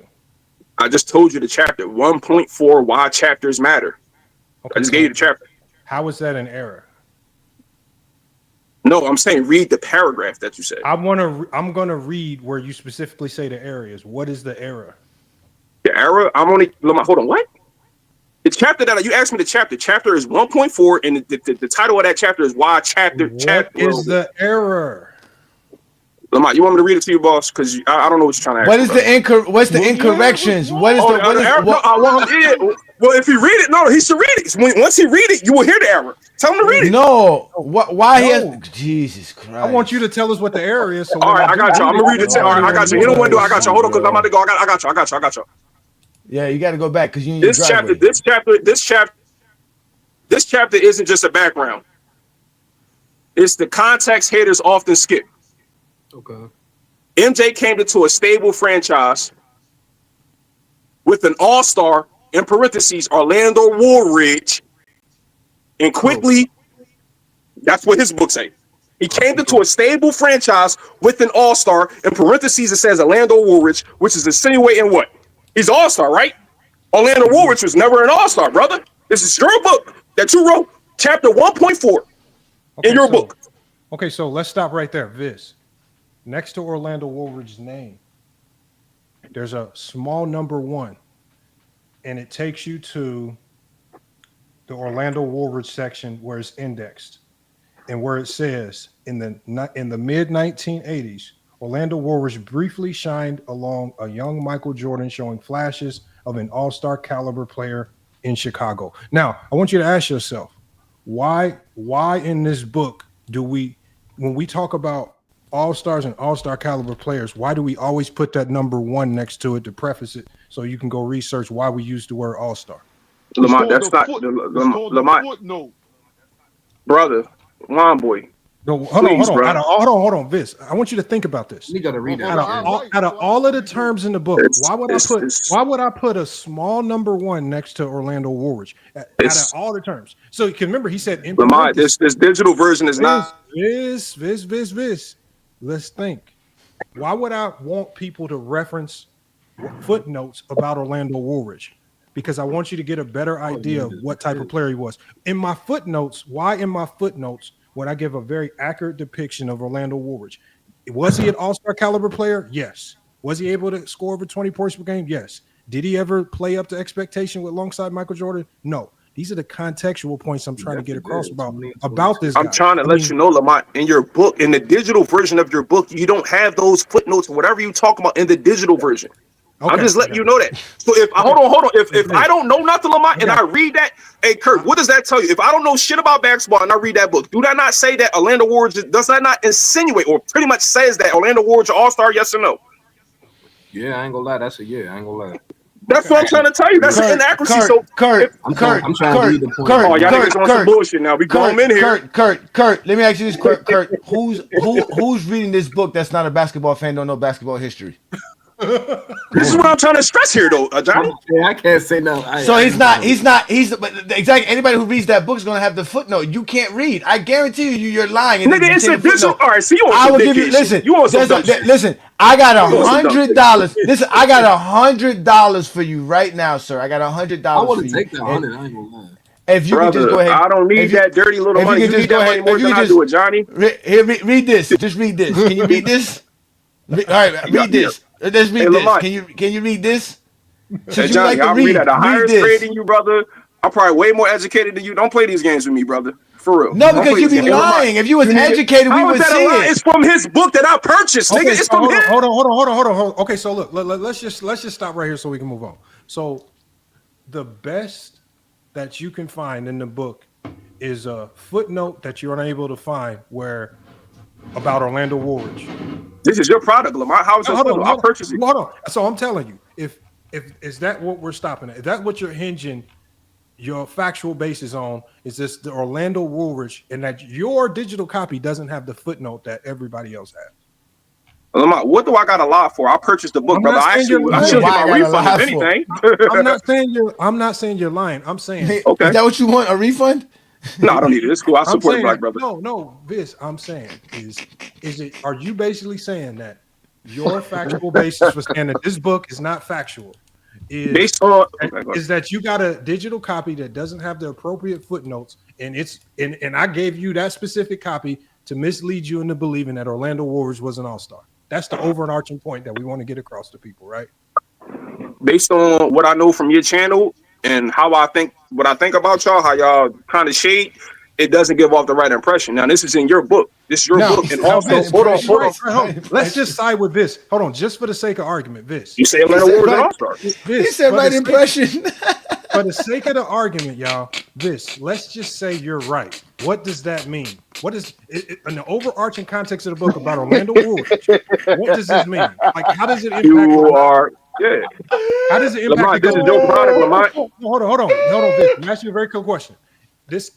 I just told you the chapter 1.4 why chapters matter. Okay, I just gave you the chapter. How is that an error? No, I'm saying read the paragraph that you said. I'm gonna read where you specifically say the areas. What is the error? The error? Hold on. What? The chapter that you asked me the chapter. Chapter is 1.4, and the title of that chapter is why chapter. What is the error? Lamont, you want me to read it to you, boss? Because I don't know what you're trying to ask. What's the incorrections? Well, if he read it, no, he should read it. Once he read it, you will hear the error. Tell him to read it. No, why? Jesus Christ! I want you to tell us what the error is. So all right, I got you. I'm gonna read it. All right, I got you. You know what? I got you. Hold on, because I'm about to go. I got you. Yeah, you got to go back because you. This chapter isn't just a background. It's the context haters often skip. Okay. MJ came into a stable franchise with an all-star, in parentheses, Orlando Woolridge, and quickly, that's what his book say. He came into a stable franchise with an all-star, in parentheses, it says Orlando Woolridge, which is insinuating what? He's an all-star, right? Orlando Woolridge was never an all-star, brother. This is your book that you wrote, chapter 1.4 in your book. Okay, so let's stop right there, Viz. Next to Orlando Woolridge's name, there's a small number 1, and it takes you to the Orlando Woolridge section where it's indexed, and where it says in the mid 1980s, Orlando Woolridge briefly shined along a young Michael Jordan, showing flashes of an all-star caliber player in Chicago. Now, I want you to ask yourself, why in this book when we talk about all-stars and all-star caliber players, why do we always put that number 1 next to it to preface it so you can go research why we use the word all-star? Lamont, that's not Lamont. Brother, Lamont boy, No, hold Please, on. bro. Hold on, Vince. I want you to think about this. You got to read that. Out of all of the terms in the book, why would I put a small number 1 next to Orlando Woolridge? Out of all the terms. So you can remember he said in Lamont, this digital version is not Viz. Let's think. Why would I want people to reference footnotes about Orlando Woolridge? Because I want you to get a better idea of what type of player he was. In my footnotes, would I give a very accurate depiction of Orlando Woolridge? Was he an all-star caliber player? Yes. Was he able to score over 20 points per game? Yes. Did he ever play up to expectation alongside Michael Jordan? No. These are the contextual points I'm trying to get across about this guy. I'm trying to let you know, Lamont, in your book, in the digital version of your book, you don't have those footnotes, whatever you talk about in the digital version. Okay, I'm just letting you know that. So if hold on. If I don't know nothing, Lamont, and I read that, hey Kurt, what does that tell you? If I don't know shit about basketball and I read that book, do that not say that Orlando Woolridge, does that not insinuate or pretty much says that Orlando Woolridge all-star, yes or no? Yeah, I ain't gonna lie. That's a yeah. I ain't gonna lie. That's what I'm trying to tell you. That's an inaccuracy. Kurt, oh, y'all niggas on some bullshit now. We grown in here. Kurt, let me ask you this, Kurt. Who's reading this book that's not a basketball fan, don't know basketball history? This is what I'm trying to stress here, though, Johnny. Yeah, I can't say no. But exactly anybody who reads that book is going to have the footnote. You can't read. I guarantee you're lying. Nigga, it's a digital. All right, see, I will give you. Listen, listen. I got $100. Listen, I got $100 for you right now, sir. I got $100. I want to take that 100. I ain't gonna lie. If you can just go ahead, I don't need that dirty little money. You need that money more than I do it, Johnny. Here, read this. Just read this. Can you read this? All right, read this. Let's read this. Can you read this? Hey, Johnny, I read at a higher grade than you, brother. I'm probably way more educated than you. Don't play these games with me, brother. For real. No, because you be lying. If you was educated, we would see it. It's from his book that I purchased, nigga. It's from him. Hold on. Okay, so look, let's just stop right here so we can move on. So the best that you can find in the book is a footnote that you're unable to find where about Orlando Woolridge. This is your product, Lamont. How is it? I'll purchase it. Hold on. So I'm telling you, if is that what we're stopping at? Is that what you're hinging your factual basis on? Is this the Orlando Woolridge, and that your digital copy doesn't have the footnote that everybody else has? Lamont, what do I got to lie for? I purchased the book, brother. I should get my refund, if anything. I'm not saying you're lying. I'm saying, okay. Is that what you want? A refund? No, I don't need it. It's cool. I support Black brother. No, Viz, I'm saying is it? Are you basically saying that your factual basis for saying that this book is not factual is based on is that you got a digital copy that doesn't have the appropriate footnotes, and and I gave you that specific copy to mislead you into believing that Orlando Woolridge was an all-star. That's the overarching point that we want to get across to people, right? Based on what I know from your channel and how what I think about y'all, how y'all kind of shade, it doesn't give off the right impression. Now, this is in your book. This is your book. And also, hold on. Let's just side with this. Hold on, just for the sake of argument, Viz. You say Atlanta Wars an all-star. He said right impression. For the sake of the argument, y'all, let's just say you're right. What does that mean? What is in the overarching context of the book about Orlando Woolridge? What does this mean? Like, how does it impact? Yeah. How does it impact? Lamont, this is your product, Lamont. Hold on. Viz. I'm asking you a very cool question. This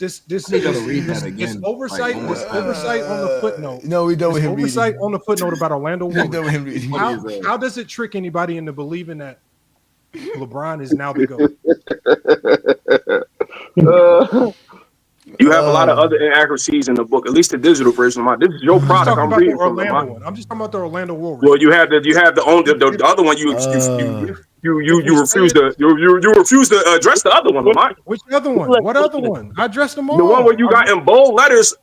oversight on the footnote. No, we don't. Oversight on the footnote about Orlando Woolridge. How does it trick anybody into believing that LeBron is now the GOAT? You have a lot of other inaccuracies in the book, at least the digital version. This is your product. I'm reading from Orlando. I'm just talking about the Orlando Woolridge. Well, you have the other one. You refuse to address the other one, Lamont. Which other one? What other one? I addressed them all. The one where you got in bold letters.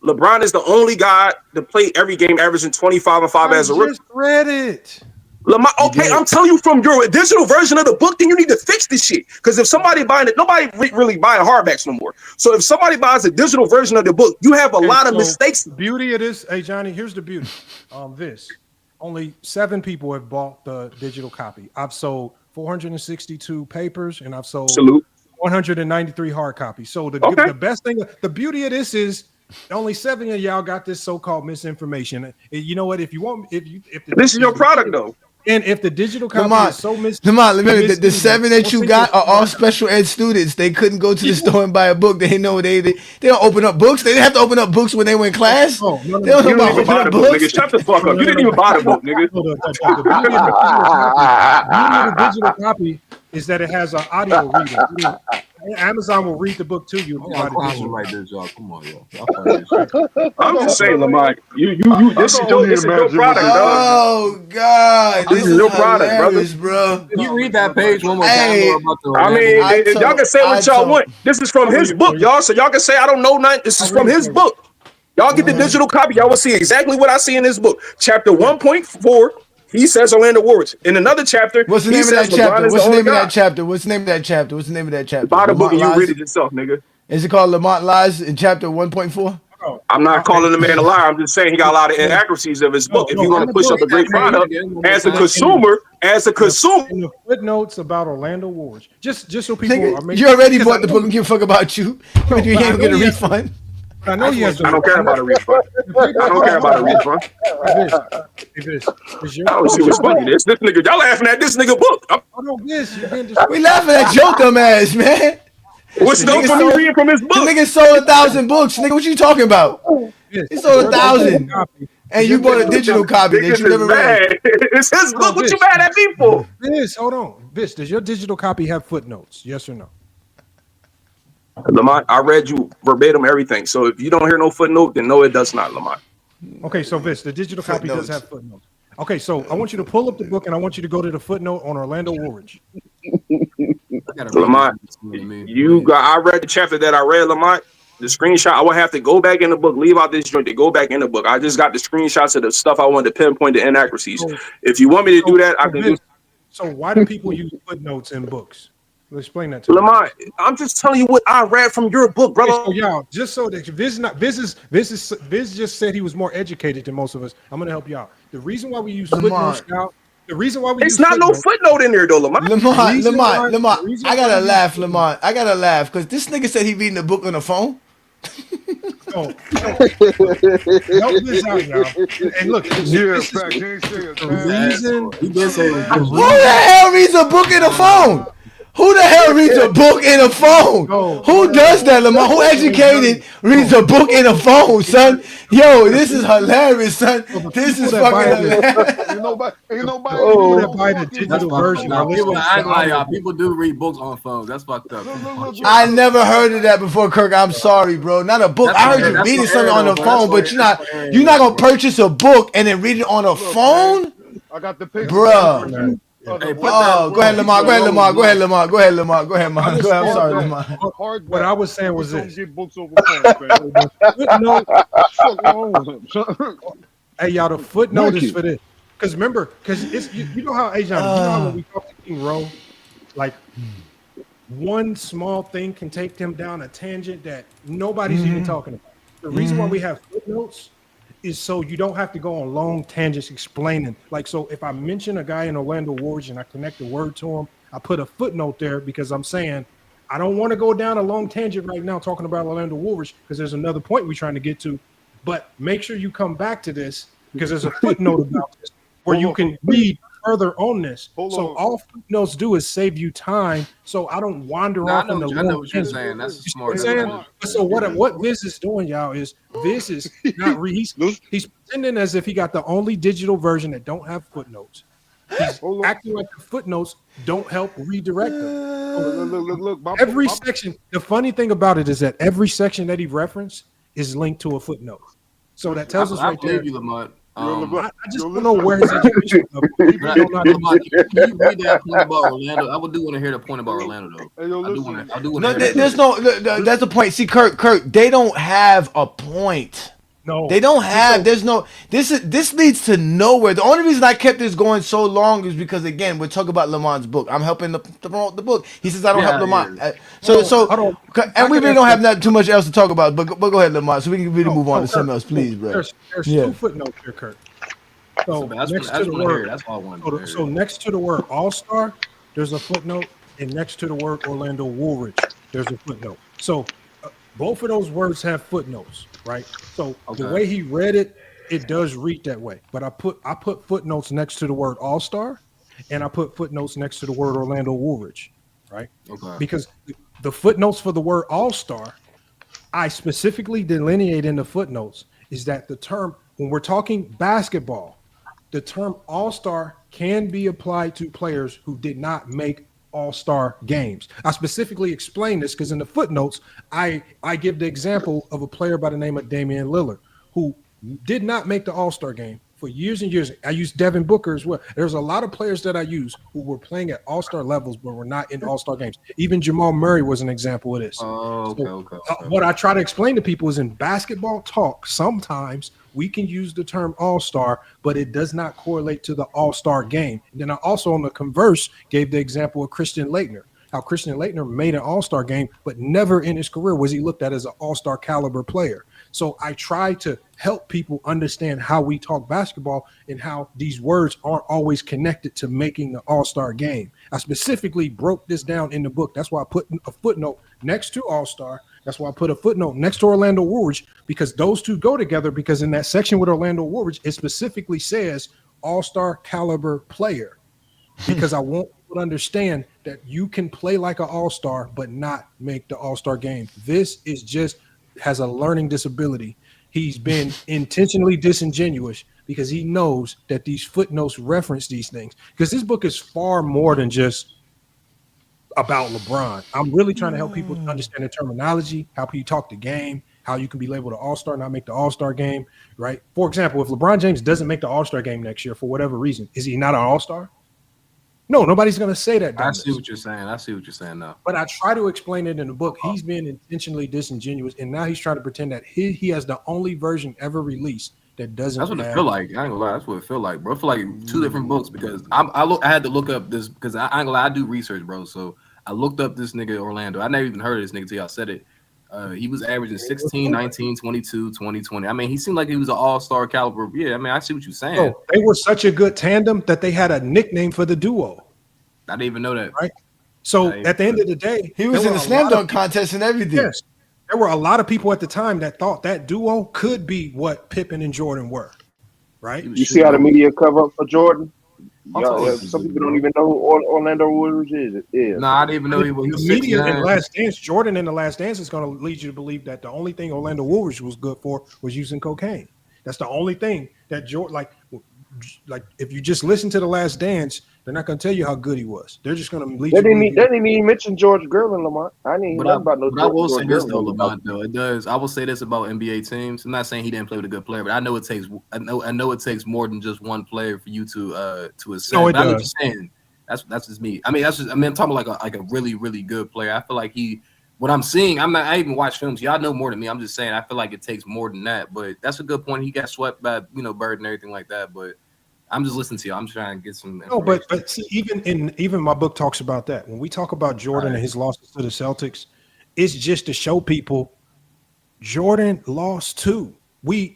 LeBron is the only guy to play every game, averaging 25 and 5 as a rookie. I just read it. Lamont, okay, I'm telling you from your digital version of the book, then you need to fix this shit. Because if somebody buying it, nobody really buying hardbacks no more. So if somebody buys a digital version of the book, you have a lot of mistakes. The beauty of this, hey Johnny, here's the beauty. Only 7 people have bought the digital copy. I've sold 462 papers, and I've sold 193 hard copies. So the best thing, the beauty of this is only 7 of y'all got this so-called misinformation. You know what? If this is your product, though. And if the digital copy Lamont, is so remember the 7 that you got are all special ed students. They couldn't go to the store and buy a book. They didn't know they don't open up books. They didn't have to open up books when they were in class. No, they don't know You about didn't even opening buy up the book, books. nigga. Shut the fuck up. You didn't even buy the book, nigga. The digital copy is that it has an audio reader. Amazon will read the book to you. Like this, y'all. Come on, yo. I'm just saying, Lamont. You. This is your product, dog. Oh God, This is your product, brother. bro. Can you read that page one more time? Hey, About the I mean, y'all can say what y'all want. This is from his book, y'all. So y'all can say I don't know nothing. This is from his book. Y'all get the digital copy. Y'all will see exactly what I see in this book. Chapter 1.4. He says Orlando Warriors. In another chapter, what's the name of that chapter? What's the name of that chapter? What's the name of that chapter? What's the name of that chapter? Buy the book and you Lamont read Lies? it yourself, nigga. Is it called Lamont Lies in chapter 1.4? I'm not calling the man a liar. I'm just saying he got a lot of inaccuracies of his book. If you want to push up a great product, as a consumer, in the footnotes about Orlando Warriors, just so people are making. You already bought the book and give a fuck about you. You ain't gonna get a refund. I know you have to. I don't care about a refund. I don't care about a refund. I don't see what's funny. This nigga, y'all laughing at this nigga book. We laughing at your dumb ass, man. What's dope for me reading from his book? The nigga sold 1,000 books. Nigga, what you talking about? He sold 1,000. And you bought a digital copy that you never read. It's his book. What you mad at me for? Hold on. Vish, does your digital copy have footnotes? Yes or no? Lamont, I read you verbatim everything. So if you don't hear no footnote, then no, it does not, Lamont. Okay, so Vish, the digital copy does have footnotes. Okay, so I want you to pull up the book and I want you to go to the footnote on Orlando Warriors. Lamont, I read the chapter that I read, Lamont. The screenshot, I would have to go back in the book, leave out this joint to go back in the book. I just got the screenshots of the stuff I wanted to pinpoint the inaccuracies. If you want me to do that, I can do. So why do people use footnotes in books? Explain that to Lamont, I'm just telling you what I read from your book, brother. So y'all, just so that Viz just said he was more educated than most of us. I'm gonna help y'all. The reason why we use footnotes now, the reason why we it's not no footnote in there though, Lamont. Lamont, I gotta laugh, Lamont. I gotta laugh because this nigga said he reading the book on the phone. Help this out, y'all. And look, who the hell reads a book in a phone? Who the hell reads a book in a phone? Who does that, Lamont? Who educated reads a book in a phone, son? Yo, this is hilarious, son. This is fucking hilarious. Ain't nobody. That buy the digital version. People do read books on phones. That's fucked up. I never heard of that before, Kirk. I'm sorry, bro. Not a book. I heard you reading something on the phone, but you're not gonna purchase a book and then read it on a phone, I got the picture. Bruh. Go ahead, Lamont. Go ahead, Lamont. I'm sorry, Lamont. What I was saying was this. Get books over phone, Hey, y'all, the footnote is for this. Because remember, it's you know how, hey, John, you know how when we talk to King Rowe, like one small thing can take them down a tangent that nobody's even talking about. The reason why we have footnotes is so you don't have to go on long tangents explaining. Like, so if I mention a guy in Orlando Warriors and I connect a word to him, I put a footnote there because I'm saying I don't want to go down a long tangent right now talking about Orlando Warriors because there's another point we're trying to get to. But make sure you come back to this because there's a footnote about this where you can read further on this. So all footnotes do is save you time, so I don't wander off in the long. I know what you're saying. That's smart. So what Viz is doing, y'all, is Viz is not he's pretending as if he got the only digital version that don't have footnotes. He's acting like the footnotes don't help redirect them. Look, every section. The funny thing about it is that every section that he referenced is linked to a footnote. So that tells us right there. You, Lamont. I just don't know where his education level. Can you read that point about Orlando? I do want to hear the point about Orlando, though. I do want to hear there's that's the point. See, Kurt, they don't have a point. No, they don't have. There's no. This leads to nowhere. The only reason I kept this going so long is because again we're talking about Lamont's book. I'm helping to promote the book. He says I don't help Lamont. And we really don't have not too much else to talk about. But go ahead, Lamont, so we can really move on to something else, please, bro. There's two footnotes here, Kurt. So next to the word, so next to the word All-Star, there's a footnote, and next to the word Orlando Woolridge, there's a footnote. So both of those words have footnotes, right? So the way he read it it does read that way. But I put footnotes next to the word All-Star, and I put footnotes next to the word Orlando Woolridge, right? Okay. Because the footnotes for the word All-Star, I specifically delineate in the footnotes is that the term, when we're talking basketball, the term All-Star can be applied to players who did not make All-Star games. I specifically explain this because in the footnotes, I give the example of a player by the name of Damian Lillard who did not make the All-Star game for years and years. I use Devin Booker as well. There's a lot of players that I use who were playing at All-Star levels but were not in All-Star games. Even Jamal Murray was an example of this. Oh, okay, So, okay. what I try to explain to people is in basketball talk, sometimes we can use the term All-Star, but it does not correlate to the All-Star game. And then I also, on the converse, gave the example of Christian Laettner, how Christian Laettner made an All-Star game, but never in his career was he looked at as an All-Star caliber player. So I try to help people understand how we talk basketball and how these words aren't always connected to making the All-Star game. I specifically broke this down in the book. That's why I put a footnote next to All-Star. That's why I put a footnote next to Orlando Woolridge, because those two go together, because in that section with Orlando Woolridge, it specifically says All-Star caliber player, because I want people to understand that you can play like an All-Star but not make the All-Star game. This is just has a learning disability. He's been intentionally disingenuous because he knows that these footnotes reference these things, because this book is far more than just about LeBron. I'm really trying to help people understand the terminology, how you talk the game, how you can be labeled an All-Star, not make the All-Star game, right? For example, if LeBron James doesn't make the All-Star game next year for whatever reason, is he not an All-Star? No, nobody's going to say that. I see what you're saying now. But I try to explain it in the book. He's been intentionally disingenuous, and now he's trying to pretend that he has the only version ever released that doesn't. That's what it feel like. I ain't gonna lie. That's what it feel like, bro. I feel like two different books, because I had to look up this, because I ain't gonna lie, I do research, bro. So I looked up this nigga Orlando. I never even heard of this nigga till y'all said it. He was averaging 16, 19, 22, 20, 20. I mean, he seemed like he was an all-star caliber. Yeah, I mean, I see what you're saying. Bro, they were such a good tandem that they had a nickname for the duo. I didn't even know that. Right. So at the end of the day, he was in the slam dunk contest and everything. Yes. There were a lot of people at the time that thought that duo could be what Pippen and Jordan were. Right. You see how the media cover up for Jordan? Some people don't even know who Orlando Woolridge is. Nah, I didn't even know he was. The media in Last Dance, Jordan in The Last Dance is going to lead you to believe that the only thing Orlando Woolridge was good for was using cocaine. That's the only thing that Jordan, like if you just listen to The Last Dance, they're not going to tell you how good he was. They're just going to lead you. They didn't even mention George Gervin, Lamont. I didn't even know about no. But I will say this though, Lamont. Though it does. I will say this about NBA teams. I'm not saying he didn't play with a good player, but I know it takes. I know it takes more than just one player for you to assess. No, it I'm does. just saying that's just me. I'm talking about like a really really good player. I feel like what I'm seeing, I even watch films. Y'all know more than me. I'm just saying I feel like it takes more than that. But that's a good point. He got swept by Bird and everything like that. But I'm just listening to you. I'm trying to get some. No, but see, even my book talks about that. When we talk about Jordan and his losses to the Celtics, it's just to show people Jordan lost too.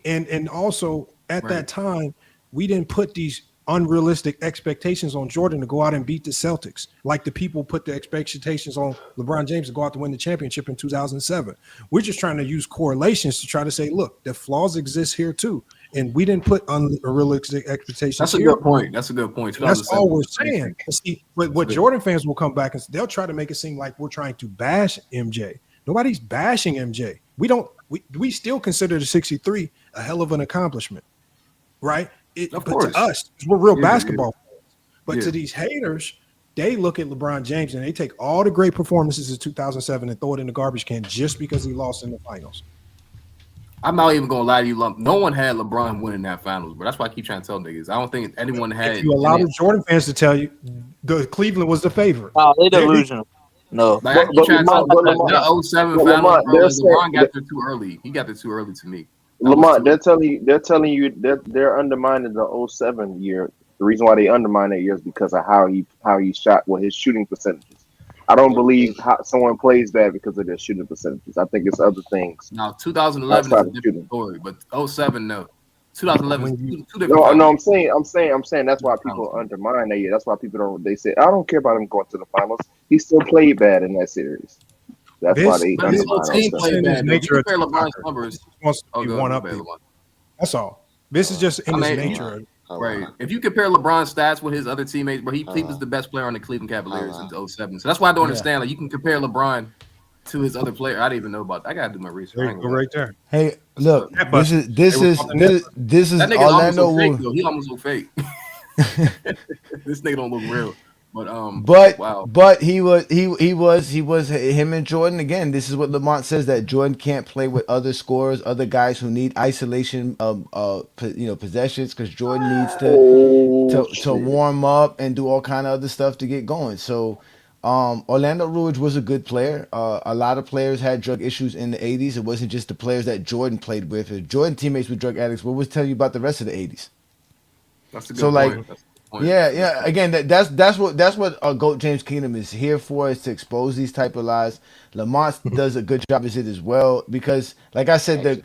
And also at that time, we didn't put these unrealistic expectations on Jordan to go out and beat the Celtics, like the people put the expectations on LeBron James to go out to win the championship in 2007. We're just trying to use correlations to try to say, look, the flaws exist here too. And we didn't put unrealistic expectations. That's a good point. That's all we're saying. See, what Jordan fans will come back and they'll try to make it seem like we're trying to bash MJ. Nobody's bashing MJ. We still consider the 63 a hell of an accomplishment, right? But to us, we're real basketball players. But to these haters, they look at LeBron James and they take all the great performances of 2007 and throw it in the garbage can just because he lost in the finals. I'm not even gonna lie to you, no one had LeBron winning that finals, but that's why I keep trying to tell niggas. I don't think anyone had. If you allow the Jordan fans to tell you, the Cleveland was the favorite. Oh, they're delusional. No, like, I keep trying to tell the 07 finals, LeBron got there too early. He got there too early to me. Lamont, they're telling you that they're undermining the 07 year. The reason why they undermine that year is because of how he shot, his shooting percentages. I don't believe someone plays that because of their shooting percentages. I think it's other things. Now, 2011 is a different story, but 07, no. 2011 is two different. No, I'm saying that's why people undermine that year. That's why people don't. They say I don't care about him going to the finals. He still played bad in that series. That's why they undermine. Team played bad. LeBron's numbers wants to be one up. That's all. This is just in I its mean, nature. right. If you compare LeBron's stats with his other teammates, bro, he was the best player on the Cleveland Cavaliers since 07. So that's why I don't understand. Like, you can compare LeBron to his other player. I didn't even know about that. I gotta do my research. There you go, right there. Hey, look, this is that nigga almost Orlando look fake Wood. though. He almost look fake. This nigga don't look real. But wow. But he was him and Jordan again. This is what Lamont says, that Jordan can't play with other scorers, other guys who need isolation possessions, because Jordan needs to warm up and do all kind of other stuff to get going. So Orlando Ruiz was a good player. A lot of players had drug issues in the 80s. It wasn't just the players that Jordan played with. If Jordan teammates were drug addicts, what was tell you about the rest of the 80s? That's a good So like, point. That's a good point. yeah. Again, that's what Goat James Kingdom is here for, is to expose these type of lies. Lamont does a good job as it as well, because, like I said,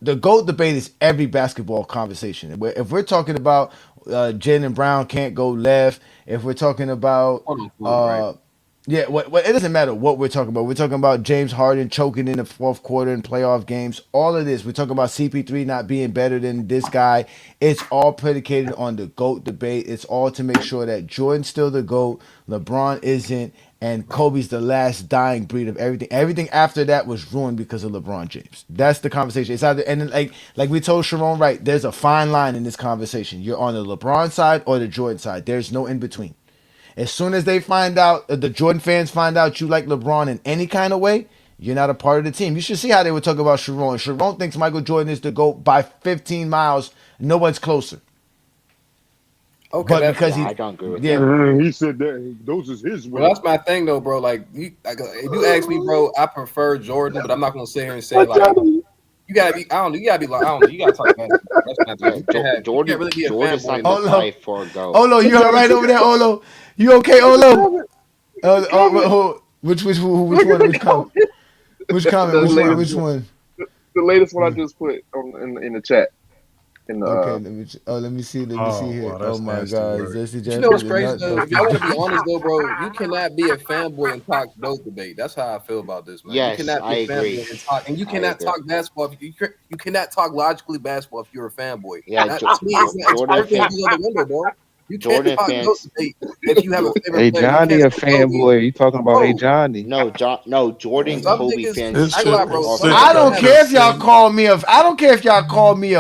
the GOAT debate is every basketball conversation. If we're talking about Jaylen Brown can't go left, if we're talking about right. yeah, it doesn't matter what we're talking about. We're talking about James Harden choking in the fourth quarter in playoff games. All of this. We're talking about CP3 not being better than this guy. It's all predicated on the GOAT debate. It's all to make sure that Jordan's still the GOAT, LeBron isn't, and Kobe's the last dying breed of everything. Everything after that was ruined because of LeBron James. That's the conversation. It's either, and then, like we told Chiron Wright, there's a fine line in this conversation. You're on the LeBron side or the Jordan side. There's no in between. As soon as they find out, the Jordan fans find out you like LeBron in any kind of way, you're not a part of the team. You should see how they would talk about Chiron. Chiron thinks Michael Jordan is the GOAT by 15 miles. No one's closer. Okay, but because I don't agree with that. He said that those is his. Well, that's my thing though, bro. Like, if you ask me, bro, I prefer Jordan, but I'm not gonna sit here and say like you gotta be. I don't know. You gotta be like I don't know. You gotta talk about it. Jordan. You can't really be a Jordan's fanboy. not the type for a GOAT. Olo, you all right over there, Olo? You okay, Olo? Which one? Which comment? Which one? The latest one I just put in the chat. Okay, let me see here. Wow, Oh my God, You know what's crazy though? If I want to be honest though, bro, you cannot be a fanboy and talk GOAT debate. That's how I feel about this, man. Yes, you cannot be I a agree. fanboy and talk, and you cannot talk basketball. You cannot talk logically basketball if you're a fanboy. Yeah, it's perfect out the window, bro. You can't Jordan talk fans. GOAT debate if you have a favorite Hey player. Johnny, a fanboy. You talking about hey Johnny? No, Jordan Some Kobe niggas- fans. I lie, bro. I don't care if y'all call me a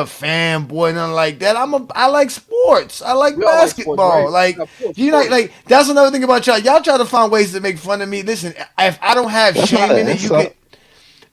fanboy, nothing like that. I like sports. I like We all like sports, basketball. right? Like Of course, you know, sports. like that's another thing about y'all. Y'all try to find ways to make fun of me. Listen, if I don't have shame in it, you can.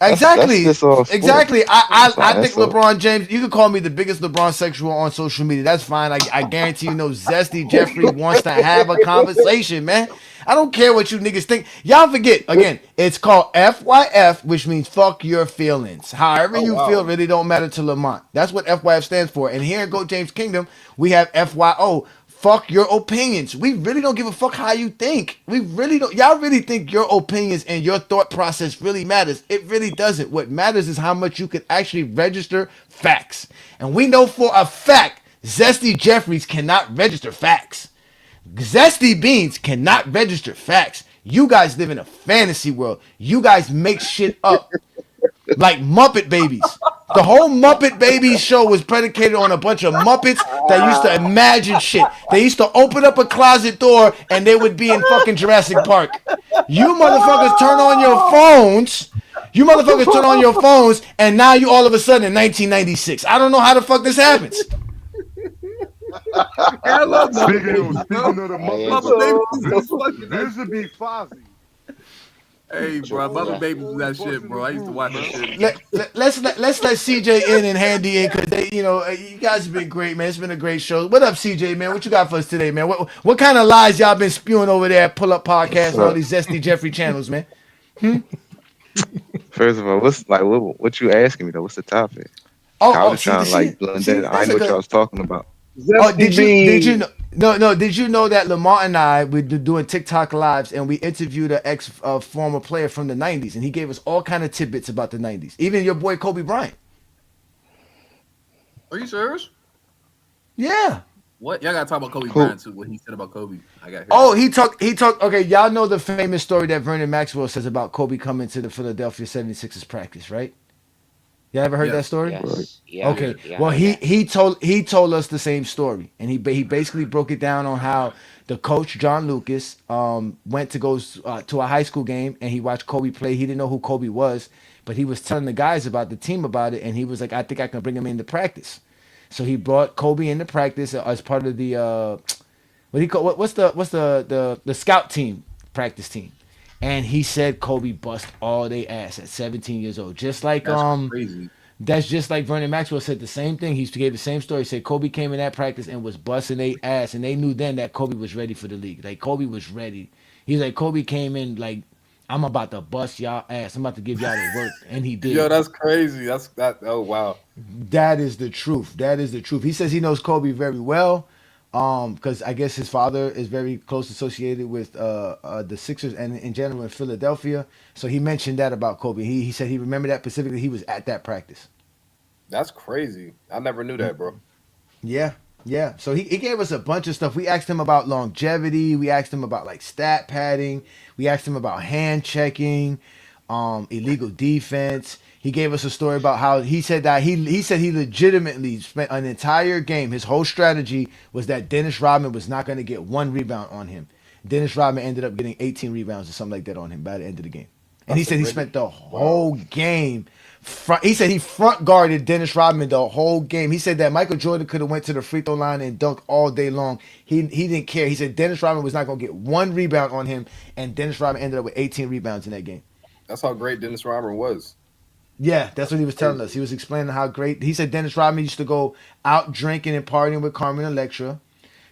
Exactly. That's all sports. Exactly. I think That's all. LeBron James, you can call me the biggest LeBron sexual on social media. That's fine. I guarantee you know Zesty Jeffrey wants to have a conversation, man. I don't care what you niggas think. Y'all forget, again, it's called FYF, which means fuck your feelings. However you feel really don't matter to Lamont. That's what FYF stands for. And here in Go James Kingdom, we have FYO. Fuck your opinions. We really don't give a fuck how you think. We really don't. Y'all really think your opinions and your thought process really matters. It really doesn't. What matters is how much you can actually register facts. And we know for a fact, Zesty Jeffries cannot register facts. Zesty Beans cannot register facts. You guys live in a fantasy world. You guys make shit up. Like Muppet Babies. The whole Muppet Babies show was predicated on a bunch of Muppets that used to imagine shit. They used to open up a closet door and they would be in fucking Jurassic Park. You motherfuckers turn on your phones. You motherfuckers turn on your phones and now you all of a sudden in 1996. I don't know how the fuck this happens. I love speaking of the Muppets, this would be Fozzie. Hey, bro, Mother Baby do that shit, bro. I used to watch that shit. Let's let CJ in and Handy in because they, you guys have been great, man. It's been a great show. What up, CJ, man? What you got for us today, man? What kind of lies y'all been spewing over there at Pull Up Podcast and all these Zesty Jeffrey channels, man? First of all, what you asking me though? What's the topic? I was trying to blend that. I know what y'all was talking about. Did you know? No. Did you know that Lamont and I were doing TikTok lives and we interviewed an ex former player from the '90s and he gave us all kind of tidbits about the '90s. Even your boy Kobe Bryant. Are you serious? Yeah. What? Y'all gotta talk about Kobe Bryant too. What he said about Kobe. I got. Oh, he talked. Okay, y'all know the famous story that Vernon Maxwell says about Kobe coming to the Philadelphia 76ers practice, right? You ever heard that Yes. story? Yes. Yeah. Okay. Yeah. I Well, heard that. he told us the same story, and he basically broke it down on how the coach John Lucas went to go to a high school game, and he watched Kobe play. He didn't know who Kobe was, but he was telling the guys about the team about it, and he was like, "I think I can bring him into practice." So he brought Kobe into practice as part of the what's the scout team practice team, and he said Kobe bust all they ass at 17 years old, just like That's crazy. that's just like Vernon Maxwell said the same thing. He gave the same story. He said Kobe came in that practice and was busting their ass, and they knew then that Kobe was ready for the league. Like Kobe was ready. He's like Kobe came in like, I'm about to bust y'all ass. I'm about to give y'all the work, and he did. Yo, that's crazy. That's that. Oh wow. That is the truth. That is the truth. He says he knows Kobe very well, because I guess his father is very close associated with the Sixers and in general in Philadelphia. So he mentioned that about Kobe. He said he remembered that specifically. He was at that practice. That's crazy. I never knew that, bro. Yeah, yeah. So he gave us a bunch of stuff. We asked him about longevity. We asked him about like stat padding. We asked him about hand checking, illegal defense. He gave us a story about how he said that he said he legitimately spent an entire game. His whole strategy was that Dennis Rodman was not going to get one rebound on him. Dennis Rodman ended up getting 18 rebounds or something like that on him by the end of the game. And he said he spent the whole game. He said he front guarded Dennis Rodman the whole game. He said that Michael Jordan could have went to the free throw line and dunked all day long. He didn't care. He said Dennis Rodman was not going to get one rebound on him, and Dennis Rodman ended up with 18 rebounds in that game. That's how great Dennis Rodman was. Yeah, that's what he was telling us. He was explaining how great. He said Dennis Rodman used to go out drinking and partying with Carmen Electra,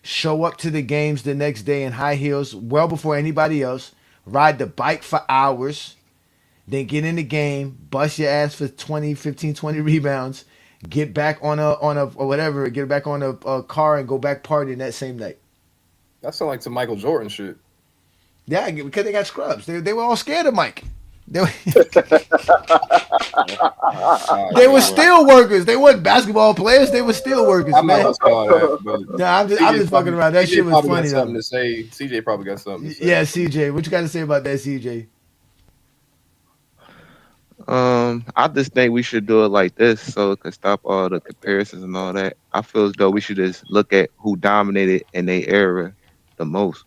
show up to the games the next day in high heels well before anybody else, ride the bike for hours, then get in the game, bust your ass for 20, 15, 20 rebounds, get back on a or whatever, get back on a car and go back partying that same night. That sounds like some Michael Jordan shit. Yeah, because they got scrubs. They were all scared of Mike. They were, they were steel workers. They weren't basketball players. They were steel workers, I'm man. not gonna call that, but Nah, I'm just fucking around. That CJ shit was probably funny got something though. to say. CJ probably got something to say. Yeah, CJ, what you got to say about that, CJ? I just think we should do it like this so it can stop all the comparisons and all that. I feel as though we should just look at who dominated in their era the most.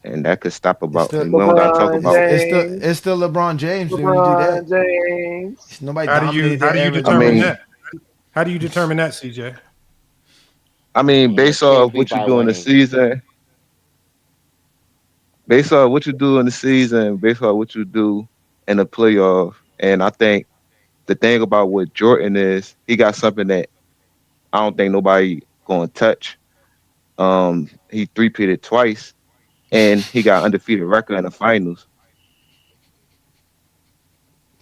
And that could stop about. We don't gotta talk about. It's still LeBron James. LeBron James. Nobody How do you determine that? How do you determine that, CJ? I mean, based off what you do in the season, based off what you do in the season, based off what you do in the playoff, and I think the thing about what Jordan is, he got something that I don't think nobody gonna touch. He three-peated twice. And he got undefeated record in the finals.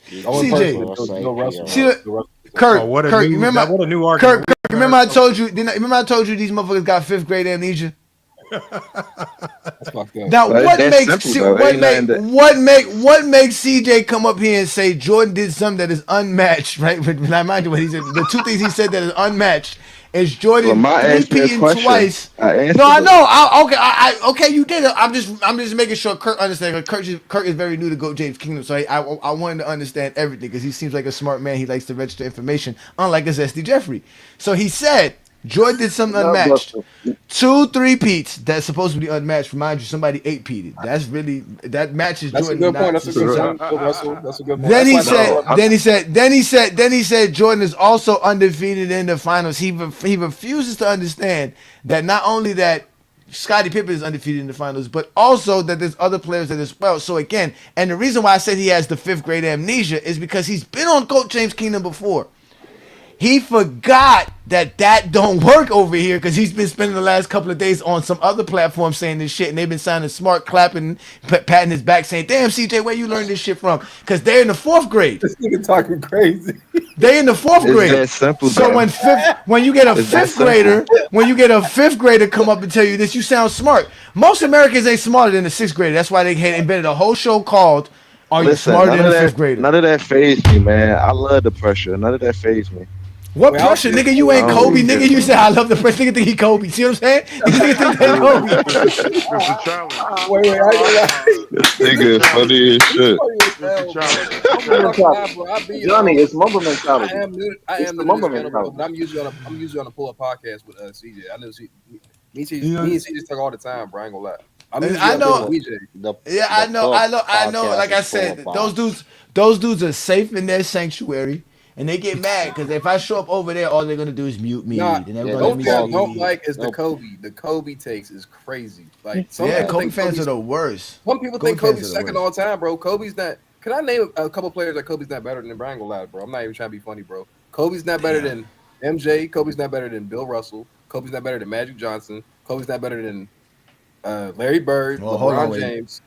CJ, Kirk, what a Kirk, new, remember, what a new Kirk, argument. Kirk, remember I told you? Remember I told you these motherfuckers got fifth grade amnesia. Now what makes CJ come up here and say Jordan did something that is unmatched, right? But I mind you what he said. The two things he said that is unmatched is Jordan three-peating twice. No, I know. Okay, you did it. I'm just making sure Kirk understands. Kirk is very new to Go James Kingdom, so I wanted to understand everything because he seems like a smart man. He likes to register information, unlike a Zesty Jeffrey. So he said Jordan did something unmatched. 2 3-peats that's supposed to be unmatched. Remind you, somebody 8-peated. That matches Jordan. That's a good point. That's a good point. Then he said Jordan is also undefeated in the finals. He refuses to understand that not only that Scottie Pippen is undefeated in the finals, but also that there's other players that as well. So again, and the reason why I said he has the fifth grade amnesia is because he's been on Coach James Kingdom before. He forgot that don't work over here because he's been spending the last couple of days on some other platform saying this shit, and they've been sounding smart, clapping, patting his back, saying, "Damn, CJ, where you learned this shit from?" Because they're in the 4th grade. This nigga talking crazy. They're in the 4th grade. That simple, so bro. when you get a fifth grader come up and tell you this, you sound smart. Most Americans ain't smarter than the 6th grader. That's why they had invented a whole show called "Are You Smarter Than the 5th Grader?" None of that phased me, man. I love the pressure. None of that phased me. What pressure, nigga? You ain't Kobe, nigga. You say I love the pressure. Nigga think he Kobe. See what I'm saying? Nigga think that Kobe. This nigga funny as shit. mentality. Bro. I be Johnny, it's Mamba I mentality. am new. I It's am the new to Mamba this channel, bro. mentality. But I'm usually on a pull up podcast with CJ. I know me You know- and CJ talk all the time, bro. I ain't gonna lie. I'm And usually I on there know. with BJ. Yeah, I know. Like I said, those dudes are safe in their sanctuary, and they get mad because if I show up over there, all they're gonna do is mute me. Nah, They're never gonna the let only me thing I speak. don't like is the Kobe. The Kobe takes is crazy. Like some Yeah, people Kobe think fans Kobe's are the worst. Some people Kobe think fans Kobe's are the second worst. all time, bro. Kobe's not. Can I name a couple players that Kobe's not better than? Bro, I ain't gonna lie, bro. I'm not even trying to be funny, bro. Kobe's not better than MJ. Kobe's not better than Bill Russell. Kobe's not better than Magic Johnson. Kobe's not better than Larry Bird, Well, hold on, LeBron wait. James.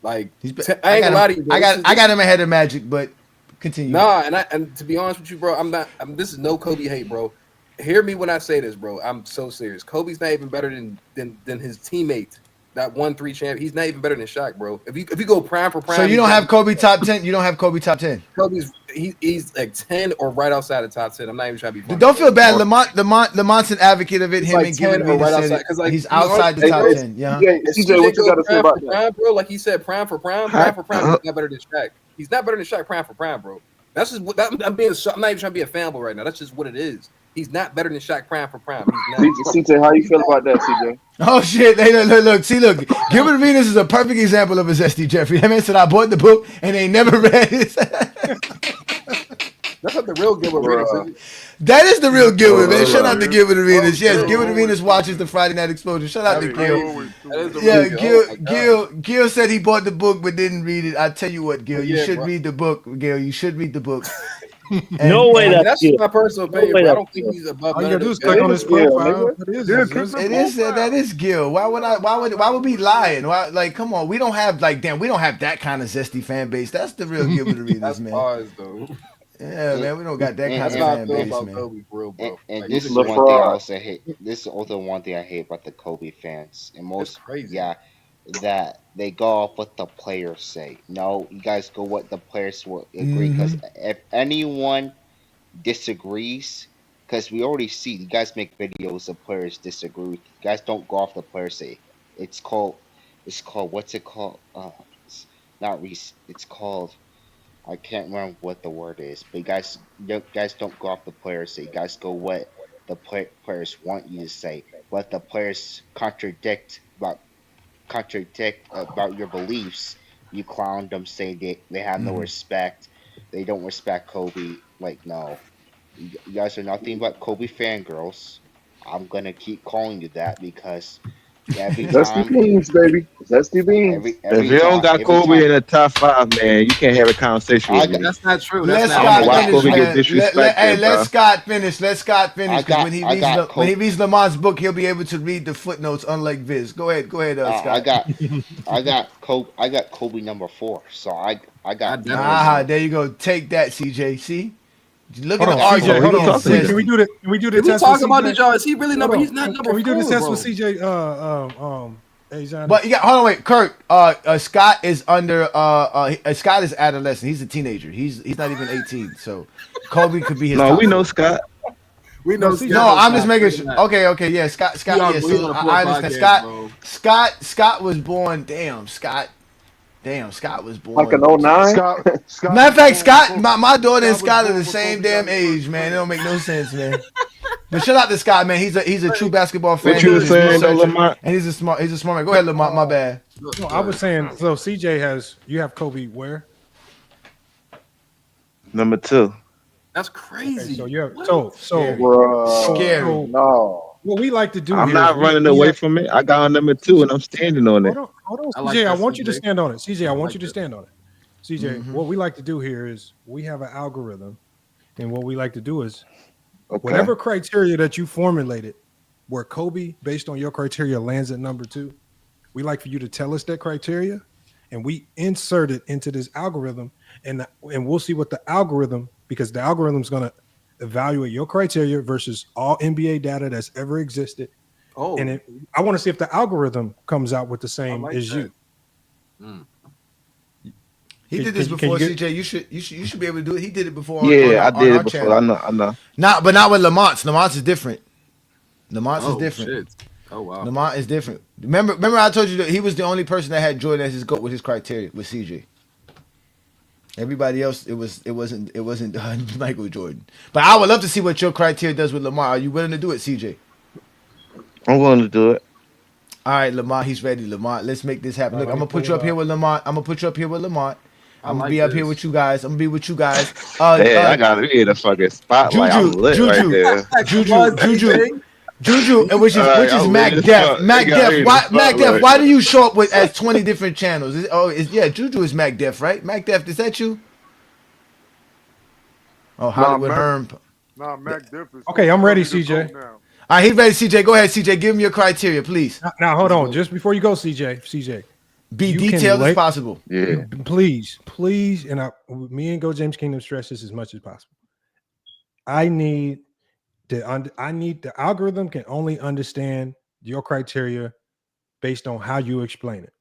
Like I I ain't got gonna lie him. to you, bro. I got him ahead of Magic, but continue. Nah, and to be honest with you, bro, I'm not. This is no Kobe hate, bro. Hear me when I say this, bro. I'm so serious. Kobe's not even better than his teammate that won 3 champions. He's not even better than Shaq, bro. If you go prime for prime, So you he's don't better have Kobe top 10. You don't have Kobe top 10. Kobe's he's like 10 or right outside the top 10. I'm not even trying to be funny. Don't feel bad. Lamont's an advocate of it. He's Him like and 10 Gilbert or right Arenas said outside it. because like He's to be honest, outside the hey, top bro, 10. Yeah. CJ, what you got to say about that? Prime, bro, like he said, prime for prime, he's not better than Shaq. He's not better than Shaq prime for prime, bro. That's just what I'm being. I'm not even trying to be a fanboy right now. That's just what it is. He's not better than Shaq prime for prime. He's not. CJ, how you feel about that, CJ? Oh shit! Hey, look. Gilbert Arenas is a perfect example of a zesty Jeffrey. That man said I bought the book and they never read it. That's not the real Gilbert Arenas, is it? That is the real Gilbert, man. Shout out to Gilbert Arenas. Yes, Oh, Gilbert Arenas watches the Friday Night Exposure. Shout out to Gil. That is the Yeah, real Gil. Gil said he bought the book but didn't read it. I tell you what, Gil, you Yeah, should bro. read the book, Gil. You should read the book. No way That's just my personal opinion, bro. I don't think he's above All you none of gotta do this is click on his guy. profile. It is that is Gil. Why would we lying? Why, like, come on, we don't have that kind of zesty fan base. That's the real Gilbert Arenas, That's man. ours, though. Yeah, man, we don't got that kind That's of how I fan feel base, about man. Kobe, for real, bro. And Like, this he's is a one thing I fraud. also hate. This is also one thing I hate about the Kobe fans. And most, crazy. yeah, that they go off what the players say. No, you guys go what the players will agree. Because if anyone disagrees, because we already see you guys make videos of players disagree with you. You guys don't go off the players say. It's called what's it called? It's not it's called, I can't remember what the word is, but you guys don't go off the players say. You guys go what the players want you to say. What the players contradict about your beliefs, you clown them, say they have no respect. They don't respect Kobe. Like, no, you guys are nothing but Kobe fangirls. I'm gonna keep calling you that because every Zesty time, beans, baby. Zesty beans. If you don't got Kobe in the top 5, man, you can't have a conversation with me. That's not true. Let That's not Scott I don't know why finish, Kobe get man. disrespected, Let bro. Scott finish. Let Scott finish because when he Kobe. reads Lamont's book, he'll be able to read the footnotes, unlike Viz. Go ahead, Scott. I got Kobe number 4. So I got There you go. Take that, CJ. See, look at Hold the on, argument. CJ. Hold on. Zesty. Can we do the Can we test talk with about CJ? the John? Is he really number? Hold on. He's not number Can we do the 4, test bro. with CJ? Hey, Johnny. But hold on, wait, Kurt. Scott is under. Scott is adolescent. He's a teenager. He's not even 18. So Kobe could be his. No, top we know 4. Scott. We know. No, I'm just making sure. Okay, yeah, Scott. Yeah, so I understand. Scott was born. Scott was born. Like an 09? Matter of fact, Scott, my daughter and Scott are the same damn age, man. It don't make no sense, man. But shout out to Scott, man. He's a true basketball fan. What you were saying, though, Lamont? And he's a smart man. Go ahead, Lamont. My bad. No, I was saying. So CJ you have Kobe where? Number 2. That's crazy. Okay, so you have scary. No. What we like to do. I'm here not is running away from it. I got on number 2, and I'm standing on it. Hold on, like CJ. I that, want you to CJ. stand on it. CJ, I want like you to that. stand on it. CJ, what we like to do here is we have an algorithm, and what we like to do is whatever criteria that you formulated, where Kobe, based on your criteria, lands at number 2, we like for you to tell us that criteria, and we insert it into this algorithm, and we'll see what the algorithm, because the algorithm's going to evaluate your criteria versus all NBA data that's ever existed. Oh, And I want to see if the algorithm comes out with the same like as that. you. He did this before, CJ. You should be able to do it. He did it before. Yeah, I did it before. Channel. I know. But not with Lamont's. Lamont's is different. Lamont's is different. Shit. Oh wow. Lamont is different. Remember I told you that he was the only person that had Jordan as his GOAT with his criteria with CJ. Everybody else, it wasn't Michael Jordan. But I would love to see what your criteria does with Lamar. Are you willing to do it, CJ? I'm willing to do it. All right, Lamar, he's ready. Lamar, let's make this happen. All Look, right, I'm let me gonna pull put you it up here up. with Lamar. I'm gonna put you up here with Lamar. I I'm gonna like be up here this. with you guys. I'm gonna be with you guys. Hey, I gotta be in the fucking spotlight. I'm Juju, lit right Juju, there. Come on, Juju, CJ. and which All is right, I'm lit Mac as Def. fuck. They Mac got Def. me in the Why Mac Def? spotlight. Why do you show up with as 20 different channels? Yeah, Juju is Mac Def, right? Mac Def, is that you? Oh, Nah, Hollywood Mac. Herm. Nah, Mac Diff is Okay, I'm ready, currently the GOAT CJ. now. All right, he's ready. CJ, go ahead. CJ, give him your criteria, please. Now hold on, just before you go, CJ, Be you can detailed as possible. Yeah. please, and me and Go James Kingdom stress this as much as possible. I need the algorithm can only understand your criteria based on how you explain it.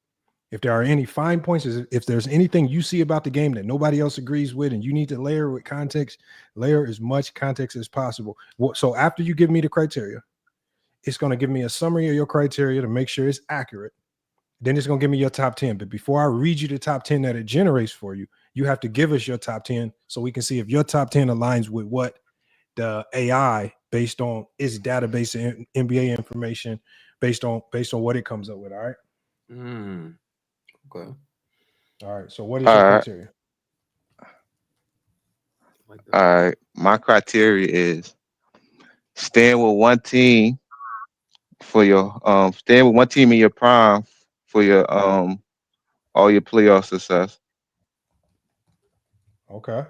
If there are any fine points, if there's anything you see about the game that nobody else agrees with, and you need to layer with context, layer as much context as possible. So after you give me the criteria, it's going to give me a summary of your criteria to make sure it's accurate. Then it's going to give me your top 10. But before I read you the top 10 that it generates for you, you have to give us your top 10 so we can see if your top 10 aligns with what the AI, based on its database and NBA information, based on what it comes up with. All right. Okay. All right. So what is your criteria? All right. My criteria is staying with one team for your staying with one team in your prime for your all your playoff success. Okay.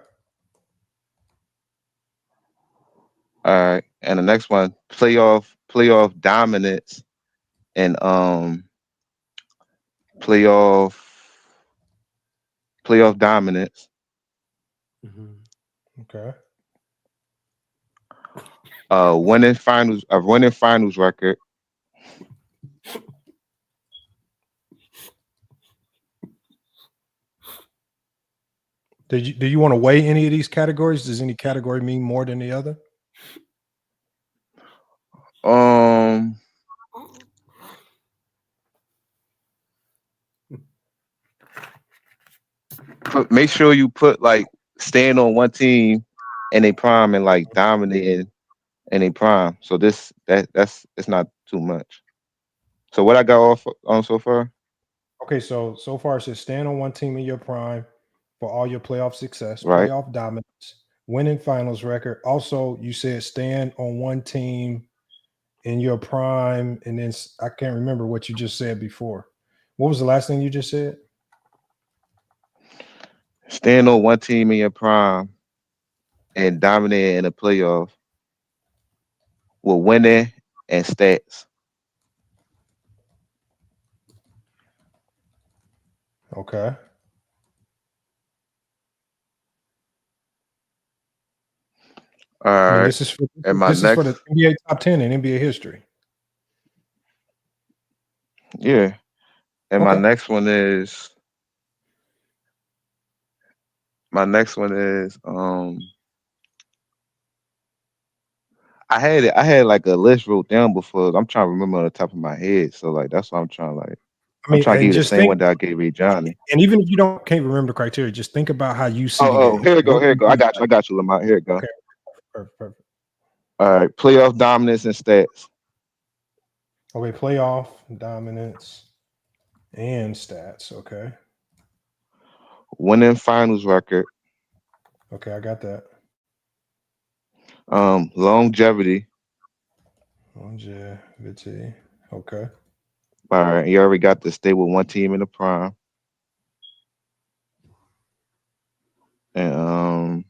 All right. And the next one, playoff dominance and playoff dominance. Okay. Winning finals record. Do you want to weigh any of these categories? Does any category mean more than the other? Make sure you put like staying on one team in a prime and like dominating in a prime. So that's it's not too much. So what I got off on so far? Okay, so far it says stand on one team in your prime for all your playoff success, Right. playoff dominance, winning finals record. Also, you said stand on one team in your prime, and then I can't remember what you just said before. What was the last thing you just said? Stand on one team in your prime and dominate in the playoff with winning and stats. Okay. All right. I mean, this is for and my this is for next the NBA top 10 in NBA history. yeah. And Okay. my next one is I had like a list wrote down before. I'm trying to remember on the top of my head. So like that's what I'm trying to like. I mean, I'm trying to give and you the just same think, one that I gave Ray Johnny. and even if you can't remember the criteria, just think about how you see the Oh, game. here we go. What Here we do go. you I got you, Lamar. Here we go. Okay, perfect. All right. Playoff dominance and stats. Okay, playoff dominance and stats. Okay. Winning finals record. Okay, I got that. Longevity. Longevity. Okay. All right. You already got to stay with one team in the prime. And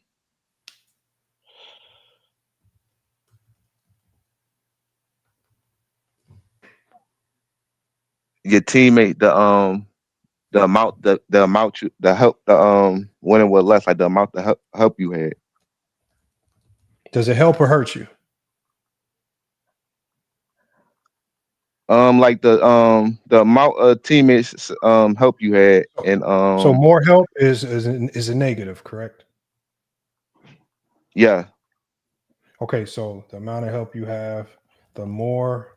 your teammate, the amount the help winning with less, like the amount the help you had. Does it help or hurt you? Like the amount of teammates help you had, and So more help is a negative, correct? Yeah. Okay, so the amount of help you have, the more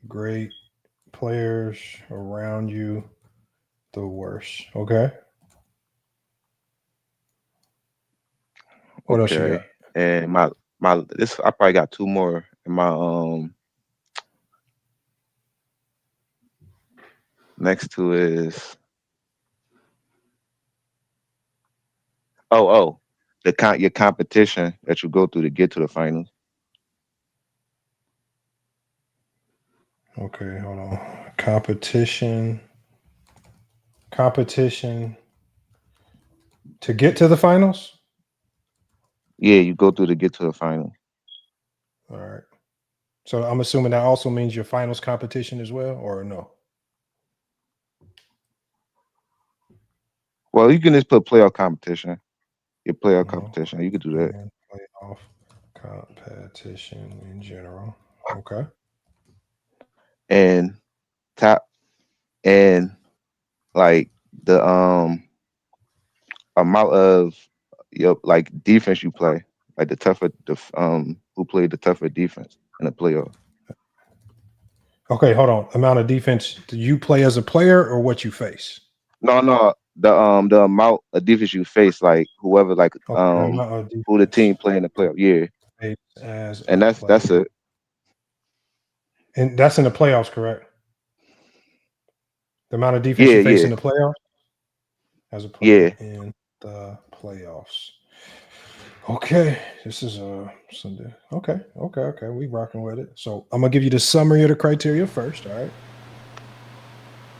great players around you, the worse. Okay. What else you got? And my this I probably got two more in my next two is your competition that you go through to get to the finals. Okay, hold on. Competition to get to the finals? Yeah, you go through to get to the finals. All right. So I'm assuming that also means your finals competition as well, or no? Well, you can just put playoff competition. Your playoff competition. You could do that. And playoff competition in general. Okay. And top and like the amount of your like defense you play, like the tougher who played the tougher defense in the playoff. Okay, hold on. Amount of defense do you play as a player or what you face? No, the amount of defense you face, like whoever, like who the team play in the playoff. Yeah, as and that's it. And that's in the playoffs, correct? The amount of defense you face in the playoffs as a player in the playoffs. Okay, this is Sunday. Okay. We rocking with it. So I'm gonna give you the summary of the criteria first. All right.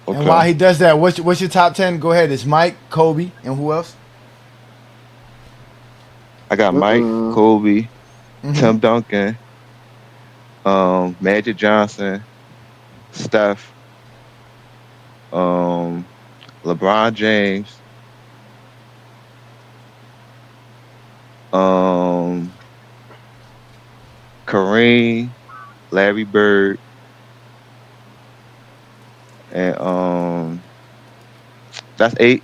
Okay. And while he does that, what's your top 10? Go ahead. It's Mike, Kobe, and who else? I got Mike, Kobe, Tim Duncan, Magic Johnson, Steph, LeBron James, Kareem, Larry Bird, and that's 8.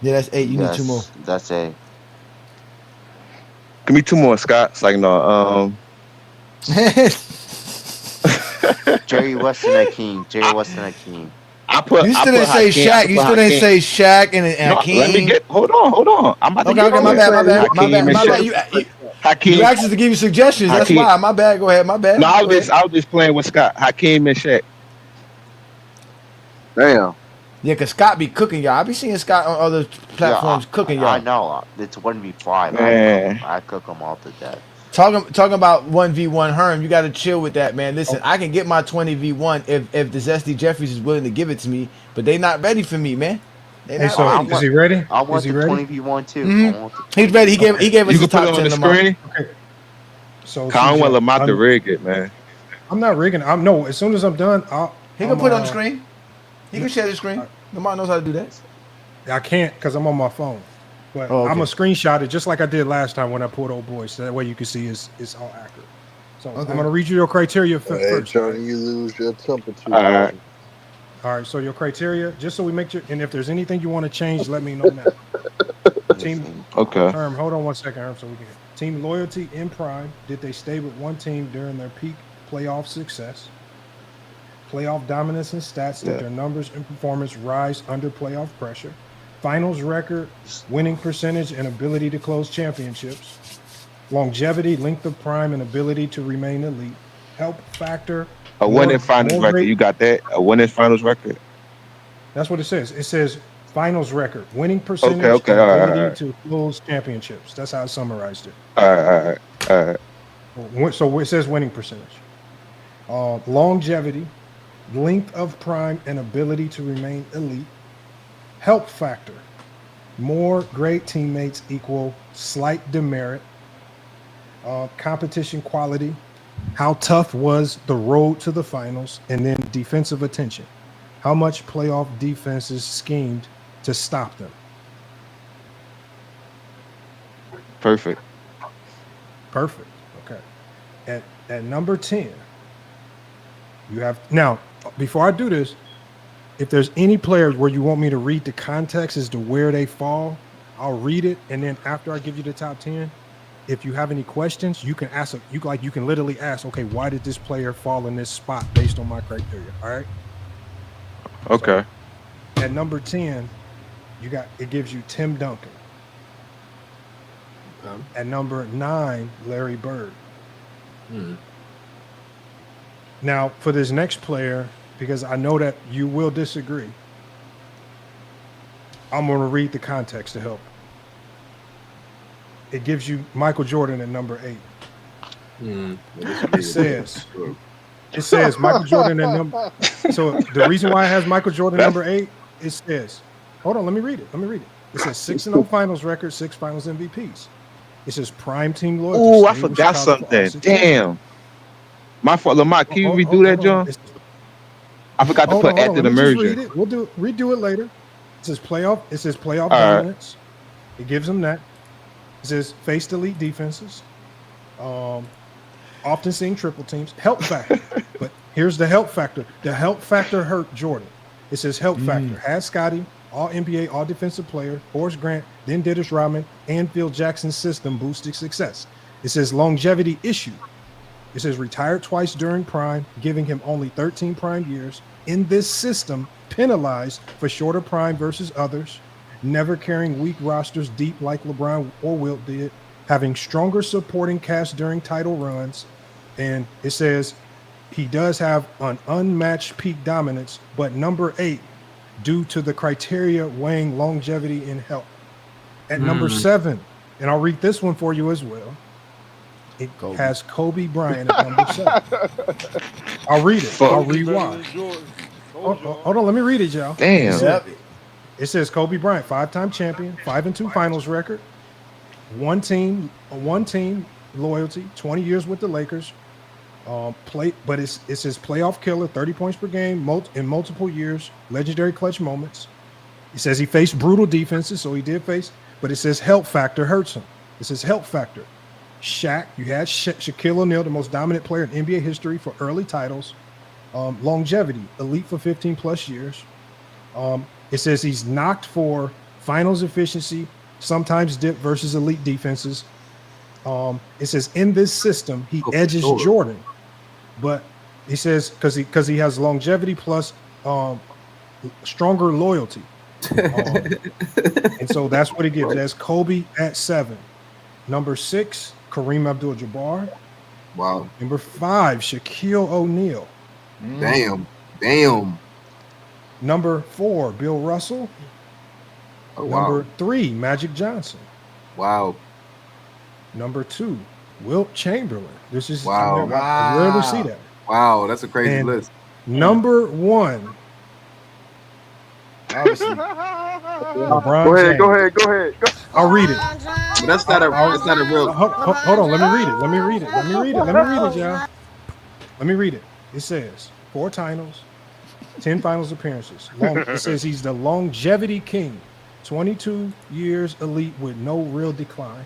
Yeah, that's 8. You need 2 more. That's 8. Give me 2 more, Scott. So I can know. Jerry West and Hakeem. You still didn't say Shaq. You still didn't say Shaq and Hakeem. Let me get. Hold on. I'm about to get. Okay, my bad. You asked us to give you suggestions. That's why. My bad. Go ahead. My bad. No, I was just playing with Scott. Hakeem and Shaq. Damn. Yeah, because Scott be cooking y'all. I be seeing Scott on other platforms cooking y'all. I know. It's 1v5. I cook them all to death. Talking about 1v1 Herm, you got to chill with that, man. Listen, I can get my 20v1 if the Zesty Jeffries is willing to give it to me, but they not ready for me, man. Is he ready? I want the 20v1 too. Mm-hmm. He's ready. He gave us the top 10 tomorrow. Okay. So I don't want Lamont to rig it, man. I'm not rigging. No. As soon as I'm done, he can put it on the screen. He can share the screen. Lamont knows how to do that. I can't because I'm on my phone. But I'm gonna screenshot it just like I did last time when I pulled Old Boy, so that way you can see it's all accurate. So I'm gonna read you your criteria first. Johnny, you lose your temper too. All right. So your criteria, just so we make sure, and if there's anything you want to change, let me know now. Team. Okay. Herm, hold on 1 second, Herm, so we can. Team loyalty in prime. Did they stay with one team during their peak playoff success? Playoff dominance and stats. Did their numbers and performance rise under playoff pressure? Finals record, winning percentage, and ability to close championships. Longevity, length of prime, and ability to remain elite. Help factor. A winning finals record. You got that? A winning finals record? That's what it says. It says finals record, winning percentage, and ability to close championships. That's how I summarized it. All right. So it says winning percentage. Longevity, length of prime, and ability to remain elite. Help factor. More great teammates equal slight demerit. Competition quality. How tough was the road to the finals? And then defensive attention. How much playoff defenses schemed to stop them? Perfect. Okay. At number 10, you have now. Before I do this, if there's any players where you want me to read the context as to where they fall, I'll read it, and then after I give you the top 10, if you have any questions, you can ask. You can literally ask, okay, why did this player fall in this spot based on my criteria? All right. Okay. So, at number 10, it gives you Tim Duncan. At number 9, Larry Bird. Hmm. Now, for this next player, because I know that you will disagree, I'm going to read the context to help. It gives you Michael Jordan at number 8. It says Michael Jordan at number. So the reason why it has Michael Jordan number 8, it says, hold on, let me read it. It says 6-0 finals record, 6 finals MVPs. It says prime team loyalty. Oh, I forgot something. Damn. My fault, Lamar. Can you redo that, John? I forgot to put after the merger. Read it. We'll redo it later. It says playoff. It says playoff dominance. Right. It gives them that. It says faced elite defenses. Often seeing triple teams. Help factor. But here's the help factor. The help factor hurt Jordan. It says help factor. Has Scotty, all NBA, all defensive player, Horace Grant, then Dennis Rodman, and Phil Jackson's system boosted success. It says longevity issue. It says retired twice during prime, giving him only 13 prime years. In this system, penalized for shorter prime versus others, never carrying weak rosters deep like LeBron or Wilt did, having stronger supporting cast during title runs. And it says he does have an unmatched peak dominance, but number 8, due to the criteria weighing longevity and health. At number 7, and I'll read this one for you as well. It has Kobe Bryant at number 7. I'll read it. I'll read why. Hold on, let me read it, y'all. Damn. It says Kobe Bryant, 5-time champion, 5-2 finals record, one team loyalty, 20 years with the Lakers. But it says playoff killer, 30 points per game, in multiple years, legendary clutch moments. It says he faced brutal defenses, so he did face, but it says help factor hurts him. It says help factor. Shaq, you had Shaquille O'Neal, the most dominant player in NBA history for early titles. Longevity, elite for 15 plus years. It says he's knocked for finals efficiency, sometimes dip versus elite defenses. It says in this system, he edges Jordan, but he says because he has longevity plus stronger loyalty. And so that's what it gives. That's Kobe at 7. Number 6, Kareem Abdul-Jabbar. Wow. Number 5, Shaquille O'Neal. Damn. Number 4, Bill Russell. Oh, wow. Number 3, Magic Johnson. Wow. Number 2, Wilt Chamberlain. This is wow. I rarely see that. Wow, that's a crazy And list. Number 1, obviously, LeBron James. Go ahead. I'll read it. But that's not a real. Hold on, let me read it, y'all. Let me read it. It says 4 titles, 10 finals appearances. It says he's the longevity king, 22 years elite with no real decline,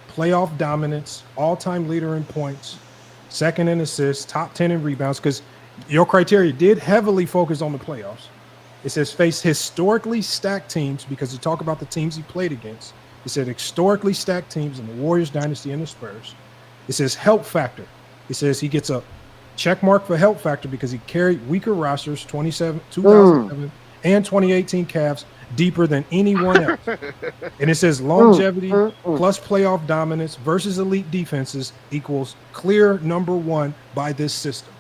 playoff dominance, all-time leader in points, second in assists, top 10 in rebounds, because your criteria did heavily focus on the playoffs. It says face historically stacked teams, because you talk about the teams he played against. It said historically stacked teams in the Warriors dynasty and the Spurs. It says help factor. It says he gets a check mark for help factor because he carried weaker rosters, 2007 and 2018 Cavs, deeper than anyone else. And it says longevity plus playoff dominance versus elite defenses equals clear number 1 by this system.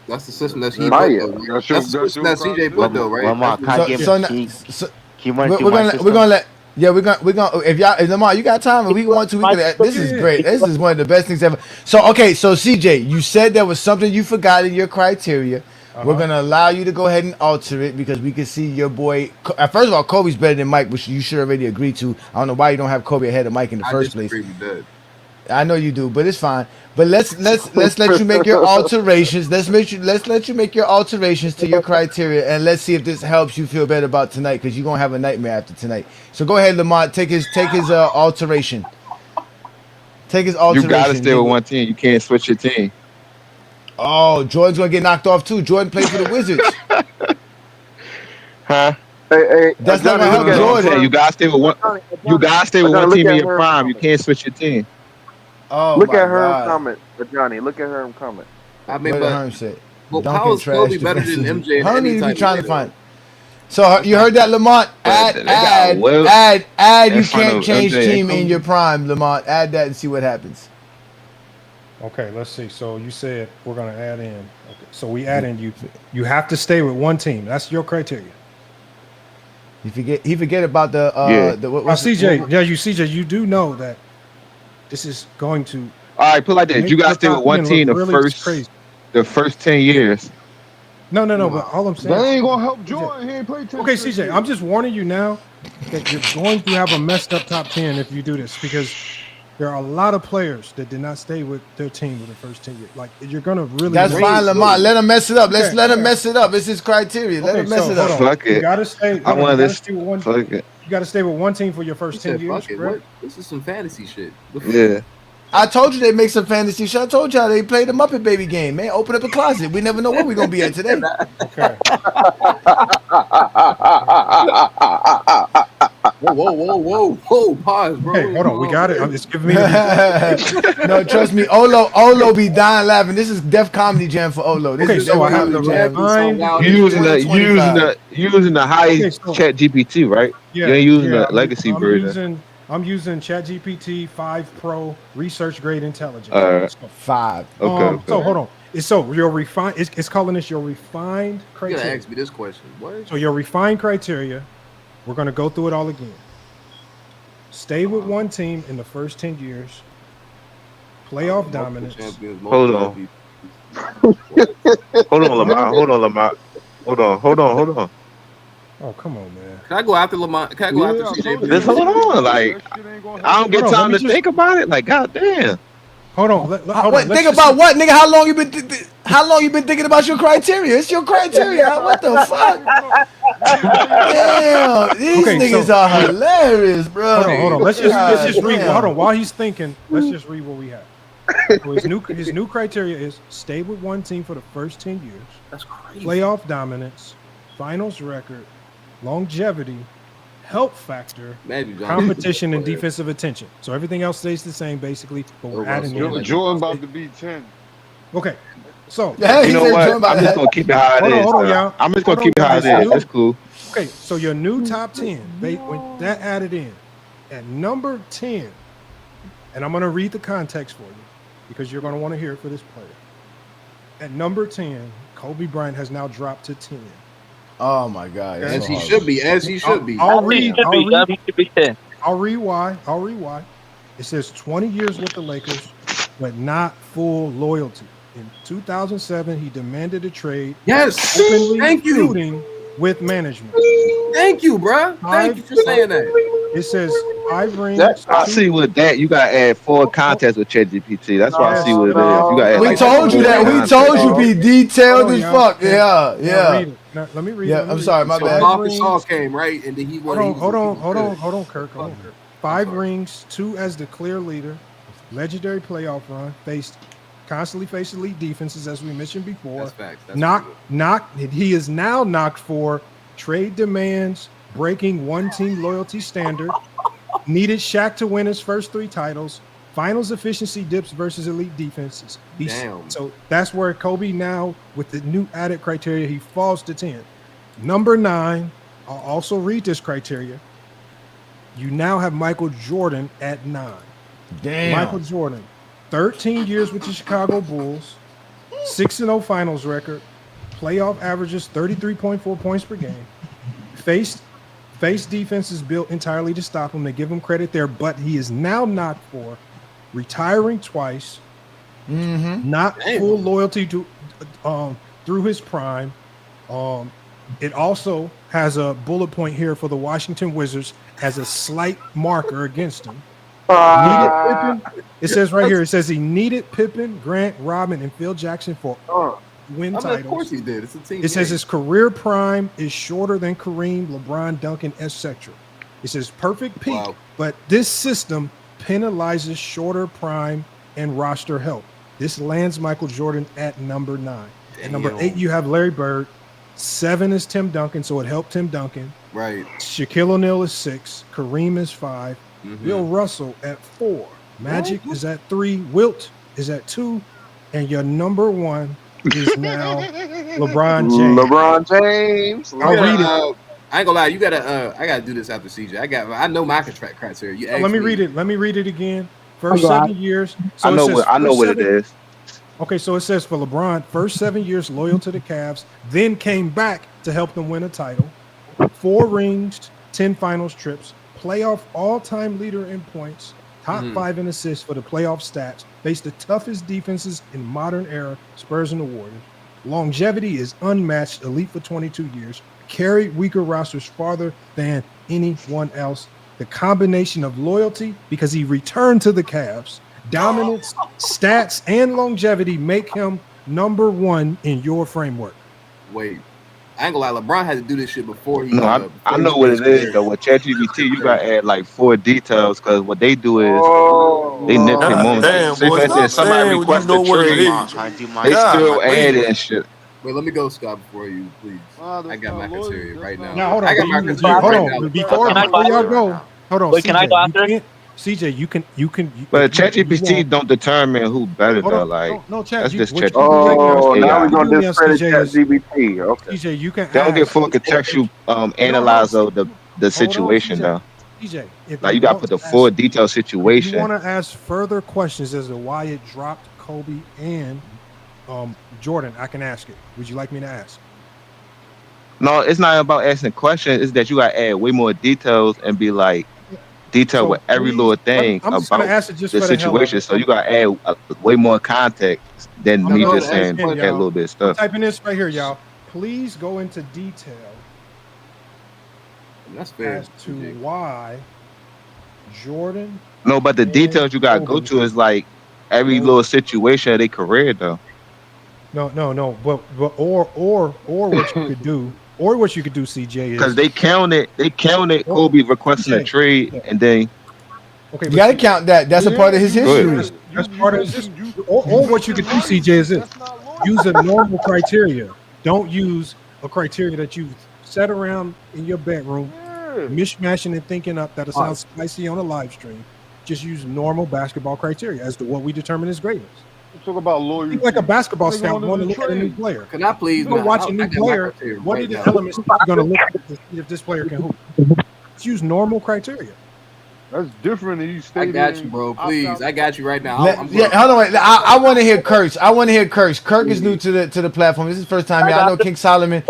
That's the system that he built. That's the system that CJ built, though, right? We're gonna let. Yeah, we're gonna. If Lamar, you got time, if we want to, we can. This is great. This is one of the best things ever. So CJ, you said there was something you forgot in your criteria. We're gonna allow you to go ahead and alter it because we can see your boy. First of all, Kobe's better than Mike, which you should already agree to. I don't know why you don't have Kobe ahead of Mike in the first place. I know you do, but it's fine. But let's let you make your alterations. Let's let you make your alterations to your criteria, and let's see if this helps you feel better about tonight, because you're gonna have a nightmare after tonight. So go ahead, Lamont. Take his alteration. Take his alteration. You gotta stay with one team. You can't switch your team. Oh, Jordan's gonna get knocked off too. Jordan played for the Wizards. Huh? Hey, that's not gonna help Jordan. You gotta stay with one. You gotta stay with one team in your prime. You can't switch your team. Oh, look at her comment, Johnny. Look at her comment. I mean, but how is Kobe better than MJ? How many you trying to find? So you heard that, Lamont? Add. You can't change team in your prime, Lamont. Add that and see what happens. Okay, let's see. So you said we're gonna add in. Okay, so we add in you. You have to stay with one team. That's your criteria. He forget about the CJ. CJ, you do know that this is going to. All right, put like that. You gotta stay with one team the first 10 years. No. But all I'm saying, That ain't gonna help Jordan. He ain't played 10. Okay, CJ, I'm just warning you now that you're going to have a messed up top 10 if you do this, because there are a lot of players that did not stay with their team for the first 10 years. Like, you're gonna really. That's fine, Lamont. Let him mess it up. Let's let him mess it up. It's his criteria. Let him mess it up. Fuck it. You gotta stay. I want this. Fuck it. You gotta stay with one team for your first 10 years. What? This is some fantasy shit. Yeah. I told you they make some fantasy shit. I told y'all they played the Muppet Baby game, man. Open up a closet. We never know where we're gonna be at today. Okay. Whoa, pause, bro. Hey, hold on, we got it. It's giving me No, trust me, Olo be dying laughing. This is Def Comedy Jam for Olo. This is so I have the using the highest Chat GPT, right? Yeah, you ain't using the legacy version. I'm using ChatGPT 5 Pro research grade intelligence. 5. Okay. So hold on. So your refined. It's calling this your refined You criteria. gotta ask me this question. What? So your refined criteria. We're gonna go through it all again. Stay with one team in the first 10 years. Playoff dominance. Hold on. Hold on, Lamont. Hold on. Oh, come on, man. Can I go after Lamont? Can I go after CJ? Just hold on. Like, I don't get time to think about it. Like, goddamn. Hold on. Think about what, nigga? How long you been thinking about your criteria? It's your criteria. What the fuck? Damn, these niggas are hilarious, bro. Hold on. Let's just read. Hold on. While he's thinking, let's just read what we have. So his new criteria is stay with one team for the first 10 years. That's crazy. Playoff dominance, finals record, longevity, help factor, competition, and defensive attention. So everything else stays the same, basically, but we're adding Jordan about to be 10. Okay. So you know what? I'm just gonna keep it how it is. Hold on, y'all. I'm just gonna keep it how it is. That's cool. Okay, so your new top 10, when that added in at number 10, and I'm gonna read the context for you because you're gonna want to hear it for this player. At number 10, Kobe Bryant has now dropped to 10. Oh my God! As he should be. I'll read why. It says 20 years with the Lakers, but not full loyalty. In 2007, he demanded a trade. Yes, thank you. Feuding with management. Thank you, bro. Thank you for saying that. It says 5 rings. I see with that you gotta add 4 contests with ChatGPT. That's why I see what it is. You gotta add we told you that. We told you be detailed as fuck. Yeah. Let me read. Yeah, I'm sorry, my bad. Saul came right, and then he went. Hold on, Kirk. 5 rings, 2 as the clear leader, legendary playoff run, constantly faced elite defenses, as we mentioned before. That's facts. He is now knocked for trade demands, breaking one team loyalty standard, needed Shaq to win his first 3 titles, finals efficiency dips versus elite defenses. So that's where Kobe now, with the new added criteria, he falls to 10. Number 9, I'll also read this criteria. You now have Michael Jordan at 9. Damn. Michael Jordan, 13 years with the Chicago Bulls, 6-0 finals record, playoff averages 33.4 points per game, faced defenses built entirely to stop him. They give him credit there, but he is now knocked for retiring twice, not full loyalty to through his prime. It also has a bullet point here for the Washington Wizards as a slight marker against him. It says right here, it says he needed Pippen, Grant, Robin, and Phil Jackson for win titles. Of course he did. It's a team. It says his career prime is shorter than Kareem, LeBron, Duncan, etc. It says perfect peak, but this system penalizes shorter prime and roster help. This lands Michael Jordan at number 9. At number 8, you have Larry Bird. 7 is Tim Duncan, so it helped Tim Duncan. Right. Shaquille O'Neal is 6. Kareem is 5. Bill Russell at 4. Magic is at 3. Wilt is at 2. And your number 1 is now LeBron James. LeBron James. I'll read it. I ain't gonna lie. You gotta. I gotta do this after CJ. I know my contract criteria. You Let me read it. Let me read it again. I'm First glad. 7 years. I So it know says what it is. Okay, so it says for LeBron, first 7 years loyal to the Cavs, then came back to help them win a title. 4 rings, 10 finals trips, playoff all-time leader in points, top 5 in assists for the playoff stats, faced the toughest defenses in modern era, Spurs and the Warriors. Longevity is unmatched, elite for 22 years, carried weaker rosters farther than anyone else. The combination of loyalty, because he returned to the Cavs, dominance, stats, and longevity make him number 1 in your framework. Wait, I ain't gonna lie. LeBron had to do this shit before he. No, I know what it is though. With ChatGPT, you gotta add like 4 details because what they do is they nip your God moment. damn, Say boy, for instance, stop somebody saying when you requests know a what it trade, is. they still God, add wait. in shit. Wait, let me go, Scott, before you, please. I got my criteria right now. Now, hold I on. got my criteria Hold right on. now. Before Can I go y'all after? go, hold on. Wait, can I CJ, go you after? can't. CJ, you can. But If you ChatGPT want, don't determine who better hold though. on. Like No, Chat. that's just What you can do right ChatGPT. now, That's Oh, now AI. we're what you gonna do now, discredit CJ is ChatGPT. Okay. CJ. You can They don't get ask. full contextual No, hold on. analyze of the Hold on, situation CJ. though. CJ, if Like you you gotta want put to the full ask, detailed if you situation. want to ask further questions as to why it dropped Kobe and Jordan, I can ask it. Would you like me to ask? No, it's not about asking questions. It's that you gotta add way more details and be like detail with So every please, little thing I'm just gonna about ask it just the for the hell of situation. it. So you gotta add way more context than I'm me gonna just type saying in, add a y'all. little bit of I'm stuff. typing this right here, y'all. Please go into detail That's fair. as to why Jordan No, but the and details you gotta go Kobe. to is like every little situation of their career though. No. But or what you could do, CJ Because is they counted or Kobe requesting a CJ. trade Yeah. and then Okay, You but got to see, count that. That's a part Yeah, of his you go ahead. history. yeah. that's You part of his mentioned you or what you mentioned could do, CJ, is loyalty. this: That's not use a loyalty. normal criteria. Don't use a criteria that you've set around in your bedroom, Yeah. mishmashing and thinking up that'll All sound right. spicy on a live stream. Just use normal basketball criteria as to what we determine as greatness. Let's talk about Think like a loyalty. basketball Nigga scout wanted going to to look at a new trade. player. Can I please, You go man? watch a I new got my player. criteria What right are the now. elements that you're going to look at to see if this player can hoop? Just use normal criteria. That's different than you I got you, stating bro. opt Please, out. I got you right now. I'm Yeah, going. hold on. Wait. That's I not want to hear loyalty. Kurtz. I want to hear Kurtz. Kirk is new Please. to the platform. This is his first time I here. I go know after. King Solomon.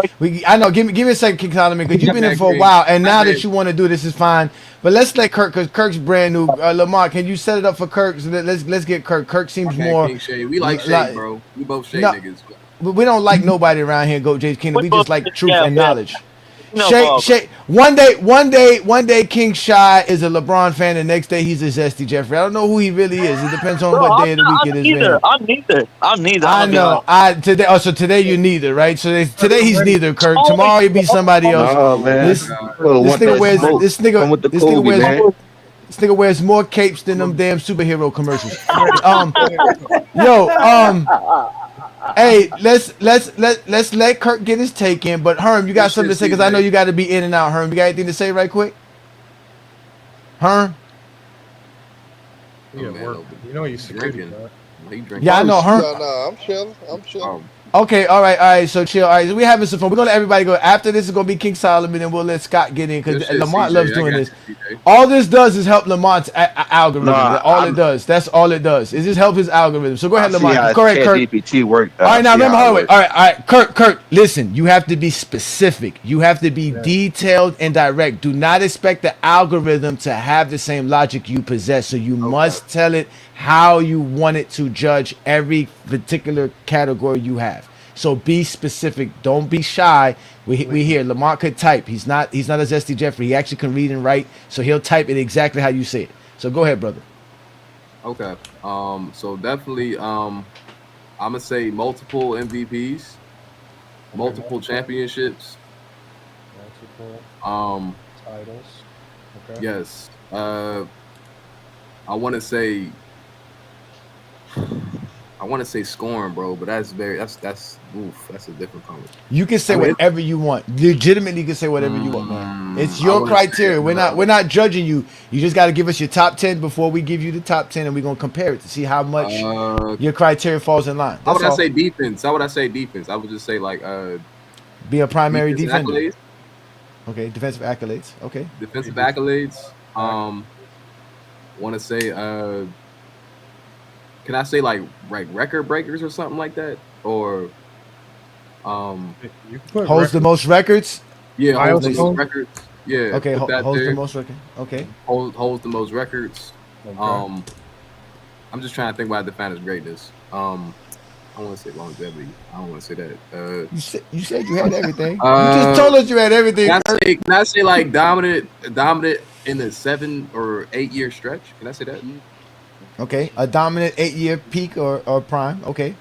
I know. Give me a second, King Solomon, because you've My been in bad, for a King. while, and My now bad. that you want to do this is fine. But let's let Kirk, because Kirk's brand new. Lamar, can you set it up for Kirk? So let's get Kirk. Kirk My seems bad, more King Shay. We like Shay, like bro. We both Shay no. niggas. We don't like nobody around here. Go James Kingdom. We We both just like truth yeah, and yeah. knowledge. You know, Bob. Shay. King Shy is a LeBron fan. The next day he's a Zesty Jeffrey. I don't know who he really is. It depends on Bro, what day of the week I'm it is for neither. him. I'm neither. I'm neither. I'm I gonna be know. honest. Today. Oh, so today you neither, right? So today he's neither. Kirk. Always, Tomorrow he be somebody always, else. No Oh my man. This god. Want that smoke. Come with the this nigga Kobe, wears man. always. this nigga wears more capes than them damn superhero commercials. I'm ready. Um, Go ahead. yo. Hey, let's let Kirk get his take in. But Herm, you got Good something to shit, say because I know CJ. you got to be in and out. Herm, you got anything to say right quick? Herm. Oh, Yeah, man, work. open. You know he's security Drinking. guard. He drinking. Yeah, I know Herm. No, I'm chilling. I'm chilling. Okay, all right, so chill. All right, so we having some fun. We're gonna let everybody go. After this is gonna be King Solomon, and we'll let Scott get in Good because shit, Lamont CJ. loves I doing got this. you, CJ. All this does is help Lamont's No, algorithm. That's all it does. That's all it does. It just help his algorithm. So go I ahead, see how Lamont. Correct, Kirk. ChatGPT worked though. All I right, now see remember, how it hold on, wait. works. All right. Kirk, listen. You have to be specific. You have to be detailed and direct. Do not expect the algorithm to have the same logic you possess. So you must tell it how you want it to judge every particular category you have. So be specific. Don't be shy. We hear Lamont could type. He's not a Zesty Jeffrey. He actually can read and write. So he'll type it exactly how you say it. So go ahead, brother. Okay. So definitely, I'm gonna say multiple MVPs, multiple championships. Multiple titles. Okay. Yes. I want to say scoring, bro, but that's a different comment. You can say whatever you want. Legitimately, you can say whatever you want, man. It's I your wanna criteria. say, We're not judging you. You just got to give us your top 10 before we give you the top 10, and we're gonna compare it to see how much your criteria falls in line. How That's would I all. say defense? How would I say defense? I would just say like Be a primary defense defender. accolades. Okay, defensive accolades. Okay. Defensive accolades. Want to say, can I say like record breakers or something like that, or You put holds the most records. Yeah, holds the most Milestone. records. Yeah, Okay, put that holds there. the most record. Okay. Holds the most records. Okay. I'm just trying to think about define his greatness. I want to say longevity. I don't want to say that. You said you had everything. You just told us you had everything. Can I say like dominant in the 7 or 8 year stretch? Can I say that? Okay, a dominant 8-year peak or prime. Okay.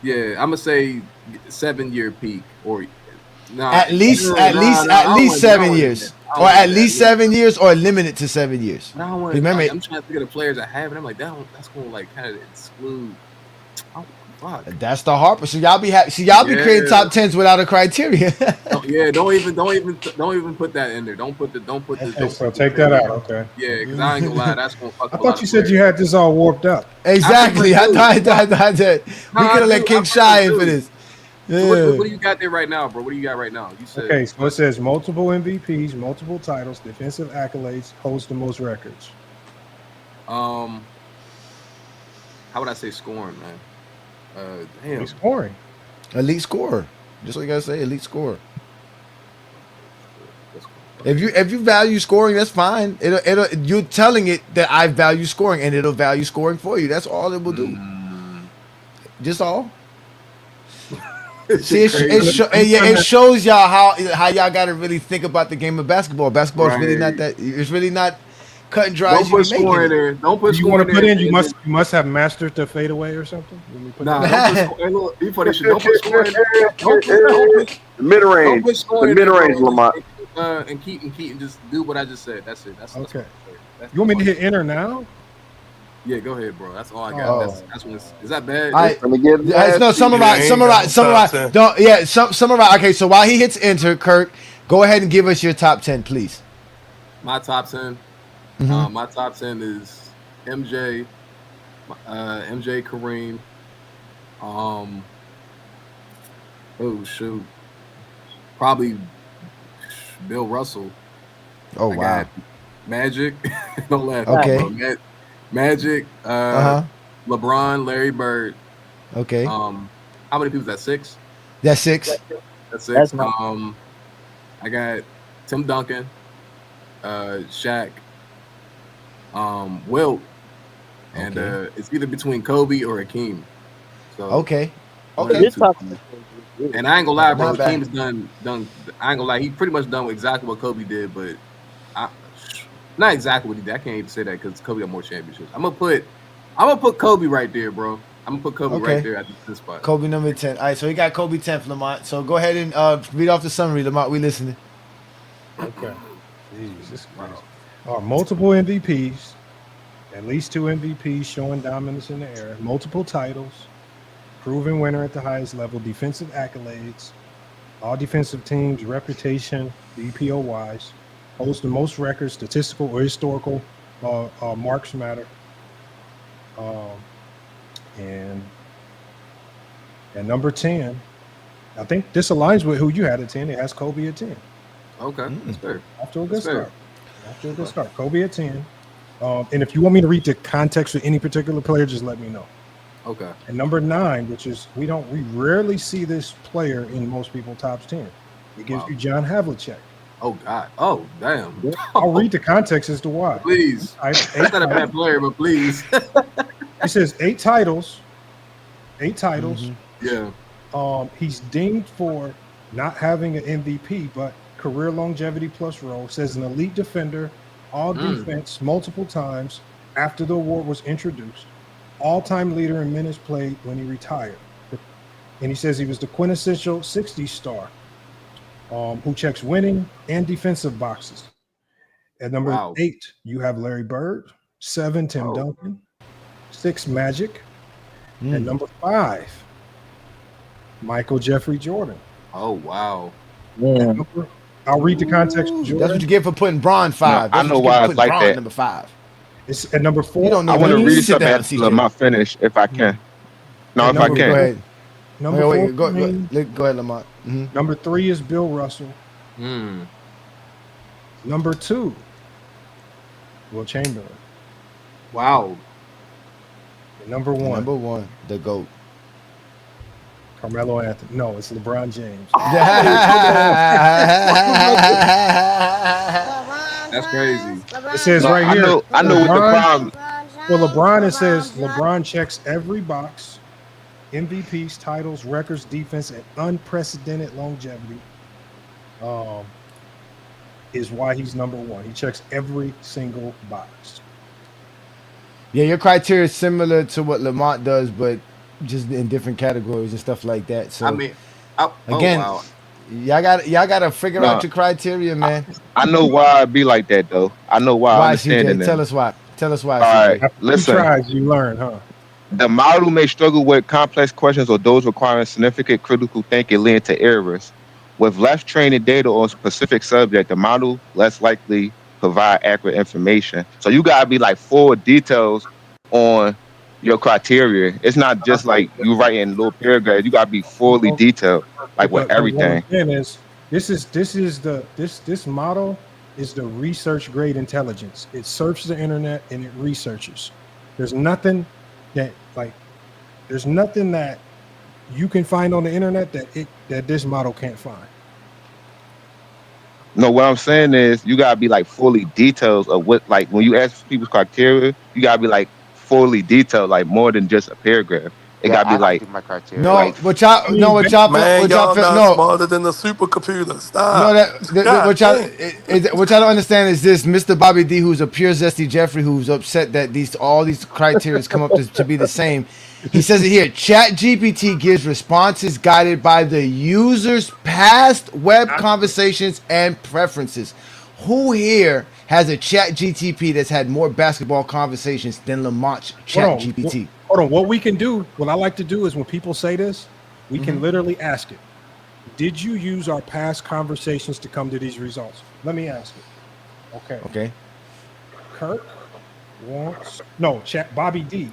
Yeah, I'm gonna say 7-year peak or at least 7 years, or at least 7 years, or limited to 7 years. Remember, I'm trying to think of the players I have, and I'm like, that's gonna like kind of exclude. Oh, fuck. That's the Harper. So y'all be creating top 10s without a criteria. Don't even put that in there. Don't put the. Okay, so take that out. Okay. Yeah, because I ain't gonna lie, that's gonna fuck. I thought you said you had this all warped up. Exactly. I thought that we could have let King Shy in for this. Yeah. So what do you got there right now, bro? What do you got right now? You said okay. So it says multiple MVPs, multiple titles, defensive accolades, holds the most records. How would I say scoring, man? Damn. Scoring. Elite scorer. Just like I say, elite scorer. If you value scoring, that's fine. It'll you're telling it that I value scoring, and it'll value scoring for you. That's all it will do. Just all. See, it shows y'all how y'all got to really think about the game of basketball. Basketball is really not that. It's really not cut and dry. Don't put score in there. Don't put you score want to put in. there. You must have mastered the fadeaway or something. Nah, don't put score. Don't put score in there. Mid range. The mid range, Lamont. And keep and just do what I just said. That's it. That's okay. You want me to hit enter now? Yeah, go ahead, bro. That's all I got. That's when is that bad? No, summarize. Don't summarize. Okay, so while he hits enter, Kirk, go ahead and give us your top 10, please. My top 10. My top 10 is MJ, Kareem. Oh shoot, probably Bill Russell. Oh wow. Magic. Don't laugh. Okay. Magic. LeBron, Larry Bird. Okay. How many people is that? 6? That's 6. That's 6. I got Tim Duncan, Shaq, Wilt, and it's either between Kobe or Hakeem. So okay. And I ain't gonna lie, bro. Hakeem's done. I ain't gonna lie. He pretty much done exactly what Kobe did, but not exactly what he did. I can't even say that because Kobe got more championships. I'm gonna put Kobe right there, bro. I'm gonna put Kobe right there at this spot. Kobe number 10. All right, so he got Kobe 10th, Lamont. So go ahead and read off the summary, Lamont. We listening. Okay. Jesus Christ. Multiple MVPs, at least 2 MVPs showing dominance in the air, multiple titles, proven winner at the highest level, defensive accolades, all defensive teams, reputation, EPO wise, holds the most records, statistical or historical marks matter. And number 10, I think this aligns with who you had at 10. It has Kobe at 10. Okay, that's fair. Off to a good start. Kobe at 10. And if you want me to read the context for any particular player, just let me know. Okay. And number 9, which is we rarely see this player in most people's top 10. It gives you John Havlicek. Oh God. Oh damn. I'll read the context as to why. Please. He's not a bad player, but please. He says 8 titles. 8 titles. Yeah. He's dinged for not having an MVP, but career longevity plus role. Says an elite defender, all defense multiple times after the award was introduced. All-time leader in minutes played when he retired. And he says he was the quintessential 60s star who checks winning and defensive boxes. At number 8, you have Larry Bird. 7, Tim Duncan. 6, Magic. And number 5, Michael Jeffrey Jordan. Oh, wow. I'll read the context. That's what you get for putting Bron 5. I know why it's like that. Number 5. It's at number 4. You don't know I want to that. read Sit down, something CJ. at my finish if I can. No, if I can. Go ahead. Number 4. Go ahead, Lamont. Number 3 is Bill Russell. Number 2, Will Chamberlain. Wow. Number 1, Number 1, the GOAT. Carmelo Anthony. No, it's LeBron James. That's crazy. It says No, right I here, know what the LeBron. problem. For LeBron, it says LeBron checks every box: MVPs, titles, records, defense, and unprecedented longevity. Is why he's number 1. He checks every single box. Yeah, your criteria is similar to what Lamont does, but just in different categories and stuff like that. So I mean, again, wow. y'all got to figure out your criteria, man. I know why it be like that though. I know why. I Why, understand it CJ? now. Tell us why. Tell us why, All CJ. right, After 2 listen. tries, you learn, huh? The model may struggle with complex questions or those requiring significant critical thinking leading to errors. With less training data on a specific subject, the model less likely provide accurate information. So you gotta be like full details on your criteria. It's not just like you writing little paragraphs. You gotta be fully detailed, like with But what I'm everything. saying is, this model is the research grade intelligence. It surfs the internet and it researches. There's nothing that you can find on the internet that this model can't find. No, what I'm saying is you gotta be like fully details of what, like when you ask people's criteria, you gotta be like fully detailed, like more than just a paragraph. It Yeah, gotta be I like think my criteria. No, like what y'all Man, y'all not no. smarter than the supercomputer. No, Stop. God what y'all damn. what y'all don't understand is this: Mr. Bobby D, who's a pure zesty Jeffrey, who's upset that all these criteria come up to be the same. He says it here: Chat GPT gives responses guided by the user's past web conversations and preferences. Who here has a Chat GTP that's had more basketball conversations than Lamont Chat GPT? Hold on. What we can do, what I like to do is when people say this, we can literally ask it. Did you use our past conversations to come to these results? Let me ask it. Okay. Kirk wants chat Bobby D,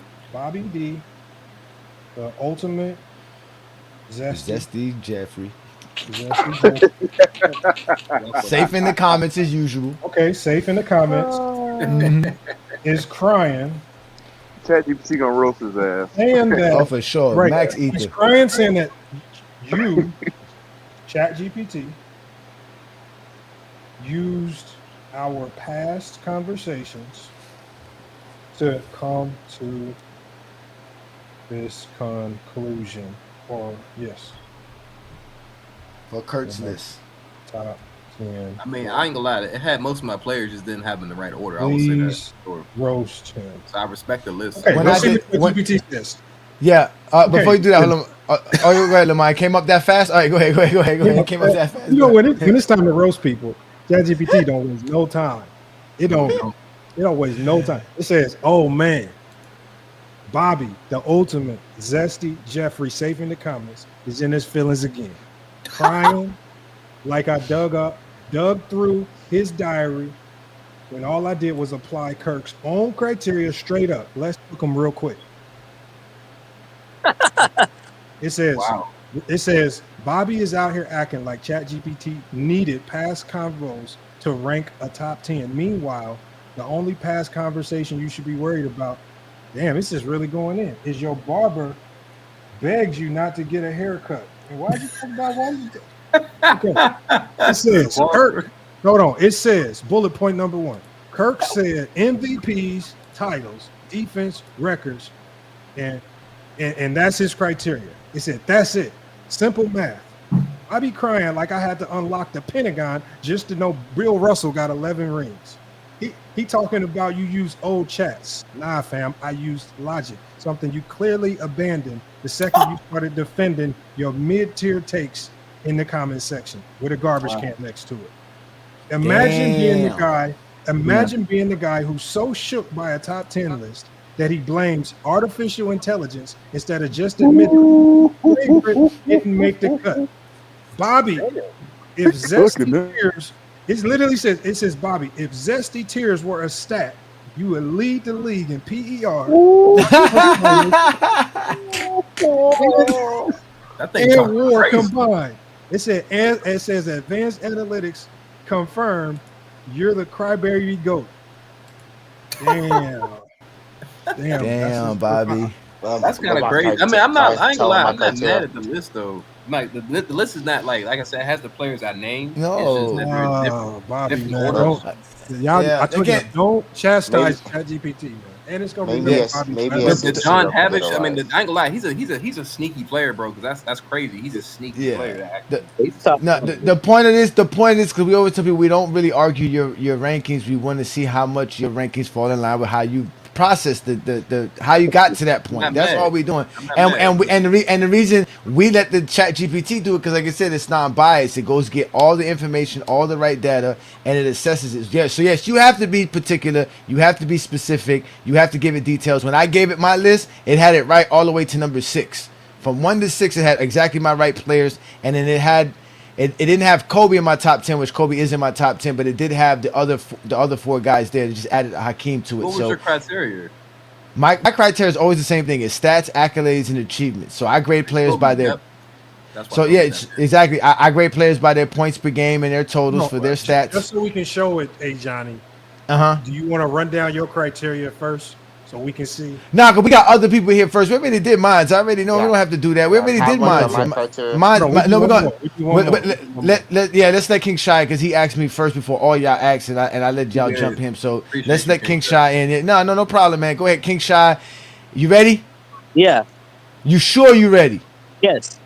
the ultimate Zesty Jeffrey. Zesty Safe in the comments as usual. Okay, safe in the comments. Is crying. ChatGPT gonna roast his ass. Saying that, oh, for sure. Right, Max he's Ether. crying saying that you, ChatGPT, used our past conversations to come to this conclusion. Or yes. For Kurt's list. Top 10. I mean, I ain't gonna lie. It had most of my players just didn't have them in the right order. I will say that. Please roast him. So I respect the list. Okay, let's see what GPT says. Yeah. Before you do that, hold on. Go ahead, Lamar. It came up that fast? All right, go ahead. It came up that fast. You know, when it's time to roast people, ChatGPT don't waste no time. It don't waste no time. It says, oh man, Bobby, the ultimate zesty Jeffrey, safe in the comments, is in his feelings again. Crying like I dug through his diary when all I did was apply Kirk's own criteria straight up. Let's look them real quick. It says, Bobby is out here acting like ChatGPT needed past convos to rank a top 10. Meanwhile, the only past conversation you should be worried about, damn, this is really going in, is your barber begs you not to get a haircut. And why did you talk about one? Okay. It says, Kirk, hold on. It says, bullet point number 1. Kirk said MVPs, titles, defense, records, and that's his criteria. He said, that's it. Simple math. I be crying like I had to unlock the Pentagon just to know Bill Russell got 11 rings. He talking about you use old chats. Nah, fam, I used logic, something you clearly abandoned the second you started defending your mid-tier takes in the comment section with a garbage can next to it. Imagine being the guy who's so shook by a top 10 list that he blames artificial intelligence instead of just admitting favorite didn't make the cut. Bobby, if zesty tears, it literally says, Bobby, if zesty tears were a stat, you would lead the league in PER. And WAR combined. It says advanced analytics confirmed You're the crybaby goat. Damn, Bobby. That's kind of crazy. I mean, I ain't gonna lie. I'm not mad at the list though. Like the list is not like I said, it has the players I named. No, it's just that they're different, Bobby, different man, orders. I told you, don't chastise ChatGPT, man. And it's gonna be the John Havich. I mean, I ain't gonna lie. He's a sneaky player, bro. Because that's crazy. He's a sneaky player. The point of this, because we always tell people we don't really argue your rankings. We want to see how much your rankings fall in line with how you process the how you got to that point. That's all we're doing. And the reason we let the Chat GPT do it, because like I said, it's non-biased. It goes get all the information, all the right data, and it assesses it. Yeah. So yes, you have to be particular. You have to be specific. You have to give it details. When I gave it my list, it had it right all the way to number 6. From 1 to 6, it had exactly my right players, and then it didn't have Kobe in my top 10, which Kobe is in my top 10, but it did have the other 4 guys there. They just added Hakeem to it. What was your criteria? My criteria is always the same thing: it's stats, accolades, and achievements. So I grade players by their. So yeah, exactly. I grade players by their points per game and their totals for their stats. Just so we can show it, Johnny. Do you want to run down your criteria first so we can see? Nah, because we got other people here first. We already did mine. I already know we don't have to do that. We already did mine. No, we're going. Let's let King Shy, because he asked me first before all y'all asked, and I let y'all jump him. So let's let King Shy in. No problem, man. Go ahead, King Shy. You ready? Yeah. You sure you ready? Yes.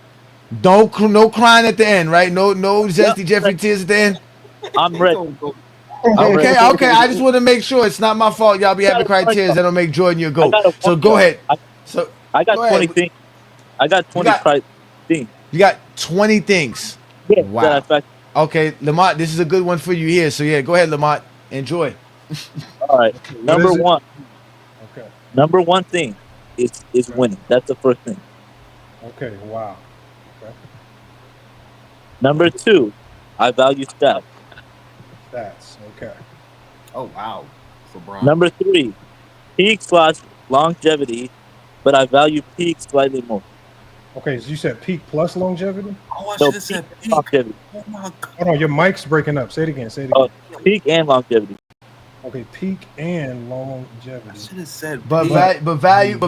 No crying at the end, right? No zesty Jeffrey tears at the end. I'm ready. Okay. I just want to make sure it's not my fault. Y'all be having criteria that don't make Jordan your GOAT. So go ahead. I got 20 things. I got 20 things. You got 20 things. Yeah. Wow. Okay, Lamont, this is a good one for you here. So yeah, go ahead, Lamont. Enjoy. All right. Number one. Okay. Number one thing is winning. That's the first thing. Okay. Wow. Okay. Number 2, I value stats. Stats. Okay. Oh wow. LeBron. Number 3, peak/longevity, but I value peak slightly more. Okay, so you said peak plus longevity? Oh, I should have said peak. Longevity. Oh my God. Hold on, your mic's breaking up. Say it again. Peak and longevity. Okay, peak and longevity. I should have said But value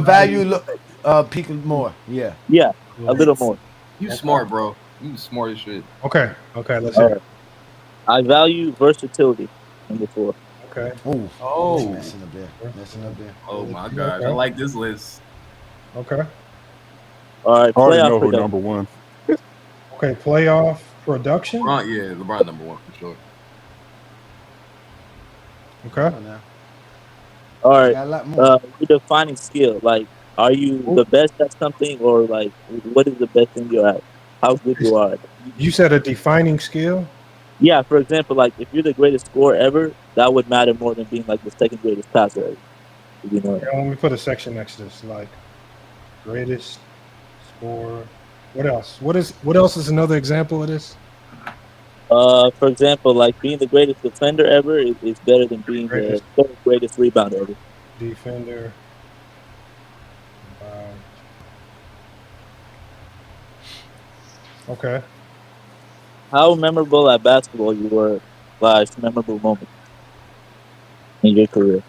peak more. Yeah. Yeah, a little more. You smart, bro. You smart as shit. Okay, let's hear it. I value versatility. Number 4. Okay. Oh. Messing up there. Oh my gosh. I like this list. Okay. All right. I already know Playoff who number 1. Okay, playoff production. LeBron number 1 for sure. Okay. All right. You're defining skill. Like, are you the best at something, or like, what is the best thing you're at? How good you are. You said a defining skill? Yeah. For example, like if you're the greatest scorer ever, that would matter more than being like the second greatest passer ever. You know. Okay, let me put a section next to this. Like, greatest scorer. What else? What else is another example of this? For example, like being the greatest defender ever is better than being the third greatest rebounder ever. Defender. Okay. How memorable at basketball you were / memorable moment in your career.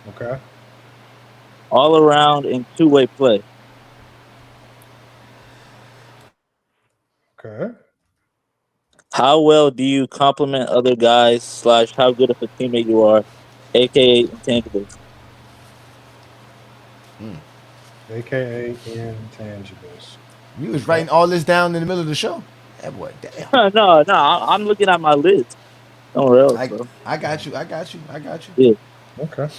Okay. All around in two-way play. Okay. How well do you compliment other guys / how good of a teammate you are, aka intangibles. AKA intangibles. You was writing all this down in the middle of the show. That boy, damn. No, I'm looking at my list. Don't worry, bro. I got you. Yeah. Okay.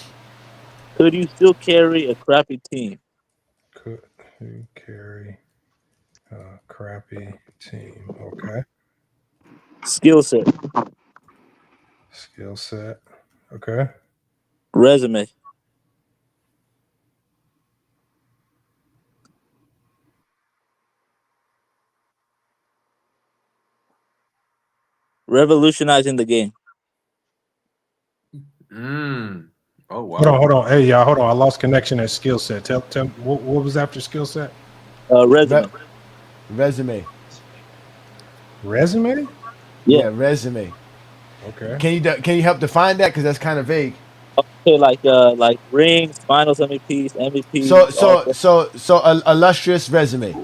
Could you still carry a crappy team? Could you carry a crappy team? Okay. Skill set. Okay. Resume. Revolutionizing the game. Oh wow. Hold on. Hey y'all, hold on. I lost connection at skill set. Tell what was after skill set? Resume. Resume. Resume? Yeah. resume. Okay. Can you help define that? Because that's kind of vague. Okay, like rings, finals MVPs, So MVPs, all so so so a illustrious resume.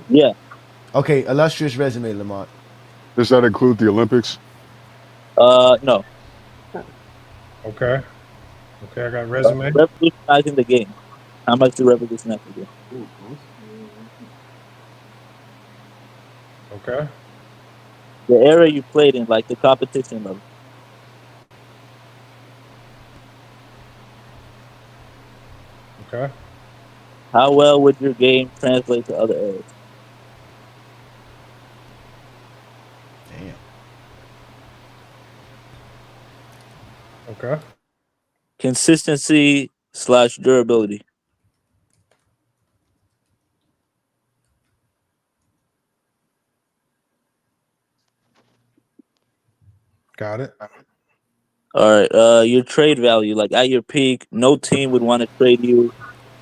yeah. Okay, illustrious resume, Lamont. Does that include the Olympics? No. Okay. Okay, I got resume. Revolutionizing the game. How much you revolutionize the game? Okay. The era you played in, like the competition level. Okay. How well would your game translate to other eras? Damn. Okay. Consistency / durability. Got it. All right. Your trade value, like at your peak, no team would want to trade you,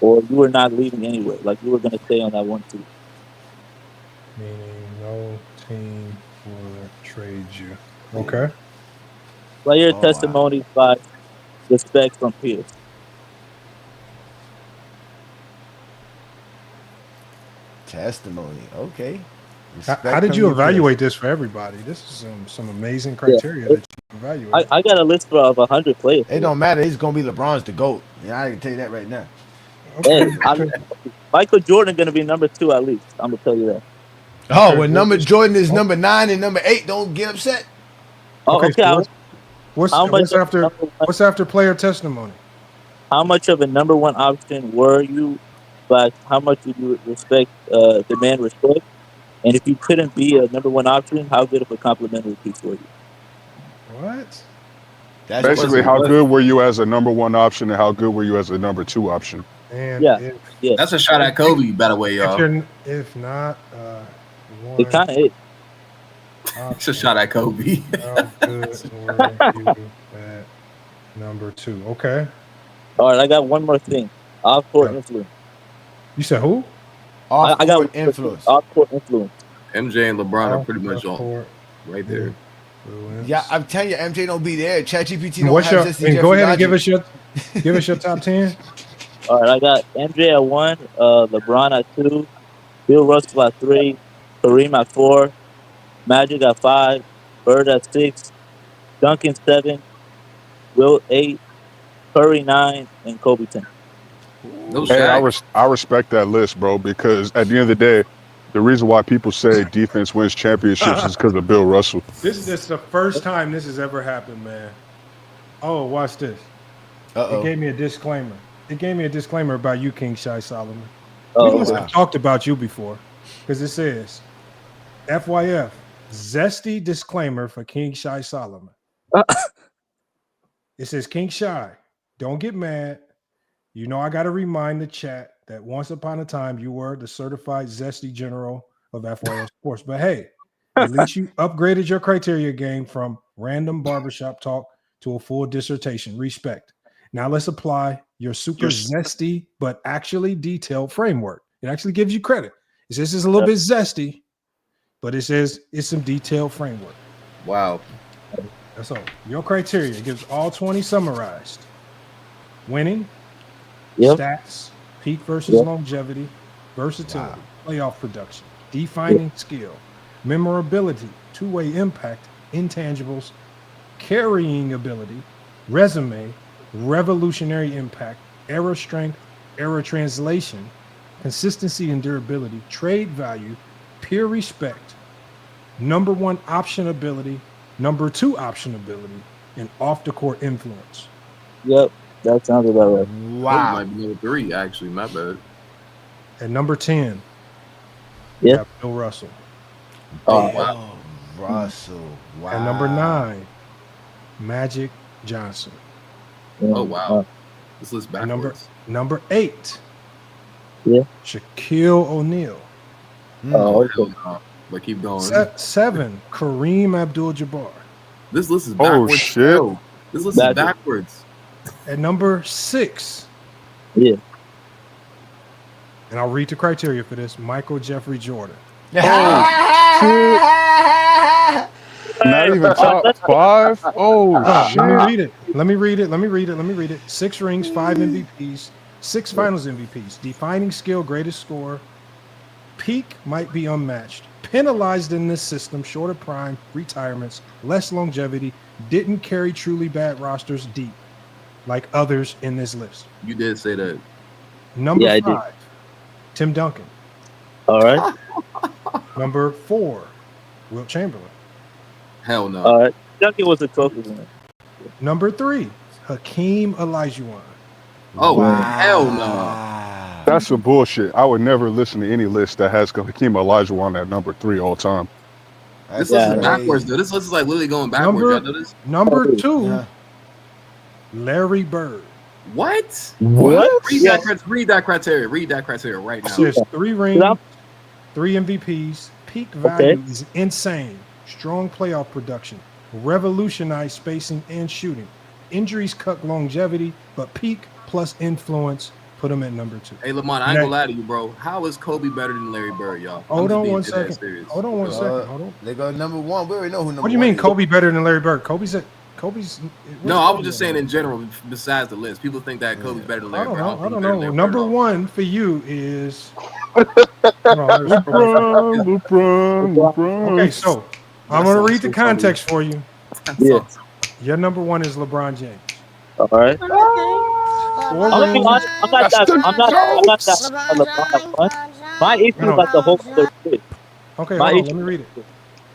or you were not leaving anywhere. Like you were going to stay on that one team. Meaning no team will trade you. Okay. Player Oh, wow. testimony / respect from peers. Testimony. Okay. How Respect did from you your peers. evaluate this for everybody? This is some amazing Yeah. criteria that you evaluate. I got a list of 100 players. It don't matter. It's gonna be LeBron's the GOAT. Yeah, I can tell you that right now. Hey, Okay. Michael Jordan going to be number 2 at least. I'm going to tell you that. Oh, Okay, when well, number Jordan is number 9 and number 8, don't get upset. Oh, Okay, okay. so How much what's of after number one, what's after player testimony? how much of a number one option were you, but how much did you demand respect? And if you couldn't be a number one option, how good of a complimentary piece were you? What? That's Basically, different. how good were you as a number one option, and how good were you as a number 2 option? And Yeah, if yeah. That's a shot at Kobe, by the way, if y'all. you're if not It one kind of is. It's a shot at Kobe. how good were you at number 2? Okay. All right, I got one more thing. Off-court Yeah. influence. You said who? I got Off-court influence. off-court influence. MJ and LeBron are pretty much on Off-court right there. influence. Yeah, I'm telling you, MJ don't be there. ChatGPT And don't what's have your Zesty and Jeffrey go ahead and give logic. us your top 10. All right, I got MJ at 1, LeBron at 2, Bill Russell at 3, Kareem at 4, Magic at 5, Bird at 6, Duncan 7, Will 8, Curry 9, and Kobe 10. No Hey, Shaq. I respect that list, bro, because at the end of the day, the reason why people say defense wins championships is because of Bill Russell. This is the first time this has ever happened, man. Oh, watch this. Uh-oh. It gave me a disclaimer. It gave me a disclaimer about you, King Shy Solomon. Oh, We must wow. have talked about you before, because it says, FYF, zesty disclaimer for King Shy Solomon. It says, King Shy, don't get mad. You know I got to remind the chat that once upon a time you were the certified zesty general of FYF Sports. But hey, at least you upgraded your criteria game from random barbershop talk to a full dissertation. Respect. Now let's apply your super zesty but actually detailed framework. It actually gives you credit. It says it's a little bit zesty, but it says it's some detailed framework. Wow. That's all. Your criteria gives all 20 summarized. Winning, Yep. stats, peak versus longevity, versatility, playoff production, defining skill, memorability, two-way impact, intangibles, carrying ability, resume, revolutionary impact, error strength, error translation, consistency and durability, trade value, peer respect, number 1 option ability, number 2 option ability, and off-the-court influence. Yep, that sounds about right. Kobe Wow. might be number 3, actually. My bad. At number 10, Yeah. you have Bill Russell. Oh, Russell. Wow. At number 9, Magic Johnson. Oh, wow. This list backwards. Number 8, Yeah. Shaquille O'Neal. Oh, Hell okay. no. But keep going. 7, Kareem Abdul-Jabbar. This list is Oh, backwards. shit. Still. This list is Backwards. backwards. At number 6, Yeah. and I'll read the criteria for this, Michael Jeffrey Jordan. Not even All right, top 5. Oh shit! Let me read it. Let me read it. 6 rings, 5 MVPs, 6 Finals MVPs. Defining skill, greatest score. Peak might be unmatched. Penalized in this system, shorter prime, retirements, less longevity. Didn't carry truly bad rosters deep, like others in this list. You did say that. Number Yeah, I 5, Tim Duncan. All right. Number 4, Wilt Chamberlain. Hell no. All right. Duncan was a trophy winner. Number 3, Hakeem Olajuwon. Oh, hell no. That's some bullshit. I would never listen to any list that has Hakeem Olajuwon at number 3 all time. This list is backwards, though. This list is like literally going backwards. Y'all know this? Number 2, Larry Bird. What? What? Read that criteria. Read that criteria right now. There's 3 rings, 3 MVPs. Peak value is insane. Strong playoff production. Revolutionized spacing and shooting. Injuries cut longevity, but peak plus influence put him at number 2. Hey, Lamont, I ain't gonna lie to you, bro. How is Kobe better than Larry Bird, y'all? Hold on one second. Hold on one second. Hold on. They go number 1. We already know who number 1 What do you mean is. Kobe better than Larry Bird? Kobe's. No, I was just saying in general. Besides the list, people think that Kobe's better than Larry Bird. I don't know. Number 1 for you is LeBron. Okay, so I'm gonna read the context for you. Yeah. Your number 1 is LeBron James. All right. I'm not that my issue about the whole other shit. Okay, hold on, let me read it.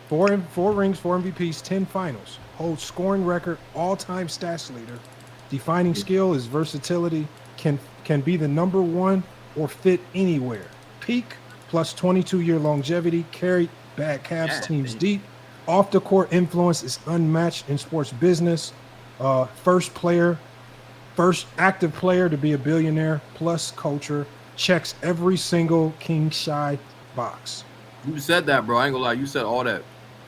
4 rings, 4 MVPs, 10 finals. Holds scoring record, all-time stats leader. Defining skill is versatility. Can be the number 1 or fit anywhere. Peak plus 22-year longevity. Carried bad Cavs teams deep. Off the court influence is unmatched in sports business. First active player to be a billionaire. Plus culture. Checks every single king shy box. You said that, bro. I ain't gonna lie. You said all that.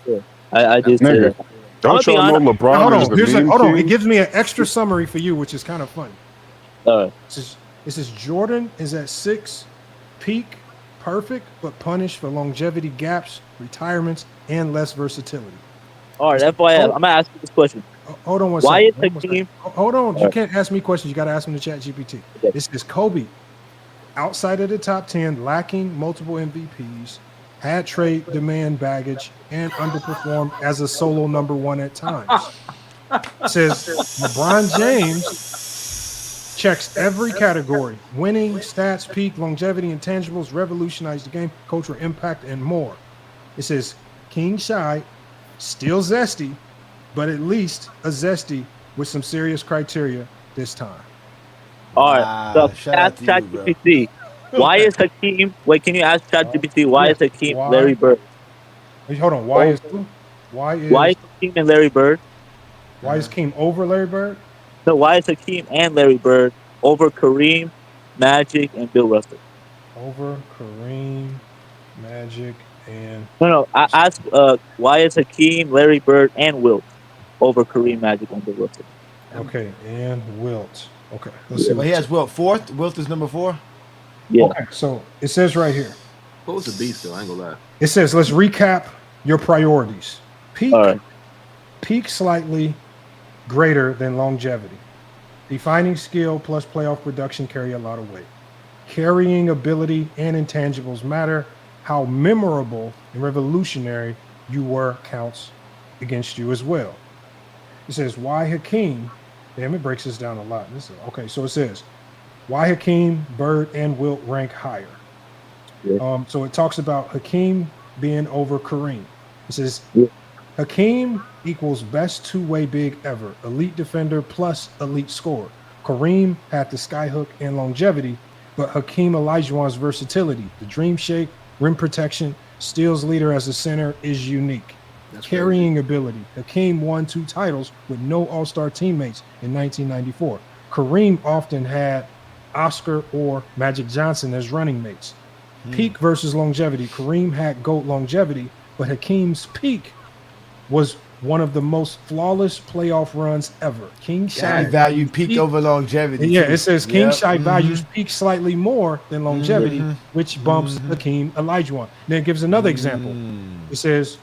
Yeah, I did say that. Don't y'all know LeBron is the meme Hold on. king? It gives me an extra summary for you, which is kind of funny. It says Jordan is at 6, peak, perfect, but punished for longevity gaps, retirements, and less versatility. All right, FYF. I'm gonna ask you this question. Hold on one Why second. is Hakeem? Hold on. You can't ask me questions. You got to ask them to Chat GPT. This is Kobe. Outside of the top 10, lacking multiple MVPs, had trade demand baggage, and underperformed as a solo number 1 at times. It says LeBron James checks every category: winning, stats, peak, longevity, intangibles, revolutionized the game, cultural impact, and more. It says king shy, still zesty, but at least a zesty with some serious criteria this time. All right, so ask ChatGPT. Why is Hakeem? Wait, can you ask ChatGPT why is Hakeem Larry Bird? Hold on. Why is Hakeem and Larry Bird? Why is Hakeem over Larry Bird? No, why is Hakeem and Larry Bird over Kareem, Magic, and Bill Russell? Over Kareem, Magic, and No. I asked why is Hakeem, Larry Bird, and Wilt over Kareem, Magic, and Bill Russell? Okay, and Wilt. Okay, let's see. Well, he has Wilt 4th. Wilt is number 4. Yeah. Okay, so it says right here. What was the beast though? I ain't gonna lie. It says, let's recap your priorities. Peak slightly greater than longevity. Defining skill plus playoff production carry a lot of weight. Carrying ability and intangibles matter. How memorable and revolutionary you were counts against you as well. It says, why Hakeem? Damn, it breaks this down a lot. Okay, so it says, why Hakeem, Bird, and Wilt rank higher. Yeah. So it talks about Hakeem being over Kareem. It says Hakeem equals best two-way big ever, elite defender plus elite scorer. Kareem had the skyhook and longevity, but Hakeem Olajuwon's versatility, the dream shake, rim protection, steals leader as a center is unique. Carrying ability. Hakeem won 2 titles with no all-star teammates in 1994. Kareem often had Oscar or Magic Johnson as running mates. Peak versus longevity. Kareem had GOAT longevity, but Hakeem's peak was one of the most flawless playoff runs ever. King Shy valued peak over longevity. Yeah, it says King Shy values peak slightly more than longevity, which bumps Hakeem Olajuwon. Then it gives another example. It says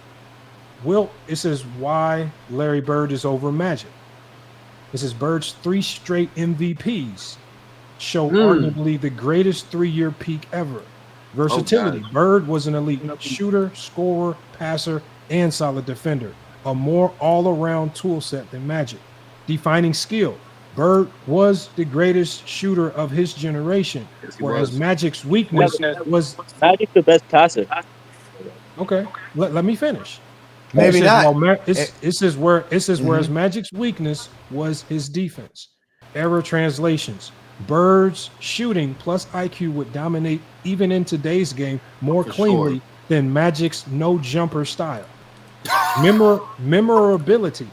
It says why Larry Bird is over Magic. It says Bird's 3 straight MVPs show arguably the greatest 3-year peak ever. Versatility. Bird was an elite shooter, scorer, passer, and solid defender. A more all-around tool set than Magic. Defining skill. Bird was the greatest shooter of his generation, whereas Magic's weakness was Magic's the best passer. Okay, let me finish. Maybe not. It says whereas Magic's weakness was his defense. Error translations. Bird's shooting plus IQ would dominate even in today's game more cleanly than Magic's no jumper style. Memorability.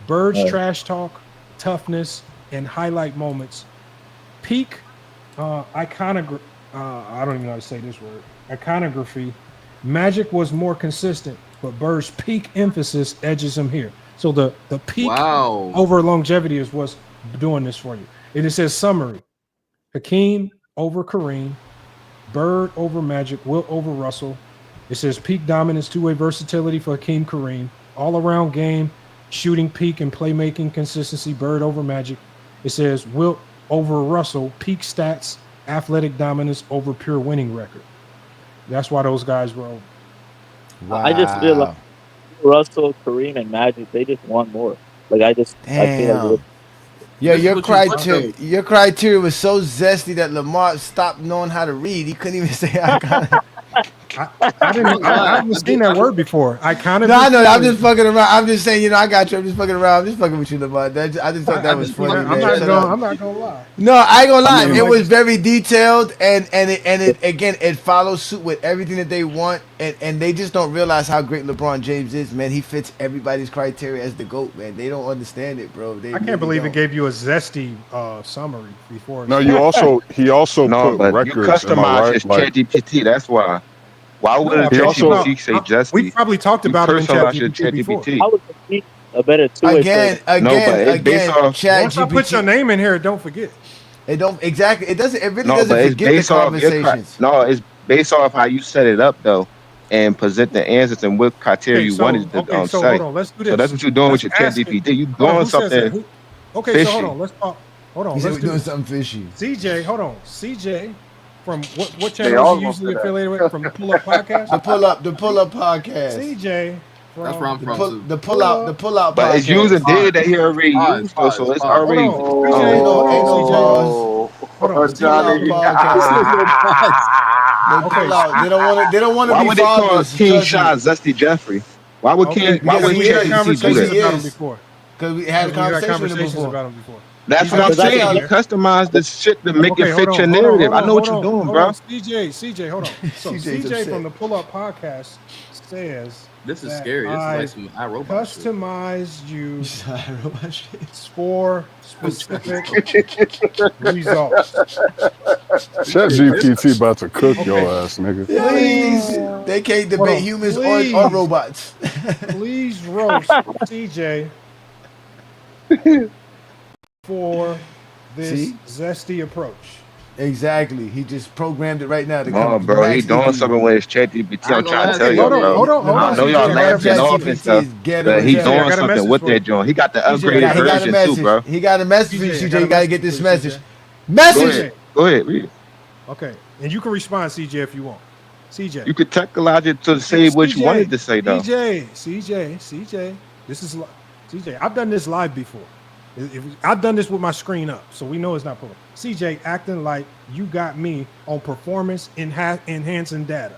Bird's trash talk, toughness, and highlight moments. Peak iconography. I don't even know how to say this word. Iconography. Magic was more consistent, but Bird's peak emphasis edges him here. So the peak over longevity is what's doing this for you. And it says summary. Hakeem over Kareem, Bird over Magic, Wilt over Russell. It says peak dominance, two-way versatility for Hakeem Kareem, all-around game, shooting peak and playmaking consistency, Bird over Magic. It says Wilt over Russell, peak stats, athletic dominance over pure winning record. That's why those guys were over. Wow. I just feel like Russell, Kareem, and Magic, they just want more. Like I feel like your criteria was so zesty that Lamar stopped knowing how to read. He couldn't even say icon. I haven't seen that word before. I know. I'm just fucking around. I'm just saying, I got you. I'm just fucking around. I'm just fucking with you, Lamar. I just thought that was funny. I'm not gonna lie. No, I ain't gonna lie. It was very detailed, and it follows suit with everything that they want, and they just don't realize how great LeBron James is, man. He fits everybody's criteria as the GOAT, man. They don't understand it, bro. I can't believe it gave you a zesty summary before. No, he also put records. You customize his ChatGPT. That's why. Why wouldn't ChatGPT say just? We probably talked about it in ChatGPT. How would it a better two-way again, ChatGPT. Once I put your name in here, don't forget. It don't exactly. It doesn't. It really doesn't forget the conversations. It's based off how you set it up though, and present the answers and what criteria you wanted to so say. Hold on, let's do this. So that's what you're doing with your ChatGPT. You doing something. Okay, fishy. so hold on. Let's talk. Hold on. Let's do something fishy. CJ, hold on. CJ. From what channel is he usually affiliated with? From the Pull Up Podcast? The Pull Up Podcast. CJ. That's where I'm from. The Pull Out Podcast. But it's using data that he already used, so it's already. Ain't no Johnny. They don't want to Why be would they call fathers. King Shot Zesty Jeffrey? Why would King? Why would we had conversations do about that? him before? Because we had conversations about him before. That's what I'm saying. You customize the shit to make it fit your narrative. I know what you're doing, bro. CJ, hold on. So CJ from the Pull Up Podcast says this is scary. This is like some iRobot customized you for specific results. ChatGPT about to cook your ass, nigga. Please, they can't debate humans or robots. Please roast CJ for this zesty approach. Exactly. He just programmed it right now. Oh, bro, he doing something with his ChatGPT. I'm trying to tell you, bro. Hold on. I know y'all laughing off and stuff, but he's doing something with that joint. He got the upgraded version too, bro. He got a message for you, CJ. You got to get this message. Message! Go ahead, read it. Okay, and you can respond, CJ, if you want. CJ. You could technologize it to say what you wanted to say, though. CJ. This is CJ. I've done this live before. I've done this with my screen up, so we know it's not pulling. CJ acting like you got me on performance enhancing data.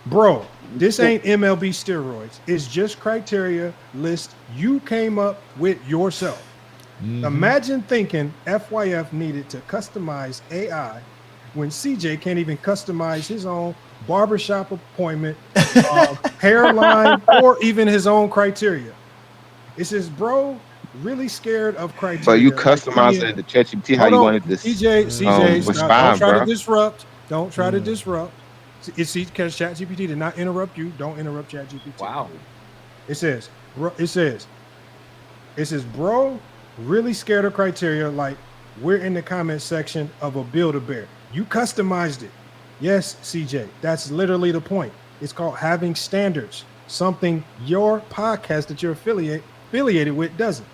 Bro, this ain't MLB steroids. It's just criteria list you came up with yourself. Mm-hmm. Imagine thinking FYF needed to customize AI when CJ can't even customize his own barbershop appointment, hairline, or even his own criteria. It says, bro, really scared of criteria. But you customized it to ChatGPT how you wanted this. CJ, respond, don't try bro. to disrupt. Don't try to disrupt. Because ChatGPT did not interrupt you. Don't interrupt ChatGPT. Wow. It says, bro, really scared of criteria. Like we're in the comment section of a Build-A-Bear. You customized it. Yes, CJ. That's literally the point. It's called having standards, something your podcast that you're affiliated with doesn't.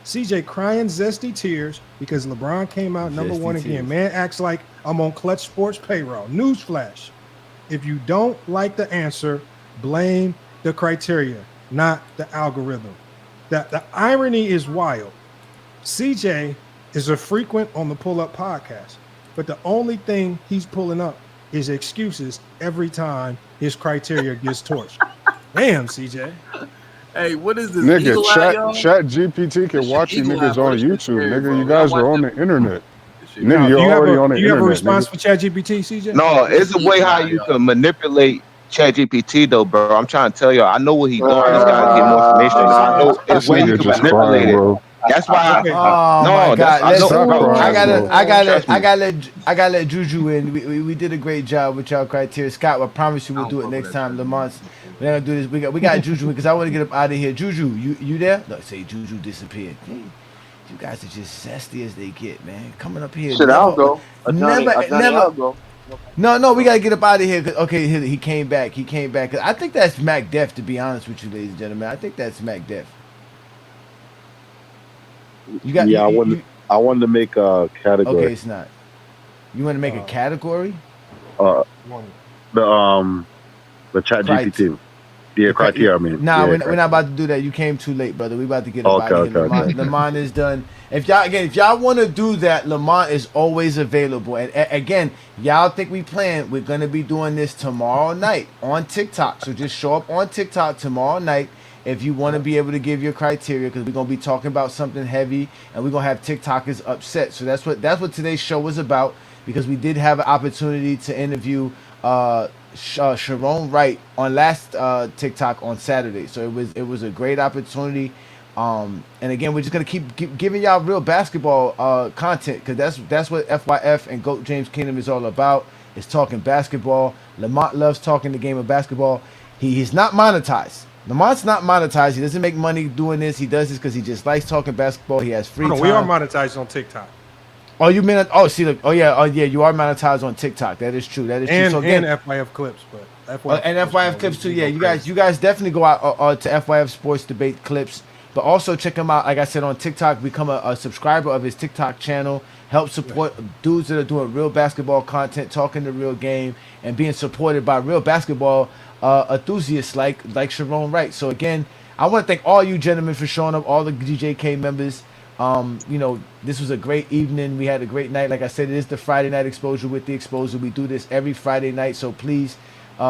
CJ crying zesty tears because LeBron came out number Zesty one again. tears. Man acts like I'm on Clutch Sports payroll. Newsflash. If you don't like the answer, blame the criteria, not the algorithm. The irony is wild. CJ is a frequent on the Pull Up podcast, but the only thing he's pulling up is excuses every time his criteria gets torched. Damn, CJ. Hey, what is this? Nigga, Eagle Eye, y'all? Chat GPT can watch you Eagle Eye, niggas bro. on This shit YouTube, scary, nigga. bro. You I guys watch are on that. the internet. Shit Nigga, Now, you're already on the do you have a internet, response nigga. for ChatGPT, CJ? No, it's a way how you can manipulate ChatGPT though, bro. I'm trying to tell y'all. I know what he's doing. This guy get more information, and I know it's This way he nigga can just manipulate crying, it. bro. That's why. Okay. Oh No, my that's God! I know, Stop bro. crying, Trust me. bro. I gotta let Juju in. We did a great job with y'all criteria. Scott, I promise you we'll do it next time. Lamont's, we're gonna do this. We got Juju because I want to get up out of here. Juju, you there? No, say Juju disappeared. Hey, you guys are just zesty as they get, man. Coming up here, Shit, I'll go. Johnny, I'll go. No, we gotta get up out of here. Okay, he came back. I think that's Mac Def, to be honest with you, ladies and gentlemen. I think that's Mac Def. You got I wanted to make a category. Okay, it's not. You want to make a category? The chat GPT. Yeah, criteria. I mean, Nah, yeah, we're not about to do that. You came too late, brother. We about to get up out of here. Okay. Lamont is done. If y'all want to do that, Lamont is always available. And again, y'all think we playing? We're gonna be doing this tomorrow night on TikTok. So just show up on TikTok tomorrow night if you want to be able to give your criteria, because we're gonna be talking about something heavy, and we're gonna have TikTokers upset. So that's what today's show was about, because we did have an opportunity to interview Chiron Wright on last TikTok on Saturday. So it was a great opportunity. And again, we're just gonna keep giving y'all real basketball content, because that's what FYF and GOAT James Kingdom is all about. Is talking basketball. Lamont loves talking the game of basketball. He's not monetized. Lamont's not monetized. He doesn't make money doing this. He does this because he just likes talking basketball. He has free time. We are monetized on TikTok. Oh, you mean? Oh, see, look. Oh yeah. You are monetized on TikTok. That is true. And, So again, and FYF clips, but FYF and FYF clips too. Yeah, you guys definitely go out to FYF Sports Debate clips, but also check him out. Like I said, on TikTok, become a subscriber of his TikTok channel. Help support dudes that are doing real basketball content, talking the real game, and being supported by real basketball enthusiasts like Chiron Wright. So again, I want to thank all you gentlemen for showing up, all the GJK members. This was a great evening. We had a great night. Like I said, it is the Friday Night Exposure with the Exposure. We do this every Friday night, so please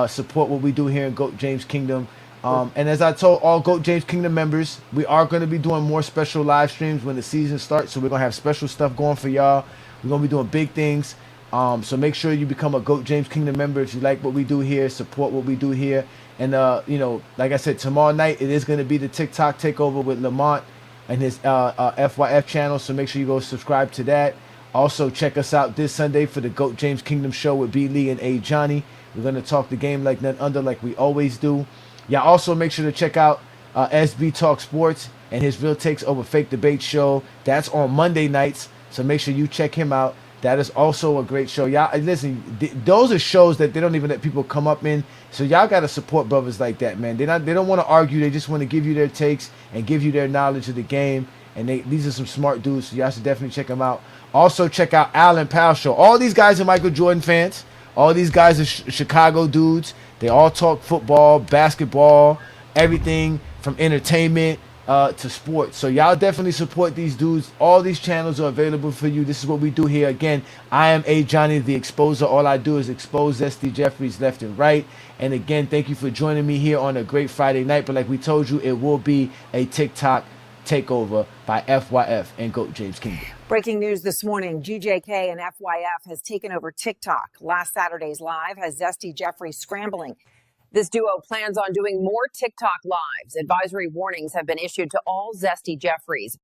support what we do here in GOAT James Kingdom. And as I told all GOAT James Kingdom members, we are going to be doing more special live streams when the season starts. So we're going to have special stuff going for y'all. We're going to be doing big things. So make sure you become a GOAT James Kingdom member if you like what we do here, support what we do here. And, like I said, tomorrow night, it is going to be the TikTok takeover with Lamont and his FYF channel. So make sure you go subscribe to that. Also, check us out this Sunday for the GOAT James Kingdom show with B. Lee and A. Johnny. We're going to talk the game like none other, like we always do. Y'all also make sure to check out SB Talk Sports and his Real Takes Over Fake Debate show. That's on Monday nights. So make sure you check him out. That is also a great show. Y'all listen, those are shows that they don't even let people come up in. So y'all got to support brothers like that, man. They don't want to argue. They just want to give you their takes and give you their knowledge of the game. And these are some smart dudes, so y'all should definitely check them out. Also check out Allen Powell show. All these guys are Michael Jordan fans. All these guys are Chicago dudes. They all talk football, basketball, everything from entertainment to sports. So y'all definitely support these dudes. All these channels are available for you. This is what we do here. Again, I am A. Johnny the Exposer. All I do is expose SD Jeffries left and right. And again, thank you for joining me here on a great Friday night. But like we told you, it will be a TikTok takeover by FYF and GOAT James Kingdom. Breaking news this morning, GJK and FYF has taken over TikTok. Last Saturday's live has Zesty Jeffries scrambling. This duo plans on doing more TikTok lives. Advisory warnings have been issued to all Zesty Jeffries.